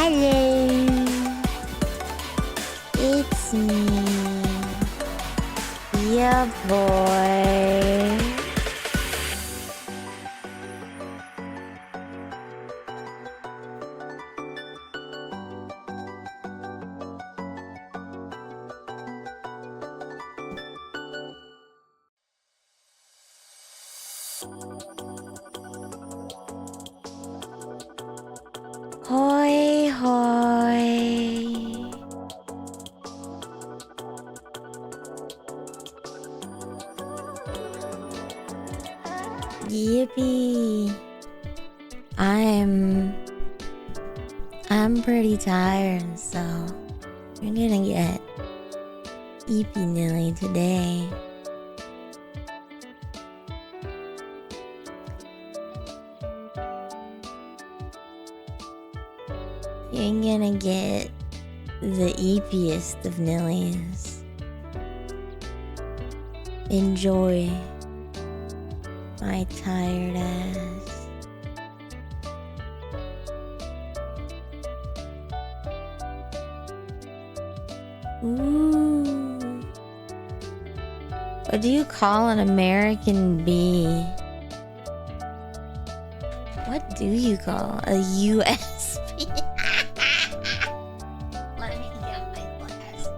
Hello, it's me, your boy. Hoi hoi. Yippee. I'm pretty tired, so you're gonna get eepy nilly today. You're gonna get the eepiest of nillies. Enjoy my tired ass. Ooh. What do you call an American bee? What do you call a USB? Let me get my glass.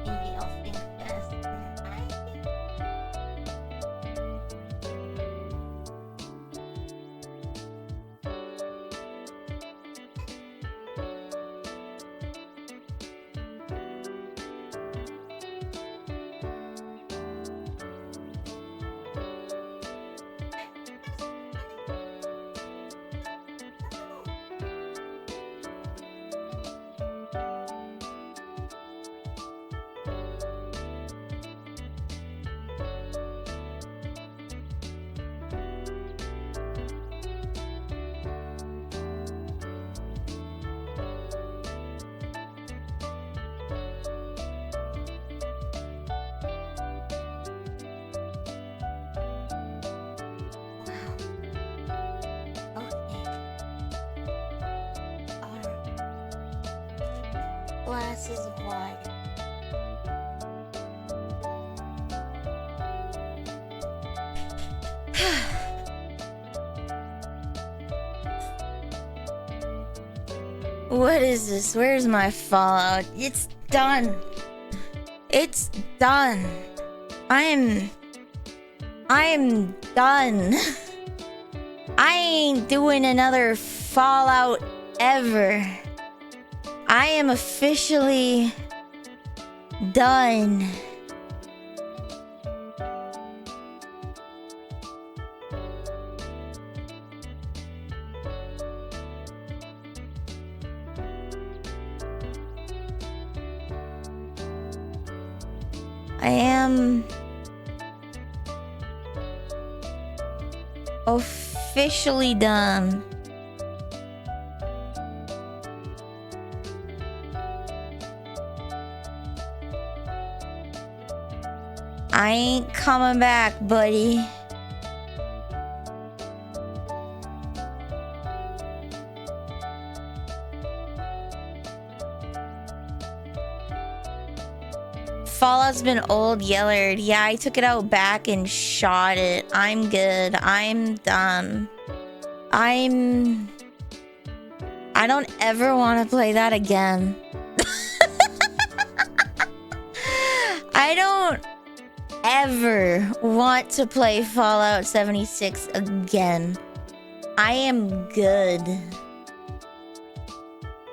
Maybe I'll think faster. Glasses of water. What is this? Where's my Fallout? It's done. It's done. I'm done. I ain't doing another Fallout ever. I am officially done. I am officially done. I ain't coming back, buddy. Fallout's been old yellered. Yeah, I took it out back and shot it. I'm good. I'm done. I don't ever want to play that again. I don't ever want to play Fallout 76 again. I am good.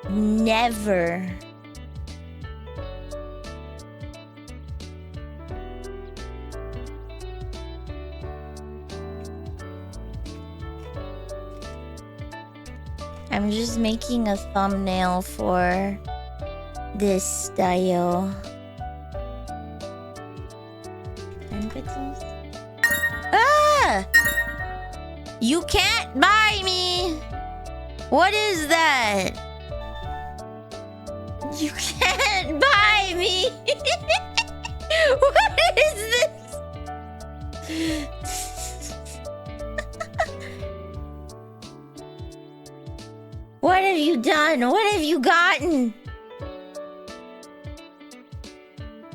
Never. I'm just making a thumbnail for this style. 10 pixels? Ah! You can't buy me! What is that? You can't buy me! What is this? What have you done? What have you gotten?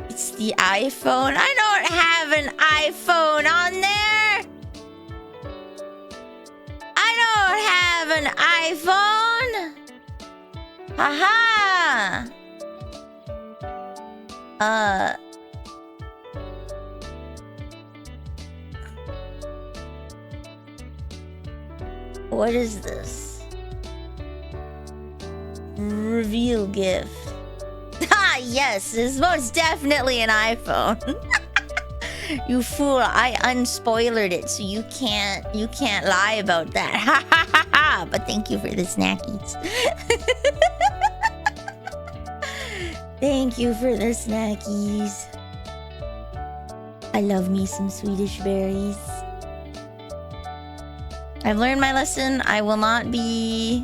It's the iPhone. I don't have an iPhone on there. I don't have an iPhone. Haha. What is this? Reveal gift. Ah, yes, it's most definitely an iPhone. You fool, I unspoilered it, so you can't lie about that. Ha ha ha ha. But thank you for the snackies. Thank you for the snackies. I love me some Swedish berries. I've learned my lesson. I will not be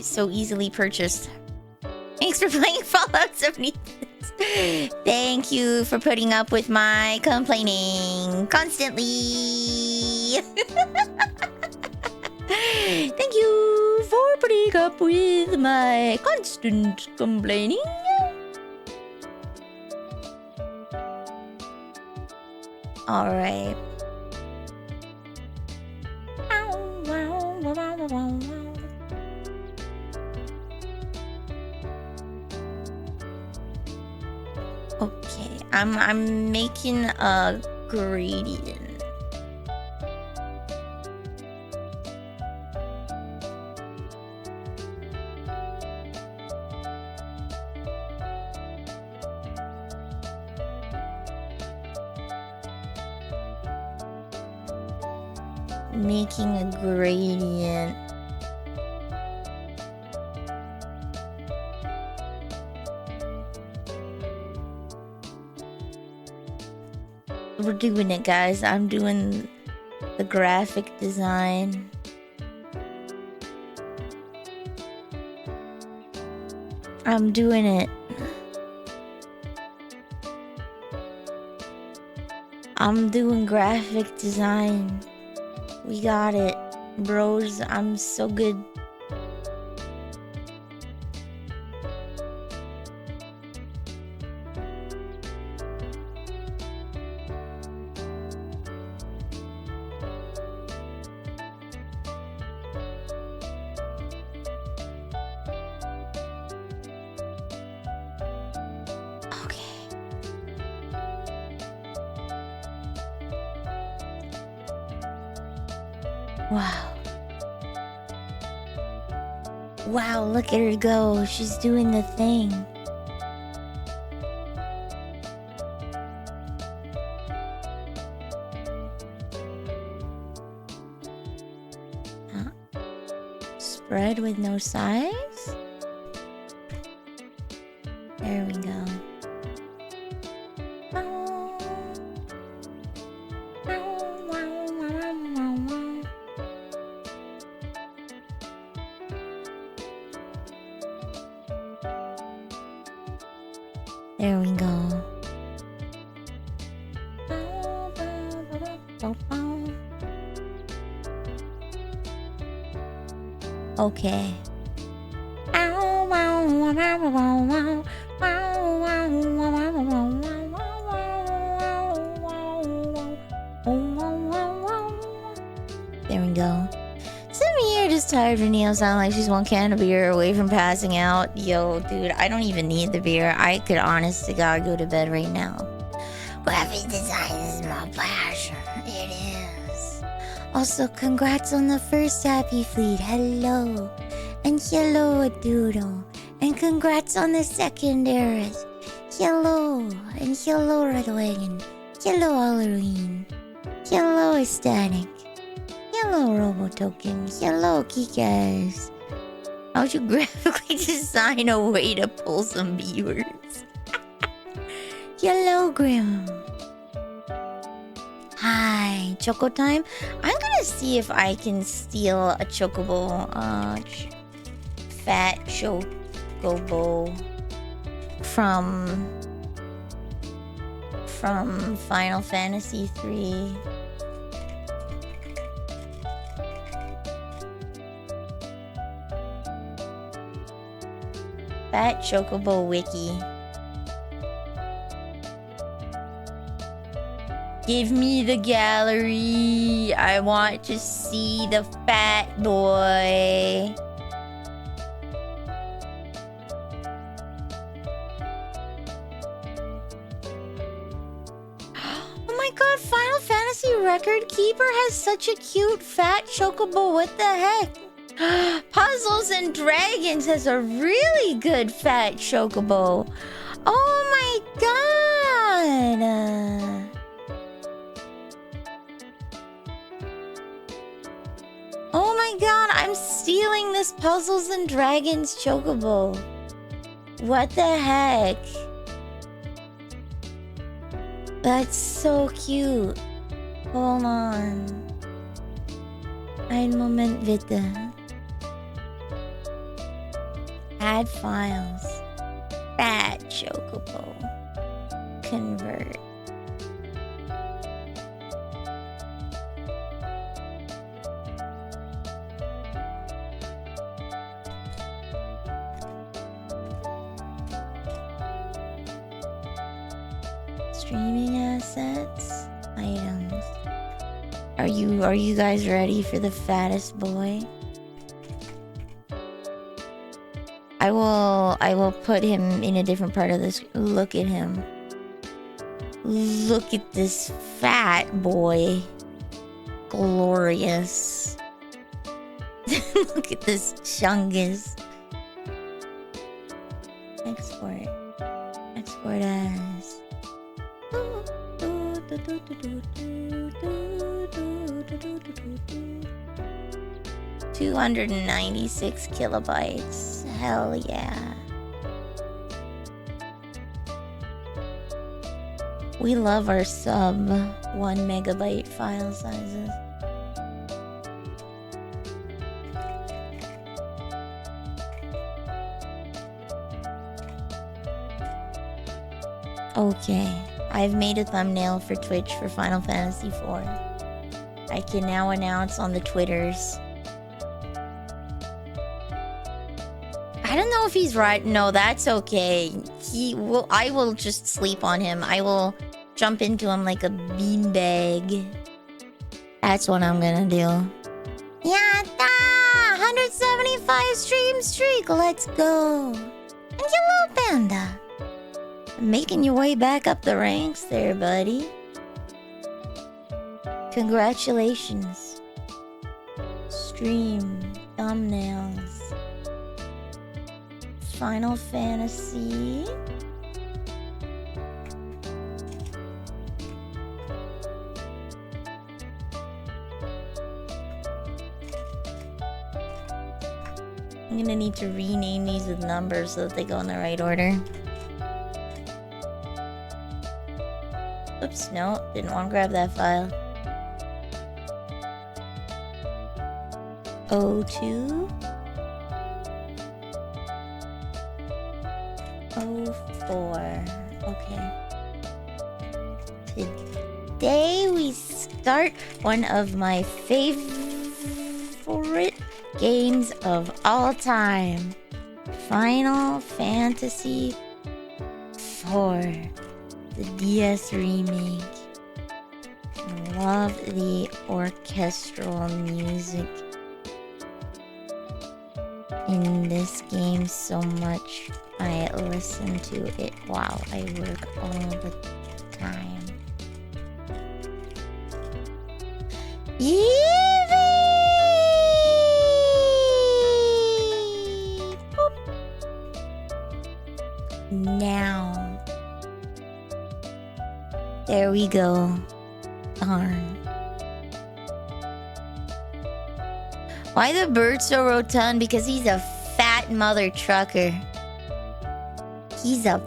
so easily purchased. Thanks for playing Fallout 76. Thank you for putting up with my complaining constantly. Thank you for putting up with my constant complaining. All right. Okay, I'm making a gradient. Making a gradient. We're doing it, guys. I'm doing the graphic design. I'm doing it. I'm doing graphic design. We got it, bros. I'm so good. Wow. Wow, look at her go. She's doing the thing. Huh? Spread with no size? There we go. There we go. Okay. and go. Simi here just tired for Neil, sound like she's one can of beer away from passing out. Yo, dude, I don't even need the beer. I could honest to God go to bed right now. Graphic design is my passion. It is. Also, congrats on the first Happy Fleet. Hello. And hello, Doodle. And congrats on the second Eris. Hello. And hello, Red Wagon. Hello, Halloween. Hello, Ecstatic. Hello, Robotoken. Hello, Kikas. How'd you graphically design a way to pull some viewers? Hello, Grim. Hi, Choco Time. I'm gonna see if I can steal a Chocobo, fat Chocobo from Final Fantasy 3. Fat Chocobo Wiki. Give me the gallery. I want to see the fat boy. Oh my god, Final Fantasy Record Keeper has such a cute fat chocobo. What the heck? Puzzles and Dragons has a really good fat chocobo. Oh my god. Oh my god, I'm stealing this Puzzles and Dragons chocobo. What the heck? That's so cute. Hold on. Ein Moment bitte. Add files. Fat chocobo. Convert. Streaming assets, items. Are you guys ready for the fattest boy? I will put him in a different part of this. Look at him. Look at this fat boy. Glorious. Look at this chungus. Export. Export as. 296 kilobytes. Hell yeah. We love our sub 1 megabyte file sizes. Okay, I've made a thumbnail for Twitch for Final Fantasy IV. I can now announce on the Twitters. I don't know if he's right. No, that's okay. I will just sleep on him. I will jump into him like a beanbag. That's what I'm gonna do. Yatta! 175 streak. Let's go. And hello, Panda. Making your way back up the ranks there, buddy. Congratulations. Stream. Thumbnails. Final Fantasy. I'm gonna need to rename these with numbers so that they go in the right order. Oops, no, didn't want to grab that file. O2. 04. Okay. Today we start one of my favorite games of all time. Final Fantasy IV. The DS remake. love the orchestral music in this game so much. I listen to it while I work all the time. Now. There we go. Darn. Why the bird so rotund? Because he's a fat mother trucker. He's a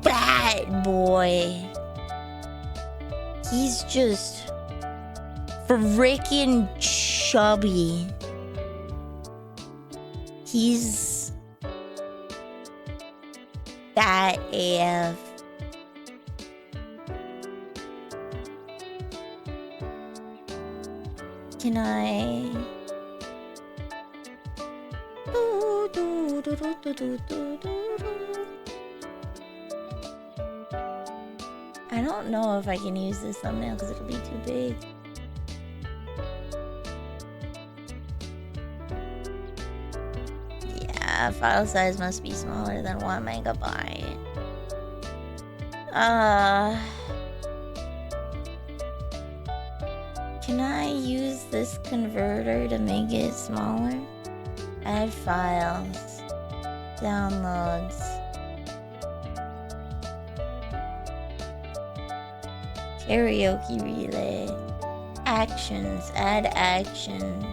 fat boy. He's just freaking chubby. He's fat AF. Can I? I don't know if I can use this thumbnail because it'll be too big. Yeah, file size must be smaller than 1 megabyte. Can I use this converter to make it smaller? Add files. Downloads. Karaoke relay. Actions. Add action.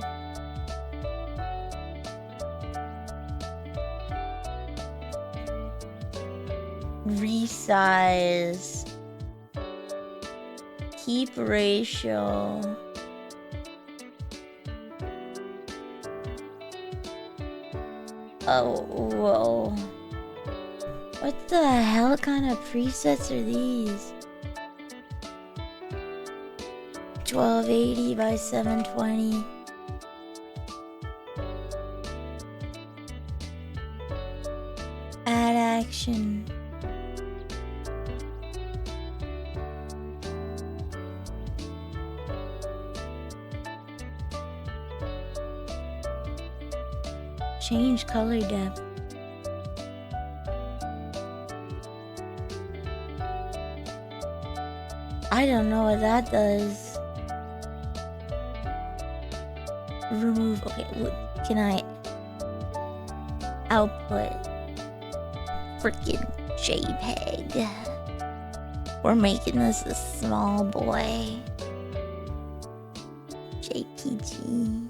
Resize. Keep ratio. Oh, whoa. What the hell kind of presets are these? 1280 by 720. Add action. Change color depth. I don't know what that does. Remove. Okay, can I output freaking JPEG? We're making this a small boy. JPG.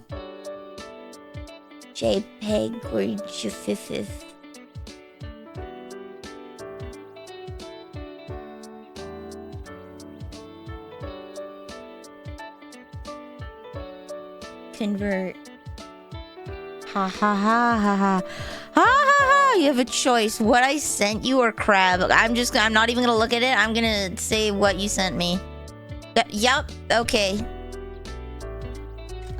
JPEG or JFIF. Convert. Ha ha ha ha ha. Ha ha ha. You have a choice. What I sent you or crab. I'm not even gonna look at it. I'm gonna say what you sent me. Yup. Okay.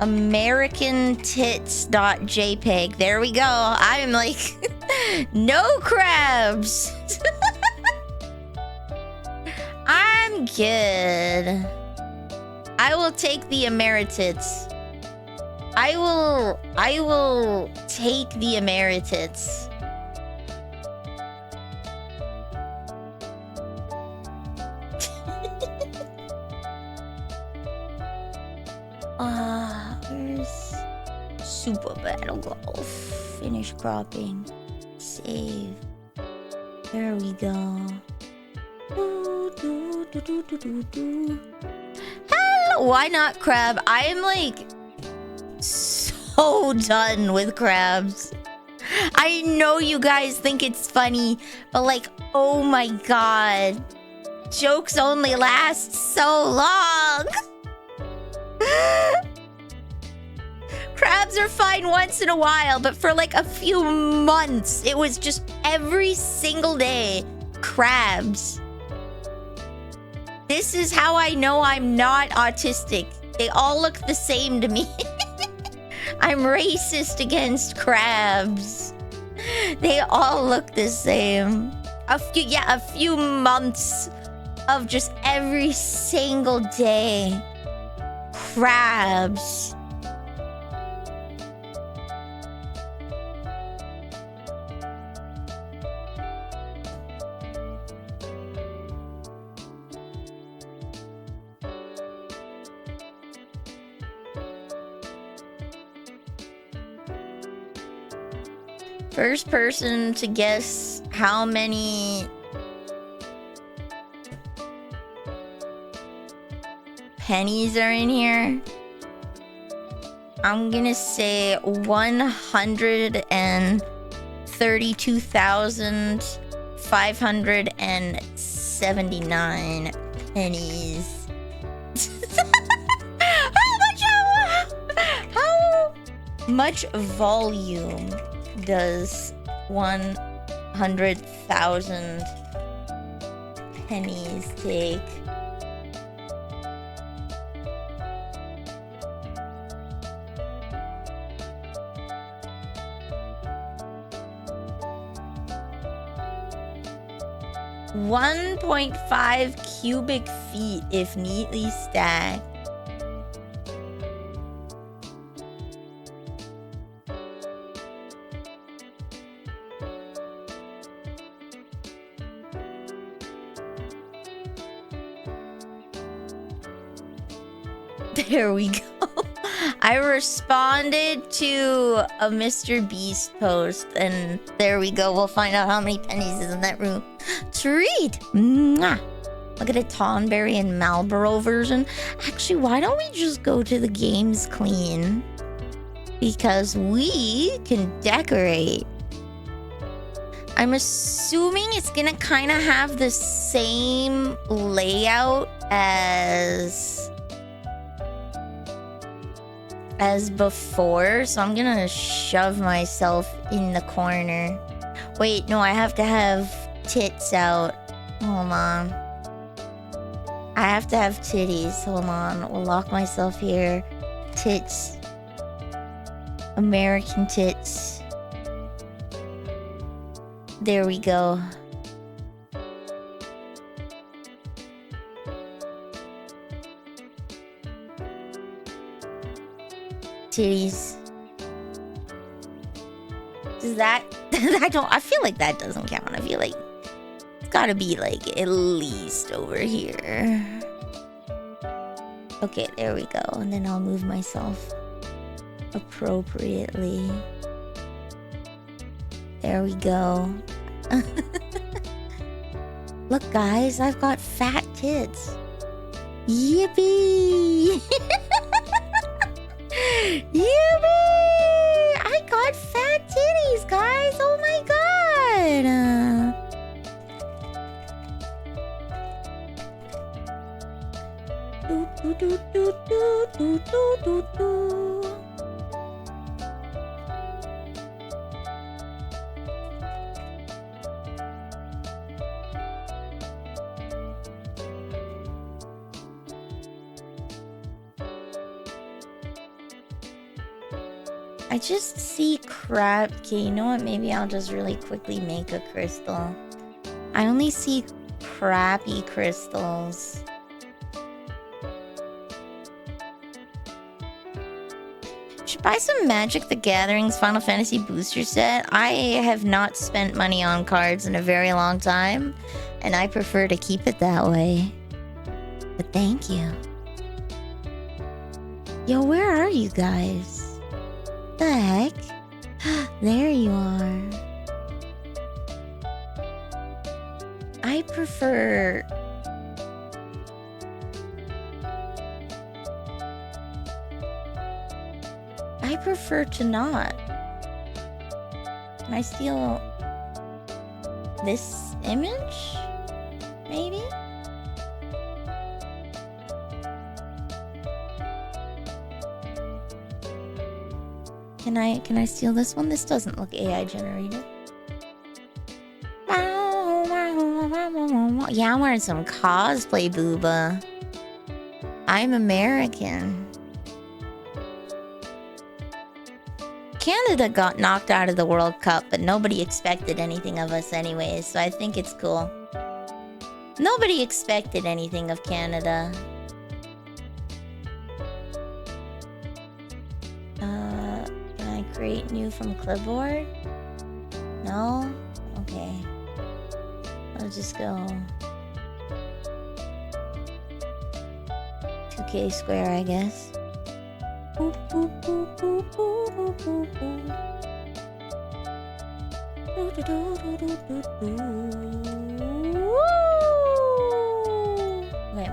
American tits.jpg. There we go. I'm like, no crabs. I'm good. I will take the Ameritits. I will take the Ameritits. Where's Super Battle Golf? Finish cropping. Save. There we go. Hello, why not crab? I am like so done with crabs. I know you guys think it's funny, but like, oh my god. Jokes only last so long. Crabs are fine once in a while, but for like a few months, it was just every single day crabs. This is how I know I'm not autistic. They all look the same to me. I'm racist against crabs. They all look the same. A few months of just every single day crabs. First person to guess how many pennies are in here, I'm gonna say 132,579 pennies. How much volume does 100,000 pennies take? .5 cubic feet if neatly stacked. There we go. I responded to a Mr. Beast post, and there we go. We'll find out how many pennies is in that room. Treat! Mwah. Look at a Tonberry and Marlboro version. Actually, why don't we just go to the games clean? Because we can decorate. I'm assuming it's gonna kind of have the same layout as before, so I'm gonna shove myself in the corner. Wait, no, I have to have tits out. Hold on. I have to have titties. Hold on. We'll lock myself here. Tits. American tits. There we go. Titties. Does that... I feel like that doesn't count. I feel like it's gotta be like at least over here. Okay, there we go. And then I'll move myself appropriately. There we go. Look, guys, I've got fat tits. Yippee! Yippee! I got fat titties, guys! Oh my god! I just see crab. Okay, you know what? Maybe I'll just really quickly make a crystal. I only see crappy crystals. Should buy some Magic the Gathering's Final Fantasy booster set. I have not spent money on cards in a very long time, and I prefer to keep it that way. But thank you. Yo, where are you guys? The heck? There you are. I prefer... to not. Can I steal this image? Maybe? Can I steal this one? This doesn't look AI generated. Yeah, I'm wearing some cosplay booba. I'm American. Canada got knocked out of the World Cup, but nobody expected anything of us anyways, so I think it's cool. Nobody expected anything of Canada. Can I create new from clipboard? No? Okay. I'll just go 2K square, I guess. Boop, boop, boop, boop, boop, boop, boop, boop. Do, do, do, do, do, do, do. Woo! Okay.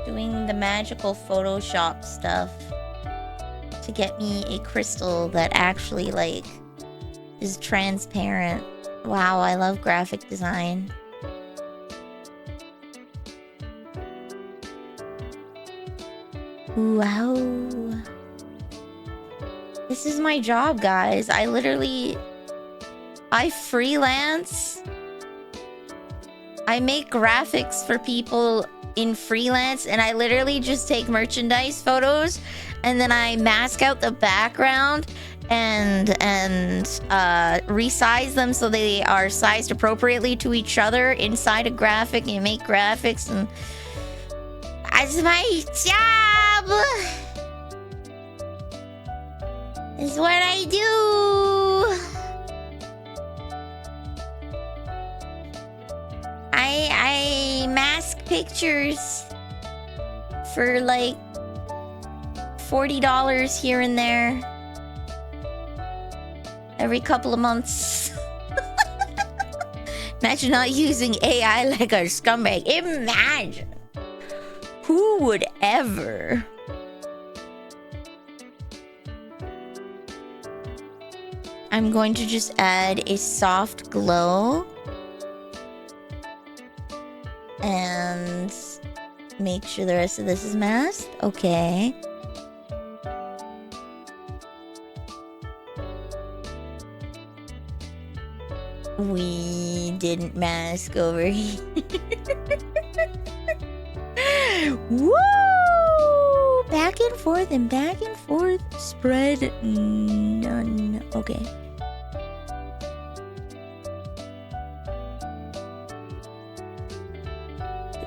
Doing the magical Photoshop stuff to get me a crystal that actually, like, is transparent. Wow, I love graphic design. Wow. This is my job, guys. I freelance. I make graphics for people in freelance, and I literally just take merchandise photos and then I mask out the background and resize them so they are sized appropriately to each other inside a graphic, and make graphics, and that's my job. Is what I do. I mask pictures for like $40 here and there every couple of months. Imagine not using AI like a scumbag. Imagine. Who would ever? I'm going to just add a soft glow and make sure the rest of this is masked. Okay. We didn't mask over here. Woo! Back and forth and back and forth. Spread none. Okay.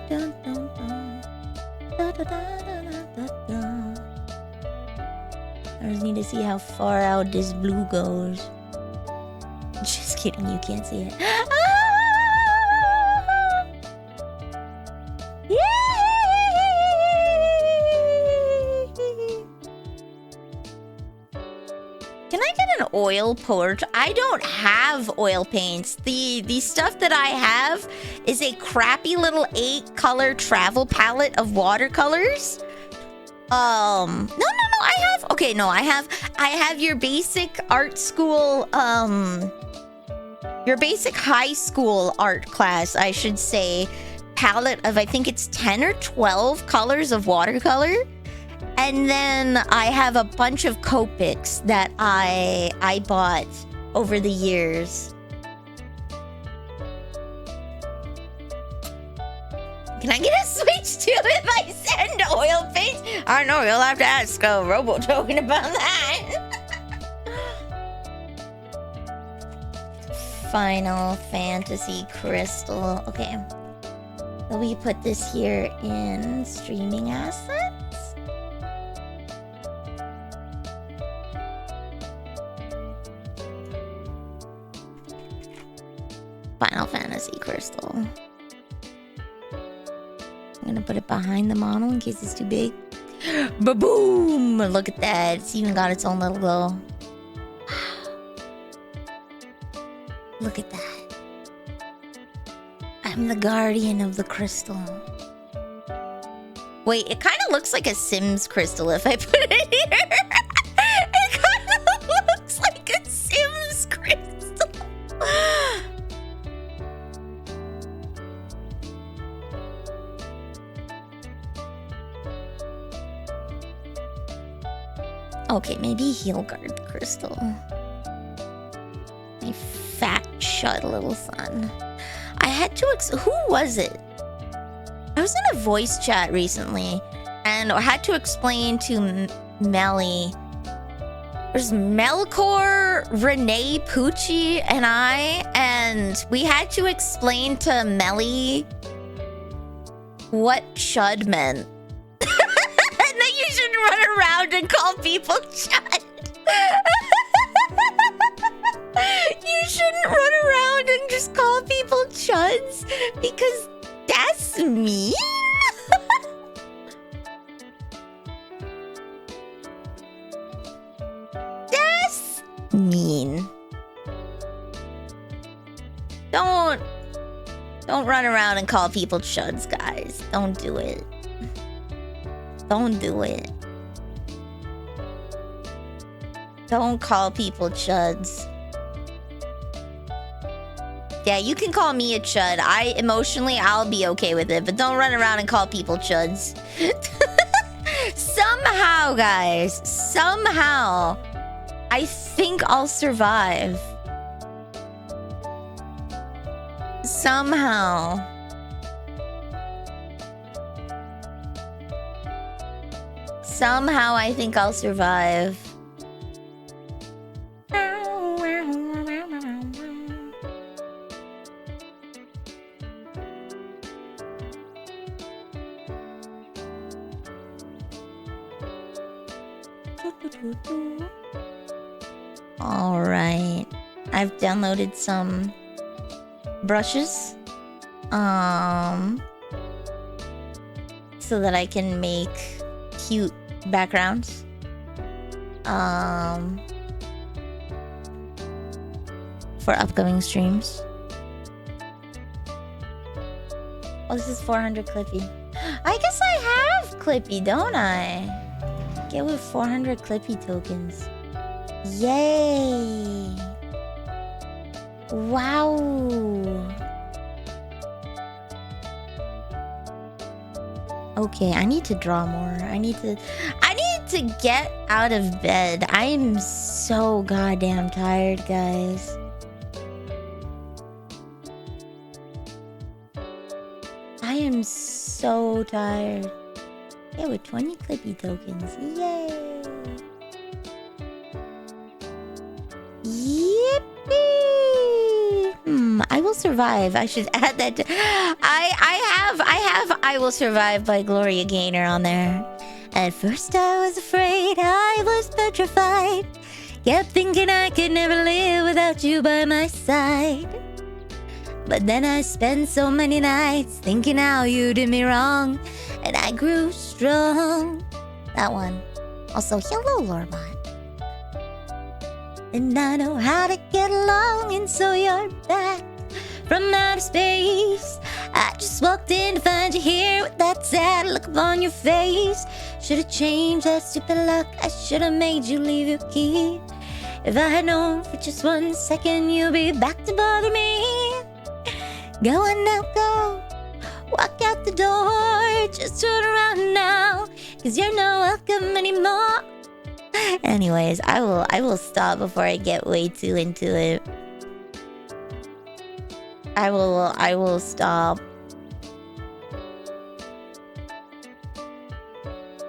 Dun, dun, dun. Da, da, da, da, da, da. I just need to see how far out this blue goes. Just kidding, you can't see it. Can I get an oil port? I don't have oil paints. The stuff that I have is a crappy little 8-color travel palette of watercolors. No, I have. Okay, no, I have your basic art school, your basic high school art class, I should say, palette of, I think it's 10 or 12 colors of watercolor. And then I have a bunch of Copics that I bought over the years. Can I get a Switch too if I send oil paints? I don't know, you'll have to ask Robo Token about that. Final Fantasy Crystal. Okay. So we put this here in streaming assets. Final Fantasy Crystal. I'm gonna put it behind the model in case it's too big. Ba-boom! Look at that. It's even got its own little glow. Look at that. I'm the guardian of the crystal. Wait, it kind of looks like a Sims crystal if I put it here. It kind of looks like a Sims crystal. Okay, maybe Heelguard crystal. My fat, shut little son. I had to who was it? I was in a voice chat recently, and I had to explain to Melly. There's Melkor, Renee, Poochie, and we had to explain to Melly what Shud meant. You shouldn't run around and call people chud. You shouldn't run around and just call people chuds because that's mean. That's mean. Don't run around and call people chuds, guys. Don't do it. Don't do it. Don't call people chuds. Yeah, you can call me a chud. I'll be okay with it, but don't run around and call people chuds. Somehow, guys, somehow, I think I'll survive. Somehow. Somehow, I think I'll survive. All right, I've downloaded some brushes, so that I can make cute backgrounds. For upcoming streams. Oh, this is 400 Clippy. I guess I have Clippy, don't I? Get with 400 Clippy tokens. Yay! Wow! Okay, I need to draw more. I need to get out of bed. I am so goddamn tired, guys. I am so tired. Yeah, with 20 Clippy tokens. Yay! Yippee! I will survive. I should add that. I have I Will Survive by Gloria Gaynor on there. At first I was afraid, I was petrified. Kept thinking I could never live without you by my side. But then I spent so many nights thinking how you did me wrong, and I grew strong. That one. Also, hello, Lorbot. And I know how to get along, and so you're back from outer space. I just walked in to find you here with that sad look upon your face. Should've changed that stupid luck. I should've made you leave your key. If I had known for just 1 second you'll be back to bother me. Go on now, go. Walk out the door. Just turn around now, 'cause you're not welcome anymore. Anyways, I will stop before I get way too into it. I will stop.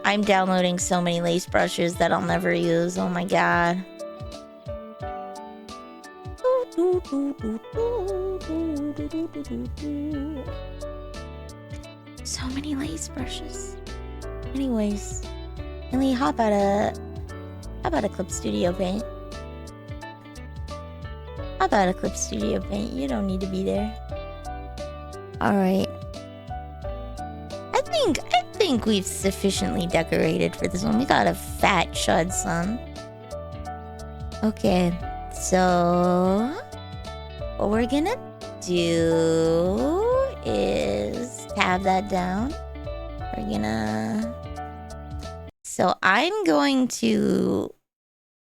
I'm downloading so many lace brushes that I'll never use. Oh my god. So many lace brushes. Anyways, Millie, how about a Clip Studio Paint? How about a Clip Studio Paint? You don't need to be there. Alright. I think we've sufficiently decorated for this one. We got a fat chud, son. Okay, so what we're gonna do is tab that down. We're gonna... So I'm going to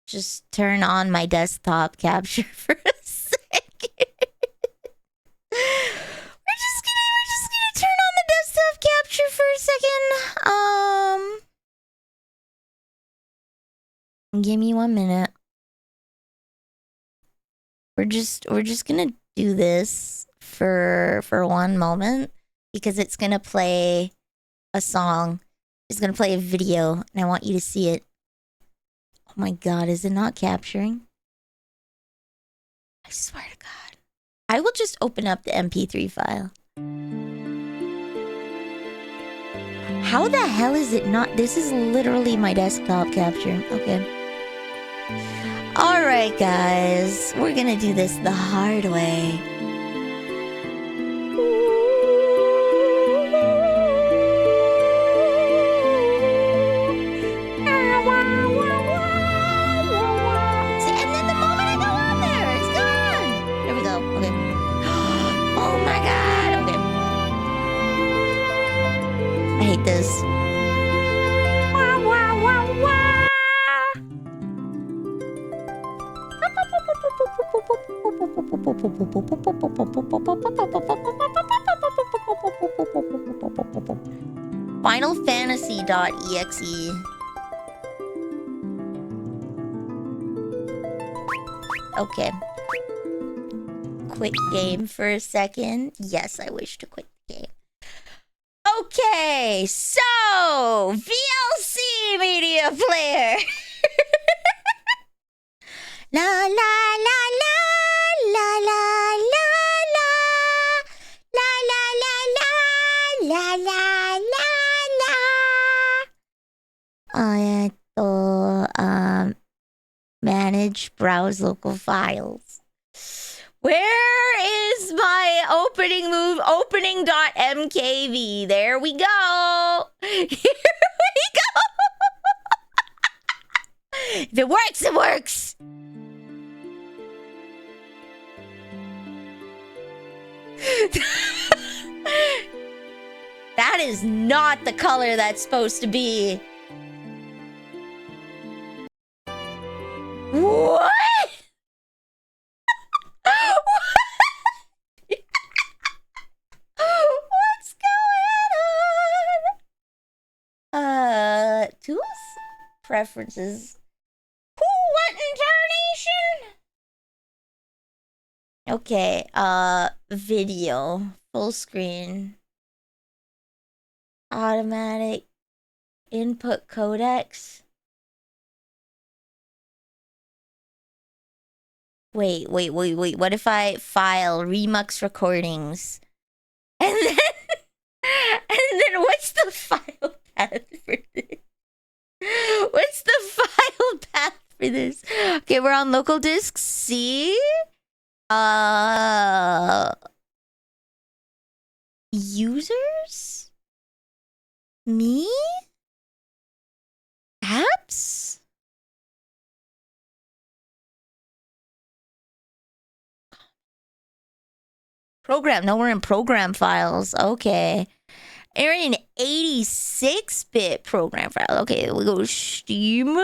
just turn on my desktop capture for a second. We're just gonna turn on the desktop capture for a second. Give me 1 minute. We're just gonna do this for 1 moment because it's gonna play a song. It's gonna play a video and I want you to see it. Oh my god, is it not capturing? I swear to god. I will just open up the MP3 file. How the hell is it not? This is literally my desktop capture. Okay. Alright, guys. We're gonna do this the hard way. And then the moment I go on there, it's gone. There we go. Okay. Oh my god. Okay. I hate this. FinalFantasy.exe. Okay. Quit game for a second. Yes, I wish to quit the game. Okay, so VLC media player. La la la la la la la la la la la la la la. Manage browse local files. Where is my opening move? Opening.mkv. There we go. Here we go. If it works, it works. That is not the color that's supposed to be. What? What's going on? Tools? Preferences. What incarnation? Okay, video. Full screen. Automatic input codecs. Wait. What if I file Remux recordings? And then what's the file path for this? What's the file path for this? Okay, we're on local disk C. Users? Me? Apps? Program. No, we're in program files. Okay. We're in 86-bit program file. Okay, we go Steam.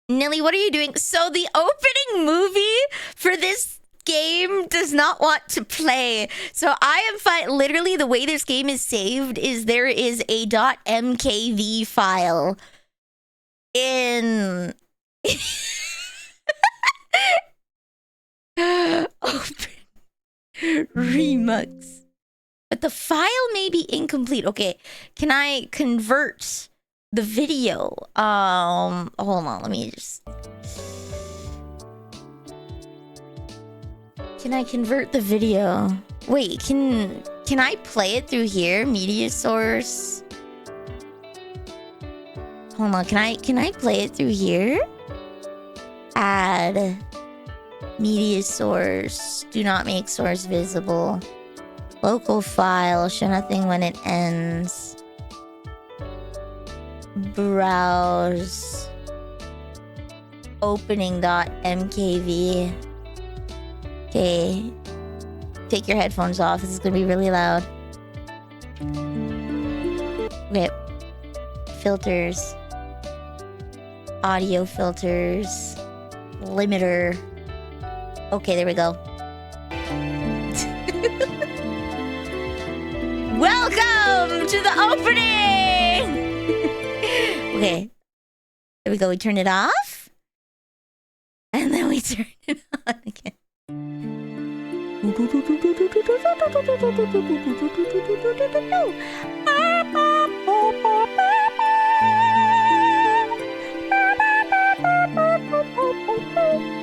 Nilly, what are you doing? So the opening movie for this game does not want to play. So I am fine. Literally, the way this game is saved is there is a .mkv file in open Remux. But the file may be incomplete. Okay, can I convert the video? Hold on, let me just... Can I convert the video? Wait, can I play it through here? Media source. Hold on, can I play it through here? Add media source. Do not make source visible. Local file. Show nothing when it ends. Browse. Opening.mkv. Okay. Take your headphones off. This is gonna be really loud. Okay. Filters. Audio filters. Limiter. Okay, there we go. Welcome to the opening! Okay. There we go. We turn it off. And then we turn it on again.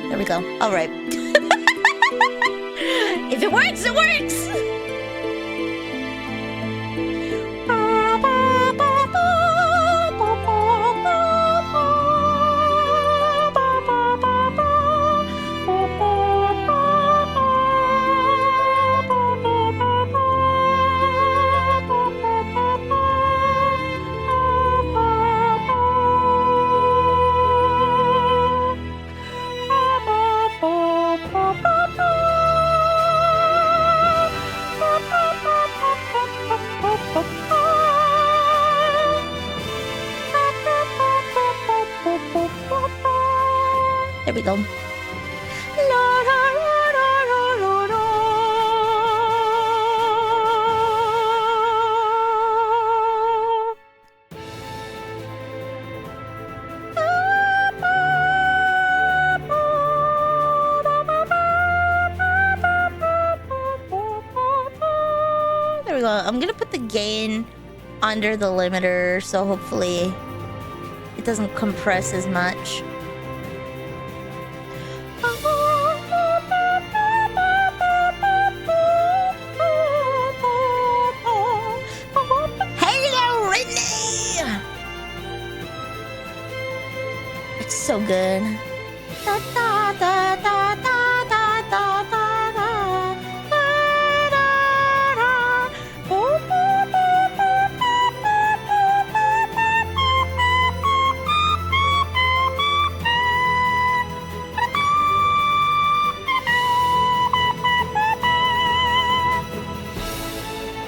There we go. All right. If it works, it works! There we go. There we go. I'm gonna put the gain under the limiter, so hopefully it doesn't compress as much. So good. Da, da, da, da, da, da, da, da, da.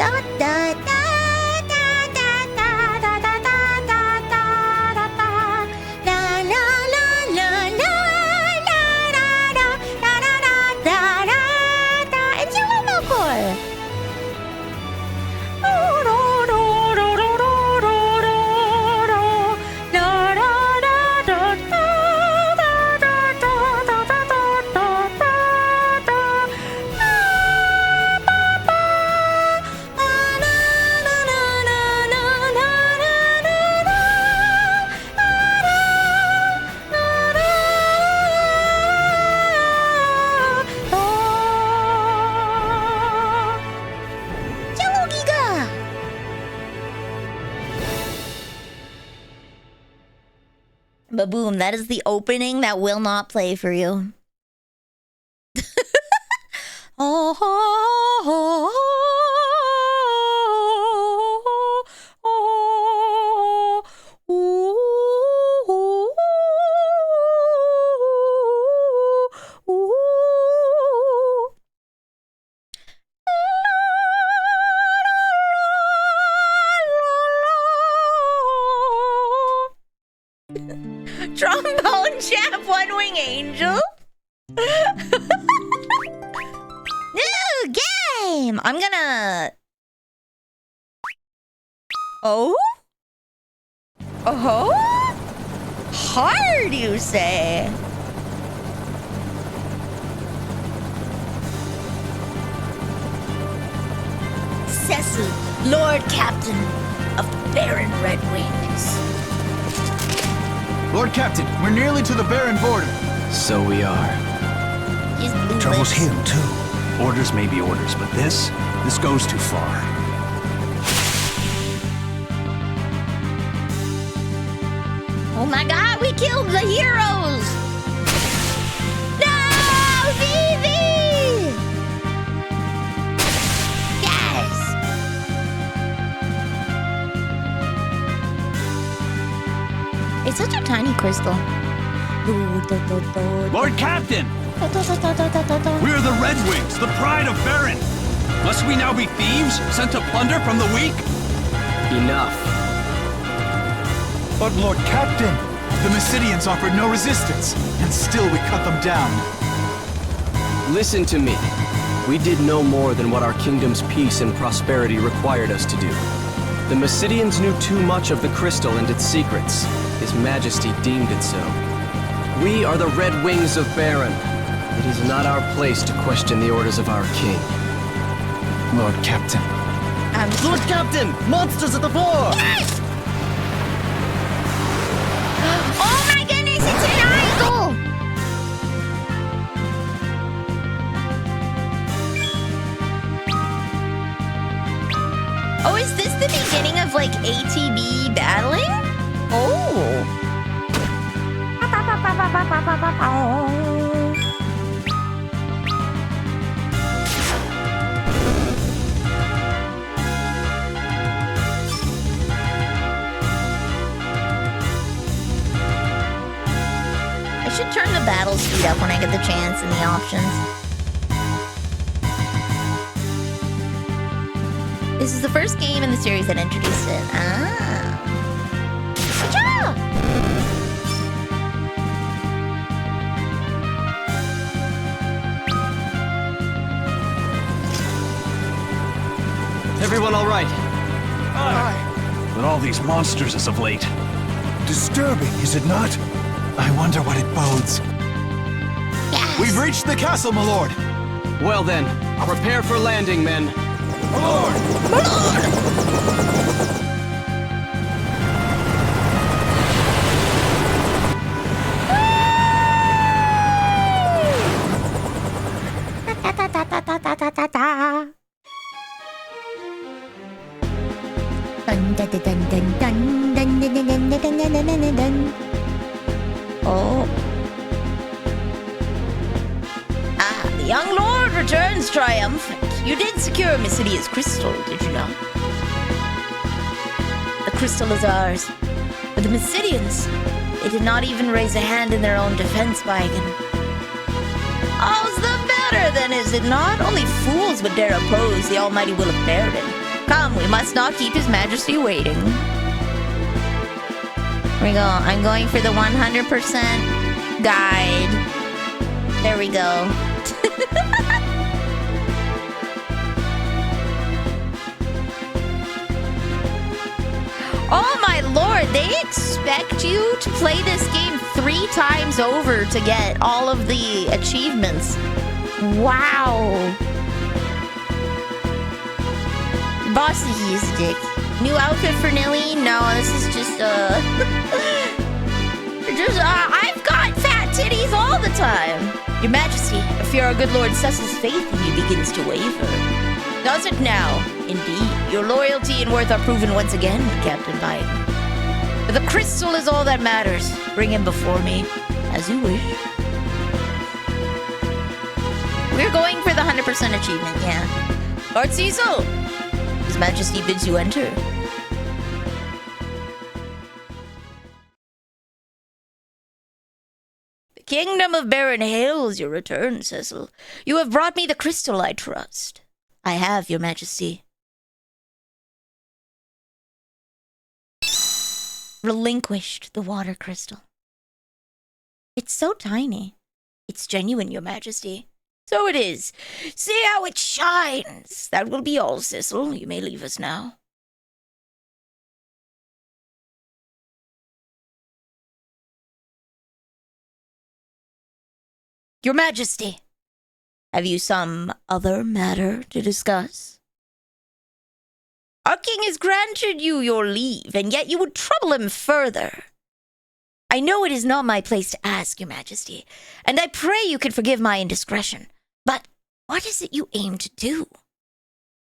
Da, da, da. But boom, that is the opening that will not play for you. Oh, oh, oh, oh, oh, oh, oh. Trombone Champ, One Wing Angel. New game. I'm gonna. Oh? Oh? Hard, you say? Cecil, Lord Captain of the Baron Red Wings. Lord Captain, we're nearly to the Baron border. So we are. Trouble's him, too. Orders may be orders, but this goes too far. Oh my god, we killed the heroes! No! Vivi! Yes! It's such a tiny crystal. Lord Captain! We're the Red Wings, the pride of Baron! Must we now be thieves, sent to plunder from the weak? Enough. But Lord Captain, the Mysidians offered no resistance, and still we cut them down. Listen to me. We did no more than what our kingdom's peace and prosperity required us to do. The Mysidians knew too much of the crystal and its secrets. His Majesty deemed it so. We are the Red Wings of Baron. It is not our place to question the orders of our king. Lord Captain. Lord Captain! Monsters at the fore! Yes! Oh my goodness, it's an idol! like ATB battling? Oh. I should turn the battle speed up when I get the chance in the options. This is the first game in the series that introduced it. Ah. Good job! Everyone all right? But all these monsters as of late. Disturbing, is it not? I wonder what it bodes. Yes. We've reached the castle, my lord. Well then, prepare for landing, men. My lord! My lord! Oh. Ah, the young lord returns triumphant. You did secure Miss Lydia's crystal, did you not? The crystal is ours. But the Mysidians, they did not even raise a hand in their own defense, wagon. All's the better, then, is it not? Only fools would dare oppose the almighty will of Baron. Come, we must not keep his majesty waiting. Here we go. I'm going for the 100% guide. There we go. Oh my lord, they expect you to play this game 3 times over to get all of the achievements. Wow. Bossy, he's a dick. New outfit for Nilly? No, this is just, I've got fat titties all the time. Your Majesty, I fear our good Lord Cecil's faith in you begins to waver. Does it now? Indeed. Your loyalty and worth are proven once again, Captain Biden. But the crystal is all that matters. Bring him before me, as you wish. We're going for the 100% achievement, yeah. Lord Cecil! His Majesty bids you enter. The Kingdom of Baron hails your return, Cecil. You have brought me the crystal, I trust. I have, Your Majesty. Relinquished the water crystal. It's so tiny. It's genuine, Your Majesty. So it is. See how it shines. That will be all, Cecil. You may leave us now. Your Majesty, have you some other matter to discuss? Our king has granted you your leave, and yet you would trouble him further. I know it is not my place to ask, Your Majesty, and I pray you can forgive my indiscretion. But what is it you aim to do?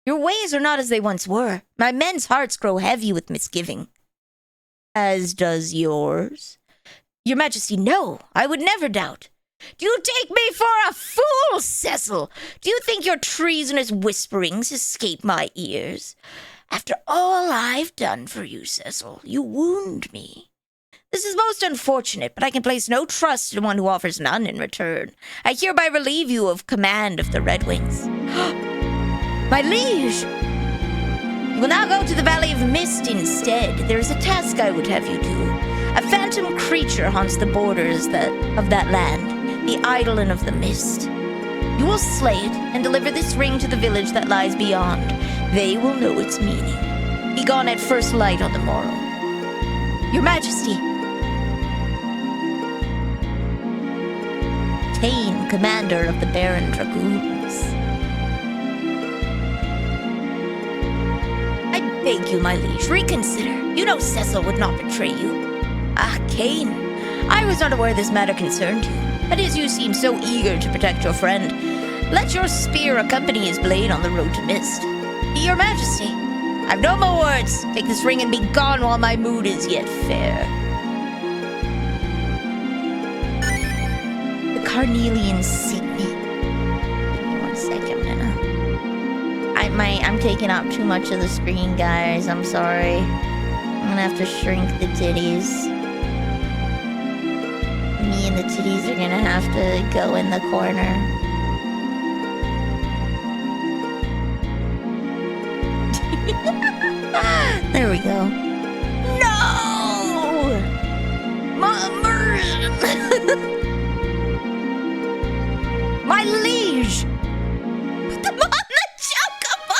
Your ways are not as they once were. My men's hearts grow heavy with misgiving. As does yours. Your Majesty, no, I would never doubt. Do you take me for a fool, Cecil? Do you think your treasonous whisperings escape my ears? After all I've done for you, Cecil, you wound me. This is most unfortunate, but I can place no trust in one who offers none in return. I hereby relieve you of command of the Red Wings. My liege! You will now go to the Valley of Mist instead. There is a task I would have you do. A phantom creature haunts the borders of that land, the Eidolon of the Mist. You will slay it and deliver this ring to the village that lies beyond. They will know its meaning. Be gone at first light on the morrow. Your Majesty. Kane, commander of the Baron Dragoons. I beg you, my liege, reconsider. You know Cecil would not betray you. Ah, Kane, I was not aware this matter concerned you. But as you seem so eager to protect your friend, let your spear accompany his blade on the road to Mist. Your Majesty, I've no more words. Take this ring and be gone while my mood is yet fair. The carnelian signet. Give me 1 second, I'm taking up too much of the screen, guys. I'm sorry. I'm gonna have to shrink the titties. Me and the titties are gonna have to go in the corner. There we go. No! My immersion! My liege! Put them on the chocobo!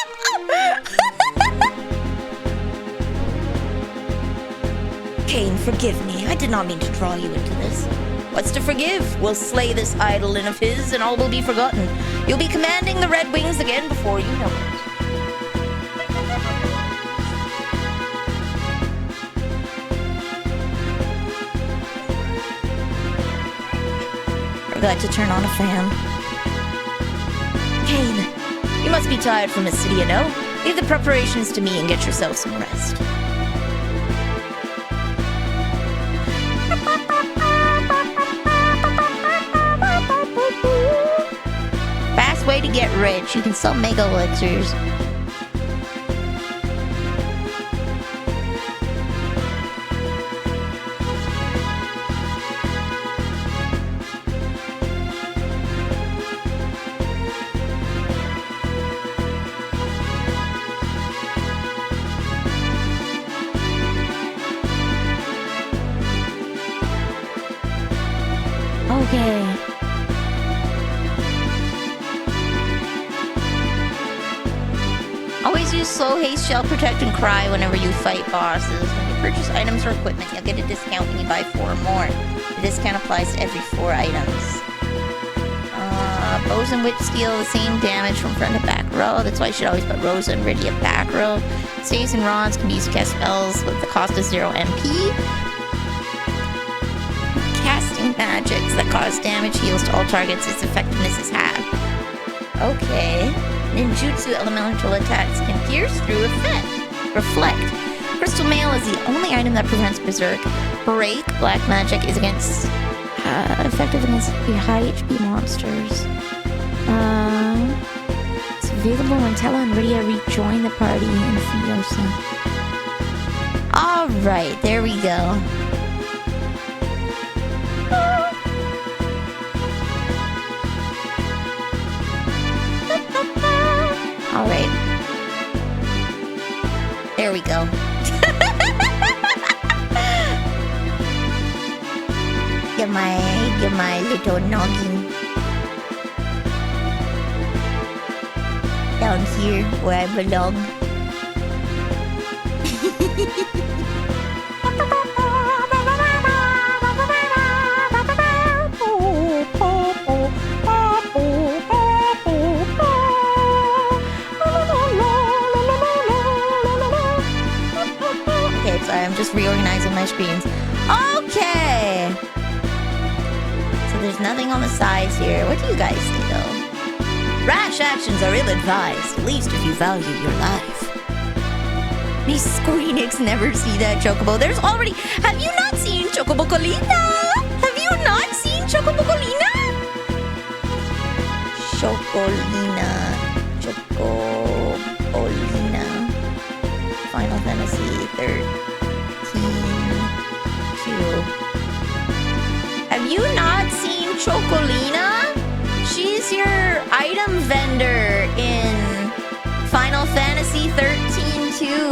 Cain, forgive me. I did not mean to draw you into this. What's to forgive? We'll slay this idol of his and all will be forgotten. You'll be commanding the Red Wings again before you know it. Forgot to turn on a fan. Cain, you must be tired from the city, no? Leave the preparations to me and get yourself some rest. Fast way to get rich. You can sell mega elixirs. Okay. Always use slow haste, shell protect, and cry whenever you fight bosses. When you purchase items or equipment, you'll get a discount when you buy 4 or more. The discount applies to every 4 items. Bows and whips deal the same damage from front to back row. That's why you should always put Rosa and Rydia back row. Staves and rods can be used to cast spells with the cost of 0 MP. Casting magics that cause damage heals to all targets. Its effectiveness is half. Okay. Ninjutsu elemental attacks can pierce through reflect. Crystal mail is the only item that prevents berserk. Break black magic is effective against high HP monsters. It's available when Tella and Rydia rejoin the party in Fiosa. Alright, there we go. Alright. There we go. Get my little noggin down here where I belong. Okay, sorry, I'm just reorganizing my screens. Okay. So there's nothing on the sides here. What do you guys say, though? Rash actions are ill-advised, at least if you value your life. Me Squeenix never see that Chocobo. There's already... Have you not seen Chocobo Colina? Have you not seen Chocobo Colina? Chocolina. Chocobolina. Final Fantasy 13. 2. Have you not seen Chocolina? She's your item vendor in Final Fantasy 13 too.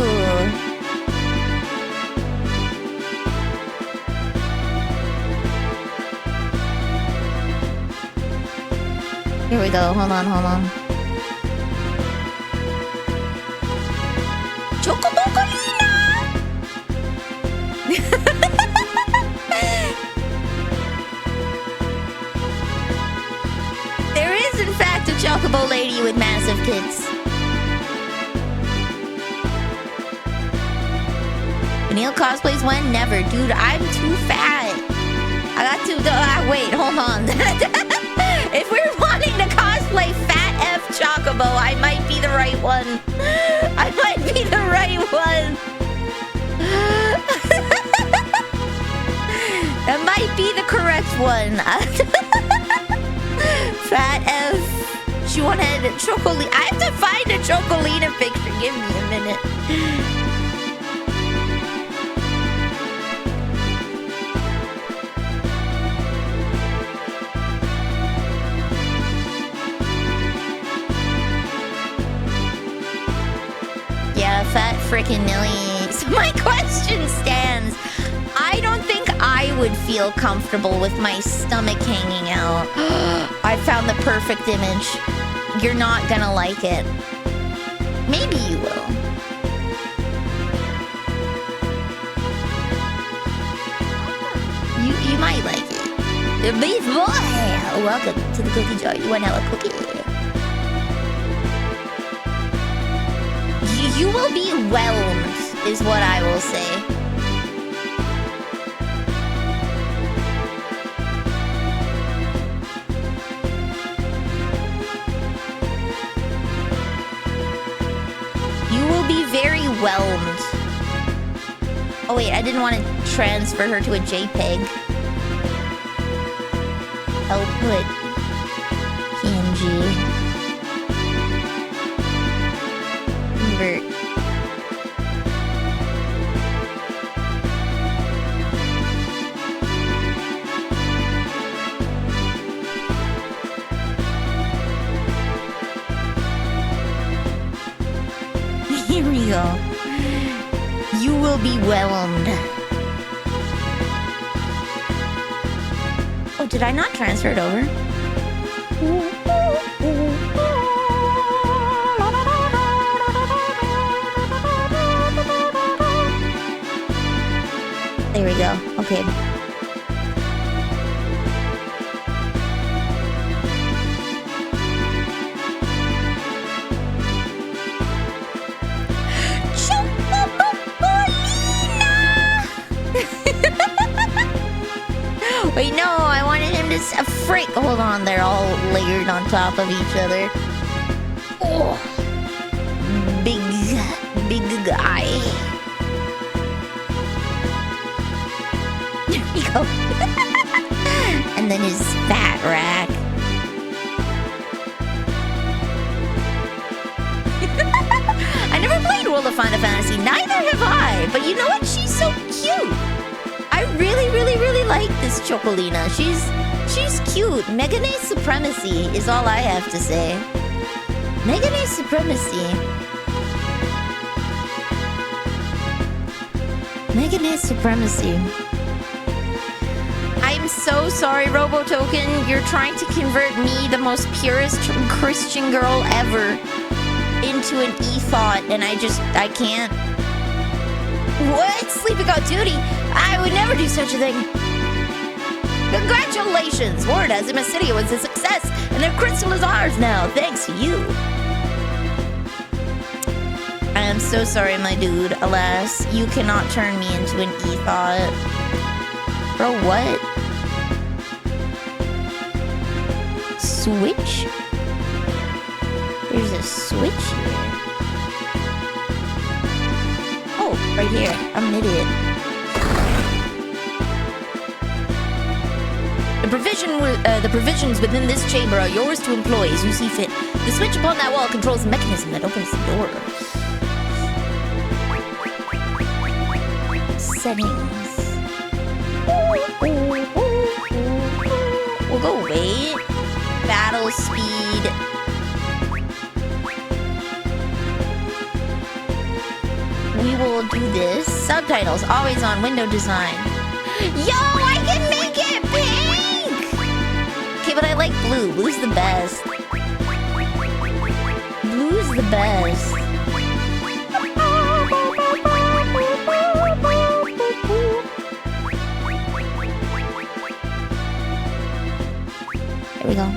Here we go. Hold on. Chocobocolina! There is, in fact, a Chocobo lady with massive tits. Vanille cosplays when? Never. Dude, I'm too fat. I got to... wait, hold on. If we're wanting to cosplay Fat F Chocobo, I might be the right one. I might be be the right one. That might be the correct one. Fat F. She wanted Chocolina. I have to find a Chocolina picture. Give me a minute. Yeah, fat frickin' Nilly. So my question stands. I don't think I would feel comfortable with my stomach hanging out. I found the perfect image. You're not gonna like it. Maybe you will. You might like it. The beef boy! Welcome to the cookie jar. You want to have a cookie? You will be whelmed, is what I will say. You will be very whelmed. Oh wait, I didn't want to transfer her to a JPEG. Output PNG. Convert. Here we go. You will be whelmed. Oh, did I not transfer it over? There we go. Okay. Wait, no, I wanted him to freak. Hold on, they're all layered on top of each other. Oh, big guy. There we go. And then his fat rack. I never played World of Final Fantasy. Neither have I. But you know what? She's so cute. I really like this Chocolina. She's cute. Megane supremacy is all I have to say. Megane supremacy. Megane supremacy. I'm so sorry, Robotoken. You're trying to convert me, the most purest Christian girl ever, into an e-thought, and I can't. What? Sleeping on duty? I would never do such a thing. Congratulations! Word as Imasidia was a success, and their crystal is ours now, thanks to you. I am so sorry, my dude. Alas, you cannot turn me into an e-thought. Bro, what? Switch? There's a switch here. Oh, right here. I'm an idiot. The provisions within this chamber are yours to employ as you see fit. The switch upon that wall controls the mechanism that opens the door. Settings. We'll go wait. Battle speed. We will do this. Subtitles, always on window design. Yo, I can make it pink! Okay, but I like blue. Blue's the best. Blue's the best. There we go.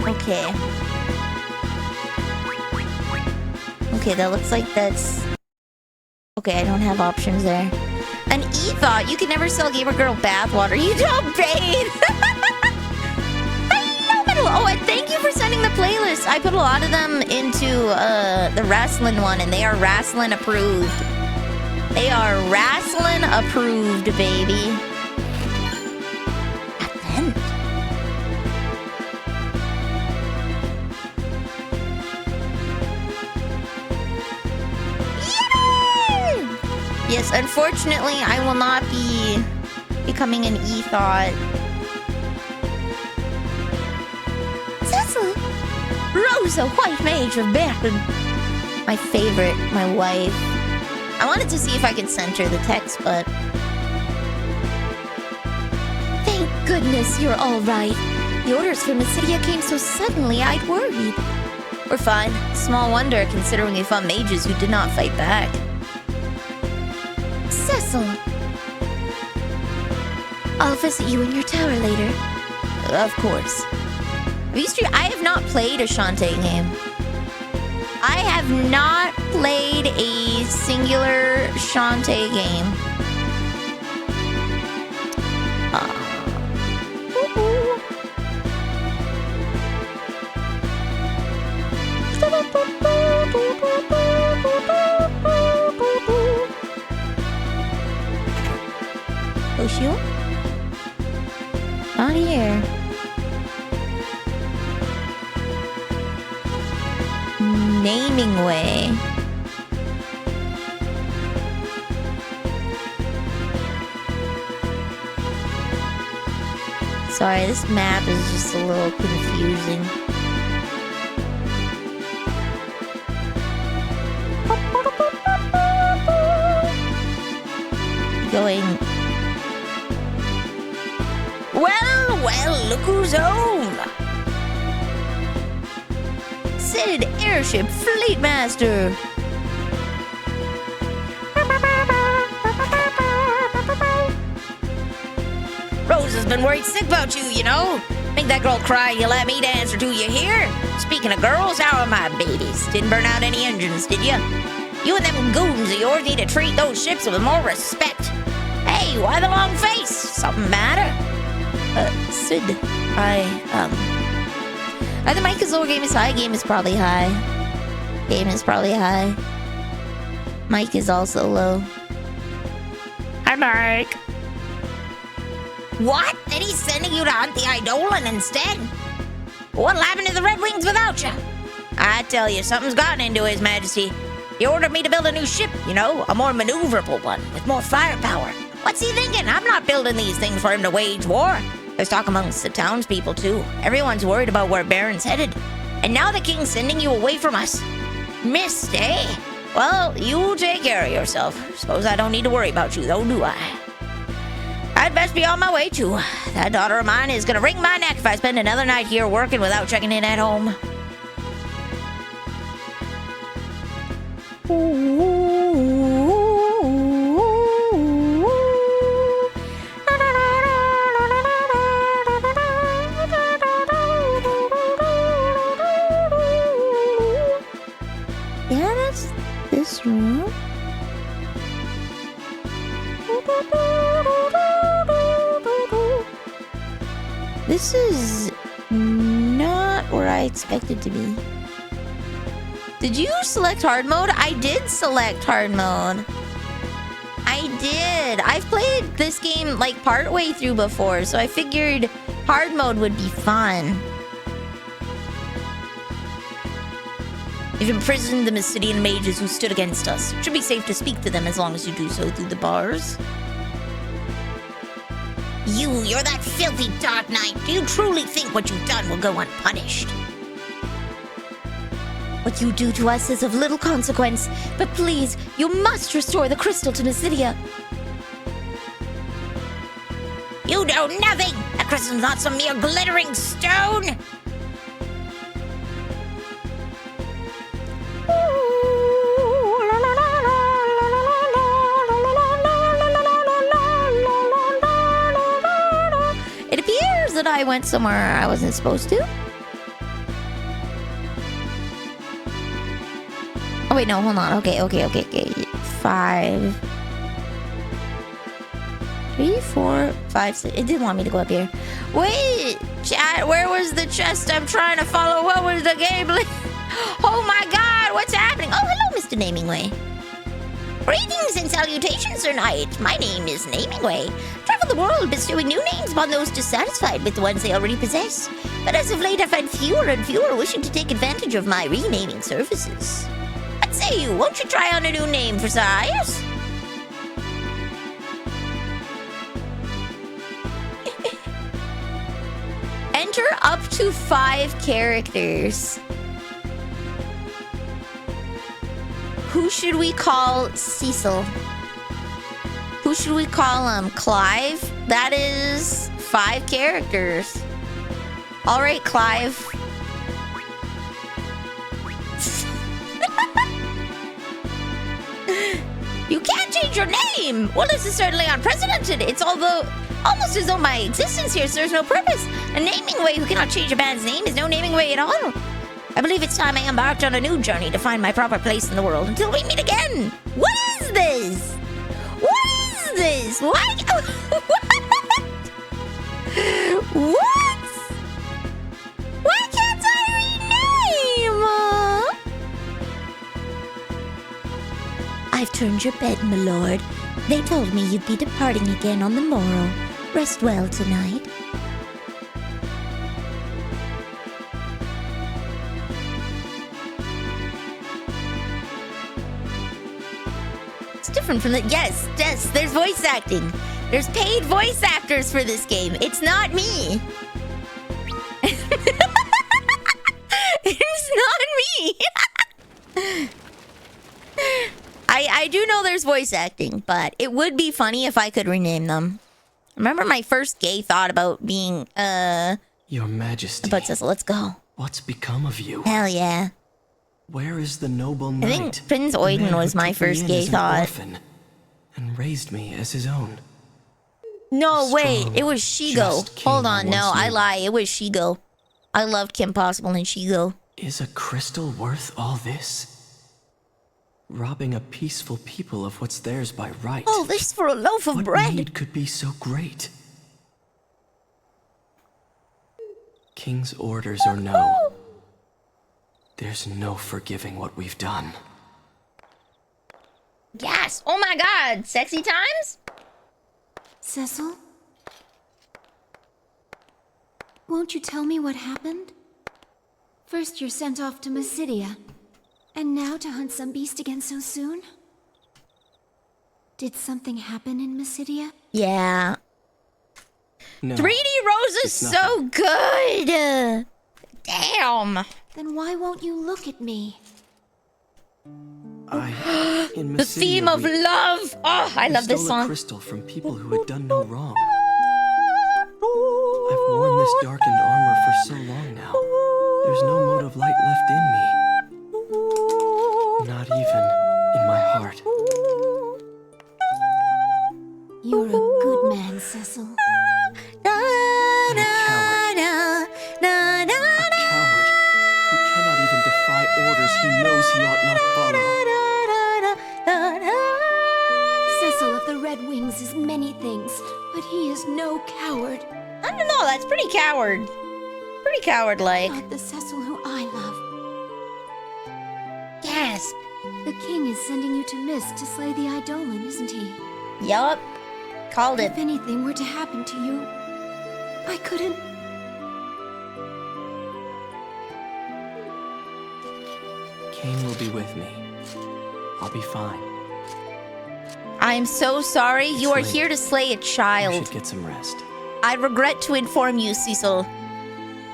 Okay. Okay, that looks like that's... Okay, I don't have options there. An e-thought. You can never sell gamer girl bathwater. You don't bathe. Phenomenal. Oh, and thank you for sending the playlist. I put a lot of them into the wrestling one, and they are wrestling approved. They are wrestling approved, baby. At the end. Yay! Yes, unfortunately, I will not be becoming an e-thought. Cecil! Rosa, White Mage of Baron. My favorite, my wife. I wanted to see if I could center the text, but... Thank goodness you're all right. The orders from Mysidia came so suddenly, I'd worried. We're fine. Small wonder, considering we fought mages who did not fight back. Cecil! I'll visit you in your tower later. Of course. I have not played a Shantae game. I have not played a singular Shantae game. Oshio? Not here. Naming way. Sorry, this map is just a little confusing. Going. Well, look who's home! Sid, airship fleet master. Rose has been worried sick about you, you know. Make that girl cry, you let me to answer to you here. Speaking of girls, how are my babies? Didn't burn out any engines, did ya? You and them goons of yours need to treat those ships with more respect. Hey, why the long face? Something matter? Sid, either Mike is low or game is high. Game is probably high. Game is probably high. Mike is also low. Hi, Mike. What? Then he's sending you to hunt the Eidolon instead? What'll happen to the Red Wings without you? I tell you, something's gotten into His Majesty. He ordered me to build a new ship, you know, a more maneuverable one, with more firepower. What's he thinking? I'm not building these things for him to wage war. There's talk amongst the townspeople, too. Everyone's worried about where Baron's headed. And now the king's sending you away from us. Missed, eh? Well, you take care of yourself. Suppose I don't need to worry about you, though, do I? I'd best be on my way, too. That daughter of mine is gonna wring my neck if I spend another night here working without checking in at home. Yeah, that's this room. This is not where I expected to be. Did you select hard mode? I did select hard mode. I did. I've played this game like part way through before, so I figured hard mode would be fun. You've imprisoned the Mysidian mages who stood against us. It should be safe to speak to them as long as you do so through the bars. You're that filthy Dark Knight. Do you truly think what you've done will go unpunished? What you do to us is of little consequence, but please, you must restore the crystal to Mysidia. You know nothing! That crystal's not some mere glittering stone! It appears that I went somewhere I wasn't supposed to. Oh wait, no, hold on. Okay. 5. 3, 4, 5, 6. It didn't want me to go up here. Wait, chat, where was the chest I'm trying to follow? What was the game? Oh my god, what's happening? Oh, hello, Mr. Namingway. Greetings and salutations, Sir Knight. My name is Namingway. Travel the world bestowing new names upon those dissatisfied with the ones they already possess. But as of late, I've had fewer and fewer wishing to take advantage of my renaming services. What say you? Won't you try on a new name for size? Enter up to 5 characters. Who should we call Cecil? Who should we call him? Clive? That is 5 characters. All right, Clive. You can't change your name! Well, this is certainly unprecedented. It's almost as though my existence here serves no purpose. A naming way who cannot change a man's name is no naming way at all. I believe it's time I embarked on a new journey to find my proper place in the world until we meet again. What is this? What is this? What? What? Why can't I rename? I've turned your bed, my lord. They told me you'd be departing again on the morrow. Rest well tonight. It's different from the... Yes, there's voice acting. There's paid voice actors for this game. It's not me. It's not me. I do know there's voice acting, but it would be funny if I could rename them. Remember my first gay thought about being, Your Majesty. About Cecil. Let's go. What's become of you? Hell yeah. Where is the noble knight? I think Prince Eugen was my first gay thought. Orphan, and raised me as his own. No, wait. Strong, It was Shigo. just king Hold on. I No, once I knew. lie. It was Shigo. I loved Kim Possible and Shigo. Is a crystal worth all this? Robbing a peaceful people of what's theirs by right. Oh, this for a loaf of What bread. need could be so great? King's orders or no, there's no forgiving what we've done. Yes. Oh my god. Sexy times? Cecil? Won't you tell me what happened? First you're sent off to Mysidia, and now to hunt some beast again so soon? Did something happen in Mysidia? Yeah. No, 3D Rose is it's so good. Damn. Then why won't you look at me? in The Mysidia, theme of we love. Oh, I love this stole a song. crystal from people who had done no wrong. I've worn this darkened armor for so long now. There's no mote of light left in me. Not even in my heart. You're a good man, Cecil. I'm a coward. A coward who cannot even defy orders he knows he ought not follow. Cecil of the Red Wings is many things, but he is no coward. I don't know. That's pretty coward. Pretty coward-like. Not the Cecil who I love. Gasp. The king is sending you to Mist to slay the Eidolon, isn't he? Yup. Called it. If anything were to happen to you, I couldn't... Cain will be with me. I'll be fine. I'm so sorry. You are late. here to slay a You child. should get some rest. I regret to inform you, Cecil.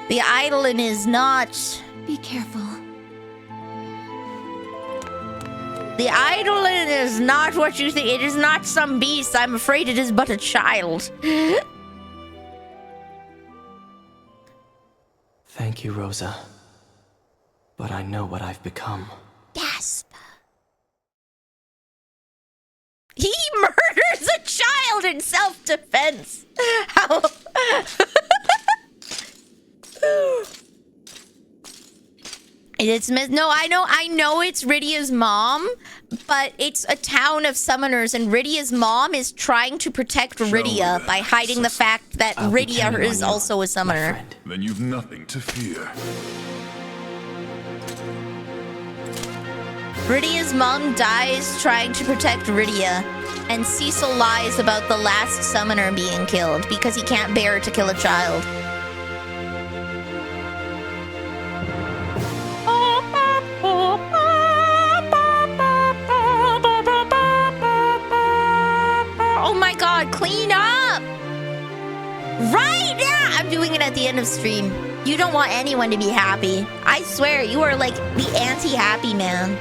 The Eidolon is not... Be careful. The Eidolon is not what you think. It is not some beast. I'm afraid it is but a child. Thank you, Rosa. But I know what I've become. Gasp. He murders a child in self-defense. How... No, I know it's Rydia's mom, but it's a town of summoners, and Rydia's mom is trying to protect Rydia by hiding the fact that Rydia is also a summoner. Then you've nothing to fear. Rydia's mom dies trying to protect Rydia, and Cecil lies about the last summoner being killed because he can't bear to kill a child. Oh my god, clean up! Right now! I'm doing it at the end of stream. You don't want anyone to be happy. I swear, you are like the anti-happy man.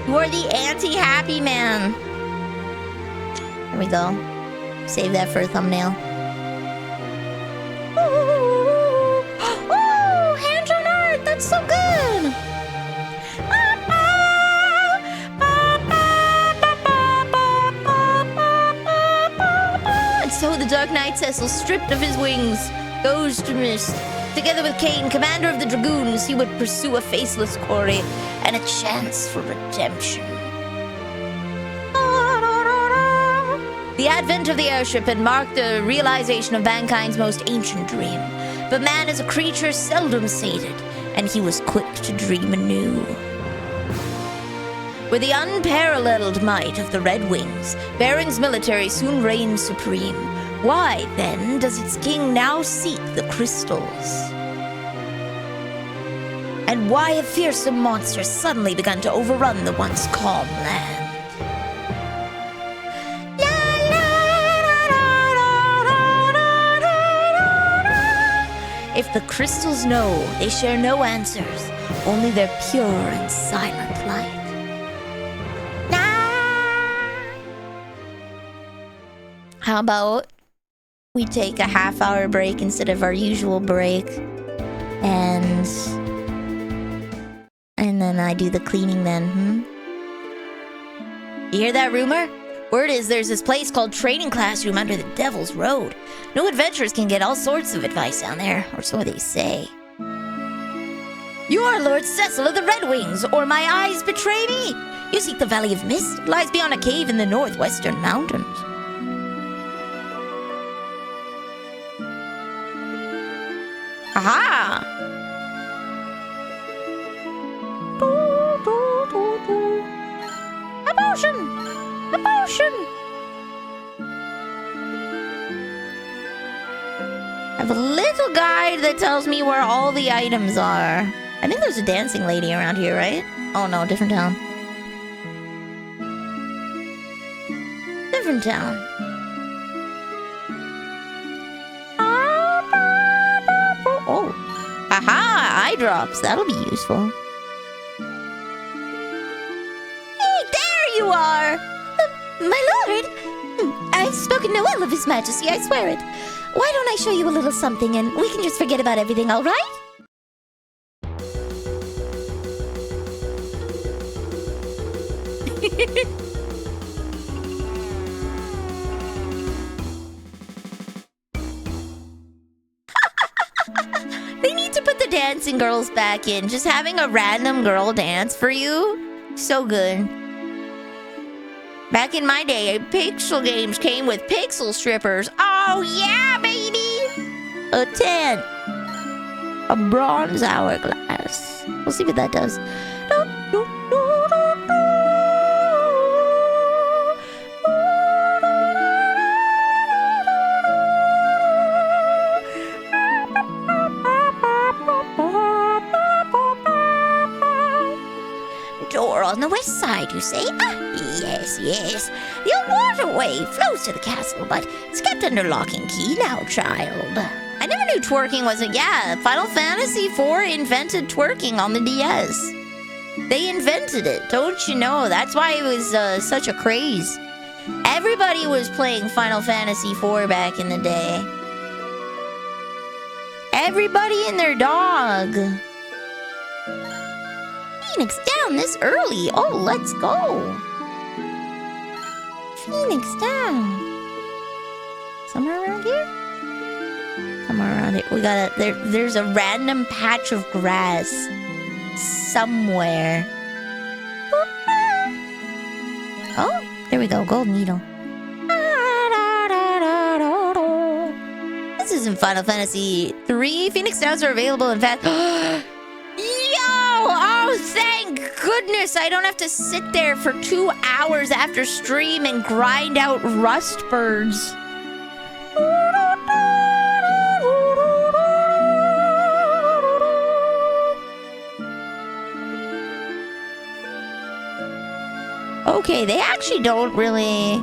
You are the anti-happy man. There we go. Save that for a thumbnail. Ooh, ooh, hand-drawn art. That's so good. And so the Dark Knight Cecil, stripped of his wings, goes to mist. Together with Cain, commander of the Dragoons, he would pursue a faceless quarry and a chance for redemption. The advent of the airship had marked the realization of mankind's most ancient dream. But man is a creature seldom sated, and he was quick to dream anew. With the unparalleled might of the Red Wings, Baron's military soon reigned supreme. Why, then, does its king now seek the crystals? And why have fearsome monsters suddenly begun to overrun the once calm land? If the crystals know, they share no answers, only their pure and silent light. How about we take a half-hour break instead of our usual break, and then I do the cleaning then, You hear that rumor? Word is there's this place called Training Classroom under the Devil's Road. New adventurers can get all sorts of advice down there, or so they say. You are Lord Cecil of the Red Wings, or my eyes betray me. You seek the Valley of Mist. It lies beyond a cave in the northwestern mountains. Aha! A potion! A potion! I have a little guide that tells me where all the items are. I think there's a dancing lady around here, right? Oh no, different town. Different town. Oh. Aha! Eye drops. That'll be useful. Hey, there you are! My lord! I've spoken no ill of His Majesty, I swear it. Why don't I show you a little something and we can just forget about everything, all right? They need to put the dancing girls back in. Just having a random girl dance for you. So good. Back in my day, pixel games came with pixel strippers. Oh yeah, baby! A 10. A bronze hourglass. We'll see what that does. Door on the west side, you say? Ah, yes, yes. The old waterway flows to the castle, but it's kept under lock and key now, child. I never knew twerking was a... Yeah, Final Fantasy IV invented twerking on the DS. They invented it, don't you know? That's why it was such a craze. Everybody was playing Final Fantasy IV back in the day. Everybody and their dog. Phoenix down this early. Oh, let's go. Phoenix down. Somewhere around here? Somewhere around here. We got there's a random patch of grass somewhere. we go. Gold needle. This isn't Final Fantasy 3. Phoenix Downs are available in fast. Yo! Oh, thank goodness I don't have to sit there for 2 hours after stream and grind out rust birds. Okay, they actually don't really...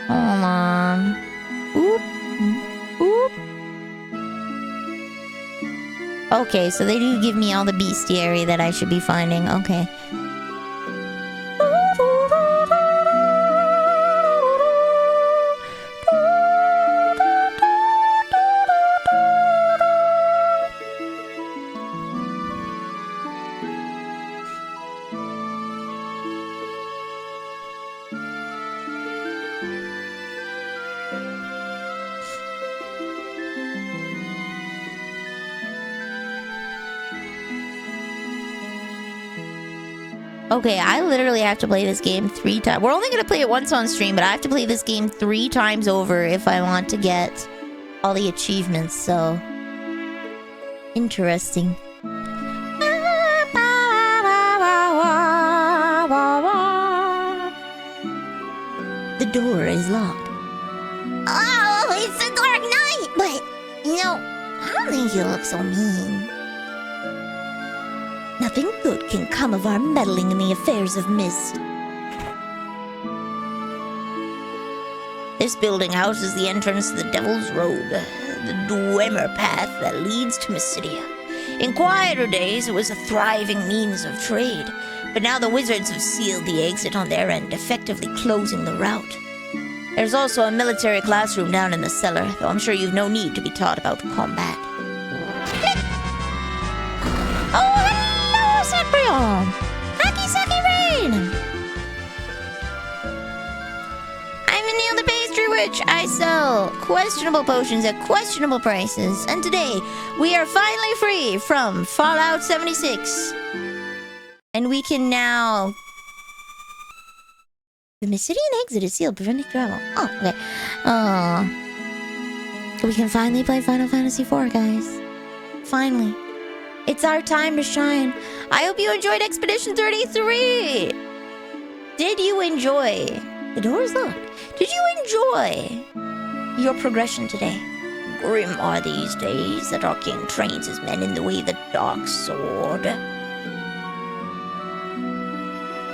Hold on. Oop. Oop. Okay, so they do give me all the bestiary that I should be finding. Okay. Okay, I literally have to play this game 3 times. We're only going to play it once on stream, but I have to play this game 3 times over if I want to get all the achievements, so... Interesting. The door is locked. Oh, it's a dark night! But, you know, I don't think you look so mean. Nothing good can come of our meddling in the affairs of Mist. This building houses the entrance to the Devil's Road, the Dwemer path that leads to Mysidia. In quieter days, it was a thriving means of trade, but now the wizards have sealed the exit on their end, effectively closing the route. There's also a military classroom down in the cellar, though I'm sure you've no need to be taught about combat. Hacky Sucky Rain! I'm Vanille the Pastry Witch. I sell questionable potions at questionable prices. And today, we are finally free from Fallout 76. And we can now... The Mysidian exit is sealed, preventing travel. Oh, okay. We can finally play Final Fantasy IV, guys. Finally. It's our time to shine. I hope you enjoyed Expedition 33. Did you enjoy? The door is locked. Did you enjoy your progression today? Grim are these days that our king trains his men in the way of the dark sword.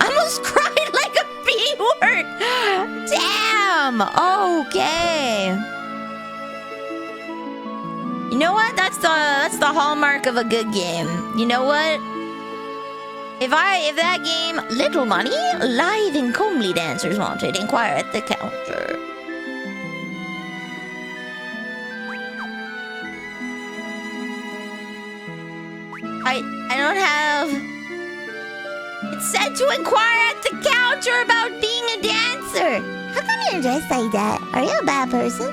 I almost cried like a B-word. Damn. Okay. You know what? That's the hallmark of a good game. You know what? If that game, little money, live and comely dancers wanted, inquire at the counter. I don't have... It said to inquire at the counter about being a dancer. How come you're dressed like that? Are you a bad person?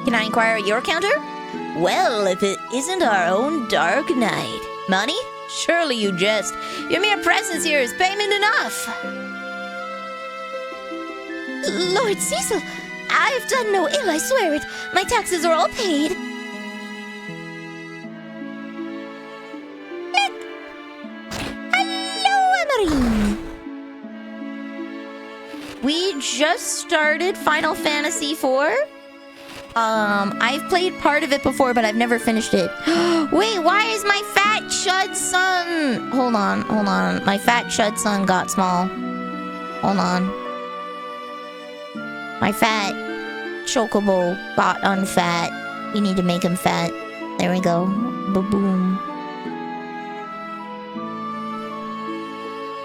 Can I inquire at your counter? Well, if it isn't our own Dark Knight. Money? Surely you jest. Your mere presence here is payment enough. Lord Cecil, I've done no ill, I swear it. My taxes are all paid. Hello, Emerine. We just started Final Fantasy IV. I've played part of it before, but I've never finished it. Wait, why is my fat chud son... Hold on. My fat chud son got small. Hold on. My fat chocobo got unfat. We need to make him fat. There we go. Ba-boom.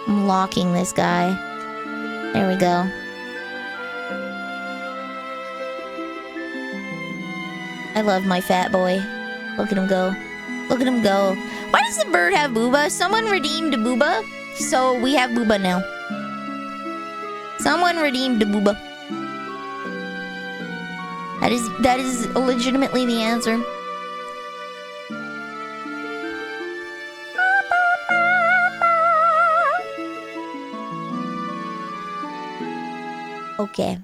I'm locking this guy. There we go. I love my fat boy. Look at him go. Look at him go. Why does the bird have booba? Someone redeemed booba, so we have booba now. Someone redeemed booba. That is legitimately the answer. Okay.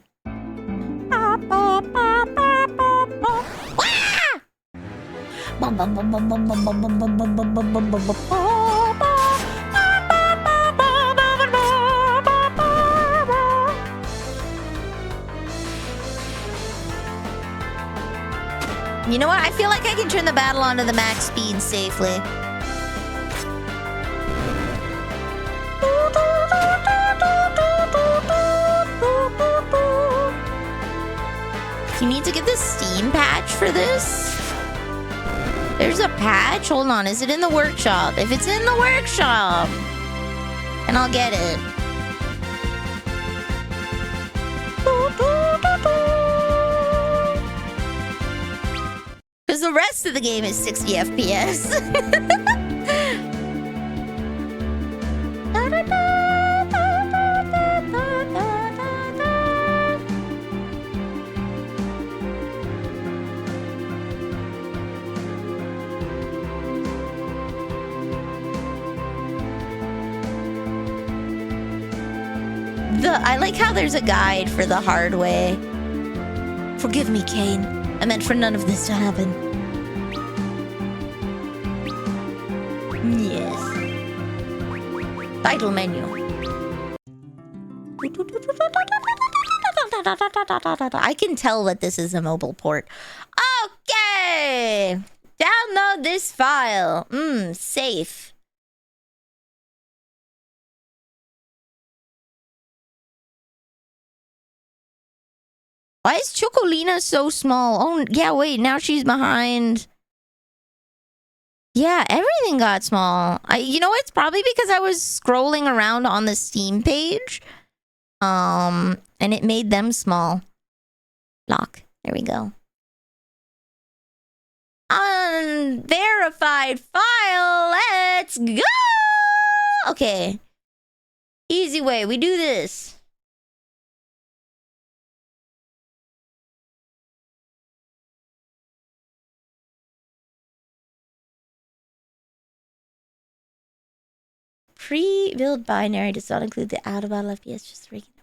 You know what? I feel like I can turn the battle onto the max speed safely. You need to get the Steam patch for this? There's a patch? Hold on, is it in the workshop? If it's in the workshop, and I'll get it. Because the rest of the game is 60 FPS. I like how there's a guide for the hard way. Forgive me, Kane. I meant for none of this to happen. Yes. Title menu. I can tell that this is a mobile port. Okay! Download this file. Safe. Why is Chocolina so small? Oh, yeah, wait, now she's behind. Yeah, everything got small. You know, it's probably because I was scrolling around on the Steam page. And it made them small. Lock. There we go. Unverified file. Let's go. Okay. Easy way. We do this. Pre-build binary does not include the out-of-battle FPS, just regular.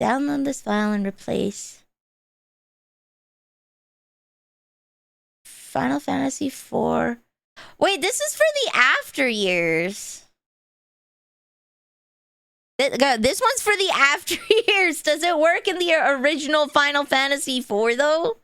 Download this file and replace Final Fantasy IV. Wait, this is for the after years. This one's for the after years. Does it work in the original Final Fantasy IV, though?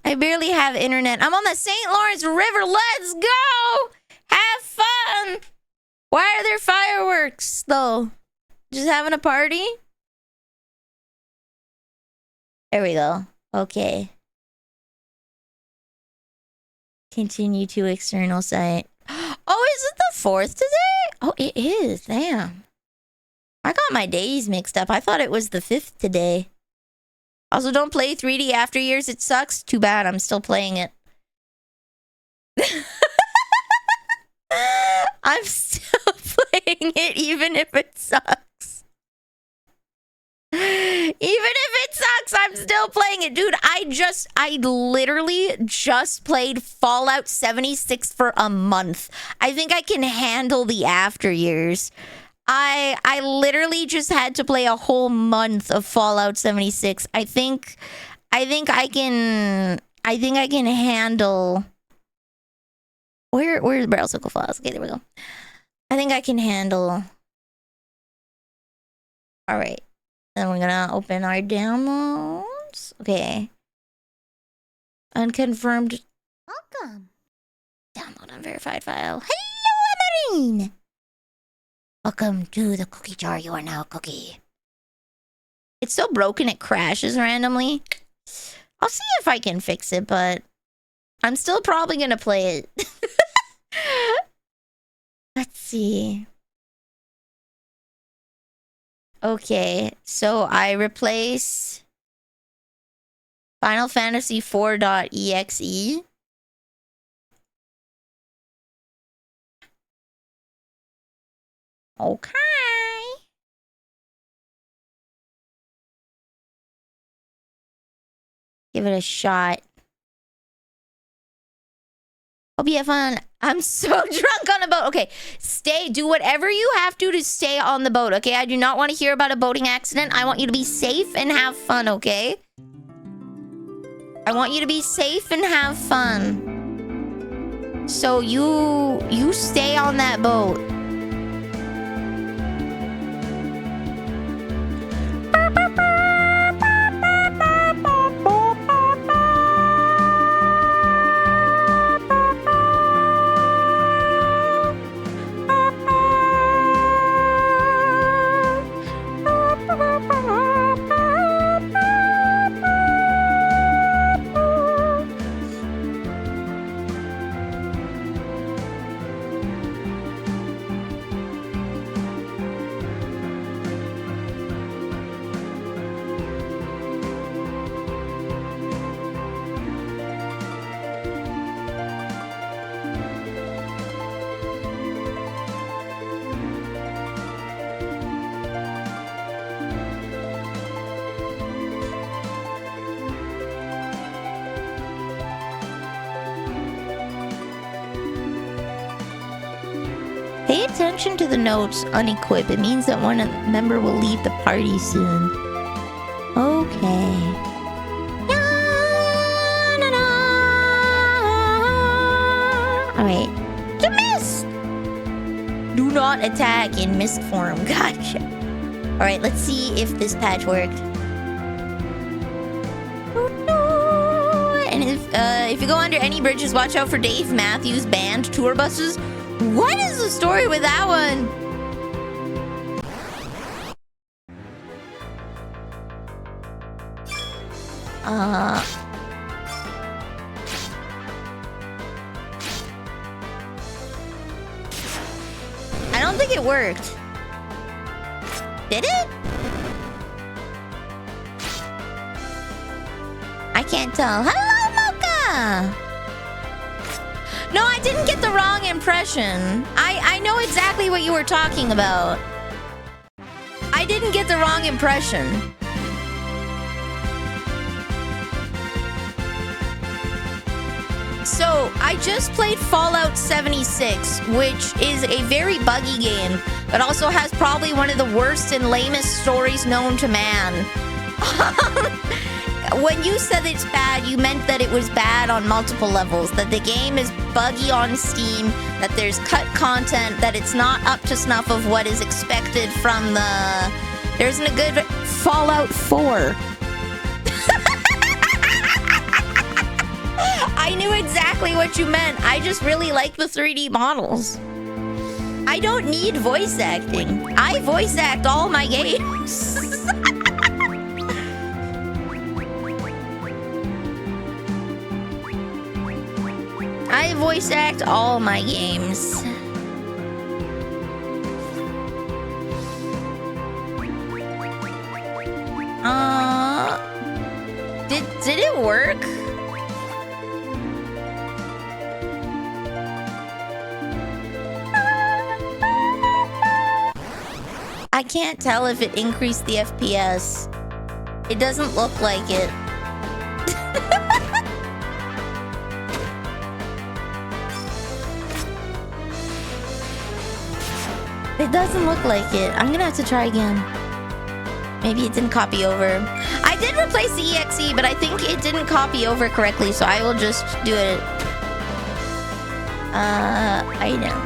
I barely have internet. I'm on the St. Lawrence River. Let's go! Have fun! Why are there fireworks, though? Just having a party? There we go. Okay. Continue to external site. Oh, is it the 4th today? Oh, it is. Damn. I got my days mixed up. I thought it was the 5th today. Also, don't play 3D After Years. It sucks. Too bad. I'm still playing it. I'm still playing it, even if it sucks. Even if it sucks, I'm still playing it. Dude, I literally just played Fallout 76 for a month. I think I can handle the After Years. I literally just had to play a whole month of Fallout 76. I think I can handle. Where's the barrel circle files? Okay, there we go. I think I can handle. All right. Then we're gonna open our downloads. Okay. Unconfirmed. Welcome. Download unverified file. Hello, Marine. Welcome to the cookie jar. You are now a cookie. It's so broken it crashes randomly. I'll see if I can fix it, but I'm still probably gonna play it. Let's see. Okay, so I replace Final Fantasy 4.exe. Okay. Give it a shot. Hope you have fun. I'm so drunk on a boat. Okay, do whatever you have to stay on the boat, okay? I do not want to hear about a boating accident. I want you to be safe and have fun, okay? I want you to be safe and have fun. So you stay on that boat. Pay attention to the notes unequip. It means that one member will leave the party soon. Okay. Alright. To mist! Do not attack in mist form. Gotcha. Alright, let's see if this patch worked. And if you go under any bridges, watch out for Dave Matthews Band tour buses. What is the story with that one? I don't think it worked. Did it? I can't tell. Hello, Mocha! No, I didn't get the wrong impression. I know exactly what you were talking about. I didn't get the wrong impression. So, I just played Fallout 76, which is a very buggy game, but also has probably one of the worst and lamest stories known to man. When you said it's bad, you meant that it was bad on multiple levels, that the game is buggy on Steam, that there's cut content, that it's not up to snuff of what is expected from the... There isn't a good Fallout 4. I knew exactly what you meant. I just really like the 3D models. I don't need voice acting. I voice act all my games. I voice act all my games. Did it work? I can't tell if it increased the FPS. It doesn't look like it. It doesn't look like it. I'm gonna have to try again. Maybe it didn't copy over. I did replace the EXE, but I think it didn't copy over correctly, so I will just do it. Item.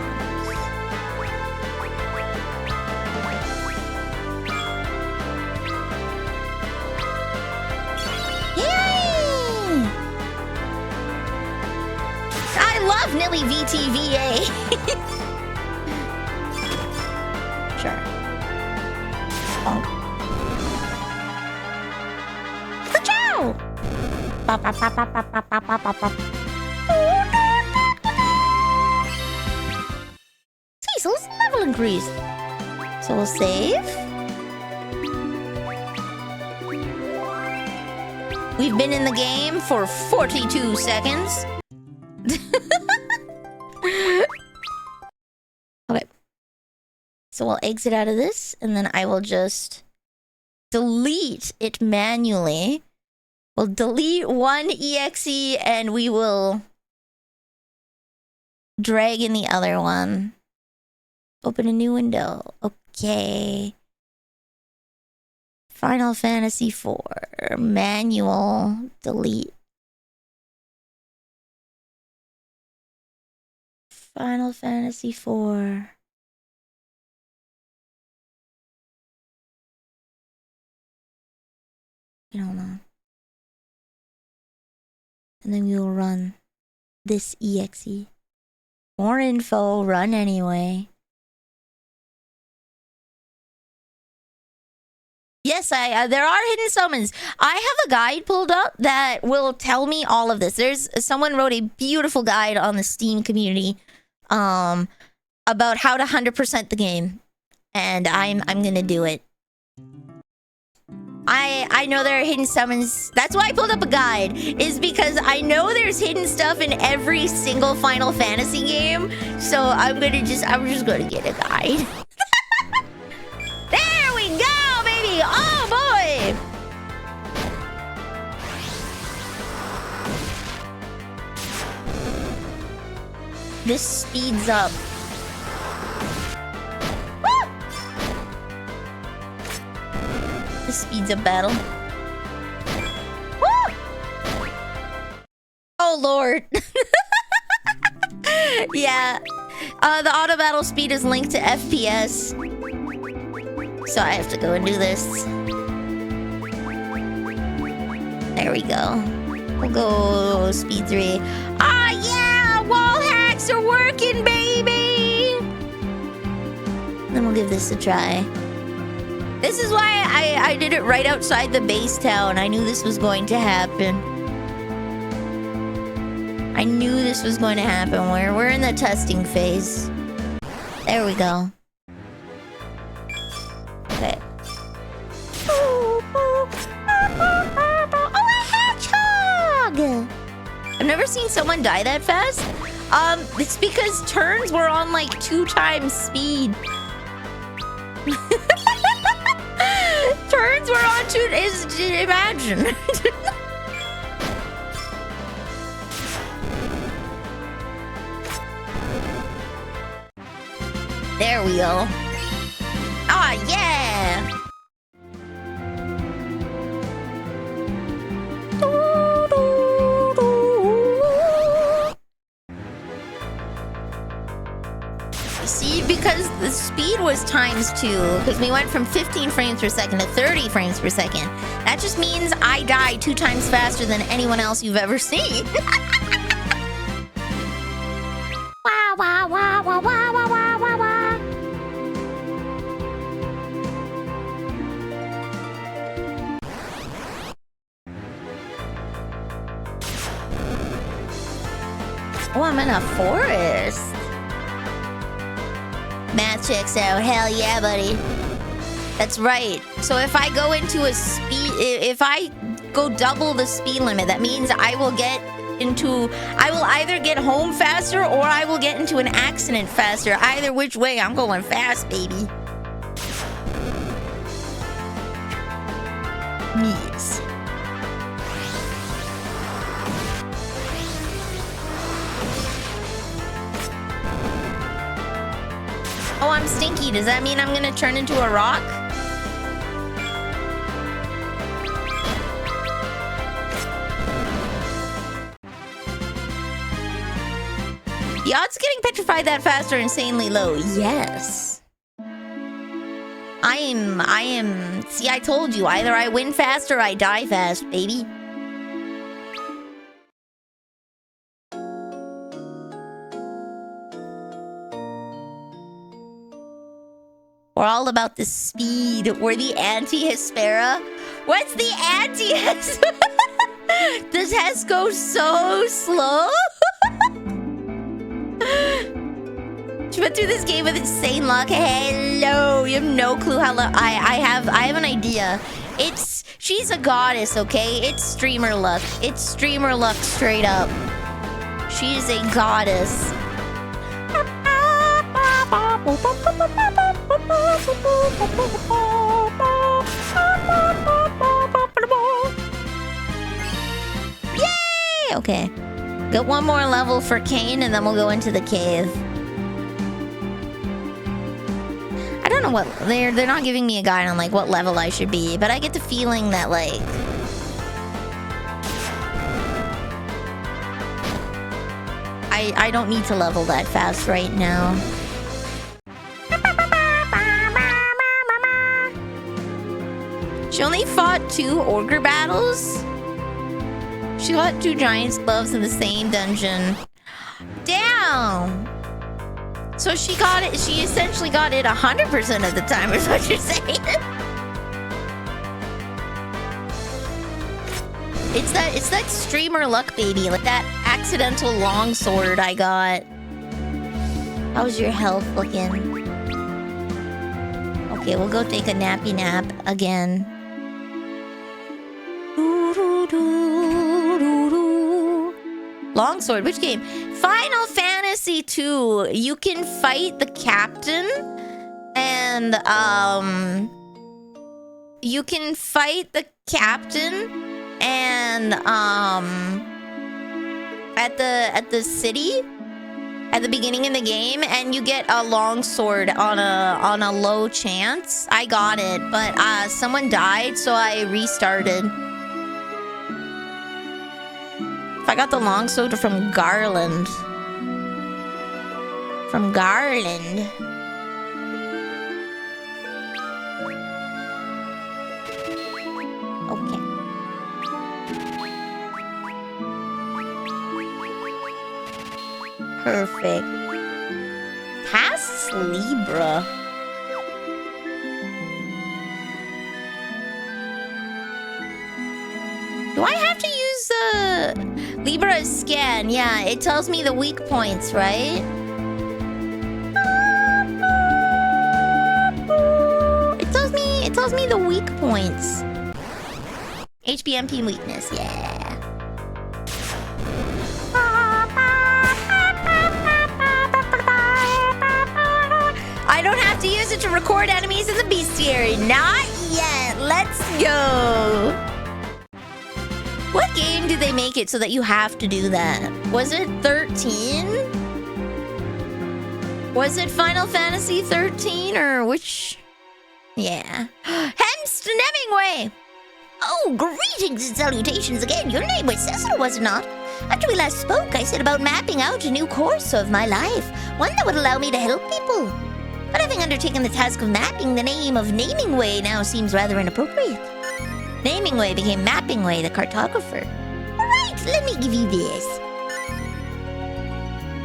Yay! I love Nilly VTVA. Sure. Bonk. Ka-chow! Pop, pop, pop, pop, pop, pop, pop, pop, pop. Cecil's level increased. So we'll save. We've been in the game for 42 seconds. Okay. So I'll exit out of this, and then I will just delete it manually. We'll delete one exe, and we will drag in the other one. Open a new window. Okay. Final Fantasy IV. Manual. Delete. Final Fantasy IV. I don't know. And then we will run this exe. More info. Run anyway. Yes, there are hidden summons. I have a guide pulled up that will tell me all of this. Someone wrote a beautiful guide on the Steam community about how to 100% the game, and I'm gonna do it. I know there are hidden summons. That's why I pulled up a guide, is because I know there's hidden stuff in every single Final Fantasy game. So I'm just gonna get a guide. There we go, baby! Oh boy! This speeds up. Woo! This speeds up battle. Woo! Oh lord. Yeah. The auto battle speed is linked to FPS. So I have to go and do this. There we go. We'll go speed 3. Ah, yeah! Wall hacks are working, baby! Then we'll give this a try. This is why I did it right outside the base town. I knew this was going to happen. I knew this was going to happen. We're in the testing phase. There we go. Okay. Oh, a hedgehog! I've never seen someone die that fast. It's because turns were on like 2 times speed. Turns were on 2. Imagine. There we go. Ah, yeah! See, because the speed was times 2, because we went from 15 frames per second to 30 frames per second. That just means I die 2 times faster than anyone else you've ever seen. Wah, wah, wah, wah, wah, wah, wah, wah, wah. Oh, I'm in a forest. Math checks out. Hell yeah, buddy. That's right. So if I go into a speed... If I go double the speed limit, that means I will either get home faster or I will get into an accident faster. Either which way, I'm going fast, baby. Yes. Oh, I'm stinky. Does that mean I'm gonna turn into a rock? The odds of getting petrified that fast are insanely low. Yes. I am... See, I told you. Either I win fast or I die fast, baby. We're all about the speed. We're the anti-Hespera. What's the anti-Hespera? Does Hes go so slow? She went through this game with insane luck. Hello. You have no clue how luck. I have an idea. She's a goddess, okay? It's streamer luck. It's streamer luck straight up. She's a goddess. Yay! Okay. Get one more level for Kane and then we'll go into the cave. I don't know what they're not giving me a guide on like what level I should be, but I get the feeling that like I don't need to level that fast right now. She only fought 2 ogre battles. She fought 2 giant gloves in the same dungeon. Damn. So she got it. She essentially got it 100% of the time, is what you're saying. It's that streamer luck, baby. Like that accidental longsword I got. How's your health looking? Okay, we'll go take a nappy nap again. Longsword, which game? Final Fantasy 2. You can fight the captain and you can fight the captain and at the city at the beginning of the game, and you get a longsword on a low chance. I got it, but someone died, so I restarted. I got the longsword from Garland. From Garland. Okay. Perfect. Pass Libra. Do I have to use Libra's scan? Yeah, it tells me the weak points, right? It tells me the weak points. HBMP weakness, yeah. I don't have to use it to record enemies in the bestiary. Not yet. Let's go. What game did they make it so that you have to do that? Was it 13? Was it Final Fantasy 13 or which? Yeah. Hence Hemingway! Oh, greetings and salutations again. Your name was Cecil, was it not? After we last spoke, I set about mapping out a new course of my life. One that would allow me to help people. But having undertaken the task of mapping, the name of Namingway now seems rather inappropriate. Namingway became Mappingway, the cartographer. Alright, let me give you this.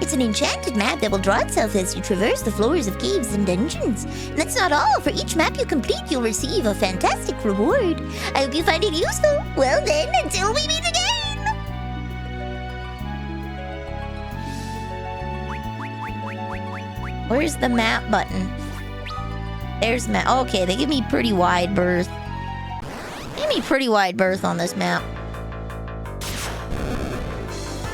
It's an enchanted map that will draw itself as you traverse the floors of caves and dungeons. And that's not all. For each map you complete, you'll receive a fantastic reward. I hope you find it useful. Well then, until we meet again! Where's the map button? There's map. Okay, they give me pretty wide berth. Give me pretty wide berth on this map.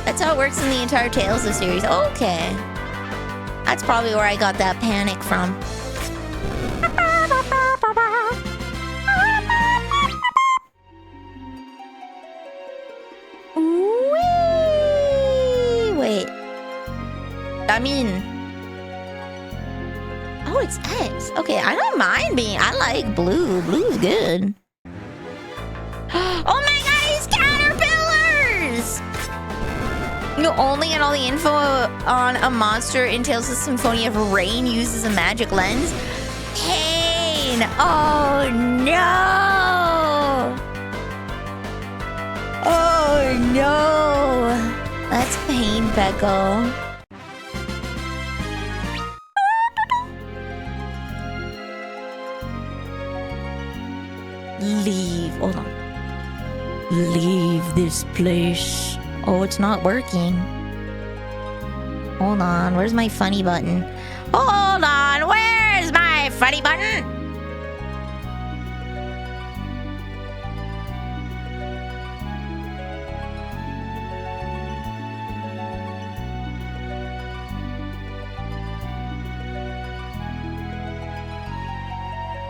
That's how it works in the entire Tales of series. Okay. That's probably where I got that panic from. Wait. I mean... Oh, it's X. Okay, I don't mind being... I like blue. Blue's good. Oh my god, he's caterpillars! You only get all the info on a monster in Tales of Symphonia of Rain uses a magic lens. Pain! Oh no! Oh no! That's pain, Pecco. Leave. Hold on. Leave this place. Oh, it's not working. Hold on. Where's my funny button? Hold on. Where's my funny button?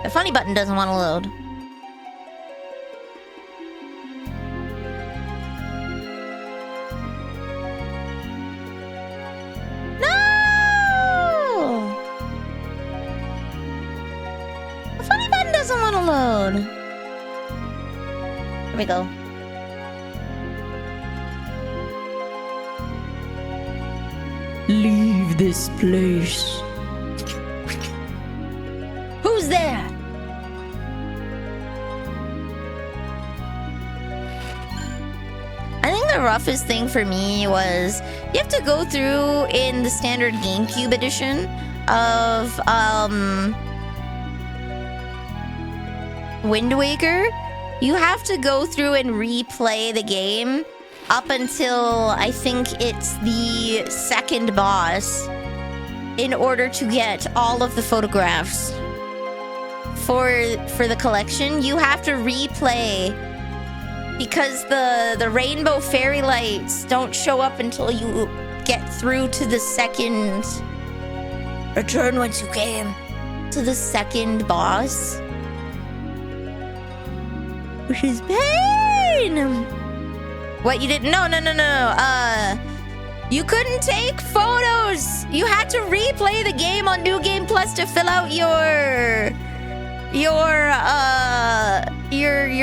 The funny button doesn't want to load. No! The funny button doesn't want to load. Here we go. Leave this place. Who's there? I think the roughest thing for me was you have to go through in the standard GameCube edition of Wind Waker. You have to go through and replay the game up until I think it's the second boss in order to get all of the photographs for the collection. You have to replay because the rainbow fairy lights don't show up until you get through to the second return once you came to the second boss, which is pain. What, you didn't? No. You couldn't take photos. You had to replay the game on New Game Plus to fill out your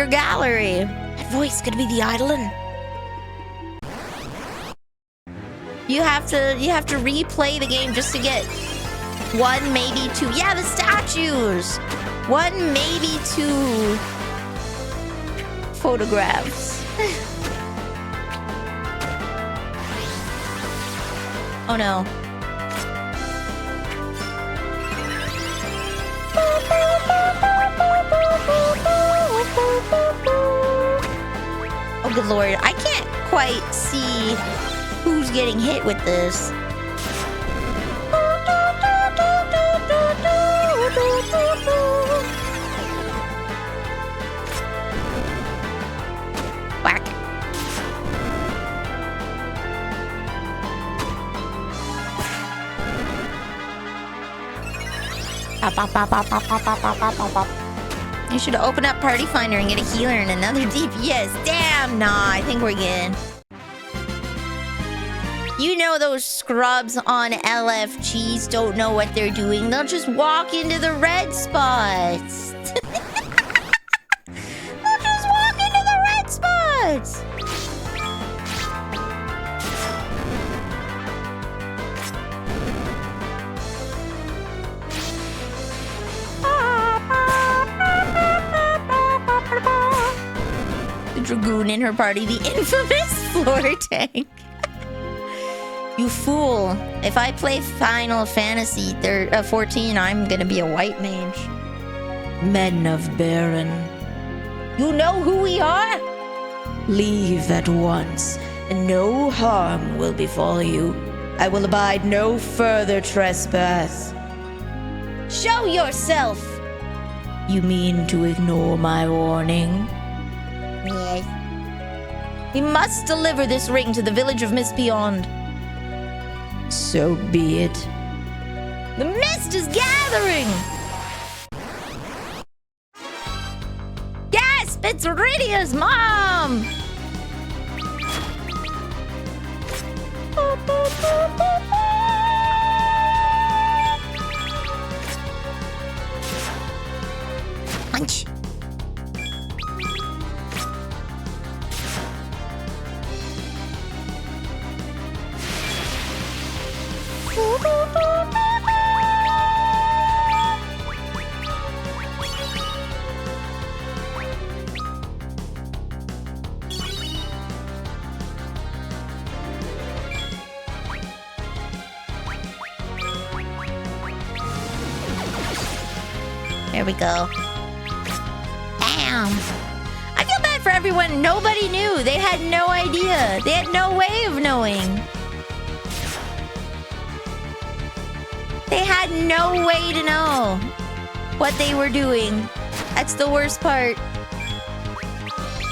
gallery. That voice could be the idolin. You have to replay the game just to get one, maybe two. Yeah, the statues. One, maybe two photographs. Oh no. Oh good lord, I can't quite see who's getting hit with this. Whack. You should open up Party Finder and get a healer and another DPS. Damn, nah, I think we're good. You know those scrubs on LFGs don't know what they're doing. They'll just walk into the red spots. They'll just walk into the red spots. Dragoon in her party, the infamous floor tank. You fool. If I play Final Fantasy 14, I'm gonna be a white mage. Men of Baron, You know who we are? leave at once, and no harm will befall you. I will abide no further trespass. Show yourself. You mean to ignore my warning? Yes. We must deliver this ring to the village of Mist Beyond. So be it. The mist is gathering! Gasp! It's Rydia's mom! Punch! There we go. Damn. I feel bad for everyone. Nobody knew. They had no idea. They had no way of knowing. They had no way to know what they were doing. That's the worst part.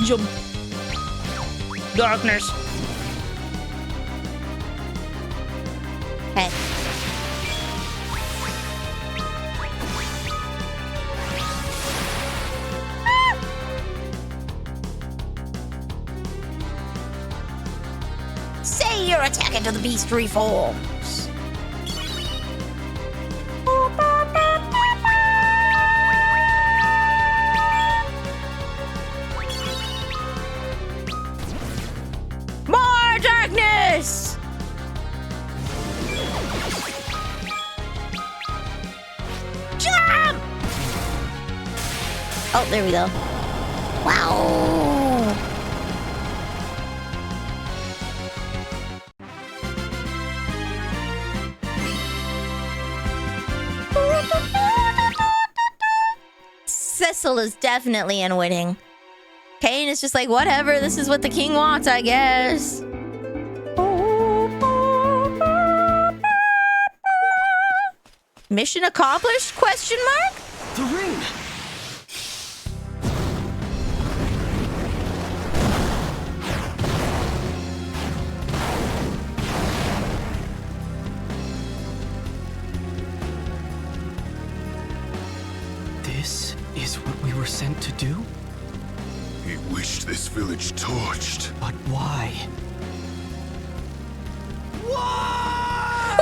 Jump. Darkness. Okay. attack into the beast reforms. More darkness! Jump! Oh, there we go. Wow! Cecil is definitely unwitting. Cain is just like, whatever, this is what the king wants, I guess. Mission accomplished? Question mark? The ring! This is what we were sent to do? He wished this village torched. But why? Why?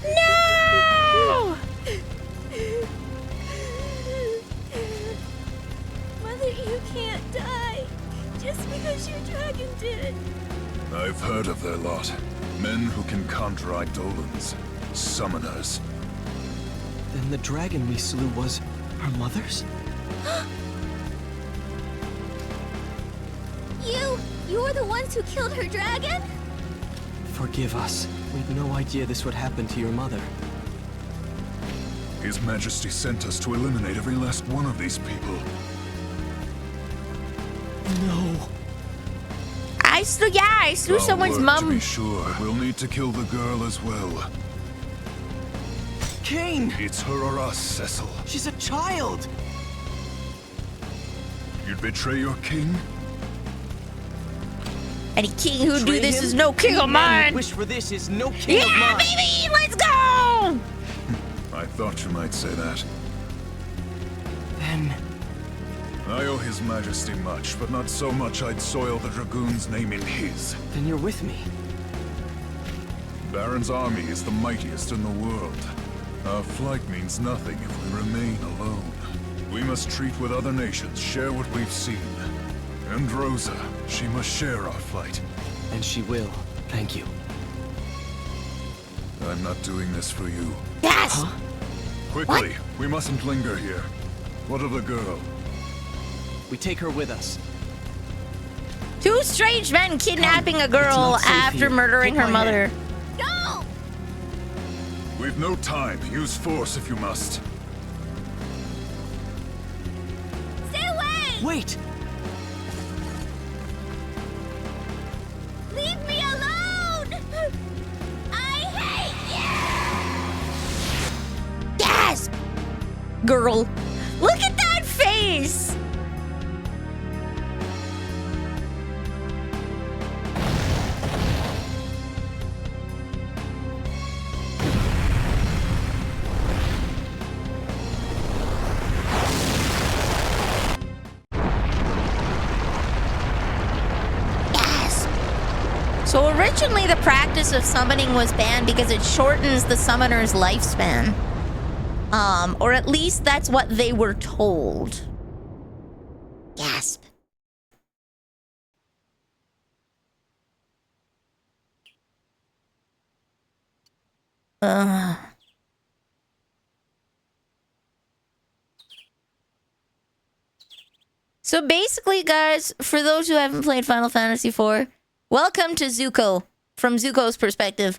No! Mother, you can't die. Just because your dragon did. I've heard of their lot. Men who can conjure eidolons. Summoners. Then the dragon we slew was our mother's? You were the ones who killed her dragon? Forgive us. We'd no idea this would happen to your mother. His Majesty sent us to eliminate every last one of these people. No. I slew Our someone's work, mom. To be sure, we'll need to kill the girl as well. Cain! It's her or us, Cecil. She's a child! You'd betray your king? Any king who do Betray this him? is no king Any of man who mine. wish for this is no king of Yeah, mine. baby, let's go! I thought you might say that. Then I owe His Majesty much, but not so much I'd soil the Dragoon's name in his. you're with me. Baron's army is the mightiest in the world. Our flight means nothing if we remain alone. We must treat with other nations, share what we've seen. And Rosa, she must share our flight. And she will. Thank you. I'm not doing this for you. Yes! Quickly, we mustn't linger here. What of the girl? We take her with us. Two strange men kidnapping a girl not safe after here. murdering Take her my mother. hand. No! We've no time. Use force if you must. Stay away! Wait! Leave me alone! I hate you! Yes! Girl, look at that face! So originally the practice of summoning was banned because it shortens the summoner's lifespan. Or at least that's what they were told. Gasp. So basically, guys, for those who haven't played Final Fantasy IV, welcome to Zuko, from Zuko's perspective.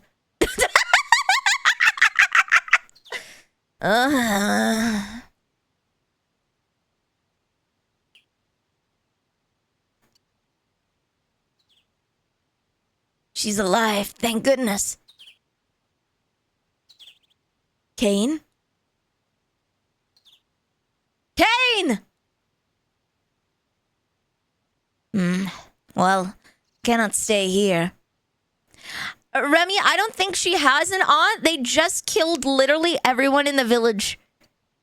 She's alive, thank goodness. Cain? Cain! Well, cannot stay here. Remy, I don't think she has an aunt. They just killed literally everyone in the village.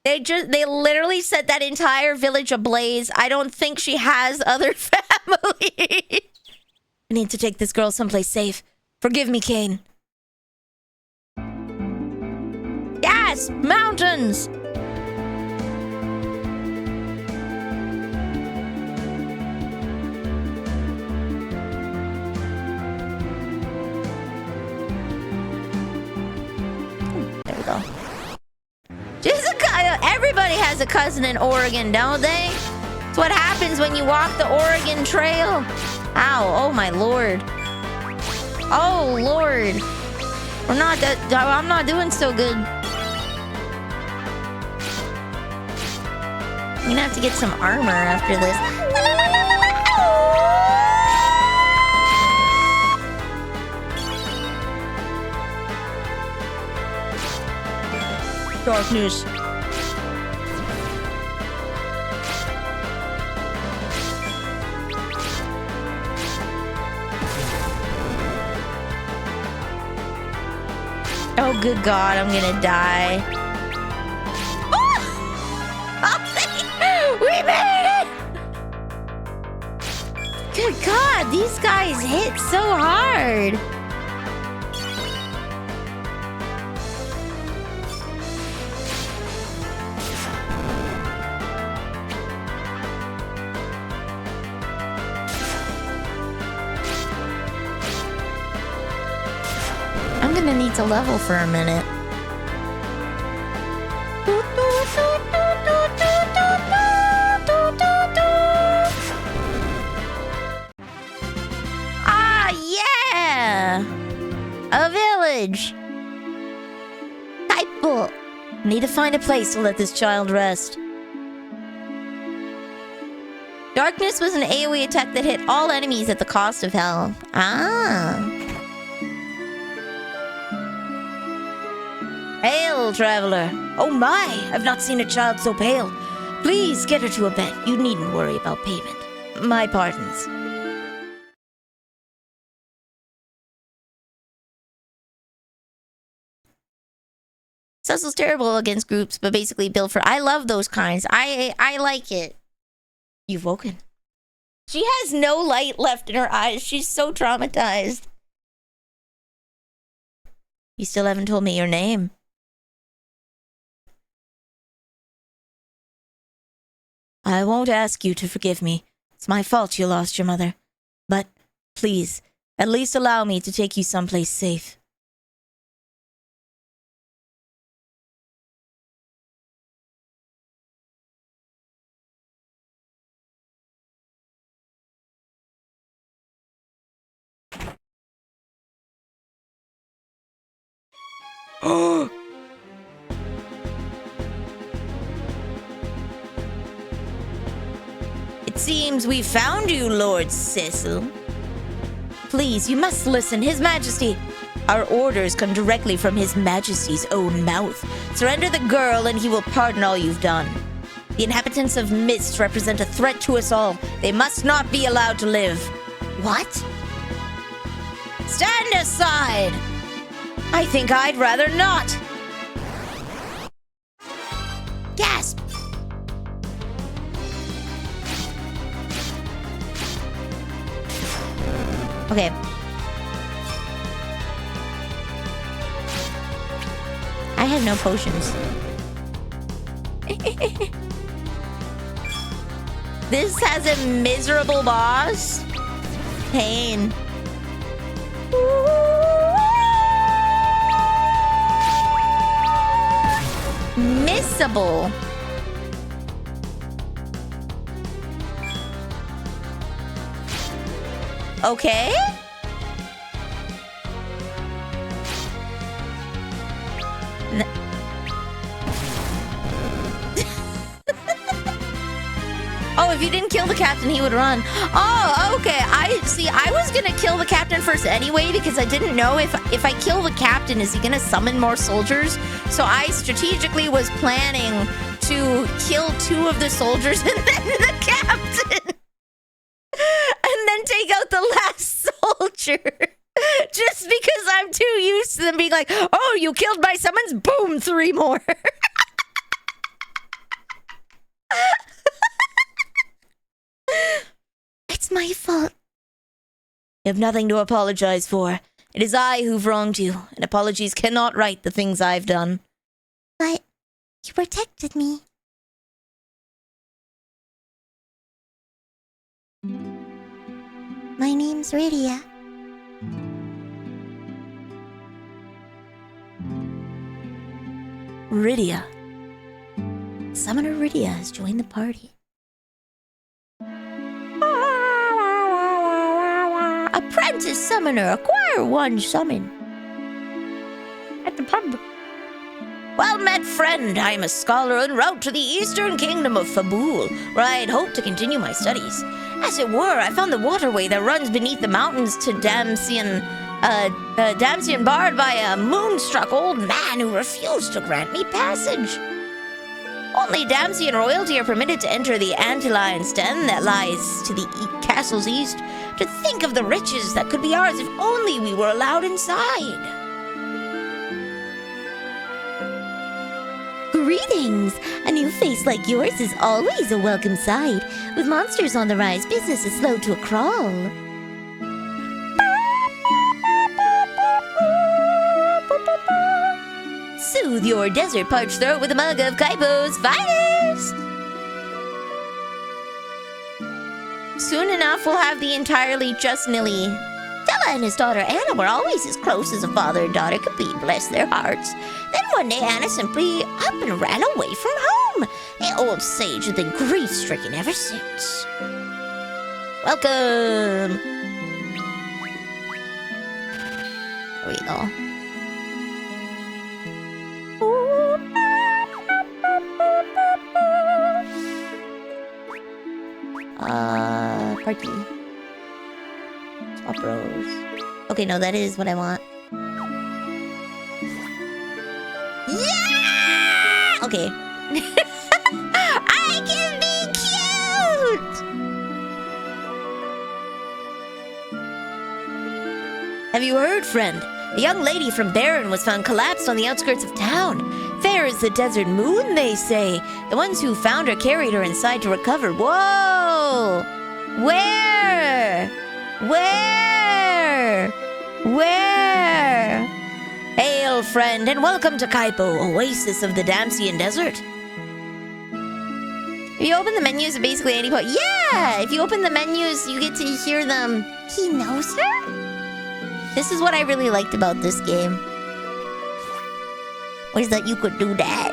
They literally set that entire village ablaze. I don't think she has other family. I need to take this girl someplace safe. Forgive me, Kane. Yes! Mountains! There we go. Everybody has a cousin in Oregon, don't they? It's what happens when you walk the Oregon Trail. Ow, oh my lord. Oh lord. I'm not doing so good. I'm gonna have to get some armor after this. Darkness. Oh, good God, I'm gonna die. Oh! We made it! Good God, these guys hit so hard. I'm gonna need to level for a minute. Ah, yeah! A village! Typo! Need to find a place to let this child rest. Darkness was an AoE attack that hit all enemies at the cost of hell. Ah. Hail, traveler. Oh my, I've not seen a child so pale. Please get her to a bed. You needn't worry about payment. My pardons. Cecil's terrible against groups, but basically built for... I love those kinds. I like it. You've woken. She has no light left in her eyes. She's so traumatized. You still haven't told me your name. I won't ask you to forgive me. It's my fault you lost your mother. But, please, at least allow me to take you someplace safe. Oh! It seems we found you, Lord Cecil. Please, you must listen, His Majesty. Our orders come directly from His Majesty's own mouth. Surrender the girl and he will pardon all you've done. The inhabitants of Mist represent a threat to us all. They must not be allowed to live. What? Stand aside! I think I'd rather not. Gasp! Okay. I have no potions. This has a miserable boss. Pain. Missable. Okay. Oh, if you didn't kill the captain, he would run. Oh, okay. I was gonna kill the captain first anyway because I didn't know if I kill the captain, is he gonna summon more soldiers? So I strategically was planning to kill 2 of the soldiers and then the captain. And then take out the last soldier. Just because I'm too used to them being like, oh, you killed my summons, boom, 3 more. It's my fault. You have nothing to apologize for. It is I who've wronged you, and apologies cannot right the things I've done. But you protected me. My name's Rydia. Rydia. Summoner Rydia has joined the party. Apprentice Summoner, acquire 1 summon. At the pub. Well met, friend. I am a scholar en route to the eastern kingdom of Fabul, where I had hoped to continue my studies. As it were, I found the waterway that runs beneath the mountains to Damsian barred by a moonstruck old man who refused to grant me passage. Only Damsian royalty are permitted to enter the Antilion's den that lies to the castle's east. To think of the riches that could be ours if only we were allowed inside. Greetings! A new face like yours is always a welcome sight. With monsters on the rise, business is slow to a crawl. Soothe your desert parched throat with a mug of Kaipo's finest! Soon enough, we'll have the entirely just Nilly. Stella and his daughter Anna were always as close as a father and daughter could be, bless their hearts. Then one day Anna simply up and ran away from home. The old sage had been grief-stricken ever since. Welcome! There we go. Party. Swap rows. Okay, no, that is what I want. Yeah! Okay. I can be cute! Have you heard, friend? A young lady from Baron was found collapsed on the outskirts of town. Fair as the desert moon, they say. The ones who found her carried her inside to recover. Whoa! Where? Where? Where? Hail, friend, and welcome to Kaipo, oasis of the Damsian Desert. If you open the menus at basically any point... Yeah! If you open the menus, you get to hear them. He knows her? This is what I really liked about this game. Was that you could do that.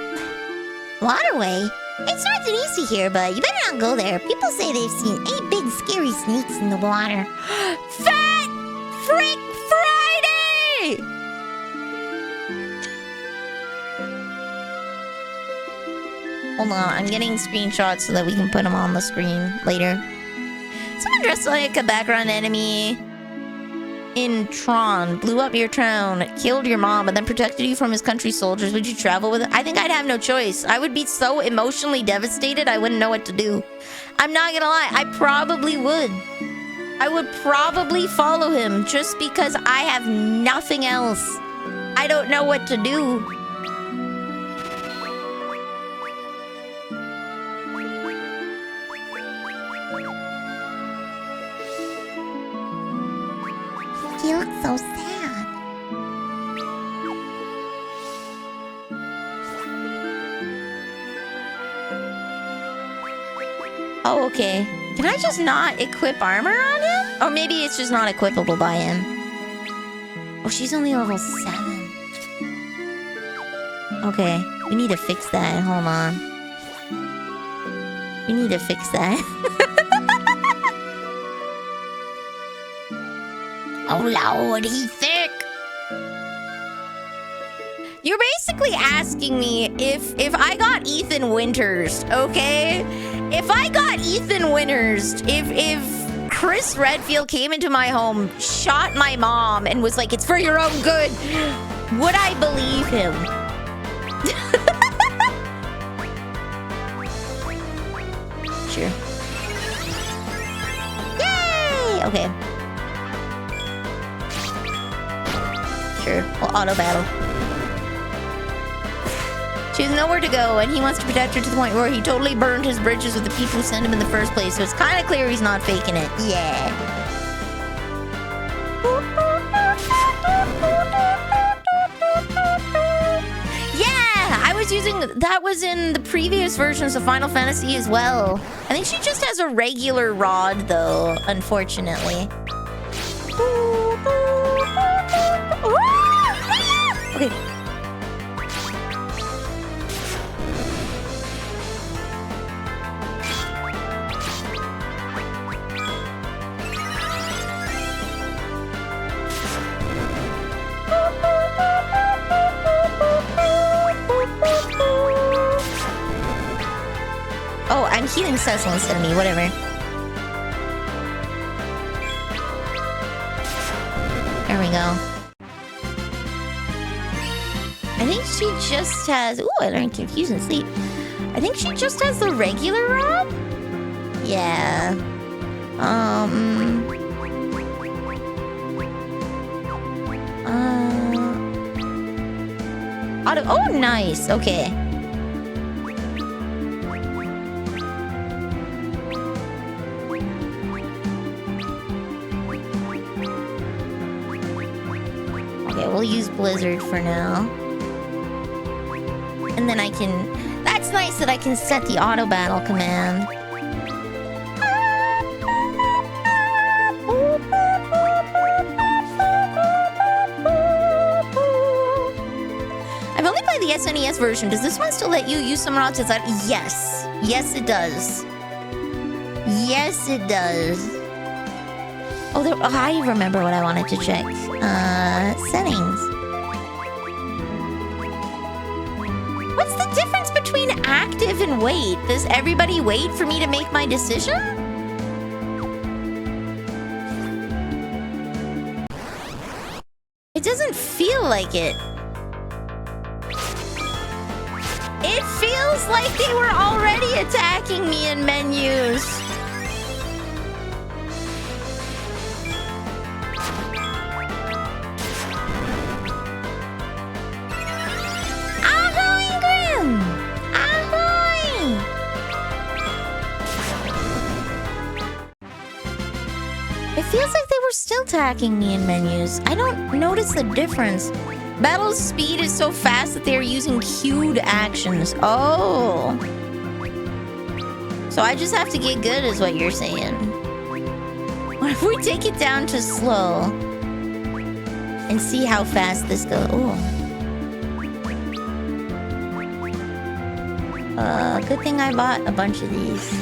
Waterway? It's north and east here, but you better not go there. People say they've seen 8 big scary snakes in the water. Fat Freak Friday! Hold on, I'm getting screenshots so that we can put them on the screen later. Someone dressed like a background enemy in Tron, blew up your town, killed your mom, and then protected you from his country soldiers. Would you travel with him? I think I'd have no choice. I would be so emotionally devastated, I wouldn't know what to do. I'm not gonna lie, I probably would. I would probably follow him just because I have nothing else. I don't know what to do. He looks so sad. Oh, okay. Can I just not equip armor on him? Or maybe it's just not equipable by him. Oh, she's only level 7. Okay, we need to fix that. Hold on. We need to fix that. Oh Lord, he's thick. You're basically asking me if I got Ethan Winters, okay? If I got Ethan Winters, if Chris Redfield came into my home, shot my mom, and was like, it's for your own good, would I believe him? Sure. Yay! Okay. Sure, we'll auto battle. She has nowhere to go, and he wants to protect her to the point where he totally burned his bridges with the people who sent him in the first place, so it's kind of clear he's not faking it. Yeah. Yeah! I was using... That was in the previous versions of Final Fantasy as well. I think she just has a regular rod, though, unfortunately. Okay. Oh, I'm healing Cecil instead of me, whatever. There we go. I think she just has... Ooh, I learned Confuse and Sleep. I think she just has the regular rod? Yeah. Auto... Oh, nice. Okay. Okay, we'll use Blizzard for now. And then I can... That's nice that I can set the auto battle command. I've only played the SNES version. Does this one still let you use someone else's? Yes. Yes, it does. Yes, it does. Oh, I remember what I wanted to check. Settings. What's the difference between active and wait? Does everybody wait for me to make my decision? It doesn't feel like it. It feels like they were already attacking me in menus. It feels like they were still attacking me in menus. I don't notice the difference. Battle speed is so fast that they're using queued actions. Oh. So I just have to get good is what you're saying. What if we take it down to slow? And see how fast this goes. Ooh. Good thing I bought a bunch of these.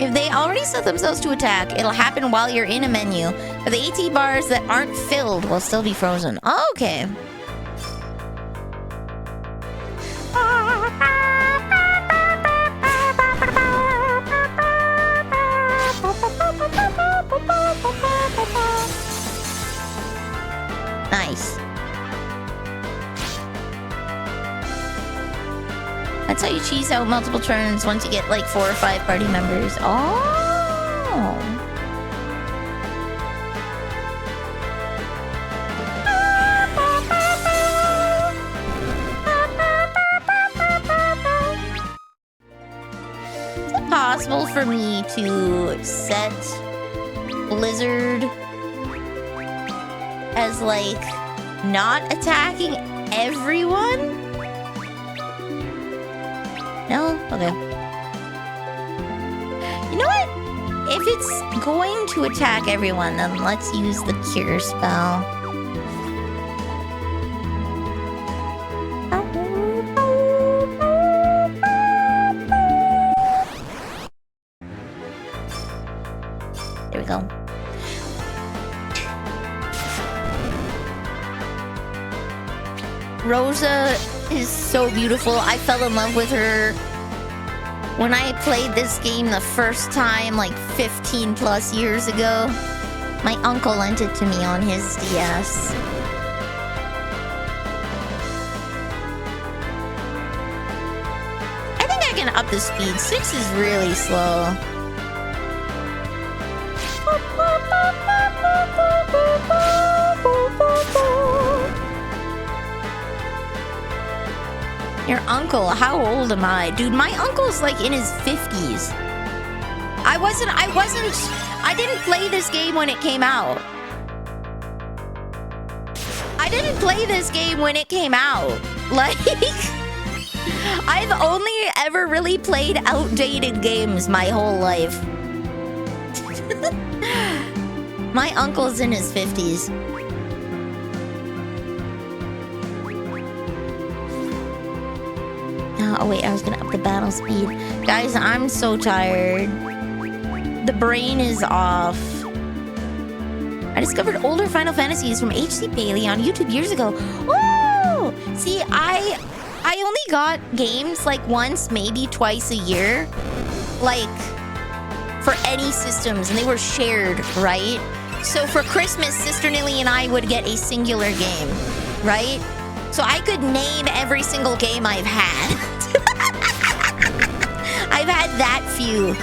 If they already set themselves to attack, it'll happen while you're in a menu. But the AT bars that aren't filled will still be frozen. Okay. Nice. That's how you cheese out multiple turns once you get like 4 or 5 party members. Oh. Is it possible for me to set Blizzard as like not attacking everyone? No? Okay. You know what? If it's going to attack everyone, then let's use the cure spell. There we go. Rosa is so beautiful. I fell in love with her when I played this game the first time, like 15 plus years ago. My uncle lent it to me on his DS. I think I can up the speed. 6 is really slow. Your uncle, how old am I? Dude, my uncle's like in his 50s. I didn't play this game when it came out. I didn't play this game when it came out. Like, I've only ever really played outdated games my whole life. My uncle's in his 50s. Oh wait, I was gonna up the battle speed. Guys, I'm so tired. The brain is off. I discovered older Final Fantasies from HC Bailey on YouTube years ago. Oh! See, I only got games like once, maybe twice a year. Like, for any systems, and they were shared, right? So for Christmas, Sister Nilly and I would get a singular game, right? So I could name every single game I've had. I've had that few.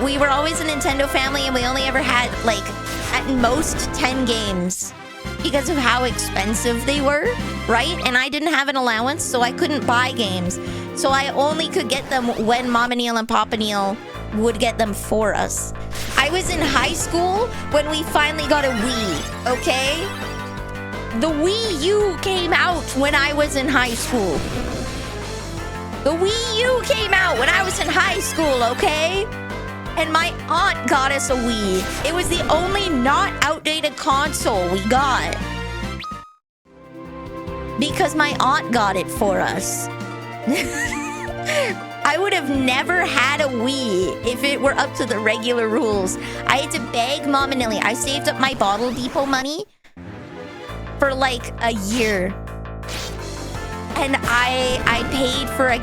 We were always a Nintendo family, and we only ever had, like, at most 10 games because of how expensive they were, right? And I didn't have an allowance, so I couldn't buy games. So I only could get them when Mama Neil and Papa Neil would get them for us. I was in high school when we finally got a Wii, okay? The Wii U came out when I was in high school. The Wii U came out when I was in high school, okay? And my aunt got us a Wii. It was the only not outdated console we got. Because my aunt got it for us. I would have never had a Wii if it were up to the regular rules. I had to beg Mom and Nilly. I saved up my Bottle Depot money for like a year. And I paid for a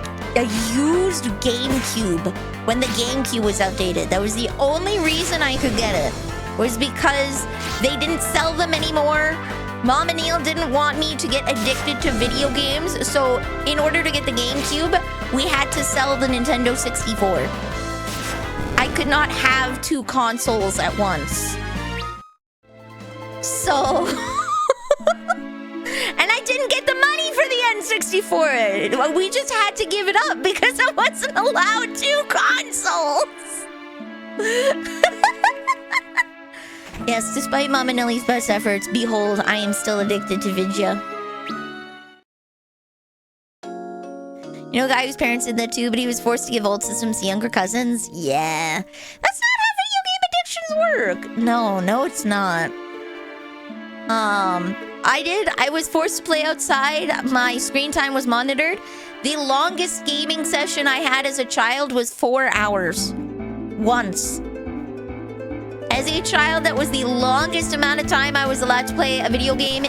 used GameCube when the GameCube was outdated. That was the only reason I could get it. Was because they didn't sell them anymore. Mom and Neil didn't want me to get addicted to video games. So in order to get the GameCube, we had to sell the Nintendo 64. I could not have two consoles at once. So... And I didn't get the money for the N64. We just had to give it up because I wasn't allowed two consoles. Yes, despite Mama Nellie's best efforts, behold, I am still addicted to Vidya. You know a guy whose parents did that too, but he was forced to give old systems to younger cousins? Yeah. That's not how video game addictions work. No, it's not. I was forced to play outside. My screen time was monitored. The longest gaming session I had as a child was 4 hours. Once. As a child, that was the longest amount of time I was allowed to play a video game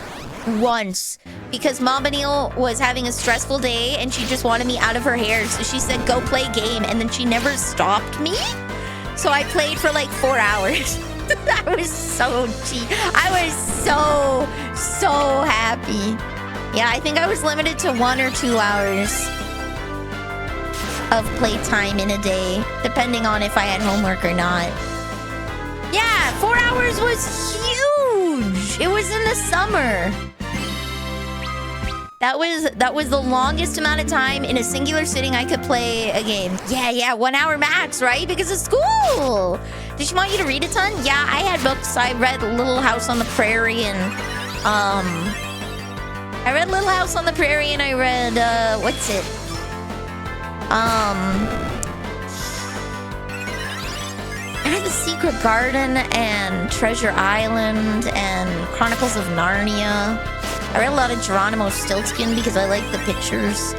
once. Because Mama Neil was having a stressful day and she just wanted me out of her hair. So she said, go play game. And then she never stopped me. So I played for like 4 hours. I was so cheap. I was so happy. Yeah, I think I was limited to 1 or 2 hours of playtime in a day, depending on if I had homework or not. Yeah, 4 hours was huge. It was in the summer. That was the longest amount of time in a singular sitting I could play a game. Yeah, 1 hour max, right? Because of school. Did she want you to read a ton? Yeah, I had books. I read Little House on the Prairie and I read Little House on the Prairie and I read what's it? I read The Secret Garden and Treasure Island and Chronicles of Narnia. I read a lot of Geronimo Stiltskin because I like the pictures.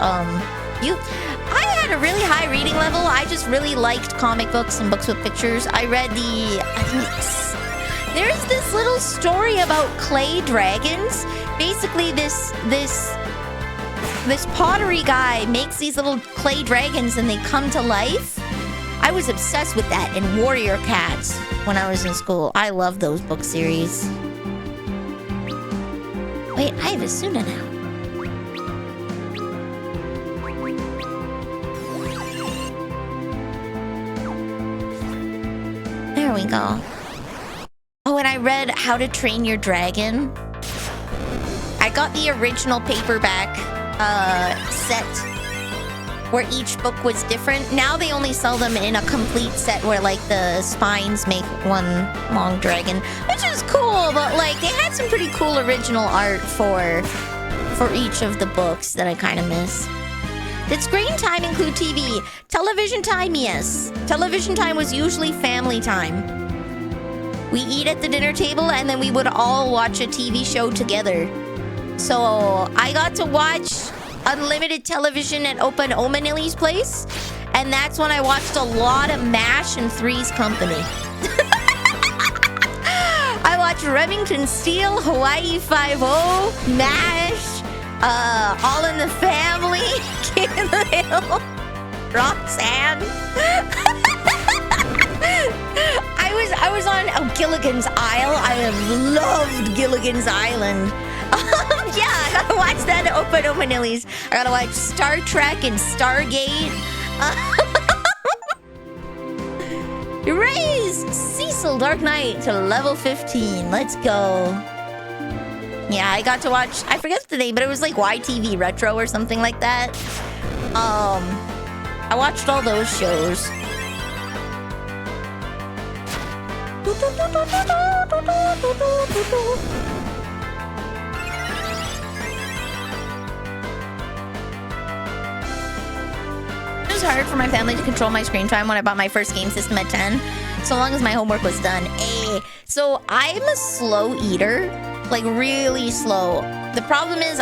I had a really high reading level. I just really liked comic books and books with pictures. I read there's this little story about clay dragons. Basically, this pottery guy makes these little clay dragons and they come to life. I was obsessed with that and Warrior Cats when I was in school. I love those book series. Wait, I have Asuna now. There we go. Oh, and I read How to Train Your Dragon. I got the original paperback set where each book was different. Now they only sell them in a complete set where like the spines make one long dragon, which is cool, but like they had some pretty cool original art for each of the books that I kind of miss. Did screen time include TV? Television time, yes. Television time was usually family time. We eat at the dinner table and then we would all watch a TV show together. So I got to watch unlimited television at Open Omanili's place, and that's when I watched a lot of MASH and Three's Company. I watched Remington Steele, Hawaii Five-0, MASH, All in the Family, King of the Hill, Roxanne. I was on Gilligan's Isle. I have loved Gilligan's Island. Yeah, I gotta watch that at Open Omanili's. I gotta watch Star Trek and Stargate. You raised Cecil Dark Knight to level 15. Let's go. Yeah, I got to watch, I forget the name, but it was like YTV Retro or something like that. I watched all those shows. It was hard for my family to control my screen time when I bought my first game system at 10, so long as my homework was done. So I'm a slow eater, like really slow. The problem is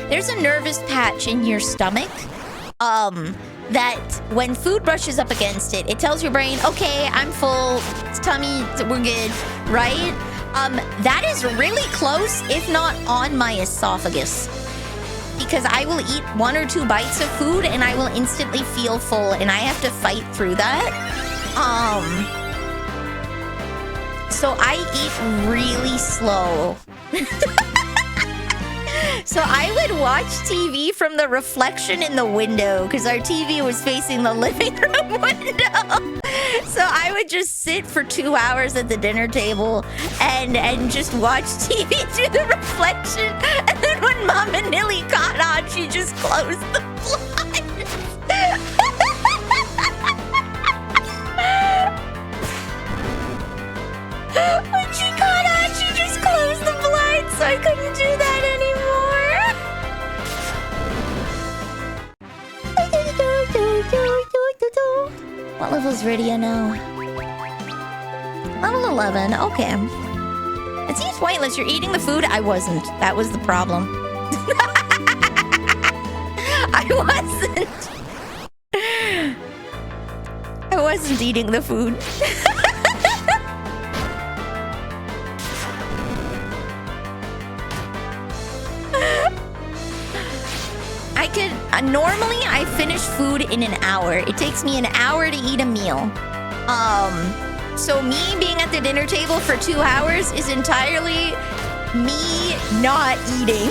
there's a nervous patch in your stomach that when food brushes up against it, it tells your brain, okay, I'm full, tummy, we're good, right? That is really close, if not on my esophagus. Because I will eat 1 or 2 bites of food and I will instantly feel full and I have to fight through that. So I eat really slow. So I would watch TV from the reflection in the window because our TV was facing the living room window. So I would just sit for 2 hours at the dinner table and just watch TV through the reflection. And then when Mom and Nilly got on, she just closed the blinds. When she got on, she just closed the blinds, so I couldn't do that anymore. What level's Radio now? Level 11, okay. It seems pointless, you're eating the food. I wasn't. That was the problem. I wasn't eating the food. Normally I finish food in an hour. It takes me an hour to eat a meal. So me being at the dinner table for 2 hours is entirely me not eating.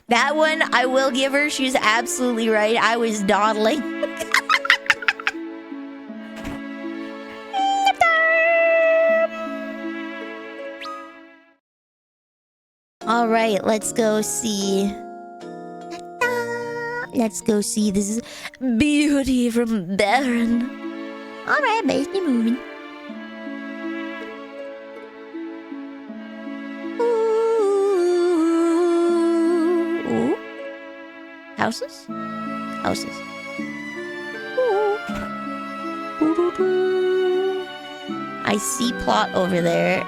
That one, I will give her. She's absolutely right. I was dawdling. All right, let's go see. Let's go see this beauty from Baron. All right, let's be moving. Ooh. Houses? Houses. Ooh. I see plot over there.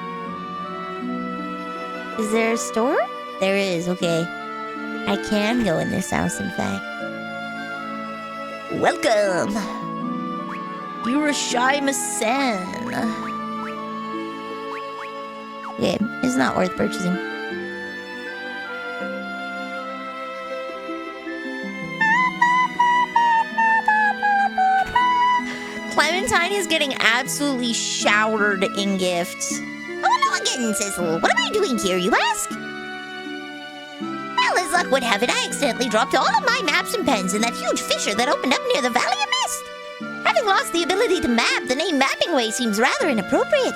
Is there a store? There is, okay. I can go in this house, in fact. Welcome! Urashai Masen. Okay, it's not worth purchasing. Clementine is getting absolutely showered in gifts. Oh, no, again, Cecil. What am I doing here, you ask? Well, as luck would have it, I accidentally dropped all of my maps and pens in that huge fissure that opened up near the Valley of Mist. Having lost the ability to map, the name Mapping Way seems rather inappropriate.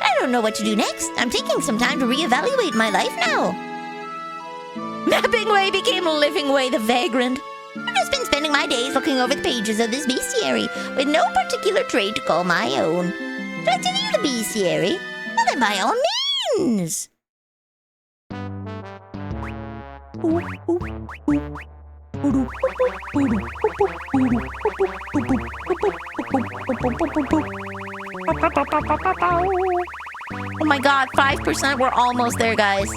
I don't know what to do next. I'm taking some time to reevaluate my life now. Mapping Way became Living Way the Vagrant. I've just been spending my days looking over the pages of this bestiary with no particular trade to call my own. Trust in you, the bestiary? Well, then by all means. Oh my god, 5%. We're almost there, guys.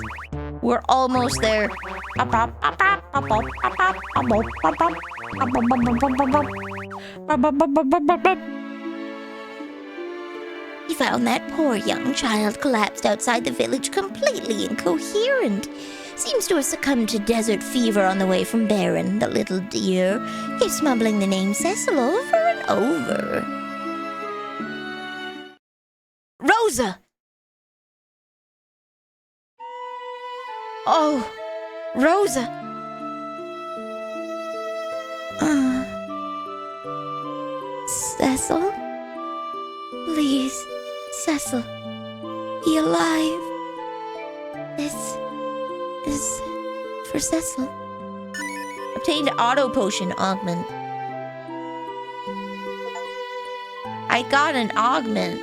We're almost there. He found that poor young child collapsed outside the village completely incoherent. Seems to have succumbed to desert fever on the way from Baron, the little dear. Keeps mumbling the name Cecil over and over. Rosa! Oh, Rosa. Cecil? Please, Cecil, be alive. This is for Cecil. Obtained auto potion augment. I got an augment.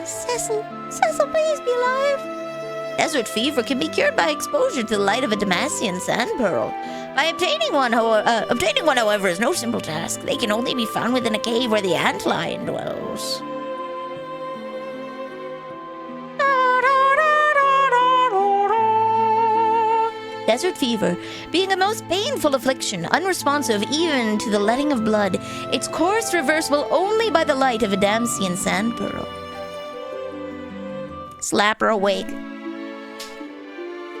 Cecil, please be alive. Desert fever can be cured by exposure to the light of a Damascene sand pearl. By obtaining one, however, is no simple task. They can only be found within a cave where the antlion dwells. Desert fever, being a most painful affliction, unresponsive even to the letting of blood, its course reversible only by the light of a Damascene sand pearl. Slap her awake.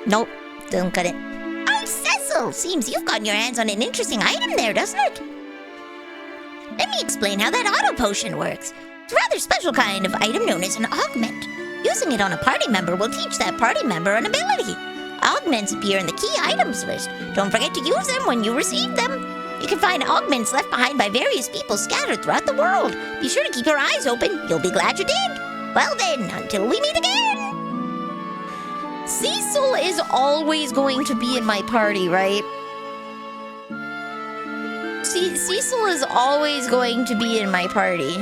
Nope, doesn't cut it. Oh, Cecil! Seems you've gotten your hands on an interesting item there, doesn't it? Let me explain how that auto potion works. It's a rather special kind of item known as an augment. Using it on a party member will teach that party member an ability. Augments appear in the key items list. Don't forget to use them when you receive them. You can find augments left behind by various people scattered throughout the world. Be sure to keep your eyes open. You'll be glad you did. Well then, until we meet again. Cecil is always going to be in my party, right? Cecil is always going to be in my party.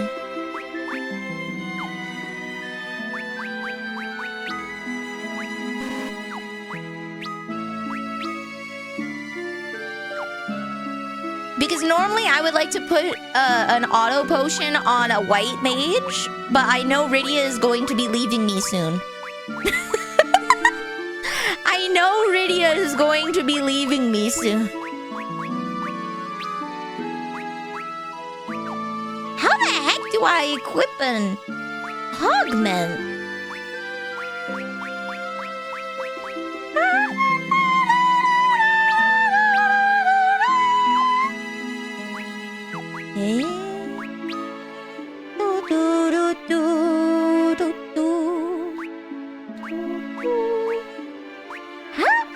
Because normally I would like to put an auto potion on a white mage, but I know Rydia is going to be leaving me soon. I know Rydia is going to be leaving me soon. How the heck do I equip an augment?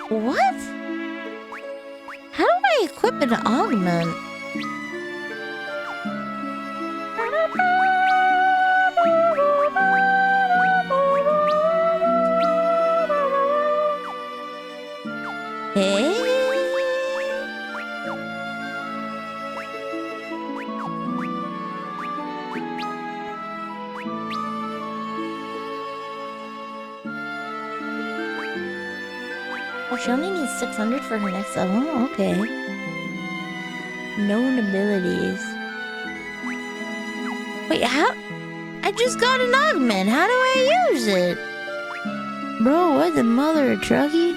What? How do I equip an augment? Oh, she only needs 600 for her next level? Okay. Known abilities. Wait, how? I just got an augment. How do I use it? Bro, what the mother of Trucky?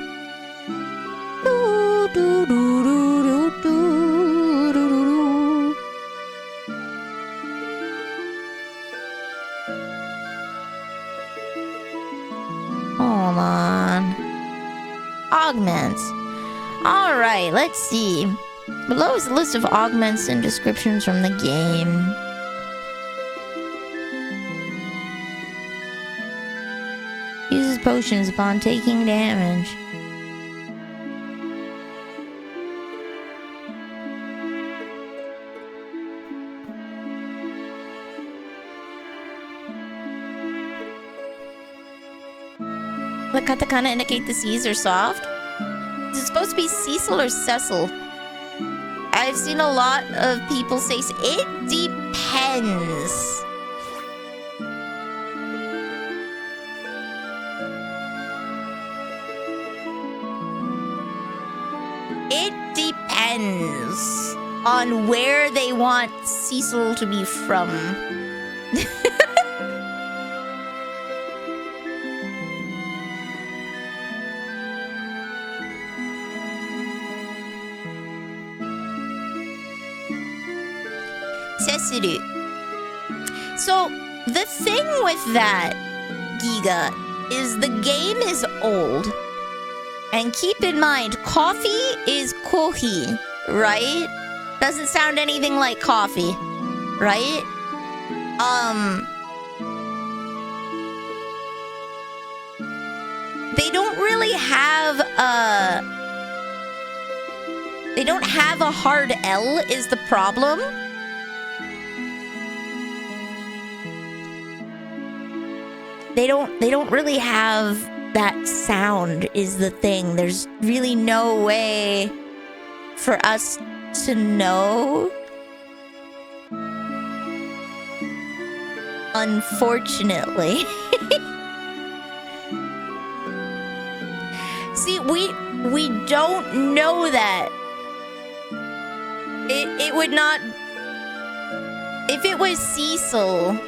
Hold on. Augments. Alright, let's see. Below is a list of augments and descriptions from the game. Uses potions upon taking damage. The katakana indicate the C's are soft? Is it supposed to be Cecil or Cecil? I've seen a lot of people say it depends. It depends on where they want Cecil to be from. Cecily. So, the thing with that, Giga, is the game is old. And keep in mind, coffee is kohi, right? Doesn't sound anything like coffee, right? They don't really have they don't have a hard L is the problem. They don't really have that sound is the thing. There's really no way for us to know. Unfortunately. See, we don't know that. It would not. If it was Cecil,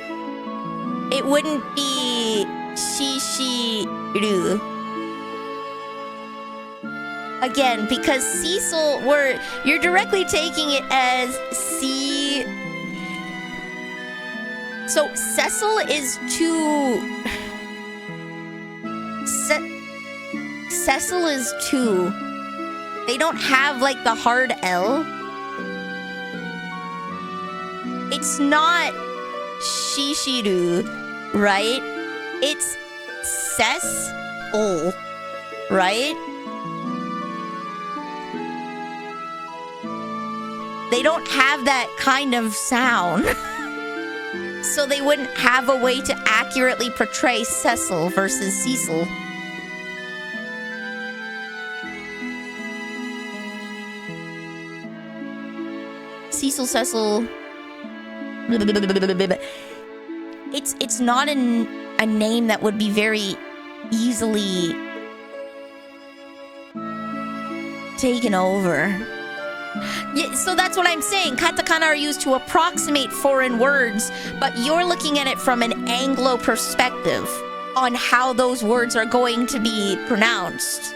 it wouldn't be Shishiru. Again, because Cecil, you're directly taking it as C. So Cecil is two. Cecil is two. They don't have like the hard L. It's not Shishiru, right? It's Cecil, right? They don't have that kind of sound. So they wouldn't have a way to accurately portray Cecil versus Cecil. Cecil. It's not a name that would be very easily taken over. Yeah, so that's what I'm saying. Katakana are used to approximate foreign words, but you're looking at it from an Anglo perspective on how those words are going to be pronounced.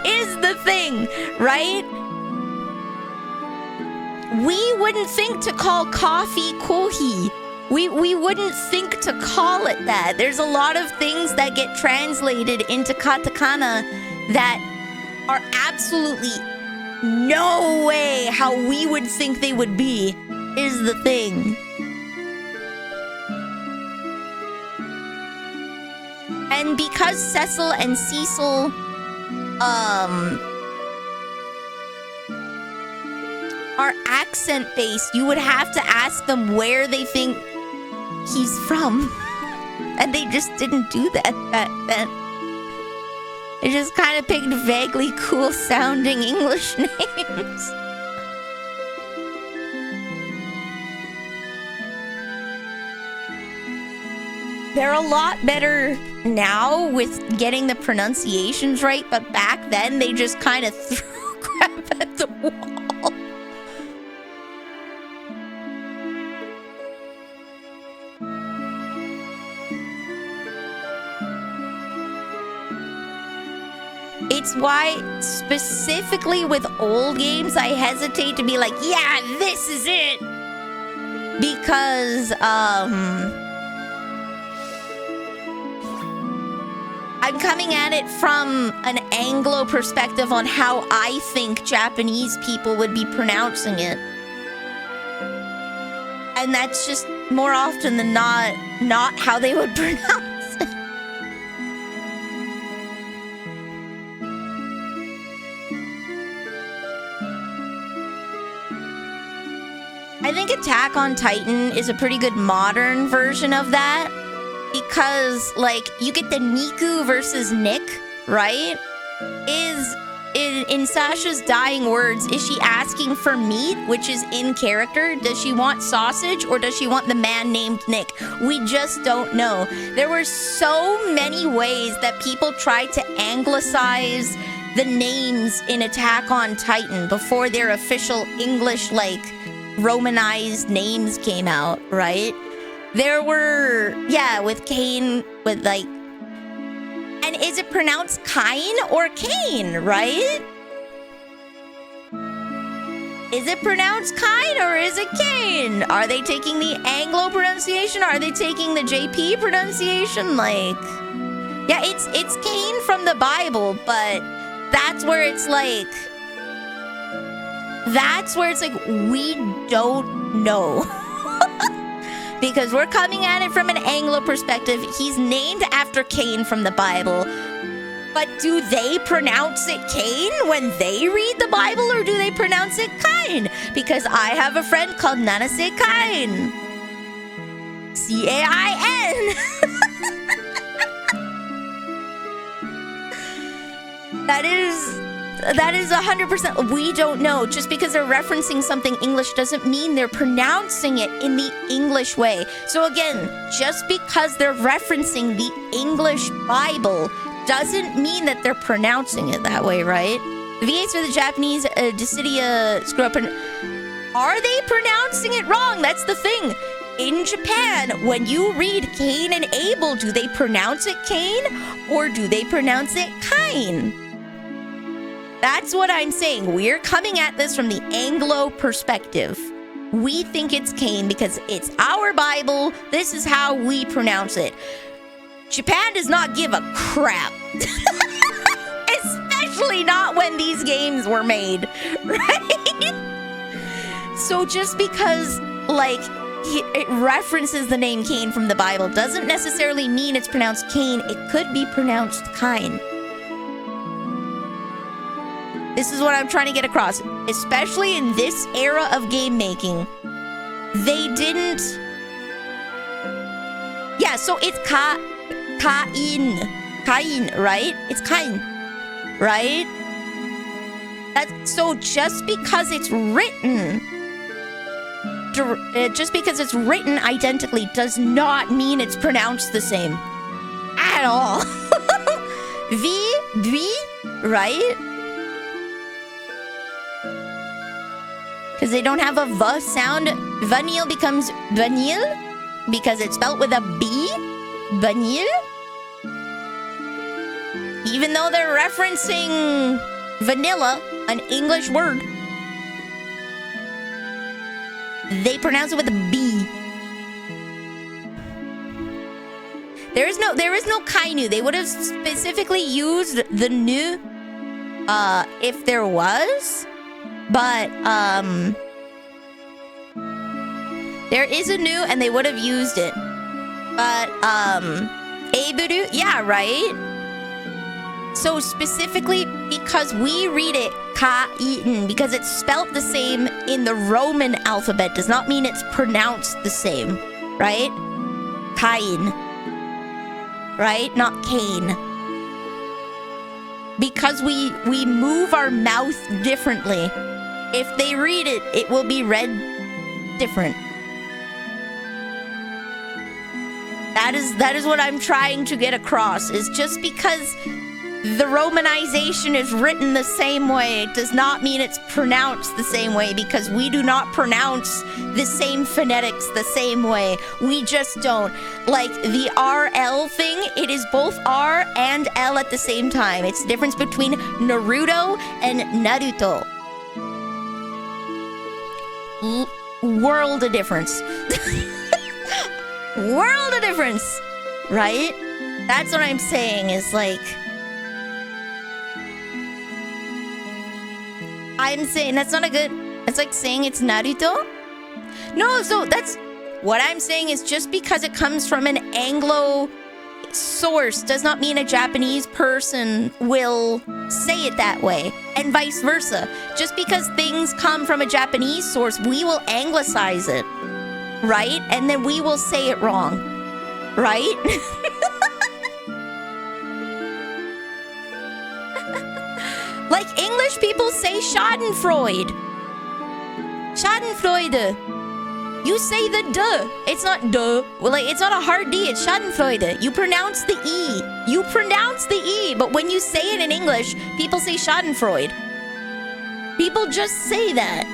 Is the thing, right? We wouldn't think to call coffee kohi. We wouldn't think to call it that. There's a lot of things that get translated into katakana that are absolutely no way how we would think they would be, is the thing. And because Cecil and Cecil are accent based, you would have to ask them where they think he's from. And they just didn't do that back then. They just kind of picked vaguely cool sounding English names. They're a lot better now with getting the pronunciations right, but back then they just kind of threw crap at the wall. It's why, specifically with old games, I hesitate to be like, yeah, this is it. Because, I'm coming at it from an Anglo perspective on how I think Japanese people would be pronouncing it. And that's just more often than not how they would pronounce it. I think Attack on Titan is a pretty good modern version of that. because, like, you get the Niku versus Nick, right? Is in Sasha's dying words, is she asking for meat, which is in character? Does she want sausage, or does she want the man named Nick? We just don't know. There were so many ways that people tried to anglicize the names in Attack on Titan before their official English, like, Romanized names came out, right? There were, yeah, with Cain, with, like, and is it pronounced Kain or Cain, right? Is it pronounced Kain or is it Cain? Are they taking the Anglo pronunciation? Are they taking the JP pronunciation? Like, yeah, it's Cain from the Bible, but that's where it's like, we don't know. Because we're coming at it from an Anglo perspective. He's named after Cain from the Bible. But do they pronounce it Cain when they read the Bible, or do they pronounce it Kain? Because I have a friend called Nanase Kain. C-A-I-N. That is 100%. We don't know. Just because they're referencing something English doesn't mean they're pronouncing it in the English way. So again, just because they're referencing the English Bible doesn't mean that they're pronouncing it that way, right? The V8s for the Japanese Dissidia screw up. Are they pronouncing it wrong? That's the thing. In Japan, when you read Cain and Abel, do they pronounce it Cain or do they pronounce it Kain? That's what I'm saying. We're coming at this from the Anglo perspective. We think it's Cain because it's our Bible. This is how we pronounce it. Japan does not give a crap. Especially not when these games were made, right? So just because, like, it references the name Cain from the Bible doesn't necessarily mean it's pronounced Cain. It could be pronounced Kain. This is what I'm trying to get across. Especially in this era of game making. They didn't... Yeah, so it's Kain, right? It's Kain, right? So just because it's written... Just because it's written identically does not mean it's pronounced the same. At all. Right? Because they don't have a V sound. Vanille becomes vanille because it's spelled with a B. Vanille. Even though they're referencing vanilla, an English word, they pronounce it with a B. There is no kainu. They would have specifically used the nu if there was. But there is a nu and they would have used it. But Eburu, yeah, right? So specifically because we read it Kain, because it's spelt the same in the Roman alphabet, does not mean it's pronounced the same, right? Kain, right? Not Cain. Because we move our mouth differently. If they read it, it will be read different. That is what I'm trying to get across, is just because the romanization is written the same way, it does not mean it's pronounced the same way, because we do not pronounce the same phonetics the same way. We just don't. Like the RL thing, it is both R and L at the same time. It's the difference between Naruto and Naruto. World of difference. World of difference, right? That's what I'm saying, is like, I'm saying that's not a good, it's like saying it's Naruto. No, so that's what I'm saying, is just because it comes from an Anglo source does not mean a Japanese person will say it that way, and vice versa. Just because things come from a Japanese source, we will anglicize it, right? And then we will say it wrong. right? Like English people say Schadenfreude. Schadenfreude. You say the duh. It's not duh. Well, like, it's not a hard D. It's Schadenfreude. You pronounce the E. You pronounce the E. But when you say it in English, people say Schadenfreude. People just say that.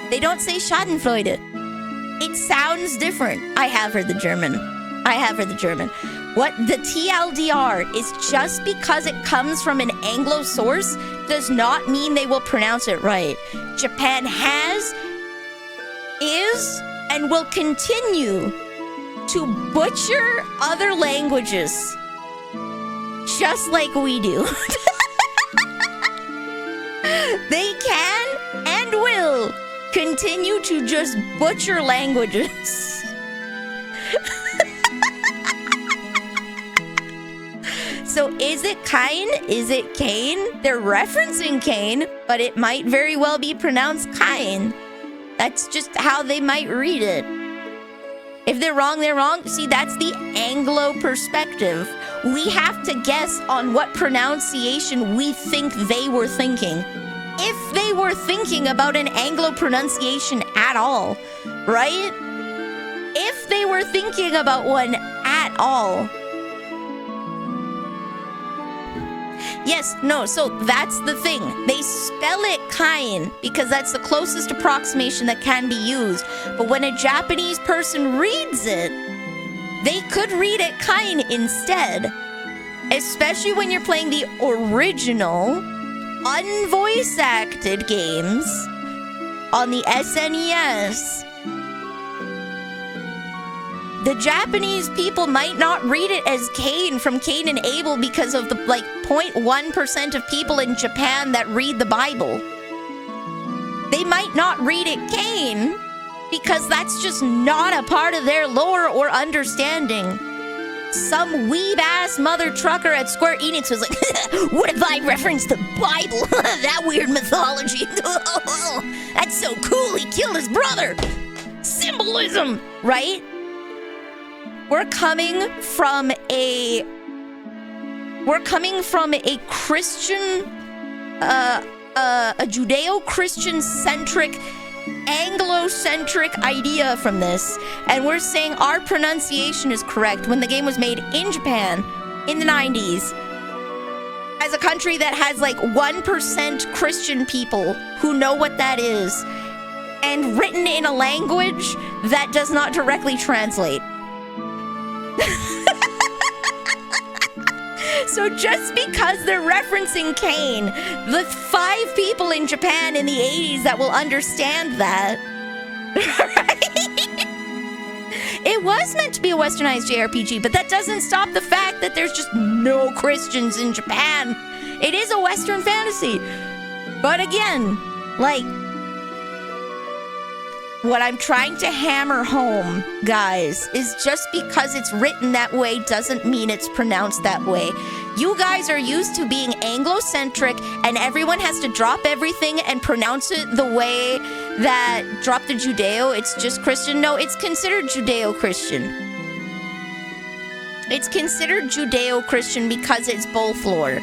They don't say Schadenfreude. It sounds different. I have heard the German. What the TLDR is, just because it comes from an Anglo source does not mean they will pronounce it right. Japan has, is, and will continue to butcher other languages just like we do. They can and will continue to just butcher languages. So is it Cain? Is it Cain? They're referencing Cain, but it might very well be pronounced Cain. That's just how they might read it. If they're wrong, they're wrong. See, that's the Anglo perspective. We have to guess on what pronunciation we think they were thinking. If they were thinking about an Anglo pronunciation at all, right? If they were thinking about one at all. Yes, no, so that's the thing. They spell it Cain because that's the closest approximation that can be used. But when a Japanese person reads it, they could read it Cain instead. Especially when you're playing the original, unvoice acted games on the SNES. The Japanese people might not read it as Cain from Cain and Abel because of the 0.1% of people in Japan that read the Bible. They might not read it Cain because that's just not a part of their lore or understanding. Some weeb-ass mother trucker at Square Enix was like, what if I referenced the Bible? That weird mythology. That's so cool, he killed his brother. Symbolism, right? We're coming from a Christian, a Judeo-Christian centric, Anglo-centric idea from this, and we're saying our pronunciation is correct when the game was made in Japan in the 90s, as a country that has 1% Christian people who know what that is, and written in a language that does not directly translate. So just because they're referencing Cain, the 5 people in Japan in the 80s that will understand that, right? It was meant to be a westernized JRPG, but that doesn't stop the fact that there's just no Christians in Japan. It is a Western fantasy. But again, what I'm trying to hammer home, guys, is just because it's written that way doesn't mean it's pronounced that way. You guys are used to being Anglo-centric, and everyone has to drop everything and pronounce it the way that drop the Judeo, it's just Christian. No, it's considered Judeo-Christian. It's considered Judeo-Christian because it's both lore.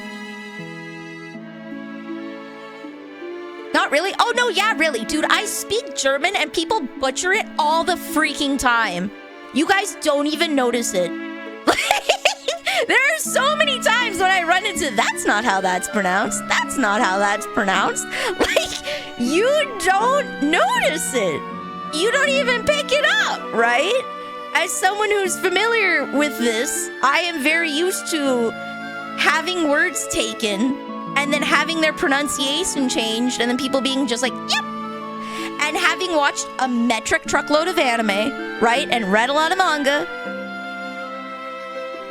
Not really? Oh, no, yeah, really. Dude, I speak German and people butcher it all the freaking time. You guys don't even notice it. There are so many times when I run into, that's not how that's pronounced. That's not how that's pronounced. You don't notice it. You don't even pick it up, right? As someone who's familiar with this, I am very used to having words taken and then having their pronunciation changed, and then people being just like, yep. And having watched a metric truckload of anime, right, and read a lot of manga,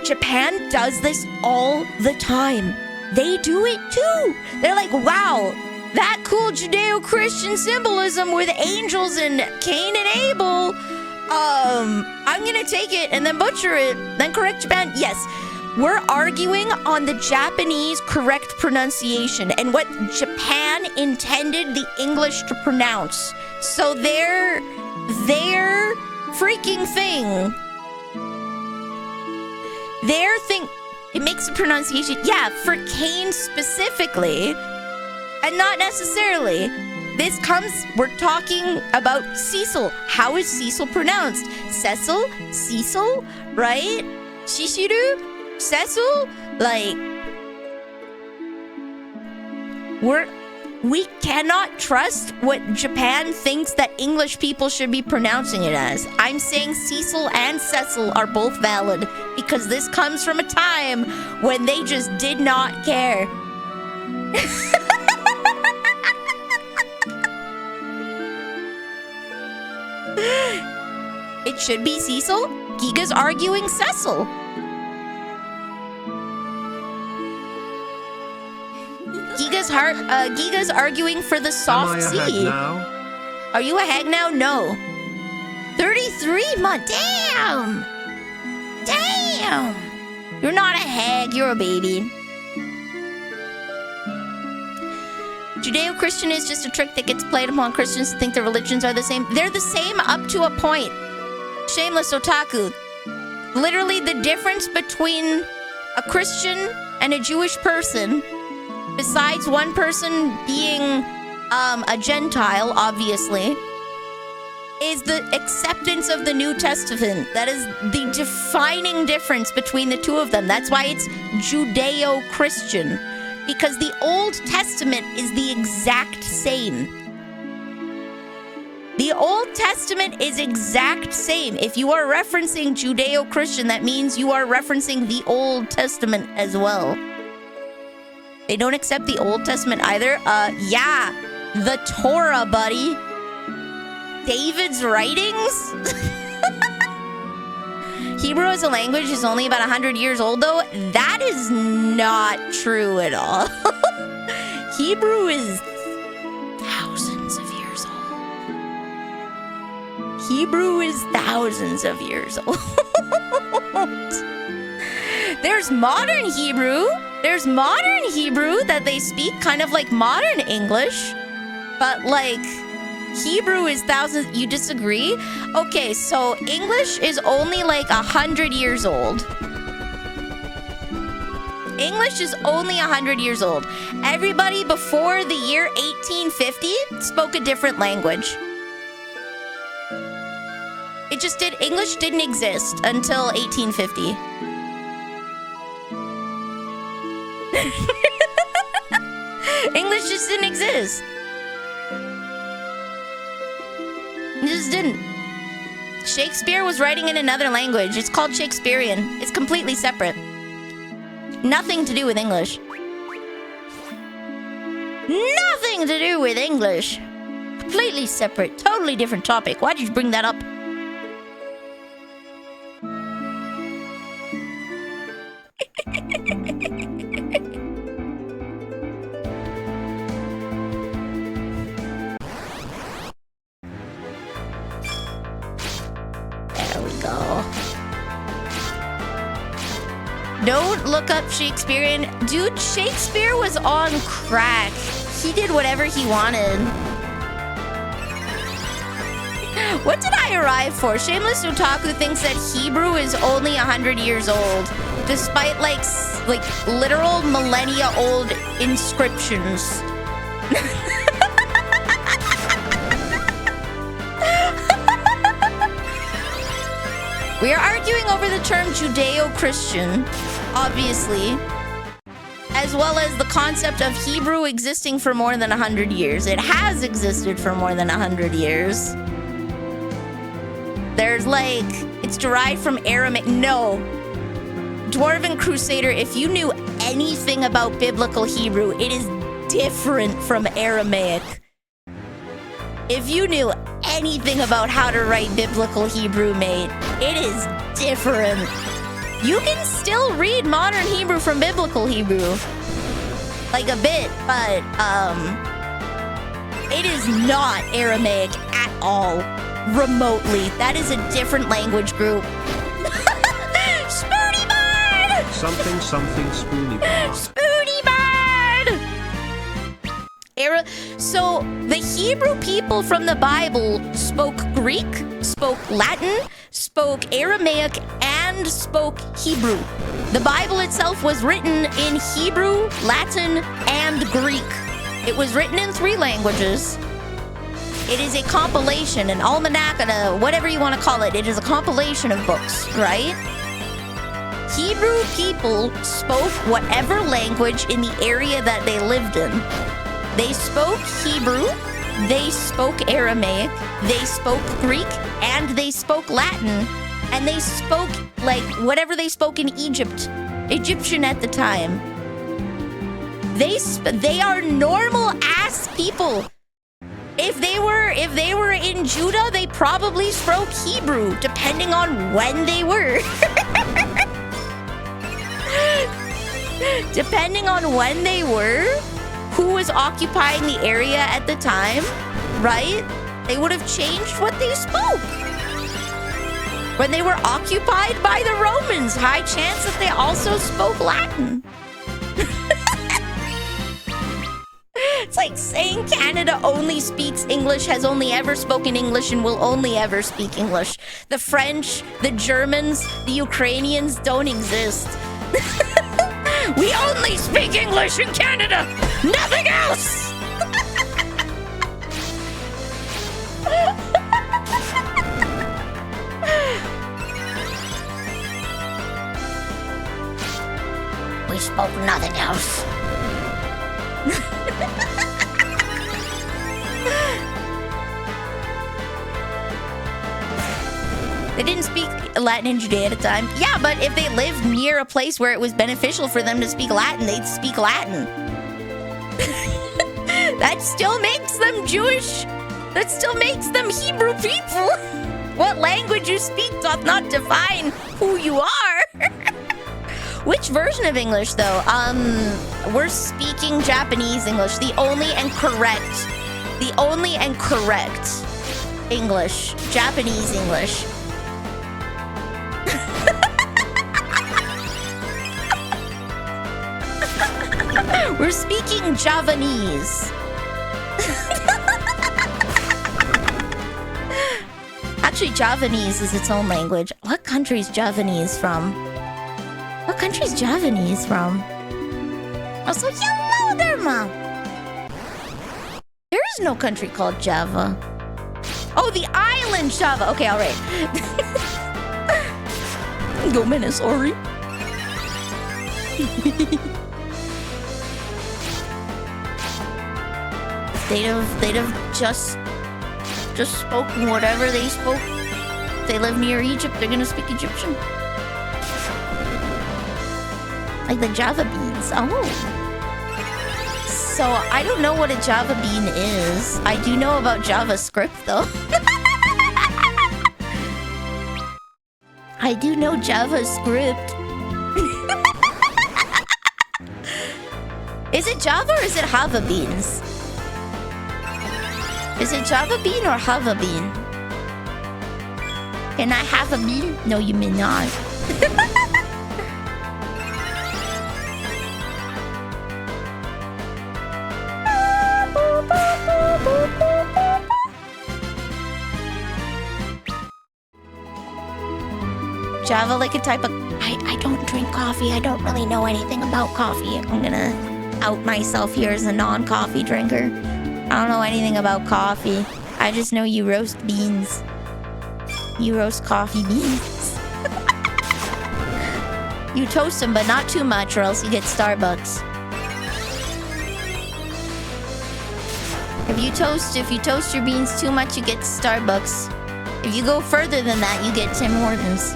Japan does this all the time. They do it too. They're like, wow, that cool Judeo-Christian symbolism with angels and Cain and Abel, I'm gonna take it and then butcher it, then correct Japan. Yes. We're arguing on the Japanese correct pronunciation and what Japan intended the English to pronounce. So their freaking thing Their thing, it makes the pronunciation, yeah, for Cain specifically, and not necessarily. This comes, we're talking about Cecil. How is Cecil pronounced? Cecil? Cecil? Right? Shishiru? Cecil? Like, we cannot trust what Japan thinks that English people should be pronouncing it as. I'm saying Cecil and Cecil are both valid because this comes from a time when they just did not care. It should be Cecil. Giga's arguing Cecil. Giga's arguing for the soft C. Am I a hag now? Are you a hag now? No. 33? Damn! Damn! You're not a hag, you're a baby. Judeo-Christian is just a trick that gets played upon Christians to think their religions are the same. They're the same up to a point. Shameless otaku. Literally the difference between a Christian and a Jewish person, besides one person being a Gentile, obviously, is the acceptance of the New Testament. That is the defining difference between the two of them. That's why it's Judeo-Christian. Because the Old Testament is the exact same. The Old Testament is exact same. If you are referencing Judeo-Christian, that means you are referencing the Old Testament as well. They don't accept the Old Testament either. Yeah, the Torah, buddy. David's writings? Hebrew as a language is only about 100 years old, though. That is not true at all. Hebrew is thousands of years old. Hebrew is thousands of years old. There's modern Hebrew. There's modern Hebrew that they speak kind of like modern English. But like, Hebrew is thousands. You disagree? Okay, so English is only like 100 years old. English is only 100 years old. Everybody before the year 1850 spoke a different language. It just did. English didn't exist until 1850. English just didn't exist. It just didn't. Shakespeare was writing in another language. It's called Shakespearean. It's completely separate. Nothing to do with English. Nothing to do with English. Completely separate. Totally different topic. Why did you bring that up? Don't look up Shakespearean. Dude, Shakespeare was on crack. He did whatever he wanted. What did I arrive for? Shameless Otaku thinks that Hebrew is only 100 years old, despite like literal millennia old inscriptions. We are arguing over the term Judeo-Christian, obviously, as well as the concept of Hebrew existing for more than 100 years. It has existed for more than 100 years. There's like, it's derived from Aramaic. No. Dwarven Crusader, if you knew anything about biblical Hebrew, it is different from Aramaic. If you knew anything about how to write biblical Hebrew, mate, it is different. You can still read modern Hebrew from biblical Hebrew. Like a bit, but it is not Aramaic at all. Remotely. That is a different language group. Spoony bird! Something spoony bird. Spoony bird! So the Hebrew people from the Bible spoke Greek, spoke Latin, spoke Aramaic, and and spoke Hebrew. The Bible itself was written in Hebrew, Latin, and Greek. It was written in 3 languages. It is a compilation, an almanac, whatever you want to call it. It is a compilation of books, right? Hebrew people spoke whatever language in the area that they lived in. They spoke Hebrew, they spoke Aramaic, they spoke Greek, and they spoke Latin. And they spoke, like, whatever they spoke in Egypt. Egyptian at the time. They are normal-ass people. If they were in Judah, they probably spoke Hebrew, depending on when they were. Depending on when they were, who was occupying the area at the time, right? They would have changed what they spoke. When they were occupied by the Romans, high chance that they also spoke Latin. It's like saying Canada only speaks English, has only ever spoken English, and will only ever speak English. The French, the Germans, the Ukrainians don't exist. We only speak English in Canada! Nothing else! We spoke nothing else. They didn't speak Latin in Judea at the time. Yeah, but if they lived near a place where it was beneficial for them to speak Latin, they'd speak Latin. That still makes them Jewish. That still makes them Hebrew people. What language you speak doth not define who you are. Which version of English, though? We're speaking Japanese English. The only and correct English. Japanese English. We're speaking Javanese. Actually, Javanese is its own language. What country is Javanese from? What country is Javanese from? Also, hello there, Mom. There is no country called Java. Oh, the island Java. Okay, all right. Go, sorry. They'd have just spoken whatever they spoke. If they live near Egypt, they're gonna speak Egyptian. Like the Java beans. Oh. So I don't know what a Java bean is. I do know about JavaScript though. I do know JavaScript. Is it Java or is it Java beans? Is it Java bean or Java bean? Can I have a bean? No, you may not. Java, like a type of... I don't drink coffee. I don't really know anything about coffee. I'm gonna out myself here as a non-coffee drinker. I don't know anything about coffee. I just know you roast beans. You roast coffee beans. You toast them, but not too much, or else you get Starbucks. If you toast your beans too much, you get Starbucks. If you go further than that, you get Tim Hortons.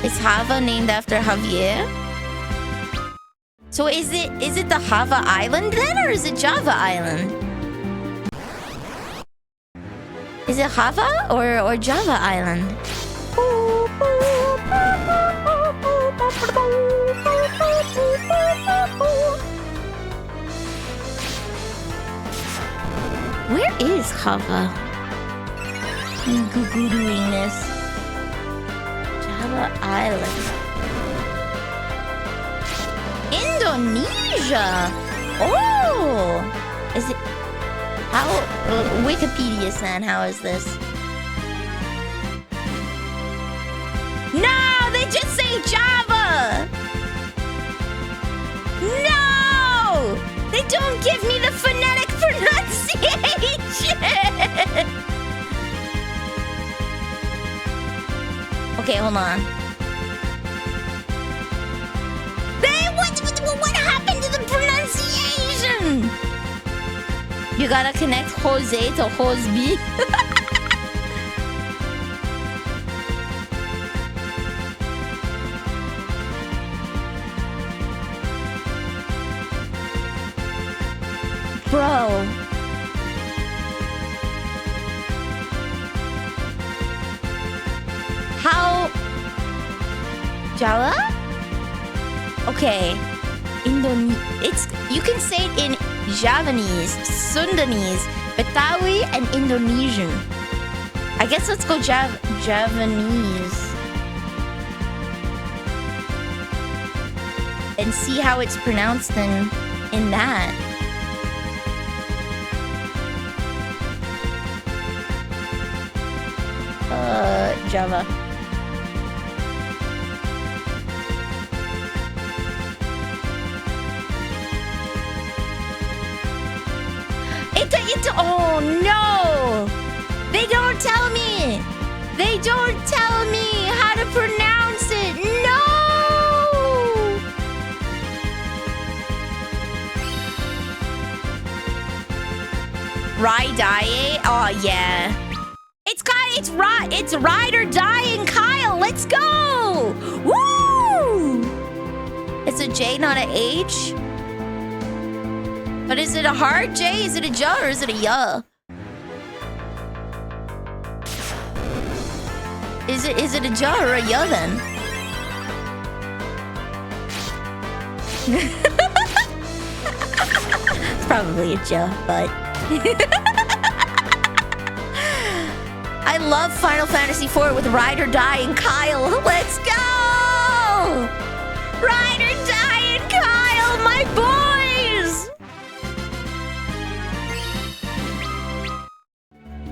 Is Java named after Javier? So is it the Java Island then, or is it Java Island? Is it Java or Java Island? Where is Java? I'm googling this. Java Island. Indonesia! Oh! Is it... How... Wikipedia-san, how is this? No, they just say Java. No, they don't give me the phonetic pronunciation. Okay, hold on. What happened to the pronunciation? You gotta connect Jose to Josby. Bro. How? Java? Okay. It's you can say it in Javanese, Sundanese, Betawi, and Indonesian. I guess let's go Javanese and see how it's pronounced in that. Java. Oh no! They don't tell me! They don't tell me how to pronounce it! No! Rydie? Oh yeah. It's Ride or Die and Kyle! Let's go! Woo! It's a J, not a H. But is it a hard J? Is it a J or is it a Y? Is it a J or a Y then? It's probably a J, but I love Final Fantasy IV with Ride or Die and Kyle. Let's go! Ride or Die and Kyle, my boys!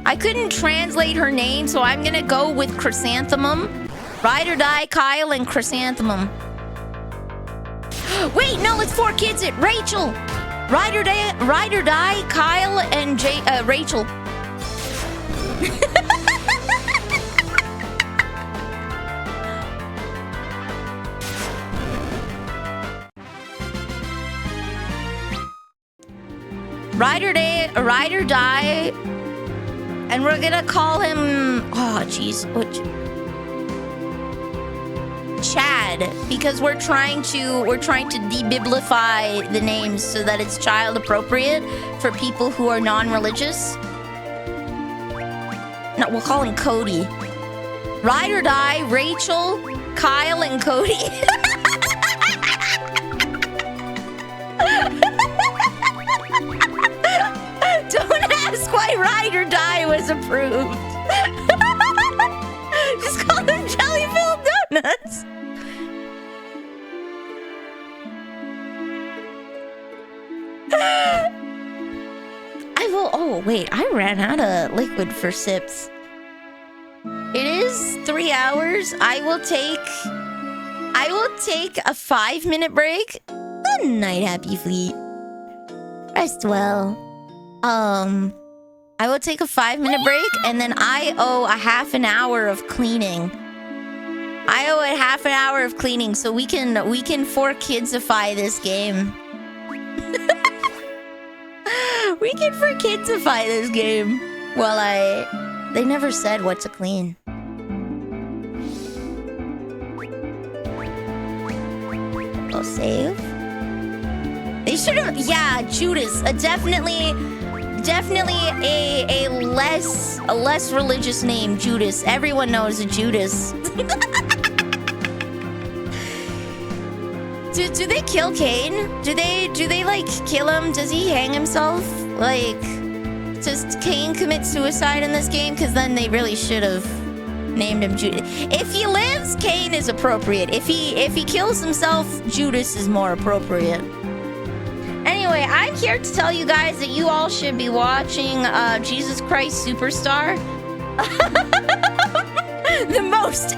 I couldn't translate her name, so I'm gonna go with Chrysanthemum. Ride or Die, Kyle, and Chrysanthemum. Wait, no, it's 4 kids. It Rachel. Ride or Die, Kyle, and Rachel. Ride or Die, and we're gonna call him. Oh, jeez, Chad, because we're trying to debiblify the names so that it's child appropriate for people who are non-religious. No, we'll call him Cody. Ride or Die, Rachel, Kyle, and Cody. Don't ask why Ride or Die was approved. Just call them jelly-filled donuts. Oh, wait, I ran out of liquid for sips. It is 3 hours. I will take a 5-minute break. Good night, Happy Fleet. Rest well. I will take a 5-minute break, and then I owe a half an hour of cleaning. I owe a half an hour of cleaning, so we can 4-kidsify this game. We can 4-kidsify this game. Well, they never said what to clean. I'll save. They should have. Yeah, Judas. Definitely a less religious name, Judas. Everyone knows a Judas. Do they kill Cain? Do they like kill him? Does he hang himself? Like, does Cain commit suicide in this game? Because then they really should have named him Judas. If he lives, Cain is appropriate. If he kills himself, Judas is more appropriate. Anyway, I'm here to tell you guys that you all should be watching Jesus Christ Superstar. The most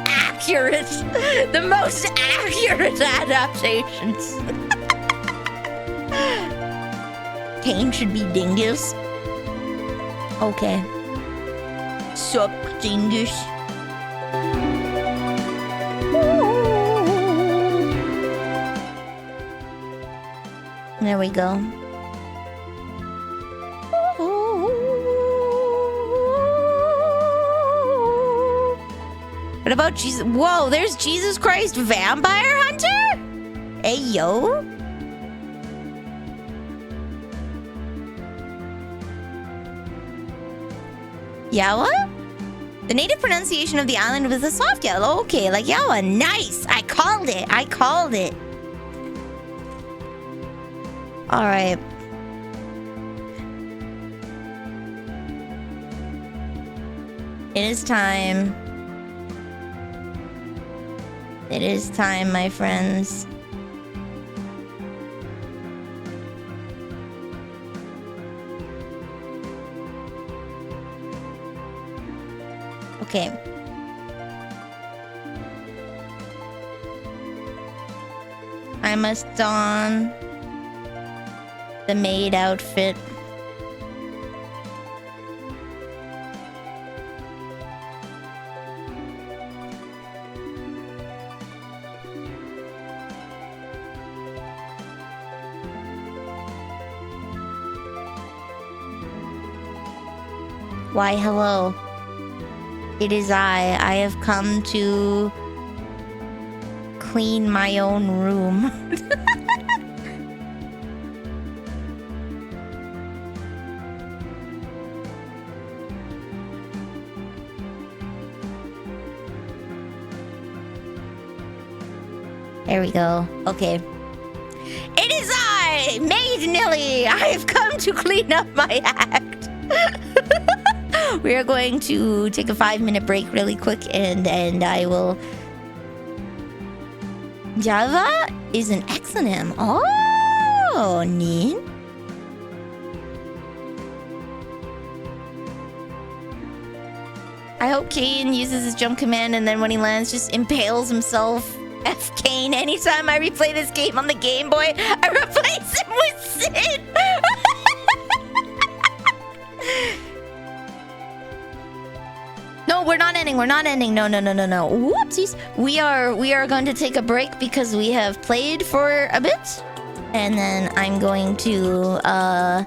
accurate adaptations. Kane should be Dingus. Okay. Sup, Dingus. There we go. What about Jesus? Whoa, there's Jesus Christ Vampire Hunter? Hey, yo. Yawa? The native pronunciation of the island was a soft yellow. Okay, like Yawa. Nice. I called it. All right. It is time. It is time, my friends. Okay. I must don the maid outfit. Why, hello. It is I. I have come to clean my own room. There we go. Okay. It is I, Maid Nilly. I have come to clean up my act. We are going to take a 5-minute break really quick, and I will... Java is an exonym. Oh, neat. I hope Kane uses his jump command, and then when he lands, just impales himself. F Kane. Anytime I replay this game on the Game Boy, I replace him with Sid. No, we're not ending. No. Whoopsies. We are going to take a break because we have played for a bit. And then I'm going to, I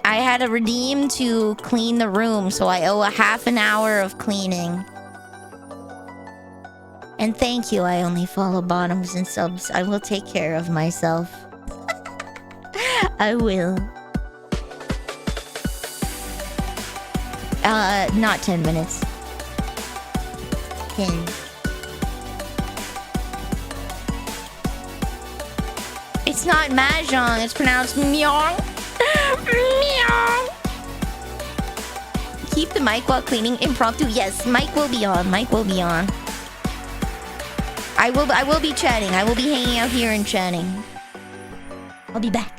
had to redeem to clean the room, so I owe a half an hour of cleaning. And thank you, I only follow bottoms and subs. I will take care of myself. I will. Not 10 minutes. 10. It's not mahjong, it's pronounced meong. Meong. Keep the mic while cleaning. Impromptu. Yes, mic will be on. I will be chatting. I will be hanging out here and chatting. I'll be back.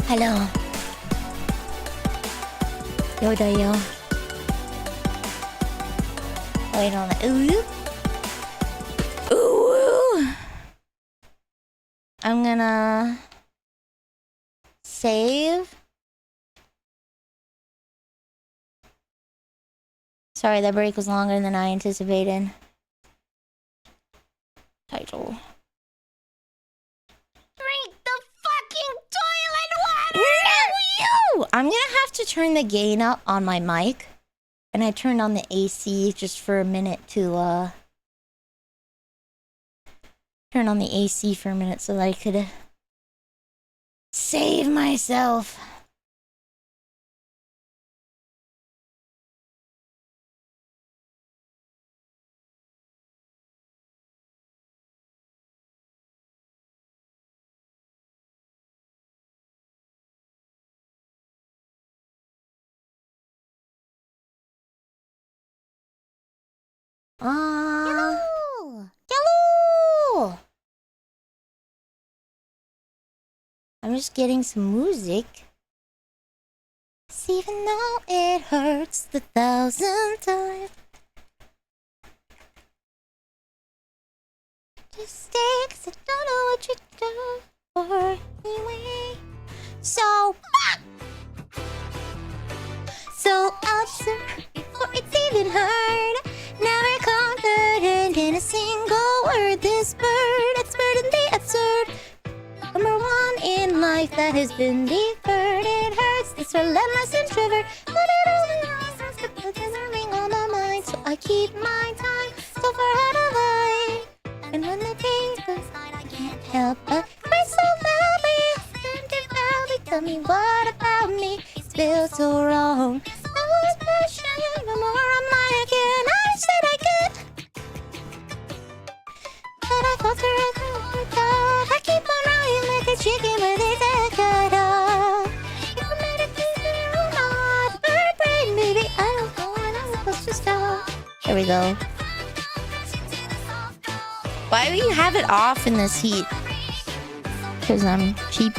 Hello. Yoda yo. Wait on it. Ooh. Ooh. I'm gonna save. Sorry, that break was longer than I anticipated. Title. Drink the fucking toilet water! No, you! I'm gonna have to turn the gain up on my mic. And I turned on the AC just for a minute to, turn on the AC for a minute so that I could save myself. Hello! I'm just getting some music. 'Cause even though it hurts the 1,000th time, just stay 'cause I don't know what you do for anyway. So absurd before it's even heard. Never confident in a single word. This bird, expert in the absurd. Number one in life that has been deferred. It hurts, this relentless introvert. But it only rises because there's a ring on my mind. So I keep my time so far out of line. And when the day goes by, I can't help but cry so loudly. Tell me what about me feels so wrong. I was passionate, no more am I again. I said I could, but I falter as I walk out. I keep on running like a chicken with its head cut off. You made it easier or not. Bird brain, baby, I don't know when I'm supposed to stop. Here we go. Why do you have it off in this heat? Because I'm cheap.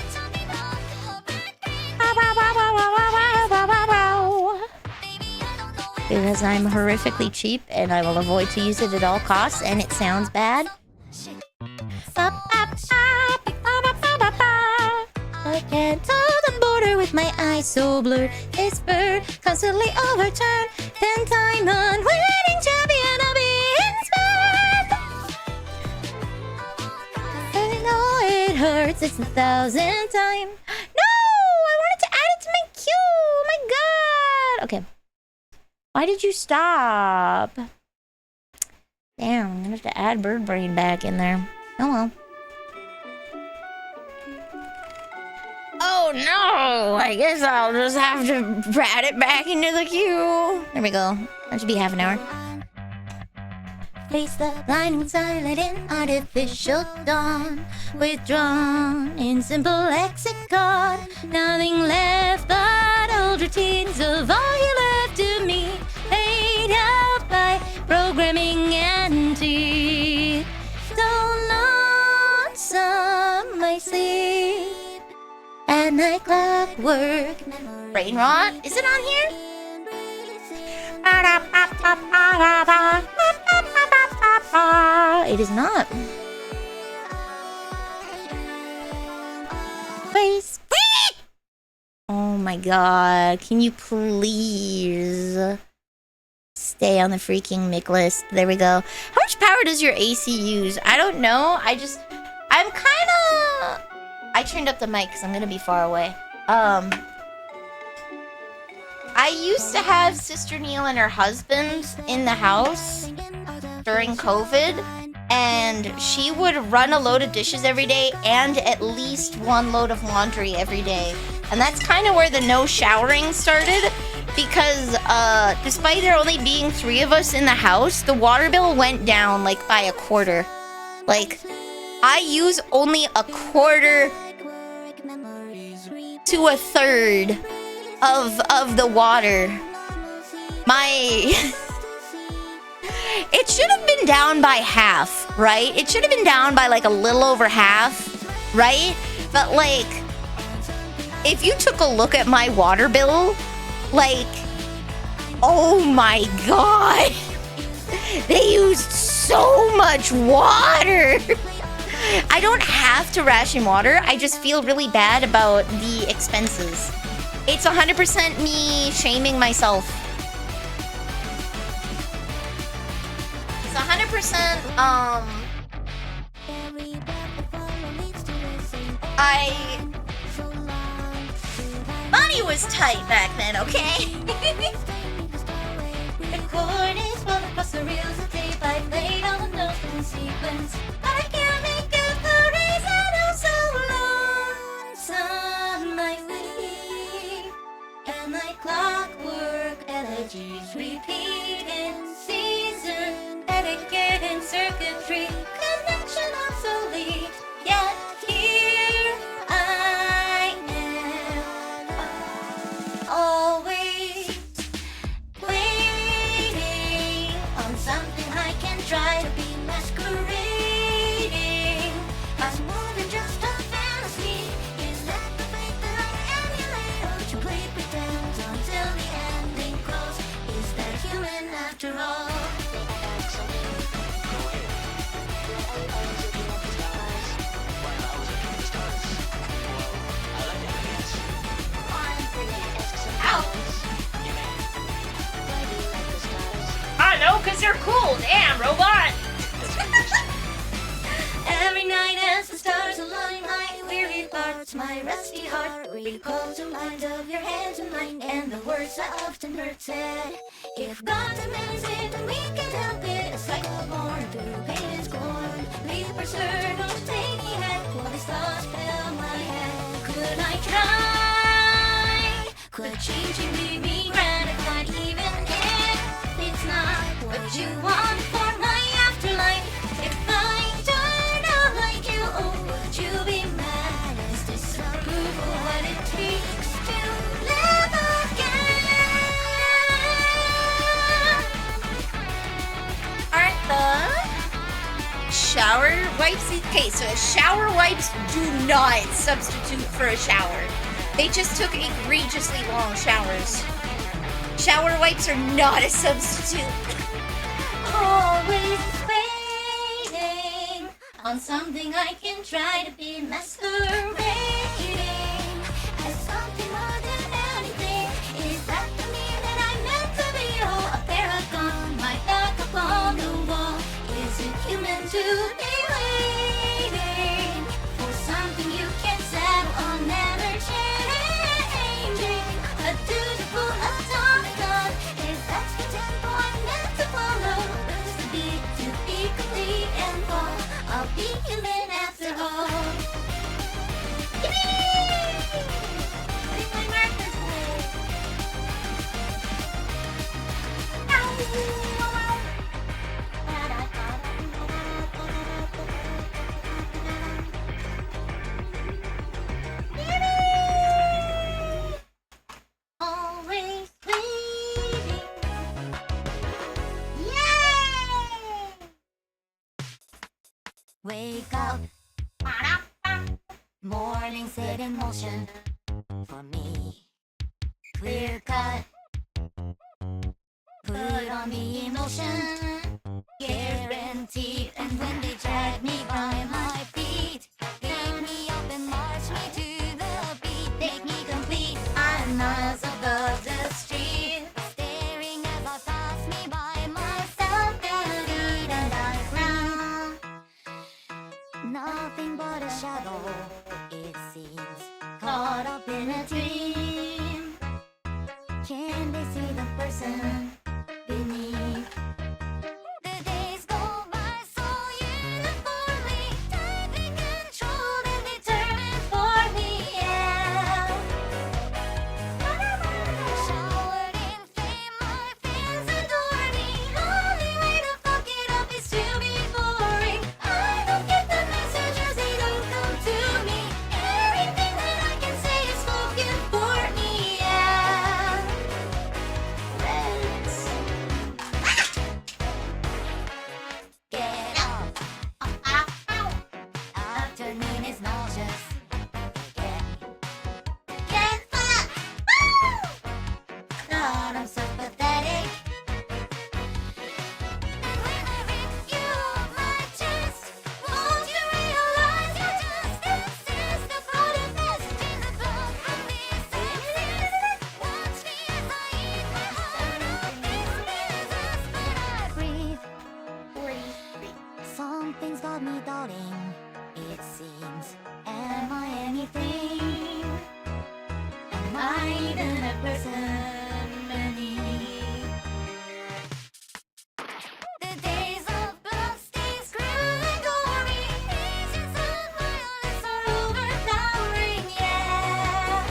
Because I'm horrifically cheap and I will avoid to use it at all costs and it sounds bad. I can't tell the border with my eyes so blurred. This bird constantly overturned. 10-time unwitting champion of being spurned. I know it hurts, it's 1,000th time. No! I wanted to add it to my queue! Oh my god! Okay. Why did you stop? Damn, I'm gonna have to add Bird Brain back in there. Oh well. Oh no! I guess I'll just have to add it back into the queue. There we go. That should be half an hour. Face the blinding silent in artificial dawn. Withdrawn in simple lexicon. Nothing left but old routines of all you left to me. Laid out by programming anti. So lonesome I sleep. At night clockwork. Brain rot? Is it on here? It is not. Face. Oh my god. Can you please stay on the freaking mic list? There we go. How much power does your AC use? I don't know. I turned up the mic because I'm gonna be far away. I used to have Sister Neil and her husband in the house during COVID, and she would run a load of dishes every day and at least one load of laundry every day. And that's kind of where the no showering started, because despite there only being 3 of us in the house, the water bill went down like by a quarter. Like, I use only a quarter to a third of the water. It should have been down by half, right? It should have been down by like a little over half, right? But like, If you took a look at my water bill, like, oh my god. They used so much water. I don't have to ration water. I just feel really bad about the expenses. It's 100% me shaming myself. It's 100%, money was tight back then, okay? Record is full across the reels of tape. I played all the notes in sequence. I can't make up the reason I'm so lonesome. My week and my clockwork elegies repeat in season. Etiquette and circuitry, connection obsolete. Yet here I am, always waiting on something I can try to be masquerading as more than just a fantasy. Is that the fate that I emulate, or to play pretend until the ending close? Is that human after all? I know, cause you're cool. Damn, robot. Every night as the stars align, my weary parts, my rusty heart recall to mind of your hand to mine, and the words I often heard said, if God demands it, then we can help it. A cycle born through pain and scorn. Leave our circle, take me head, while these thoughts fill my head. Could I try? Could changing be me gratified, even if it's not what you want for my afterlife? If I turn out like you, oh, would you be mad as disapproval? What it takes to live again? Aren't the shower wipes? Okay, so shower wipes do not substitute for a shower. They just took egregiously long showers. Shower wipes are not a substitute. Always waiting on something I can try to be masquerading as something more than anything. Is that the me that I meant to be? Oh, a paragon, my back upon the wall. Is it human to be waiting for something you can settle on, never changing? A dutiful automaton. If that's the tempo I'm meant to follow, lose the beat to be complete and fall. I'll be human after all. Yippee! Putting my markers away. Always waiting. Yay! Wake up. Morning set in motion for me. Clear cut. Put on the emotion. Guaranteed. And when they drag me by my feet, pick me up and march me to the beat. Make me complete. I'm miles above the street. Staring as I pass me by myself. Nothing but a shadow, it seems. Caught up in a dream. Can they see the person beneath? The days go by so uniformly, tightly controlled and determined for me, yeah. Showered in fame, my fans adore me. Only way to fuck it up is to be boring. I don't get the messages, they don't come to me. Everything that I can say is spoken for me, yeah. Red got me doubting, it seems. Am I anything? Am I even a person? Many. The days of bloodstains, cruel and gory, visions of violence are overpowering, yeah.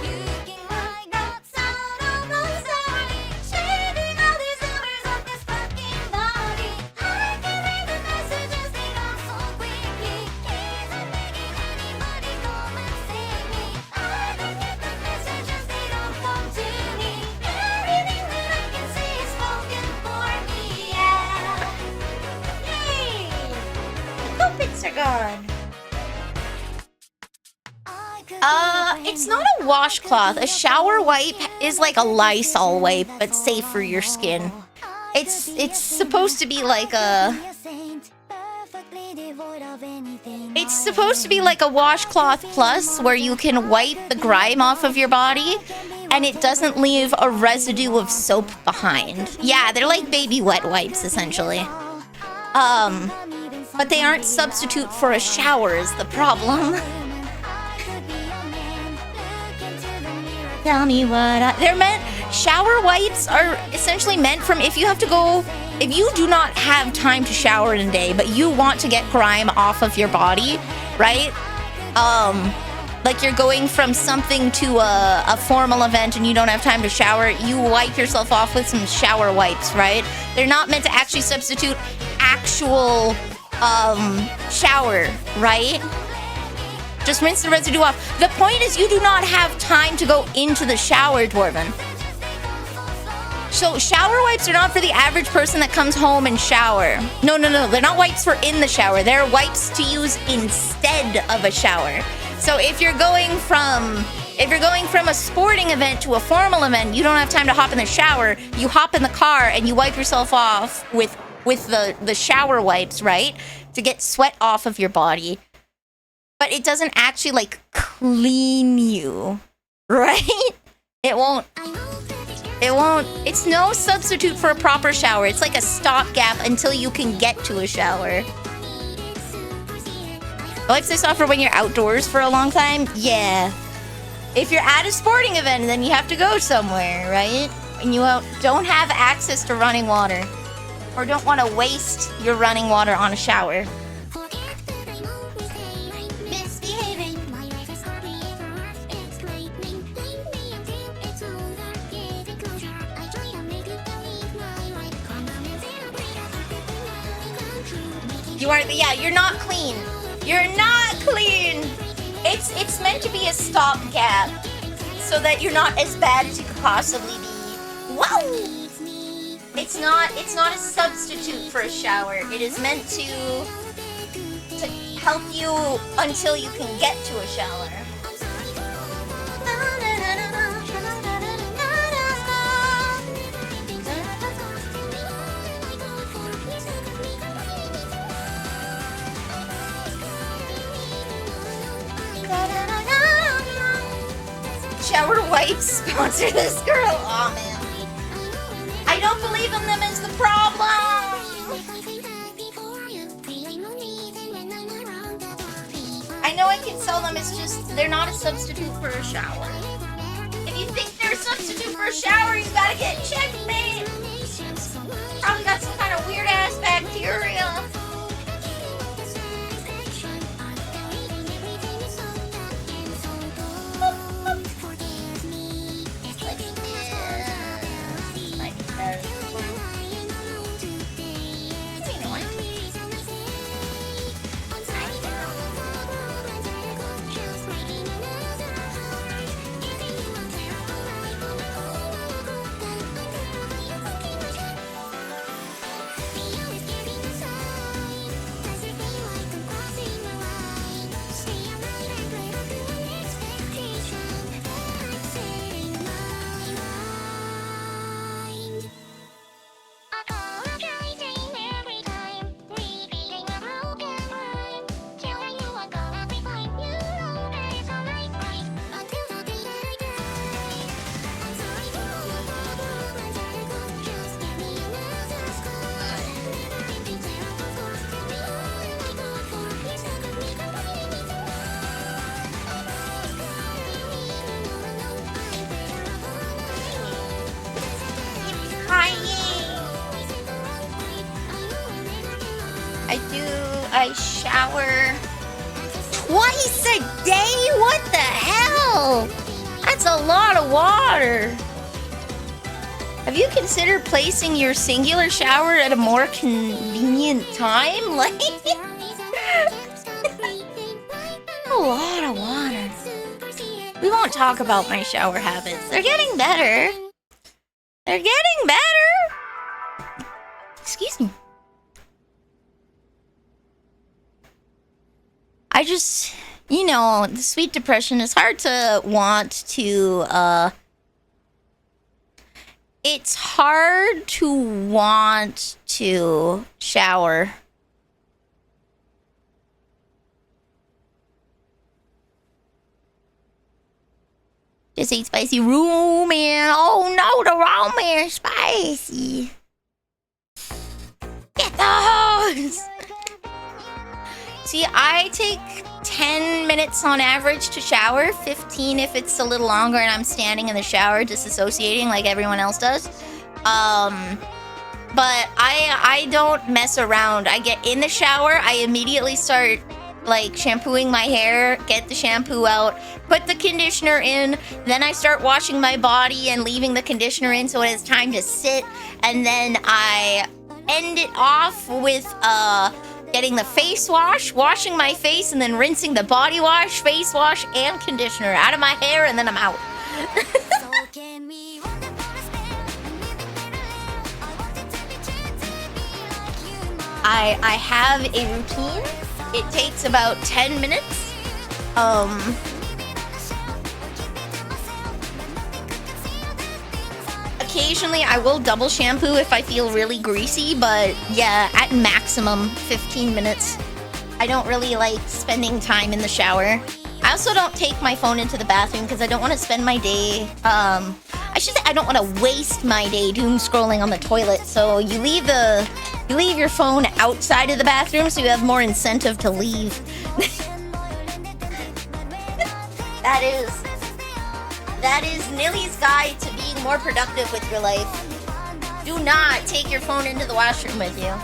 Puking my guts out of my story, shaving all these hours of this fucking body. I can read the messages, they go so quickly. Please, I'm begging anybody, come and save me. I don't get the messages, they don't come to me. Everything that I can see is spoken for me, yeah. Yay! The puppets are gone. It's not a washcloth. A shower wipe is like a Lysol wipe, but safe for your skin. It's supposed to be like a... It's supposed to be like a washcloth plus, where you can wipe the grime off of your body, and it doesn't leave a residue of soap behind. Yeah, they're like baby wet wipes, essentially. But they aren't substitute for a shower is the problem. Tell me what they're meant. Shower wipes are essentially meant from if you do not have time to shower in a day, but you want to get grime off of your body, right? Like you're going from something to a formal event and you don't have time to shower, you wipe yourself off with some shower wipes, right? They're not meant to actually substitute actual shower, right? Just rinse the residue off. The point is you do not have time to go into the shower, Dwarven. So shower wipes are not for the average person that comes home and shower. No. They're not wipes for in the shower. They're wipes to use instead of a shower. So if you're going from a sporting event to a formal event, you don't have time to hop in the shower. You hop in the car and you wipe yourself off with the shower wipes, right? To get sweat off of your body. But it doesn't actually, like, clean you, right? It won't. It's no substitute for a proper shower. It's like a stopgap until you can get to a shower. Wipes this off for when you're outdoors for a long time? Yeah. If you're at a sporting event, then you have to go somewhere, right? And you don't have access to running water. Or don't want to waste your running water on a shower. You're not clean. You're not clean. It's meant to be a stopgap so that you're not as bad as you could possibly be. Whoa! It's not a substitute for a shower. It is meant to help you until you can get to a shower. Shower wipes sponsor this girl. Aw, man. I don't believe in them is the problem. I know I can sell them, it's just they're not a substitute for a shower. If you think they're a substitute for a shower, you gotta get checked, man. Probably got some kind of weird ass bacteria. I shower twice a day? What the hell? That's a lot of water. Have you considered placing your singular shower at a more convenient time? Like, a lot of water. We won't talk about my shower habits. They're getting better. They're getting better. Excuse me. I just, you know, the sweet depression is hard to want to, it's hard to want to shower. Just ate spicy ramen. Oh no, the ramen is spicy. Get the hose. See, I take 10 minutes on average to shower, 15 if it's a little longer and I'm standing in the shower disassociating like everyone else does. But I don't mess around. I get in the shower, I immediately start like shampooing my hair, get the shampoo out, put the conditioner in, then I start washing my body and leaving the conditioner in so it has time to sit, and then I end it off with getting the face wash, washing my face, and then rinsing the body wash, face wash, and conditioner out of my hair, and then I'm out. I have a routine. It takes about 10 minutes. Occasionally I will double shampoo if I feel really greasy, but yeah, at maximum 15 minutes. I don't really like spending time in the shower. I also don't take my phone into the bathroom because I don't want to spend my day, I should say I don't want to waste my day doom scrolling on the toilet. So you leave your phone outside of the bathroom so you have more incentive to leave. That is Nilly's guide to being more productive with your life. Do not take your phone into the washroom with you.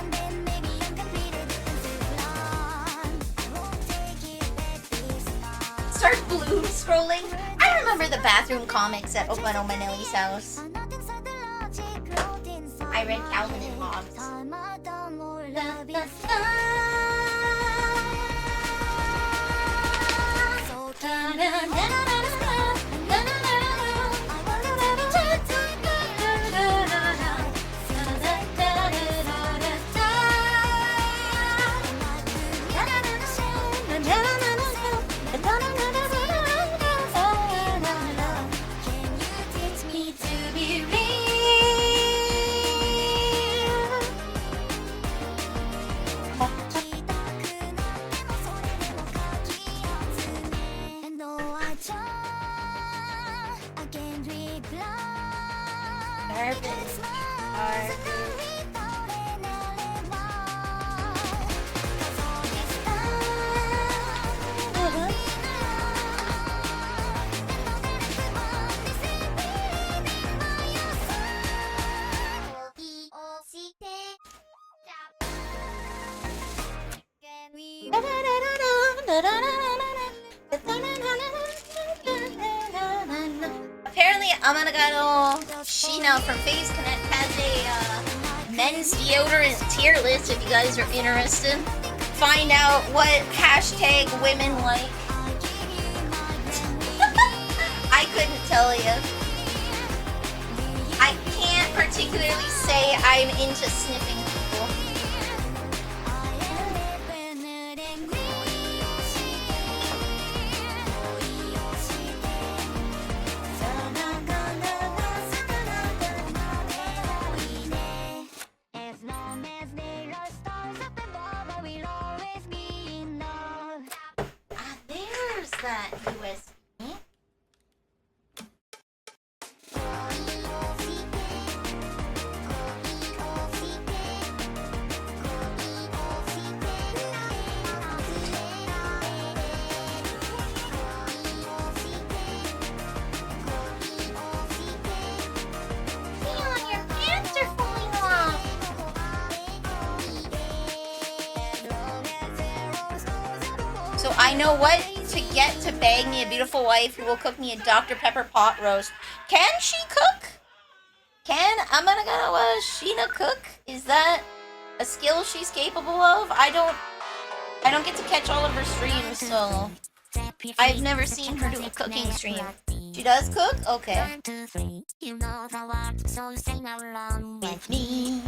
Start blue scrolling. I remember the bathroom comics at Open Oma Nilly's house. I read Calvin and Hobbes. Apparently, Amanagado Sheena from Phase Connect has a men's deodorant tier list if you guys are interested. Find out what hashtag women like. I couldn't tell you. I can't particularly say I'm into sniffing people. There's that USB. So I know what to get to bag me a beautiful wife who will cook me a Dr. Pepper pot roast. Can she cook? Can Amanaganawa Sheena cook? Is that a skill she's capable of? I don't get to catch all of her streams, so I've never seen her do a cooking stream. She does cook? Okay. 1, 2, 3, you know the words, so sing along with me.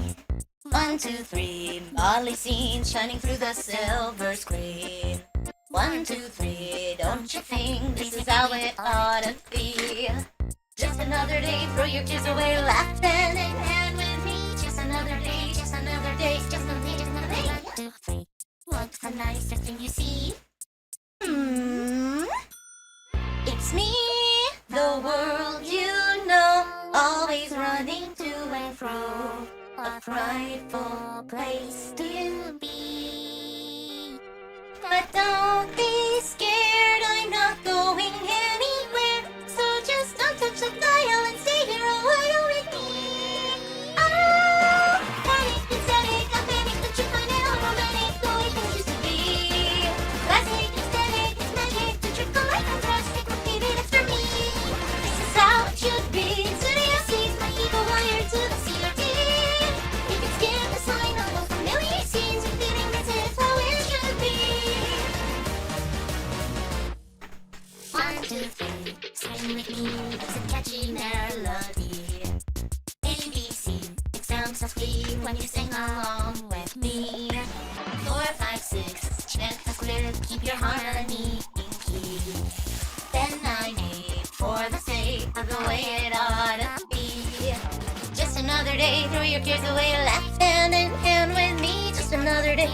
1, 2, 3, Molly scenes shining through the silver screen. 1, 2, 3, don't you think this is how it ought to be? Just another day, throw your tears away, laugh hand in hand with me. Just another day, just another day, just another day, just another day. 1, 2, 3, what's the nicest thing you see? It's me, the world you know, always running to and fro. A frightful place to be. But don't be scared, I'm not going anywhere. So just don't touch the dial and stay here a while with me. Ah, panic, pathetic, a panic that you find it all romantic, the way things used to be. Classic, aesthetic, it's magic, the trick of life, fantastic, repeat it after me. This is how it should be. Studio sees my ego wired to the CRT. You can skip the sign of those familiar scenes, repeating this is how it should be. 1, 2, 3, sing with me, it's a catchy melody. ABC, it sounds so sweet when you sing along with me. 4, 5, 6, chant the clear, keep your harmony in key. Then 9, 8, for the sake of the way it ought to be. Just another day, throw your cares away, laugh hand in hand with me. Just another day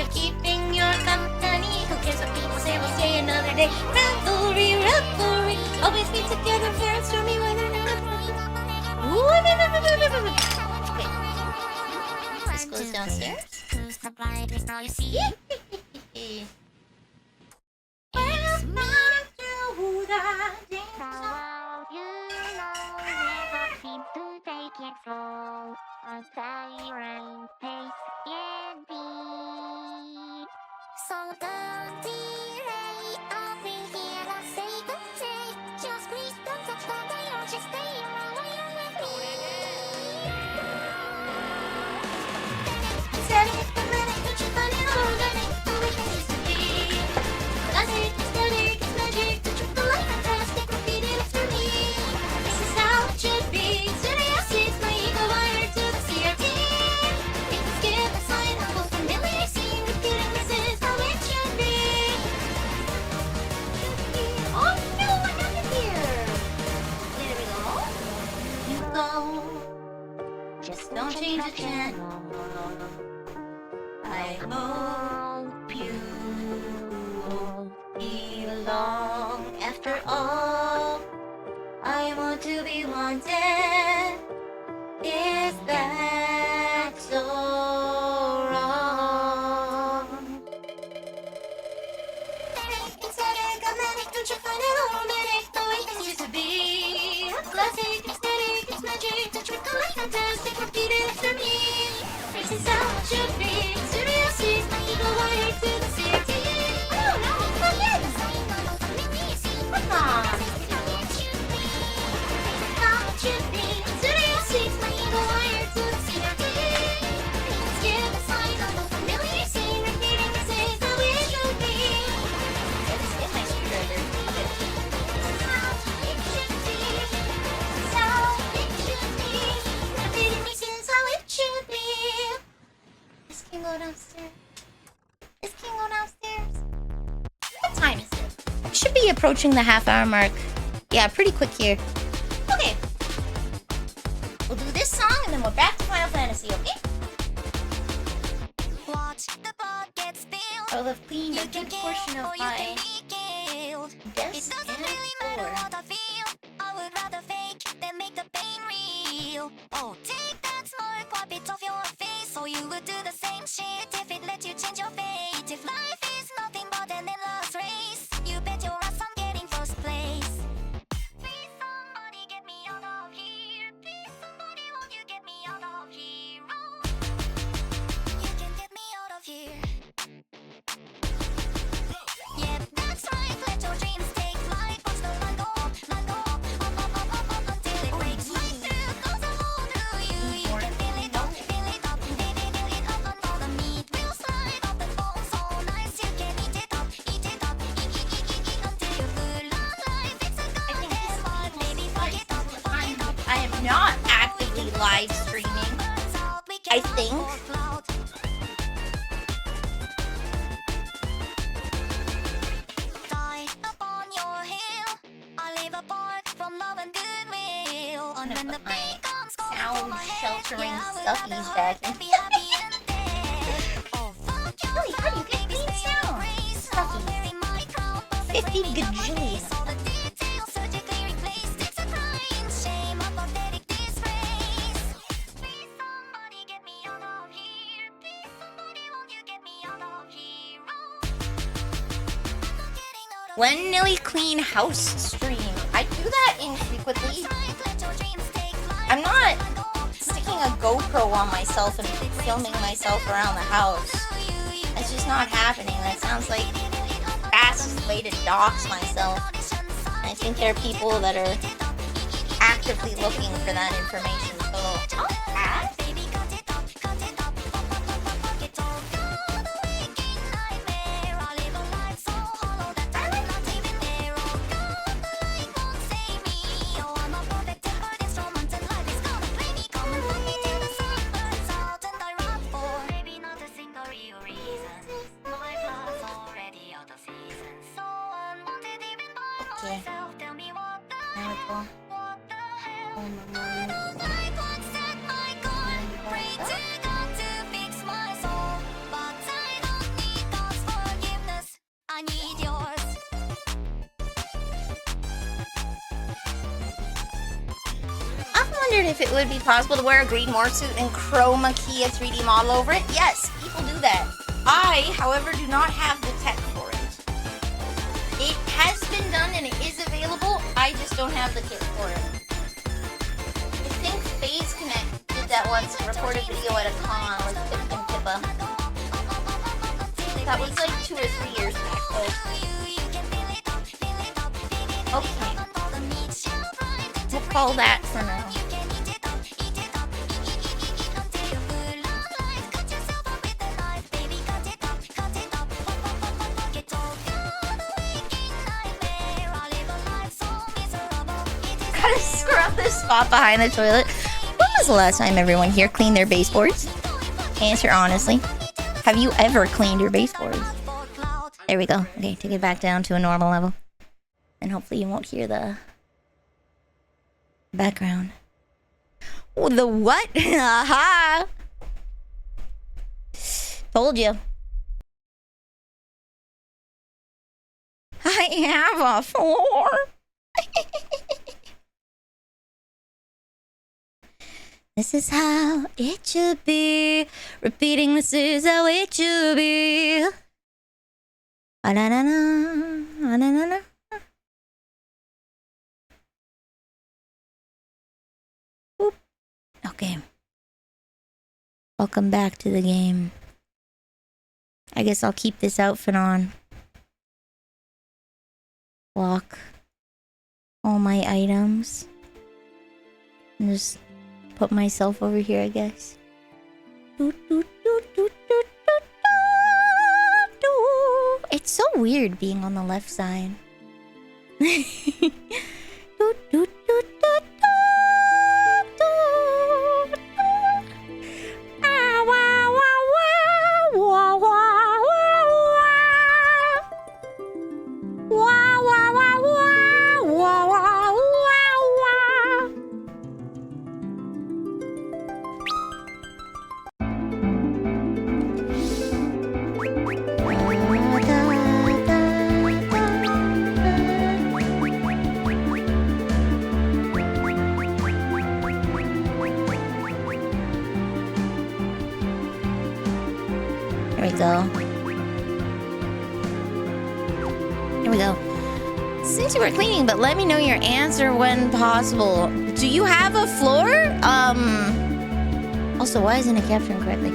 of keeping your company. Who cares what people say, we'll stay another day. Revelry, revelry, always be together, fair and stormy weather. Okay. This goes downstairs. Who's the brightest all you see? It's not true that the world you know never seems to take it slow. A tyrant pace can be. So don't delay, I'll be here to save the day. Just please don't touch the dial, just stay here a while with me. Aesthetic, romantic, don't you find it all organic, the way things used to be? Classic, aesthetic, it's magic, the trick of life, fantastic, repeat it after me. This is how it should be. Studio seats, my ego wired to the CRT. You can skip the sign of a familiar scene, repeating this is how it should be. Oh no, what happened here? There we go. You go. Just don't change the channel. I hope you belong. After all, I want to be wanted. Is that so wrong? Aesthetic, romantic, don't you find it all romantic, the way things used to be? Classic, aesthetic, it's magic, the trick of life, fantastic, repeat it after me. This is how it should be. Studio sees my ego wired to the CRT. Oh no, it's not yet. Come on. How it should be. Studio sees my ego wired to the CRT. Let's give a sign of a familiar scene, repeating this is how it should be. I just get my screwdriver. Okay. This is how it should be. This is how it should be. Repeating this is how it should be. This can go downstairs. This can go downstairs. What time is it? We should be approaching the half-hour mark. Yeah, pretty quick here. Okay. We'll do this song and then we're back to Final Fantasy, okay? Watch the ball get spilled. I'll have cleaned a good portion of my desk and floor. I would rather fake than make the pain real. Oh, take that smirk, wipe it off your face. So you would do the same shit if it let you change your fate. If life is nothing but an endless race, you bet your ass I'm getting first place. Please somebody get me out of here. Please somebody, won't you get me out of here? Oh, you can get me out of here. live streaming. I think. I'm gonna put my sound sheltering stuffies back in. Really, how do you get these sound stuffies? 50 gajillion. When Nilly clean house stream? I do that infrequently. I'm not sticking a GoPro on myself and filming myself around the house. That's just not happening. That sounds like the fastest way to dox myself. And I think there are people that are actively looking for that information. So, if it would be possible to wear a green morph suit and chroma key a 3D model over it. Yes, people do that. I, however, do not have the tech for it. It has been done and it is available. I just don't have the kit for it. I think Phase Connect did that once and recorded a video at a con with Pip and Pippa. That was like 2 or 3 years back though. Okay. We'll call that for now. Gotta scrub this spot behind the toilet. When was the last time everyone here cleaned their baseboards? Answer honestly. Have you ever cleaned your baseboards? There we go. Okay, take it back down to a normal level. And hopefully you won't hear the background. Oh, the what? Aha! Told you. I have a floor. This is how it should be. Repeating this is how it should be. Ah-na-na-na, ah-na-na-na. Boop. Okay. Welcome back to the game. I guess I'll keep this outfit on. Lock all my items. And just put myself over here, I guess. It's so weird being on the left side. Here we go. Since you were cleaning, but let me know your answer when possible. Do you have a floor? Also, why isn't it capturing correctly?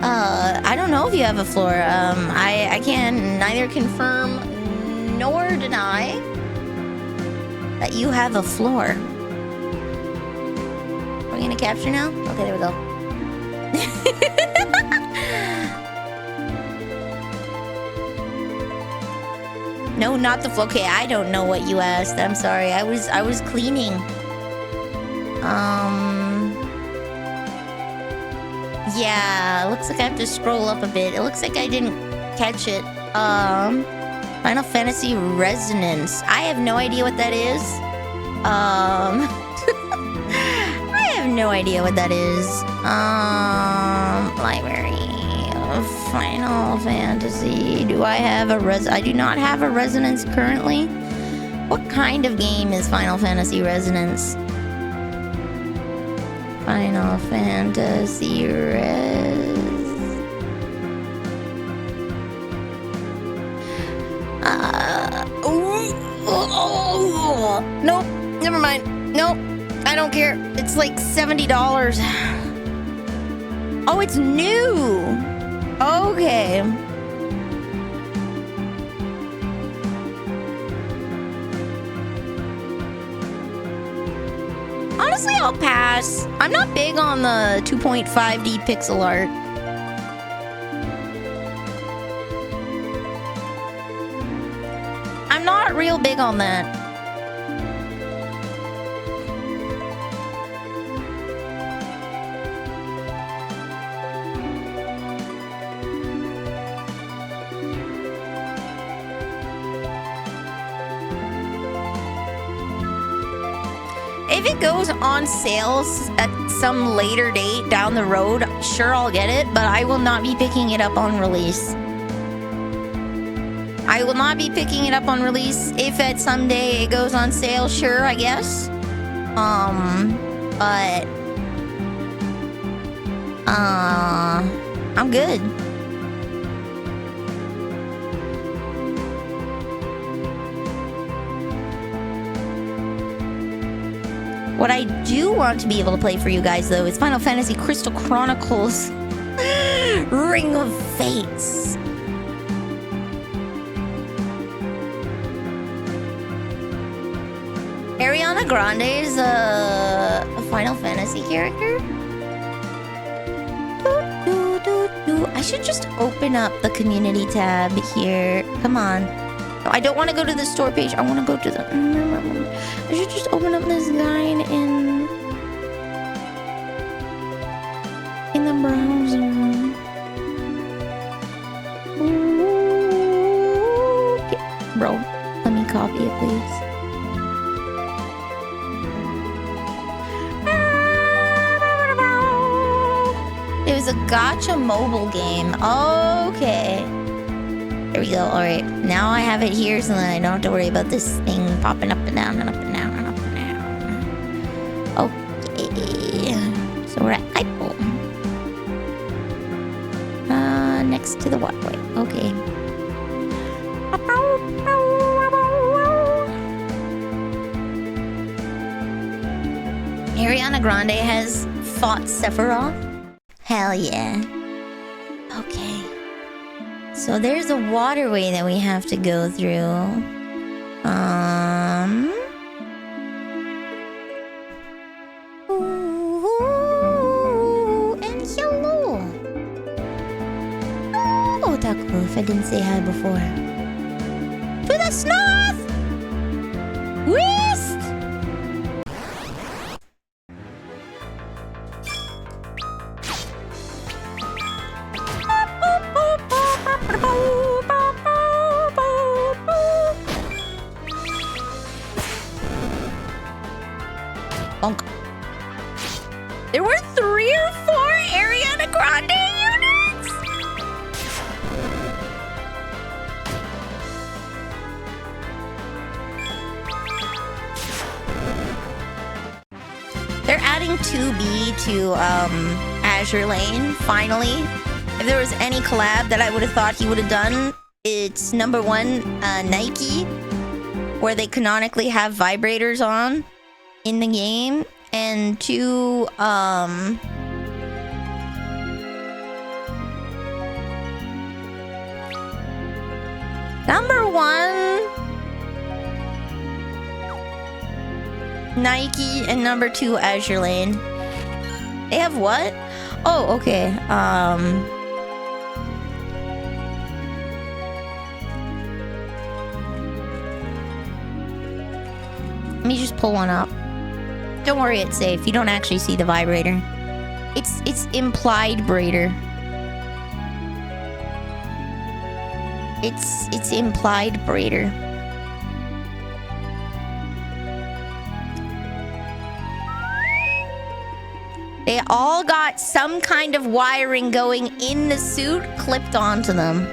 I don't know if you have a floor. I can neither confirm nor deny that you have a floor. Are we gonna capture now? Okay, there we go. No, not the floor. Okay, I don't know what you asked. I'm sorry. I was cleaning. Yeah, looks like I have to scroll up a bit. It looks like I didn't catch it. Final Fantasy Resonance. I have no idea what that is. I have no idea what that is. Library of Final Fantasy. Do I have a I do not have a Resonance currently. What kind of game is Final Fantasy Resonance? Final Fantasy Nope, never mind. Nope, I don't care. It's like $70. Oh, it's new. Okay. Honestly, I'll pass. I'm not big on the 2.5D pixel art. I'm not real big on that. If it goes on sales at some later date down the road, sure, I'll get it, but I will not be picking it up on release. I will not be picking it up on release. If at some day it goes on sale, sure, I guess. But I'm good. What I do want to be able to play for you guys, though, is Final Fantasy Crystal Chronicles Ring of Fates. Ariana Grande is a Final Fantasy character? I should just open up the community tab here. Come on. I don't want to go to the store page. I want to go to the... I should just open up this guide in the browser. Bro, let me copy it, please. It was a gacha mobile game. Okay. There we go. All right. Now I have it here, so then I don't have to worry about this thing popping up and down and up and down and up and down. Okay. So we're at Eiffel. Next to the waterway. Okay. Ariana Grande has fought Sephiroth. Hell yeah. Okay. So there's a waterway that we have to go through. Ooh, and hello. Oh, Taku, if I didn't say hi before. To the north! West! Bonk. There were 3 or 4 Ariana Grande units? They're adding 2B to Azure Lane, finally. If there was any collab that I would have thought he would have done, it's number 1, Nike, where they canonically have vibrators on in the game, and 2, number 1, Nike, and number 2, Azure Lane. They have what? Oh, okay. Let me just pull one up. Don't worry, it's safe. You don't actually see the vibrator. It's implied braider. It's implied braider. They all got some kind of wiring going in the suit clipped onto them.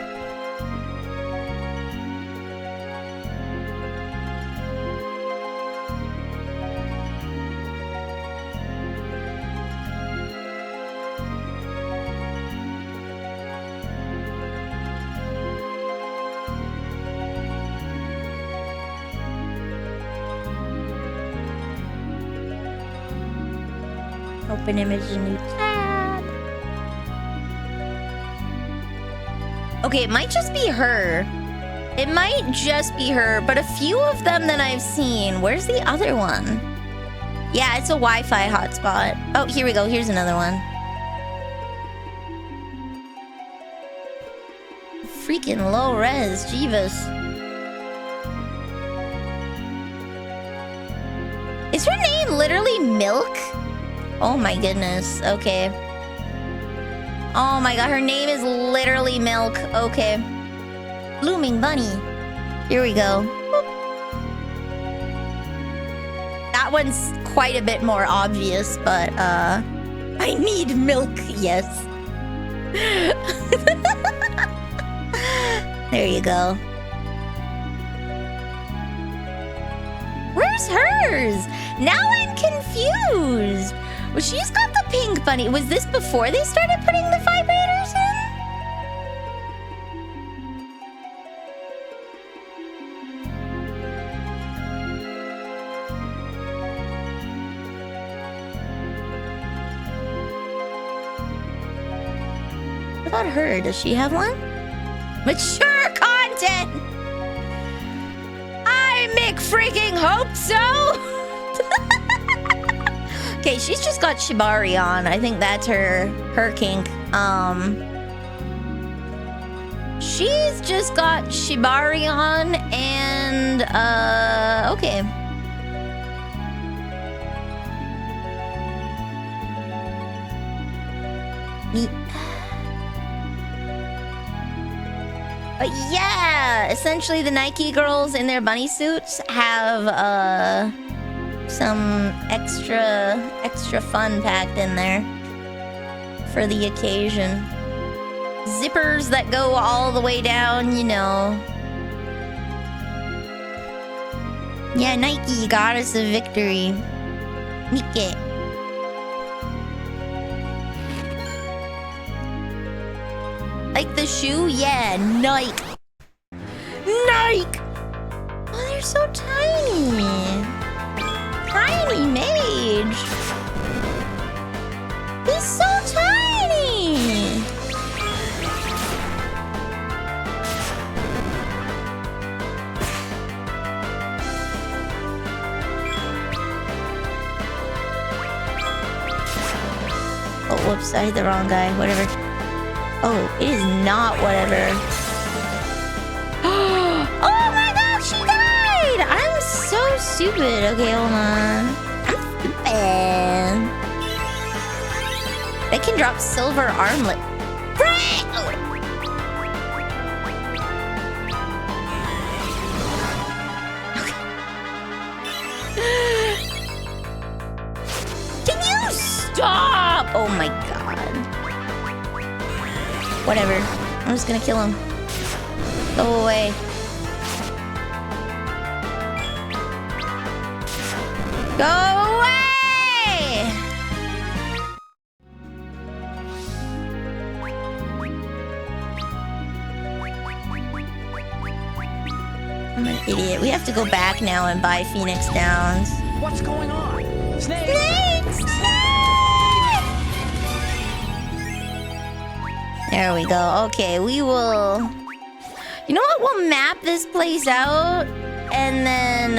Open image, a new tab. Okay, it might just be her. It might just be her, but a few of them that I've seen. Where's the other one? Yeah, it's a Wi-Fi hotspot. Oh, here we go. Here's another one. Freaking low res, Jeebus. Is her name literally Milk? Oh my goodness. Okay. Oh my god, her name is literally Milk. Okay. Blooming Bunny. Here we go. That one's quite a bit more obvious, but I need milk, yes. There you go. Where's hers? Now I'm confused. Well, she's got the pink bunny. Was this before they started putting the vibrators in? What about her? Does she have one? Mature content! I freaking hope so! Okay, she's just got Shibari on. I think that's her kink. She's just got Shibari on and okay. Neat. But yeah, essentially the Nike girls in their bunny suits have some extra fun packed in there for the occasion. Zippers that go all the way down, you know. Yeah, Nike, goddess of victory. Nike. Like the shoe? Yeah, Nike. Nike! Oh, they're so tiny. Tiny mage. He's so tiny. Oh, whoops, I hit the wrong guy. Whatever. Oh, it is not whatever. Oh my god, she died! I'm so stupid. Okay, hold on. I'm stupid. They can drop silver armlet. Can you stop? Oh my god. Whatever. I'm just gonna kill him. Go away. Go away! I'm an idiot. We have to go back now and buy Phoenix Downs. What's going on? Snake! Snakes! There we go. Okay, we will... You know what? We'll map this place out. And then,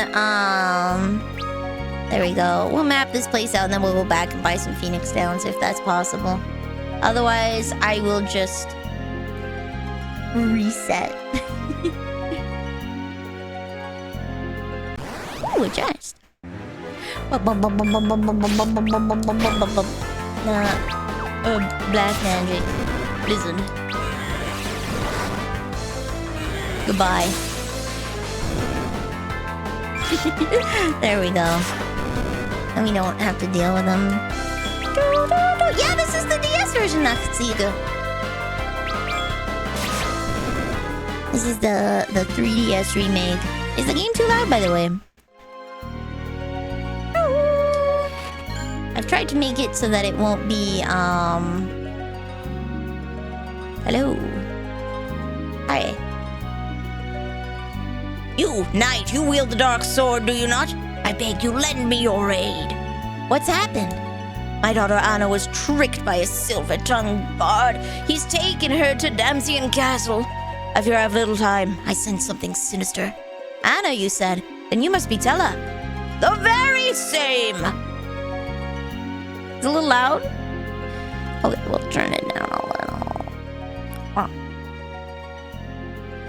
there we go. We'll map this place out and then we'll go back and buy some Phoenix Downs if that's possible. Otherwise, I will just... reset. Ooh, adjust. Black magic. Blizzard. Goodbye. There we go. And we don't have to deal with them. Yeah, this is the DS version, Nakutsiga. This is the 3DS remake. Is the game too loud, by the way? I've tried to make it so that it won't be, Hello. Hi. You, knight, you wield the dark sword, do you not? I beg you, lend me your aid. What's happened? My daughter Anna was tricked by a silver-tongued bard. He's taken her to Damsian Castle. I fear I have little time. I sense something sinister. Anna, you said? Then you must be Tella. The very same! It's a little loud. Okay, we'll turn it down a little.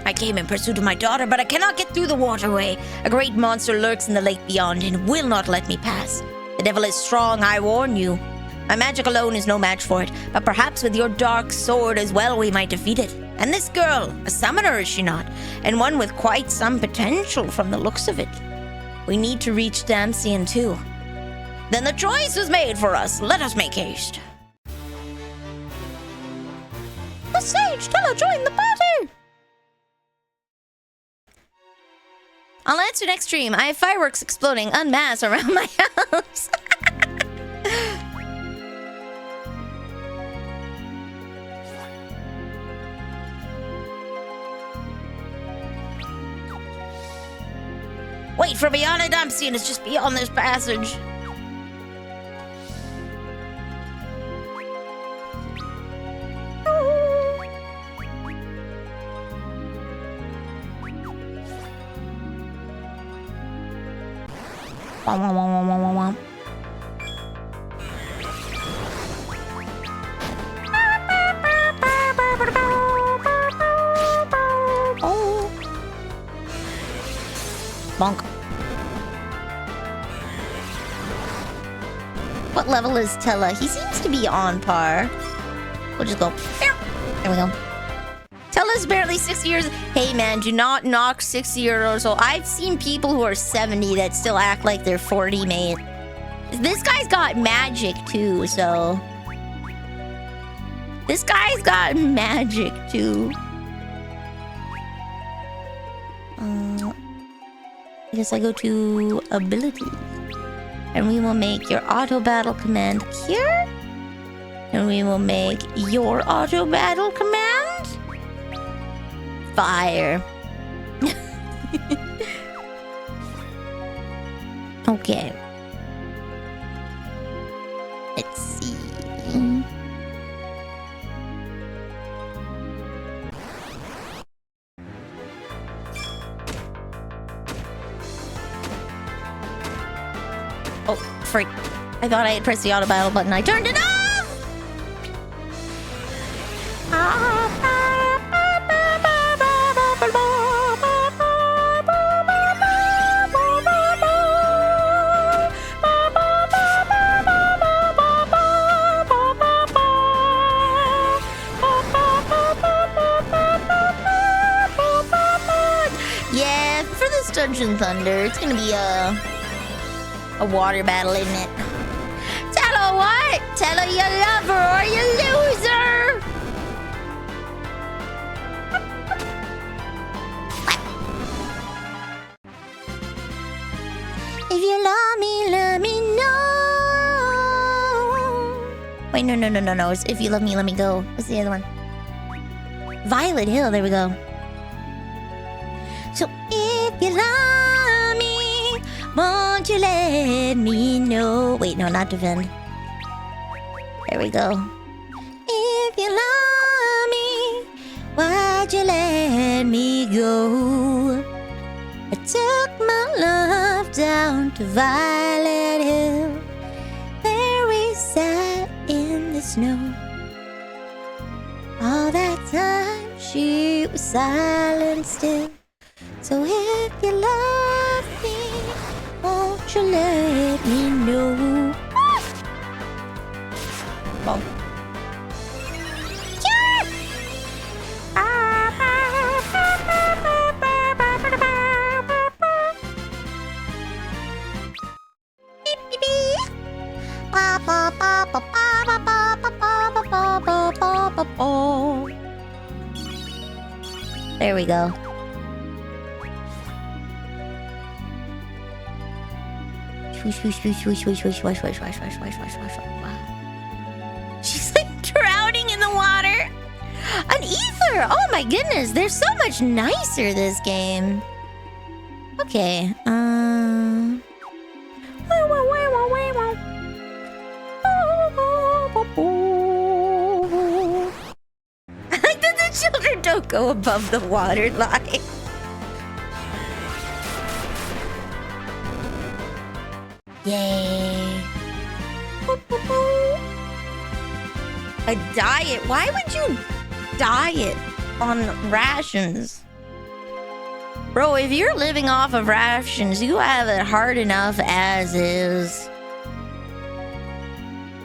I came in pursuit of my daughter, but I cannot get through the waterway. A great monster lurks in the lake beyond and will not let me pass. The devil is strong, I warn you. My magic alone is no match for it, but perhaps with your dark sword as well we might defeat it. And this girl, a summoner is she not? And one with quite some potential from the looks of it. We need to reach Damsian too. Then the choice was made for us. Let us make haste. The sage, Tella, join the party! I'll answer next stream. I have fireworks exploding en masse around my house. Wait for beyond a dump scene. It's just beyond this passage. Bonk. What level is Tella? He seems to be on par. We'll just go. There we go. Tella's barely 60 years. Hey man, do not knock 60-year-olds. So I've seen people who are 70 that still act like they're 40, mate. This guy's got magic too, so. This guy's got magic too. I guess I go to abilities. And we will make your auto battle command cure. And we will make your auto battle command fire. Okay. Let's see. Oh, freak. I thought I had pressed the auto battle button. I turned it off! Yeah, for this Dungeon Thunder, it's gonna be a water battle, isn't it? Tell her what? Tell her you love her or you lose her! If you love me, let me know. Wait, no. It's if you love me, let me go. What's the other one? Violet Hill, there we go. So if you love me, won't you let me know? Wait, no, not defend. There we go. If you love me, why'd you let me go? I took my love down to Violet Hill, where we sat in the snow. All that time she was silent still. So if you love me, won't you let me know? Bonk. There we go. She's like drowning in the water. An ether! Oh my goodness, they're so much nicer this game. Okay, I like that the children don't go above the water line. Yay. A diet? Why would you diet on rations? Bro, if you're living off of rations, you have it hard enough as is.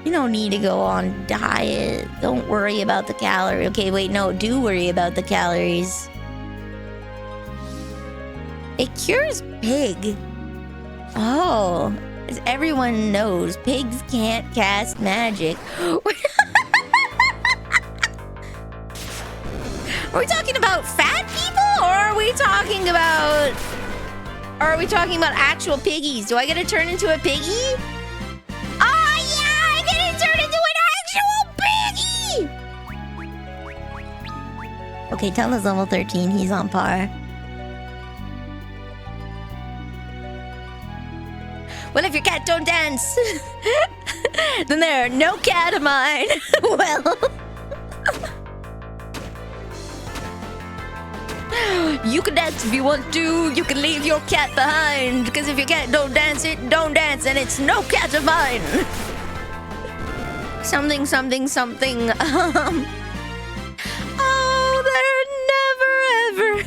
You don't need to go on diet. Don't worry about the calories. Okay, wait, no, do worry about the calories. It cures pig. Oh, as everyone knows, pigs can't cast magic. Are we talking about fat people, or are we talking about... actual piggies? Do I get to turn into a piggy? Oh yeah, I get to turn into an actual piggy! Okay, Tella's level 13, he's on par. Well, if your cat don't dance, then there are no cat of mine. Well... You can dance if you want to. You can leave your cat behind. Because if your cat don't dance, it don't dance. And it's no cat of mine. Something, something, something. Oh, there never ever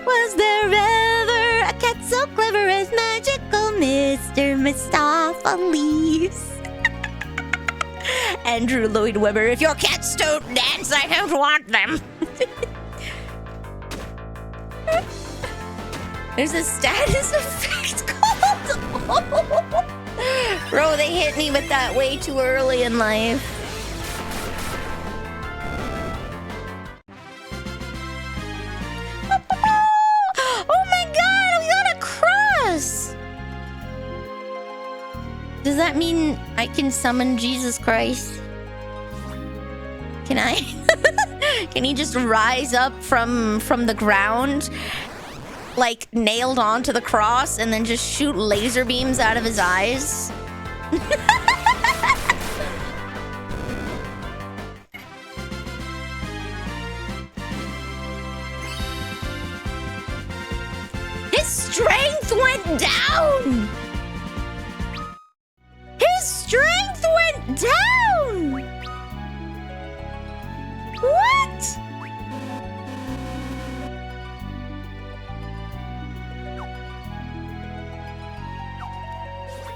was there ever a cat so clever as magical Mr. Mistopheles. Andrew Lloyd Webber, if your cats don't dance, I don't want them. There's a status effect called. Bro, they hit me with that way too early in life. Oh my god, we got a cross! Does that mean I can summon Jesus Christ? Can I? Can he just rise up from the ground, like nailed onto the cross, and then just shoot laser beams out of his eyes? His strength went down! His strength went down! What?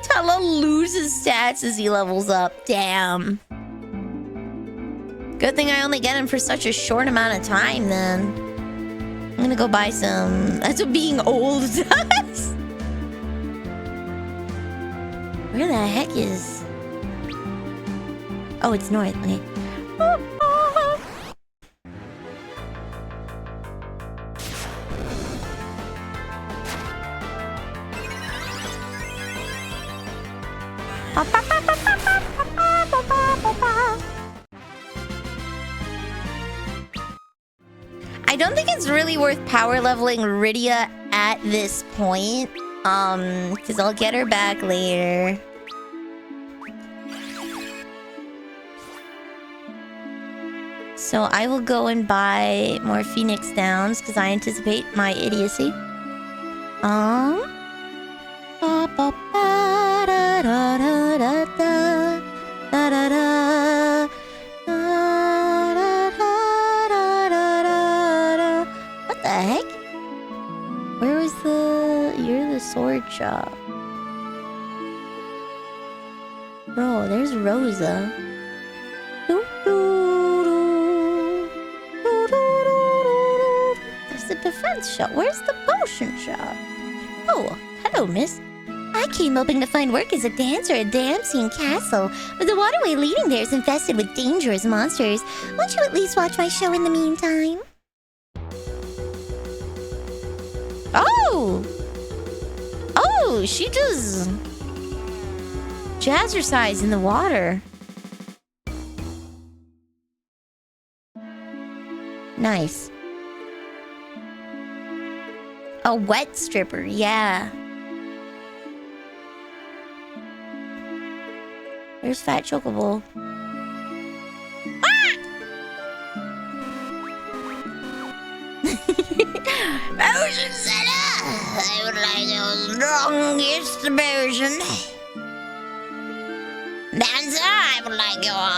Tella loses stats as he levels up. Damn. Good thing I only get him for such a short amount of time then. I'm gonna go buy some... That's what being old does. Where the heck is... Oh, it's north. Okay. I don't think it's really worth power leveling Rydia at this point. Because I'll get her back later. So I will go and buy more Phoenix Downs because I anticipate my idiocy. What the heck? Where was the... You're the sword shop. Bro, there's Rosa. There's the defense shop. Where's the potion shop? Oh, hello, miss. I came hoping to find work as a dancer at Damsine Castle, but the waterway leading there is infested with dangerous monsters. Won't you at least watch my show in the meantime? Oh! Oh, she does jazzercise in the water. Nice. A wet stripper, yeah. There's Fat Chocobo. Motion Center! I would like your strongest version. Dancer, I would like your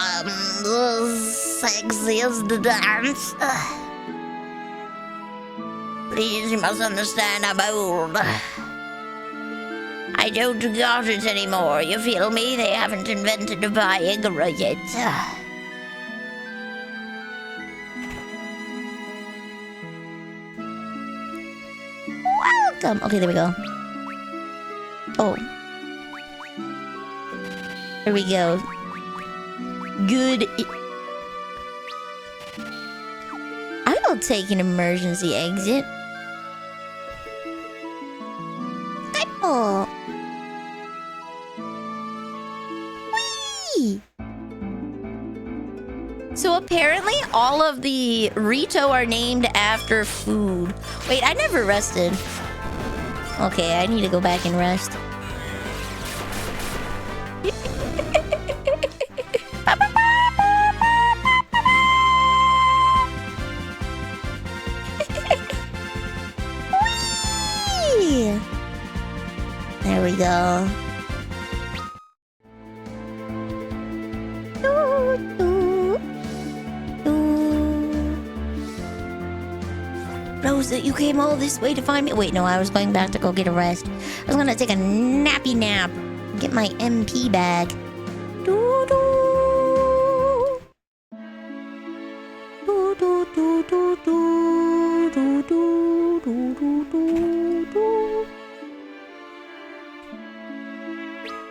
sexiest dance. Please, you must understand I'm old. I don't got it anymore, you feel me? They haven't invented Viagra yet. Welcome. Okay, there we go. Oh. There we go. Good. I will take an emergency exit. Oh. Whee! So apparently all of the Rito are named after food. Wait, I never rested. Okay, I need to go back and rest. Whee! There we go. Rosa, you came all this way to find me? Wait, no, I was going back to go get a rest. I was gonna take a nappy nap. Get my MP back. Doo-doo. Doo-doo-doo-doo-doo. Doo-doo-doo-doo-doo-doo.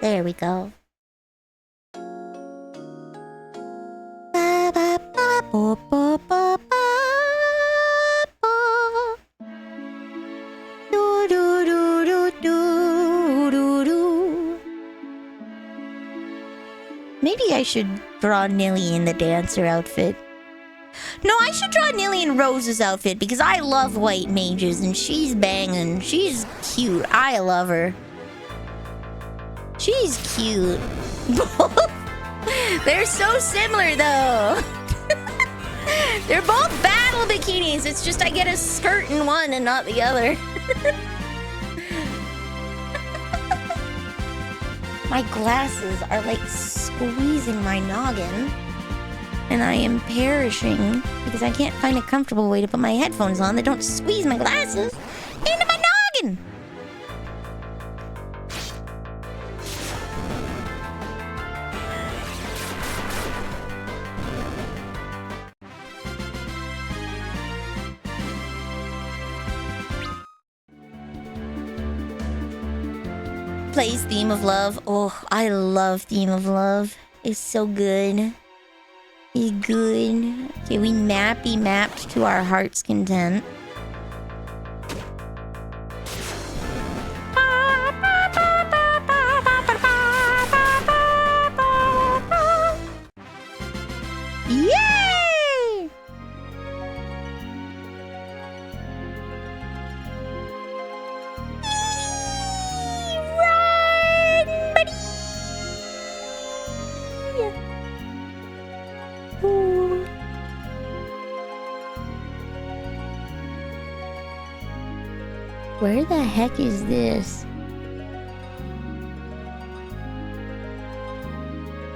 There we go. Ba, ba, ba, ba, ba, ba, ba. Maybe I should draw Nilly in the dancer outfit. No, I should draw Nilly in Rose's outfit because I love white mages and she's banging. She's cute. I love her. She's cute. They're so similar though. They're both battle bikinis. It's just I get a skirt in one and not the other. My glasses are like squeezing my noggin. And I am perishing because I can't find a comfortable way to put my headphones on that don't squeeze my glasses into my noggin. Plays Theme of Love. Oh, I love Theme of Love. It's so good. It's good. Okay, we mapped to our heart's content. Yay! Run, buddy! Ooh. Where the heck is this?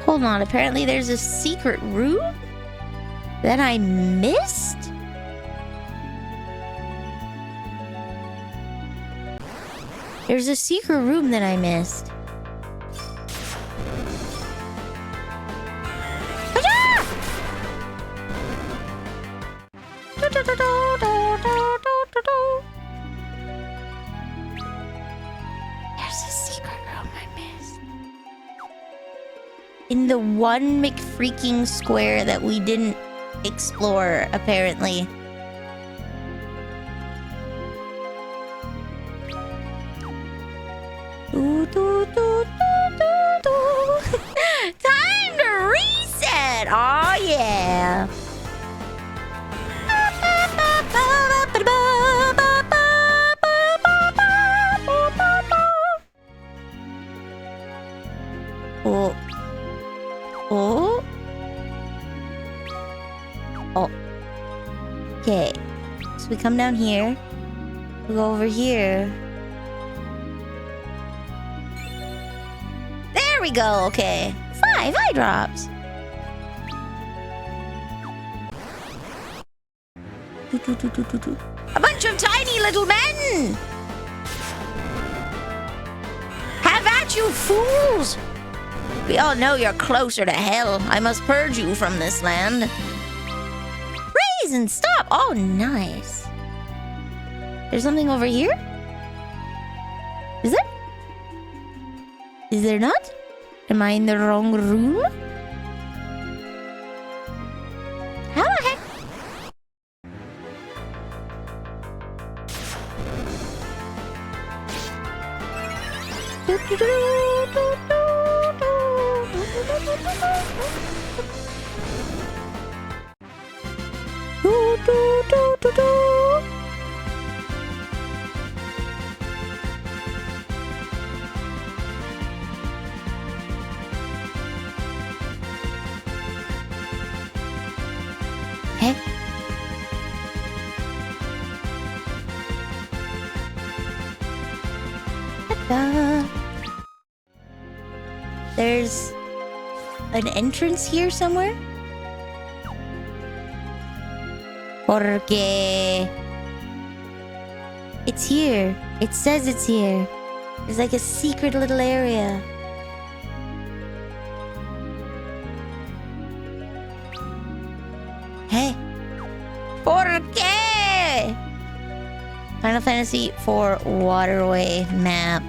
Hold on, apparently there's a secret room that I missed? There's a secret room that I missed. There's a secret room I missed. In the one McFreaking square that we didn't explore, apparently. Time to reset! Oh yeah! Oh. Oh. Oh. Okay. So we come down here. We go over here. There we go. Okay. 5 eye drops. A bunch of tiny little men. Have at you, fools. We all know you're closer to hell. I must purge you from this land. Raise and stop. Oh, nice. There's something over here? Is there? Is there not? Am I in the wrong room? How the heck? Heck. There's an entrance here somewhere? Porque it's here. It says it's here. It's like a secret little area. Hey. Porque Final Fantasy IV Waterway map.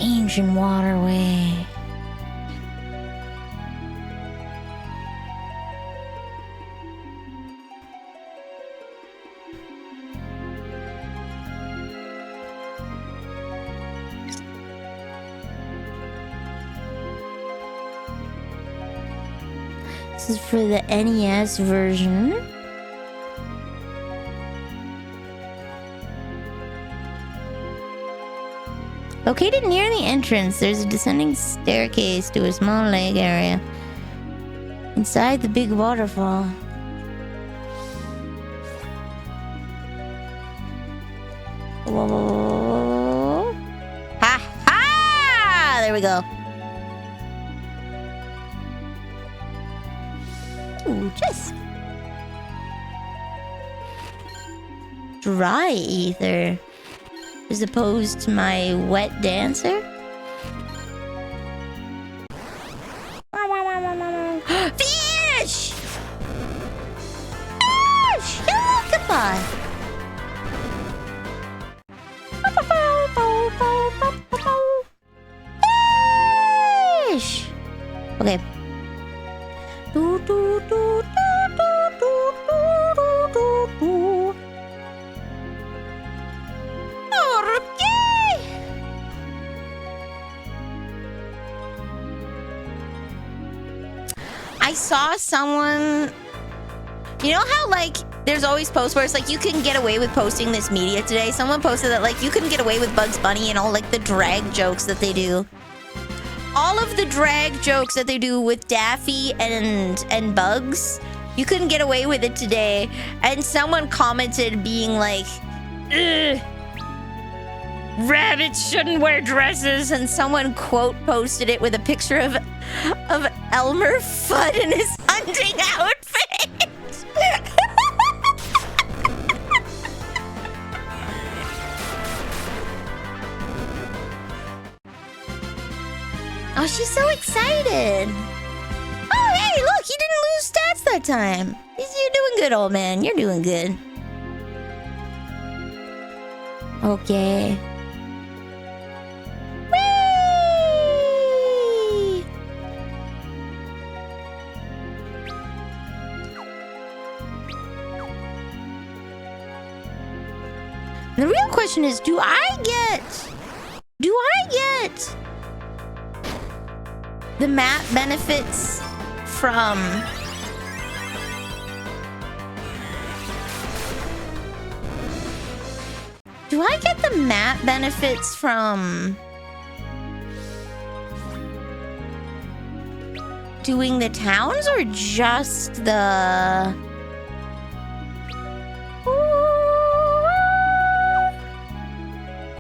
Ancient waterway. This is for the NES version. Located near the entrance, there's a descending staircase to a small lake area inside the big waterfall. Whoa. Ha ha! There we go. Ooh, just dry ether. As opposed to my wet dancer? Fish! Fish! Oh, goodbye. Fish! Okay. Do, do, do, do, do, do, do, do, do. I saw someone, you know how like there's always posts where it's like you can get away with posting this media today. Someone posted that like you couldn't get away with Bugs Bunny and all like the drag jokes that they do. All of the drag jokes that they do with Daffy and Bugs, you couldn't get away with it today. And someone commented being like, ugh, rabbits shouldn't wear dresses, and someone quote posted it with a picture of Elmer Fudd in his hunting outfit. Oh, she's so excited. Oh, hey, look, you didn't lose stats that time. You're doing good, old man. You're doing good. Okay. Whee! The real question is, do I get the map benefits from doing the towns or just the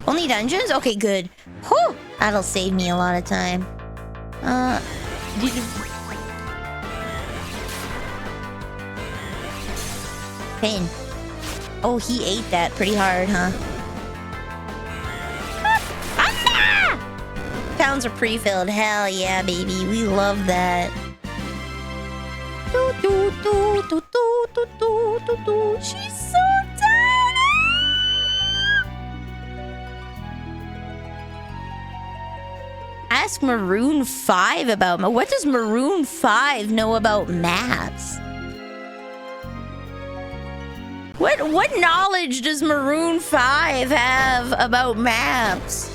only dungeons? Okay, good. Whew, that'll save me a lot of time. Pain. Oh, he ate that pretty hard, huh? Towns are pre-filled. Hell yeah, baby. We love that. She's so tiny. Ask Maroon 5 about... What does Maroon 5 know about maps? What knowledge does Maroon 5 have about maps?